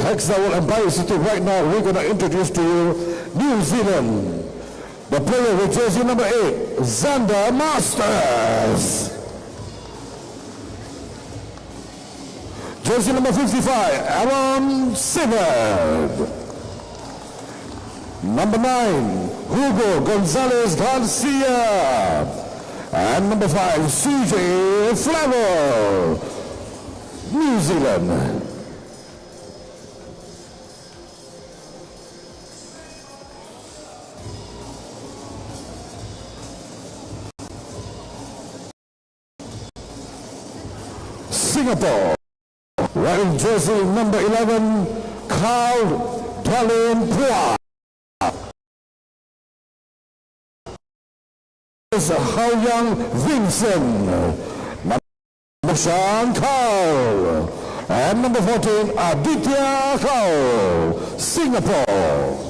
Hexawal and Biocity. Right now, we're going to introduce to you New Zealand. The player with jersey number 8, Xander Masters. Jersey number 55, Aaron Sivard. Number 9, Hugo Gonzalez Garcia. And number 5, CJ Flavor. New Zealand. Singapore, wearing jersey number 11, Carl Dallin Pua. Hao Young Vincent, number Sean Carl, and number 14, Aditya Carl, Singapore.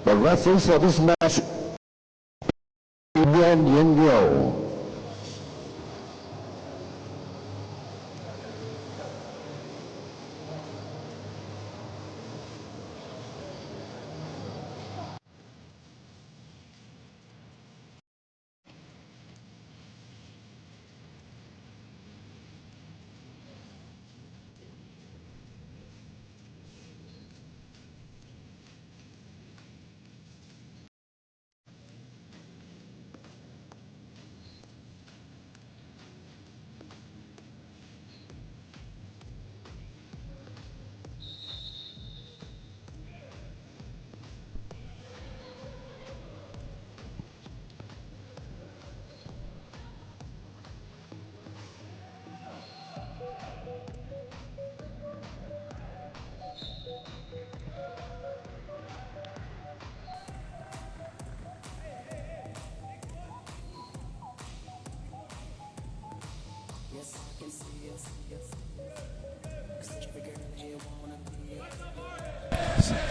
The referees for this match, Yuan Yin Yo.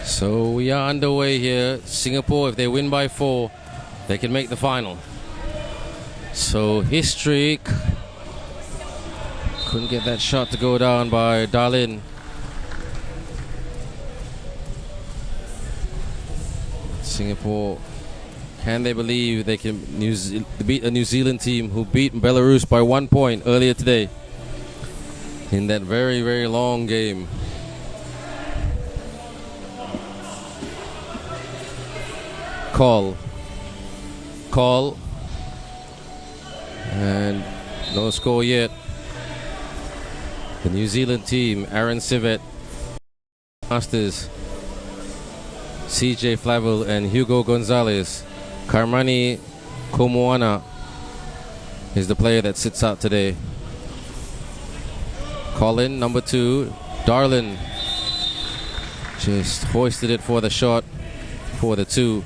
So we are underway here. Singapore, if they win by 4, they can make the final. So history couldn't get that shot to go down by Darlin. Singapore, can they believe they can beat a New Zealand team who beat Belarus by 1 point earlier today in that very, very long game? Call, and no score yet. The New Zealand team, Aaron Civet, Masters, CJ Flavel and Hugo Gonzalez. Karmani Komoana is the player that sits out today. Colin, number 2. Darlin just hoisted it for the shot for the 2.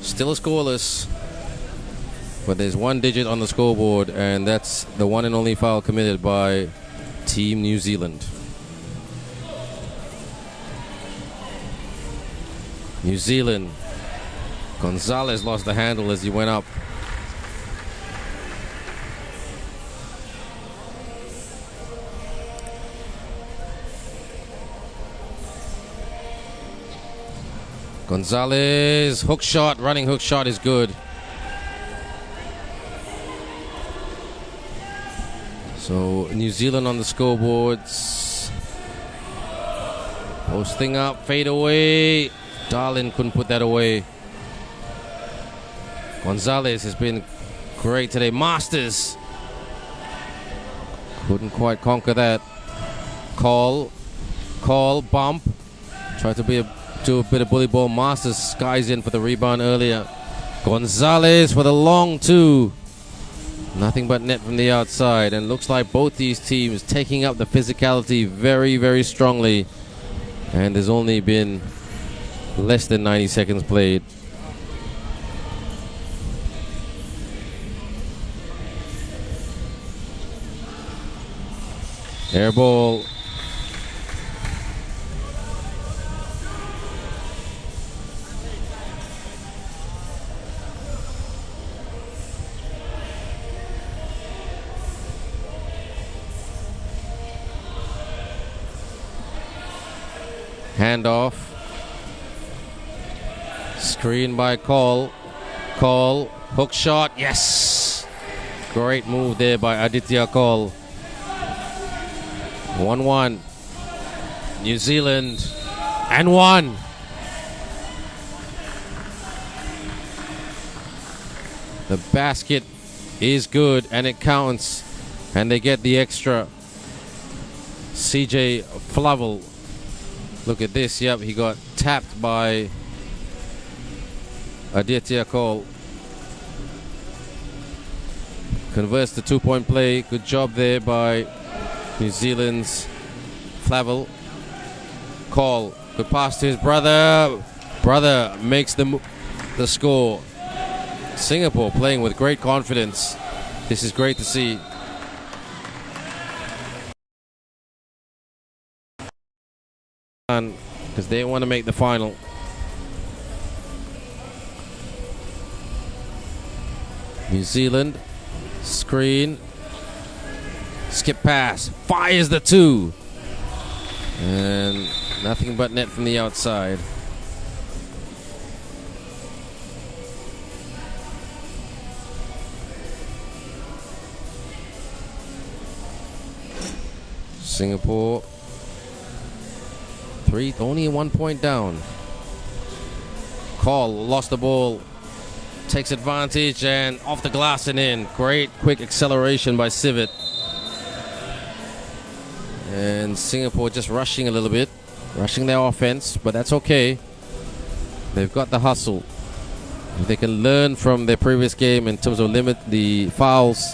Still scoreless, but there's 1 digit on the scoreboard, and that's the one and only foul committed by Team New Zealand. New Zealand. Gonzalez lost the handle as he went up. Gonzalez, hook shot, running hook shot is good. So New Zealand on the scoreboards. Posting up, fade away. Darlin couldn't put that away. Gonzalez has been great today. Masters couldn't quite conquer that. Call, bump. Tried to do a bit of bully ball. Masters skies in for the rebound earlier. Gonzalez for the long 2. Nothing but net from the outside, and looks like both these teams taking up the physicality very, very strongly. And there's only been less than 90 seconds played. Air ball. Handoff. Screen by Call. Hook shot. Yes! Great move there by Aditya Call. 1-1. New Zealand. And 1. The basket is good and it counts. And they get the extra. CJ Flavel. Look at this. Yep, he got tapped by Aditya Cole. Converts the 2-point play. Good job there by New Zealand's Flavel. Call. Good pass to his brother. Brother makes the score. Singapore playing with great confidence. This is great to see. Because they want to make the final. New Zealand. Screen. Skip pass. Fires the 2. And nothing but net from the outside. Singapore. Only 1 point down. Call lost the ball. Takes advantage and off the glass and in. Great quick acceleration by Civet. And Singapore just rushing a little bit. Rushing their offense, but that's okay. They've got the hustle. If they can learn from their previous game in terms of limit the fouls,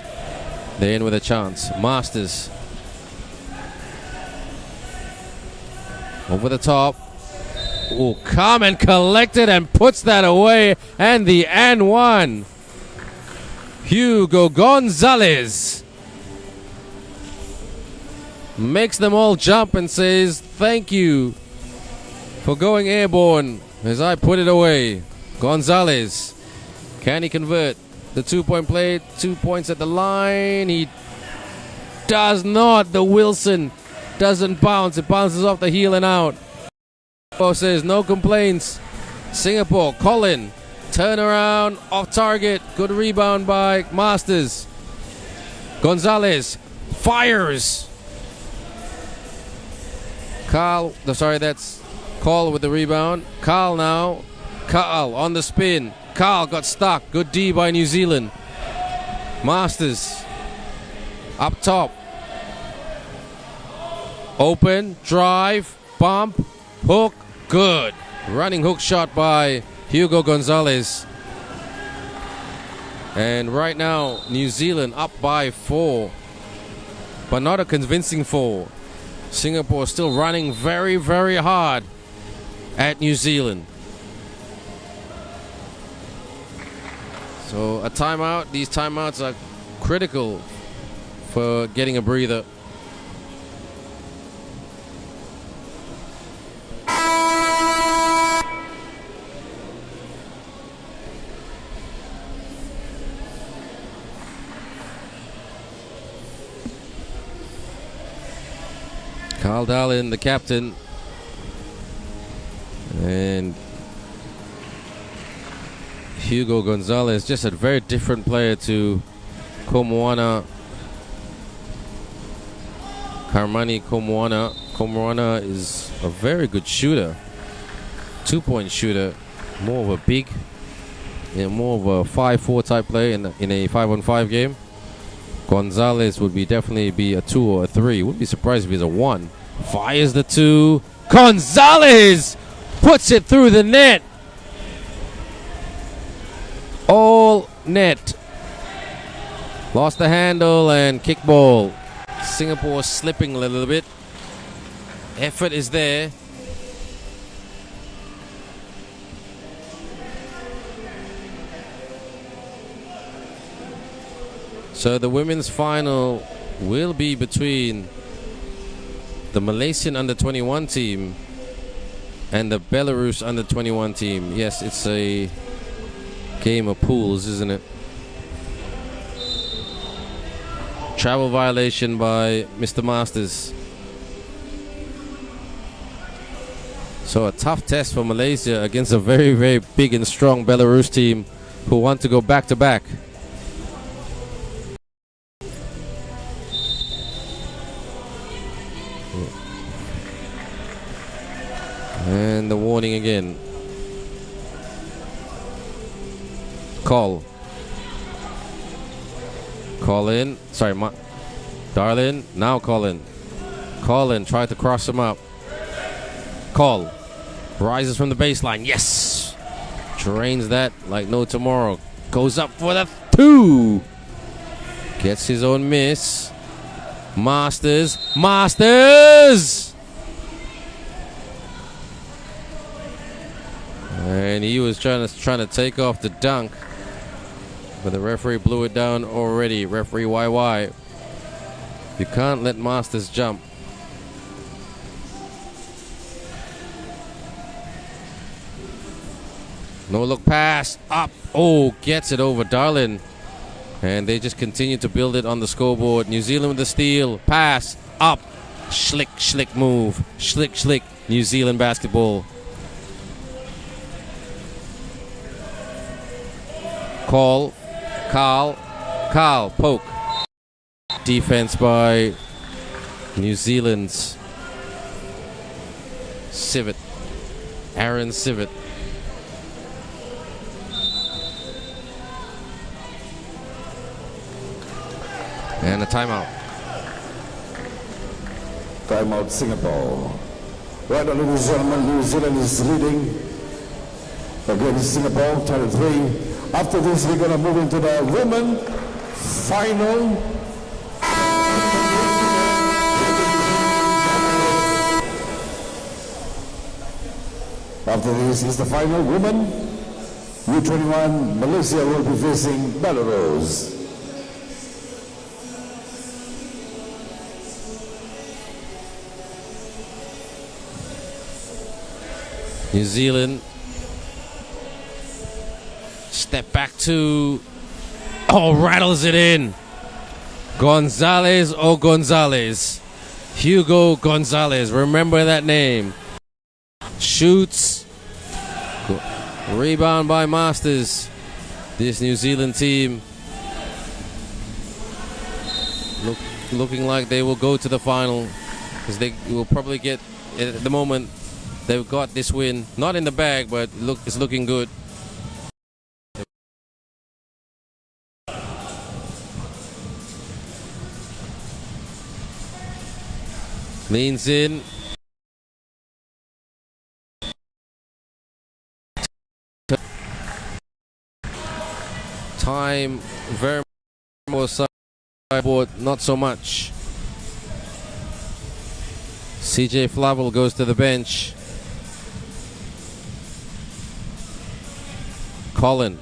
they're in with a chance. Masters. Over the top. Oh, come and collect it and puts that away. And the and one. Hugo Gonzalez makes them all jump and says thank you. for going airborne as I put it away. Gonzalez. Can he convert? The 2-point play, 2 points at the line. He does not. The Wilson doesn't bounce. It bounces off the heel and out. Says no complaints. Singapore, Colin. Turn around, off target. Good rebound by Masters. Gonzalez fires. That's Call with the rebound. Carl now. Carl on the spin. Carl got stuck. Good D by New Zealand. Masters up top. Open, drive, bump, hook, good. Running hook shot by Hugo Gonzalez. And right now, New Zealand up by 4. But not a convincing 4. Singapore still running very, very hard at New Zealand. So a timeout. These timeouts are critical for getting a breather. Carl Dallin, the captain, and Hugo Gonzalez, just a very different player to Komoana, Karmani Komoana. Komoana is a very good shooter, 2-point shooter, more of a big, more of a 5-4 type play in a 5-on-5 game. Gonzalez would definitely be a 2 or a 3. Wouldn't be surprised if he's a 1. Fires the 2. Gonzalez puts it through the net. All net. Lost the handle and kick ball. Singapore slipping a little bit. Effort is there. So the women's final will be between the Malaysian under-21 team and the Belarus under-21 team. Yes, it's a game of pools, isn't it? Travel violation by Mr. Masters. So a tough test for Malaysia against a very, very big and strong Belarus team who want to go back-to-back. And the warning again. Call in. Sorry, Darlin. Now Colin. Colin tried to cross him up. Call. Rises from the baseline. Yes! Drains that like no tomorrow. Goes up for the 2. Gets his own miss. Masters. And he was trying to take off the dunk, but the referee blew it down already. Referee YY. You can't let Masters jump. No look pass. Up. Oh, gets it over Darlin. And they just continue to build it on the scoreboard. New Zealand with the steal. Pass. Up. Schlick move. Schlick. New Zealand basketball. Carl, poke. Defense by New Zealand's Civet, Aaron Civet. And a timeout. Timeout Singapore. Right now, ladies and gentlemen, New Zealand is leading against Singapore, 10-3. After this, we're going to move into the women final. After this is the final. Women U21 Malaysia will be facing Belarus. New Zealand. Step back two. Oh, rattles it in. Gonzalez or Gonzalez. Hugo Gonzalez. Remember that name. Shoots. Rebound by Masters. This New Zealand team looking like they will go to the final, because they will probably get, at the moment, they've got this win. Not in the bag, but it's looking good. Leans in. Time very more sideboard, not so much. CJ Flavel goes to the bench. Colin.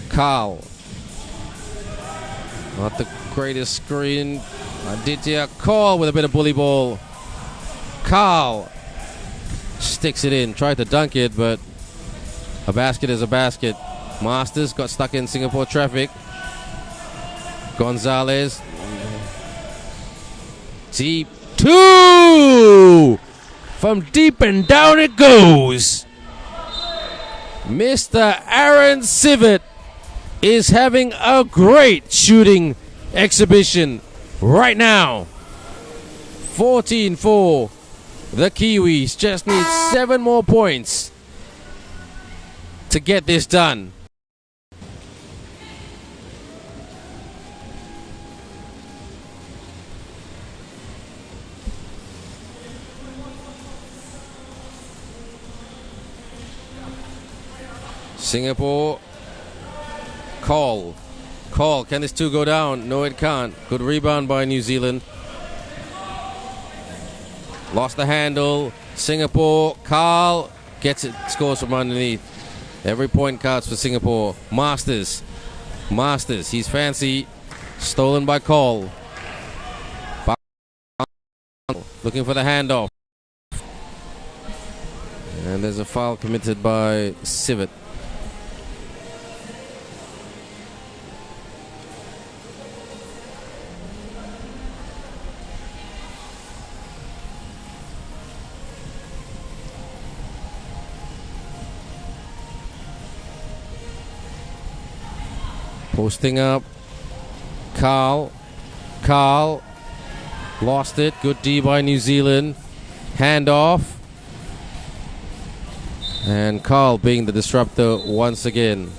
Carl. Not the greatest screen. Aditya Kaul with a bit of bully ball. Carl sticks it in. Tried to dunk it, but a basket is a basket. Masters got stuck in Singapore traffic. Gonzalez. Deep. Two! From deep and down it goes. Mr. Aaron Sivert is having a great shooting exhibition right now. 14-4. The Kiwis just need 7 more points to get this done. Singapore. Call. Can this two go down? No, it can't. Good rebound by New Zealand. Lost the handle. Singapore. Carl gets it. Scores from underneath. Every point counts for Singapore. Masters. He's fancy. Stolen by Call. Looking for the handoff. And there's a foul committed by Sivert. Posting up. Carl. Lost it. Good D by New Zealand. Handoff. And Carl being the disruptor once again.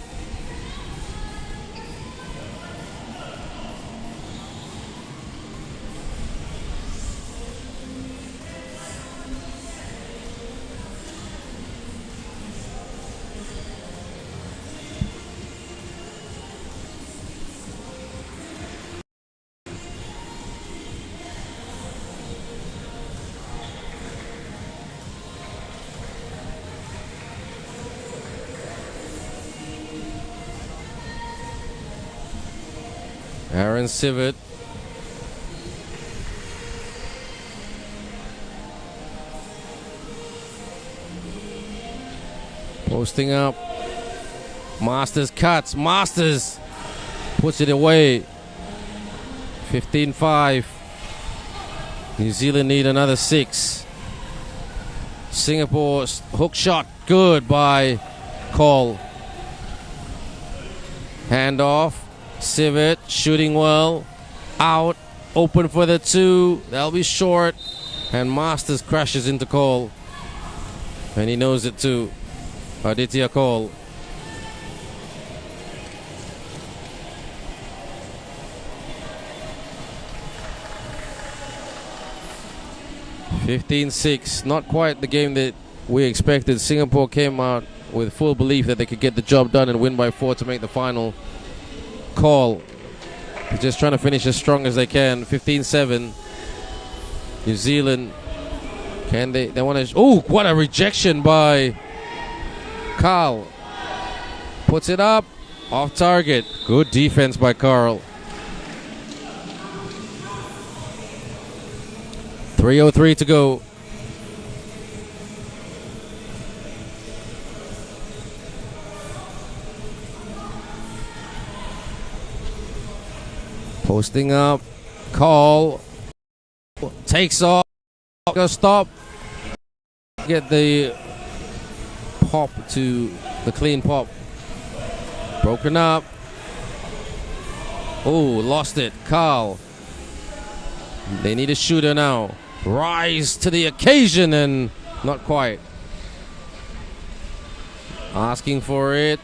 Aaron Sivert. Posting up. Masters cuts. Masters puts it away. 15-5. New Zealand need another 6. Singapore's hook shot. Good by Call. Handoff. Sivert shooting well. Out. Open for the 2. That'll be short. And Masters crashes into Call. And he knows it too. Aditya Kaul. (15-6). Not quite the game that we expected. Singapore came out with full belief that they could get the job done and win by 4 to make the final. Call. They're just trying to finish as strong as they can. 15-7. New Zealand. Can they want to... Oh, what a rejection by Carl. Puts it up. Off target. Good defense by Carl. 3:03 to go. Posting up. Call. Takes off. Go stop. Get the pop to the clean pop. Broken up. Oh, lost it. Carl. They need a shooter now. Rise to the occasion and not quite. Asking for it.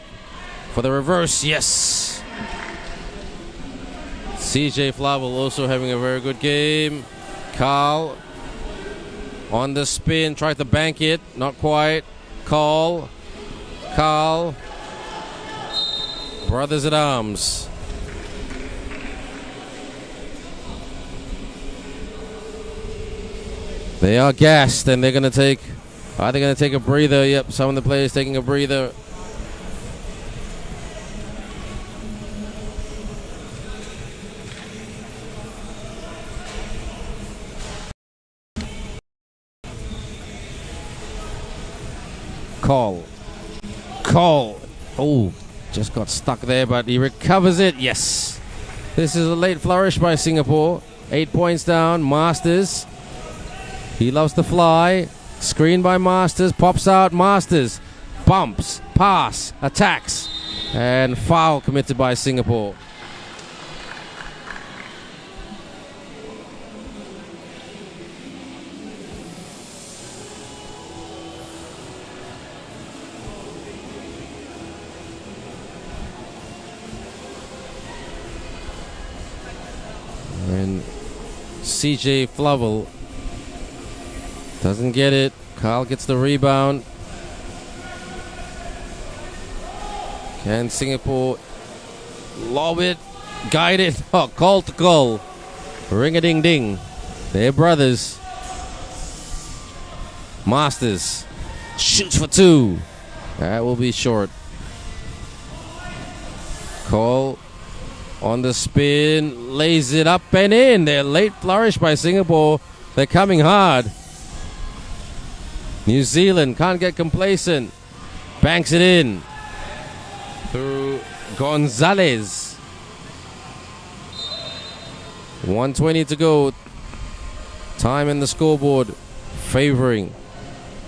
For the reverse. Yes. CJ Flavel also having a very good game. Carl on the spin. Tried to bank it. Not quite. Carl. Brothers at arms. They are gassed and they're going to take... Are they going to take a breather? Yep, some of the players taking a breather. Call. Oh, just got stuck there, but he recovers it. Yes. This is a late flourish by Singapore. 8 points down. Masters. He loves to fly. Screen by Masters. Pops out. Masters. Bumps. Pass. Attacks. And foul committed by Singapore. And CJ Flavel doesn't get it. Carl gets the rebound. Can Singapore lob it? Guide it? Oh, call to goal. Ring-a-ding-ding. They're brothers. Masters shoots for two. That will be short. Call on the spin. Lays it up and in. They're late flourish by Singapore. They're coming hard. New Zealand can't get complacent. Banks it in. Through Gonzalez. 1:20 to go. Time in the scoreboard favoring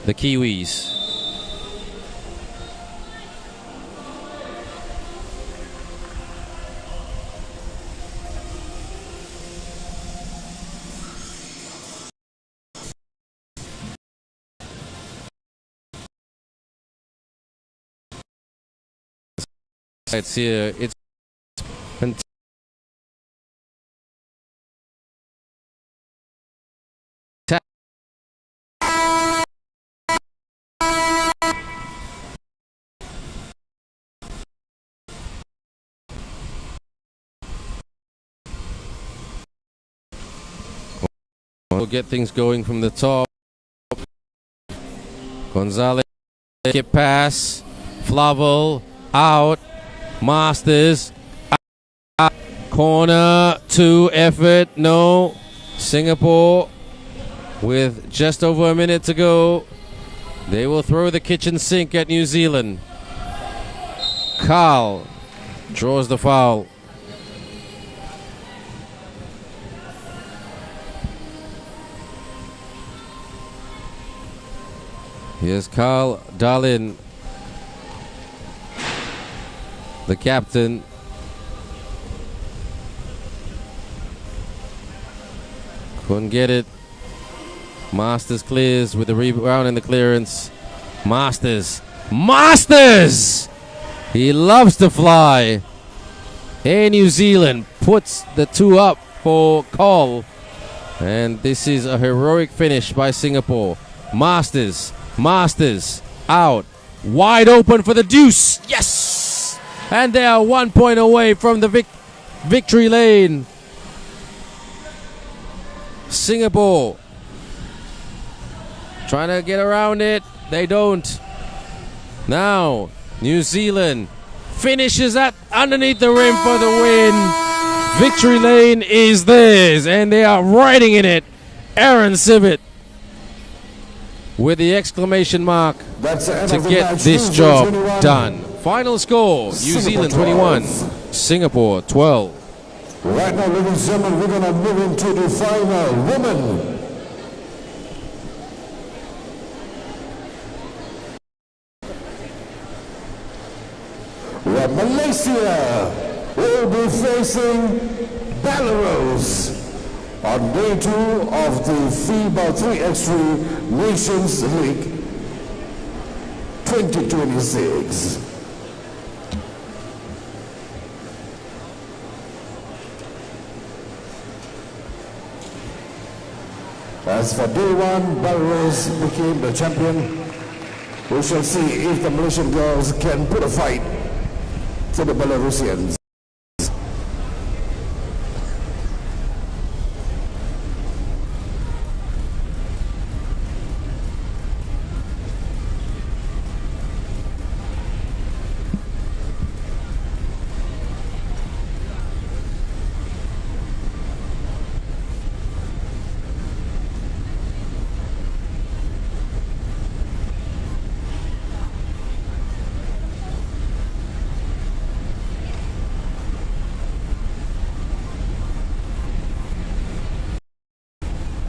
the Kiwis. It's here. It's fantastic. We'll get things going from the top. Gonzalez, skip pass. Flavel out. Masters out. Corner 2 effort. No. Singapore with just over a minute to go. They will throw the kitchen sink at New Zealand. Carl draws the foul. Here's Carl Darlin, the captain. Couldn't get it. Masters clears with the rebound and the clearance. Masters! He loves to fly. Air New Zealand puts the 2 up for Cole. And this is a heroic finish by Singapore. Masters out. Wide open for the deuce. Yes! And they are 1 point away from the victory lane. Singapore trying to get around it. They don't. Now, New Zealand finishes at underneath the rim for the win. Victory lane is theirs, and they are riding in it. Aaron Sibbett with the exclamation mark to get this job done. Final score, New Zealand 21, Singapore 12. Right now, ladies and gentlemen, we're gonna move into the final. Women. Where Malaysia will be facing Belarus on day 2 of the FIBA 3x3 Nations League 2026. As for day 1, Belarus became the champion. We shall see if the Malaysian girls can put a fight to the Belarusians.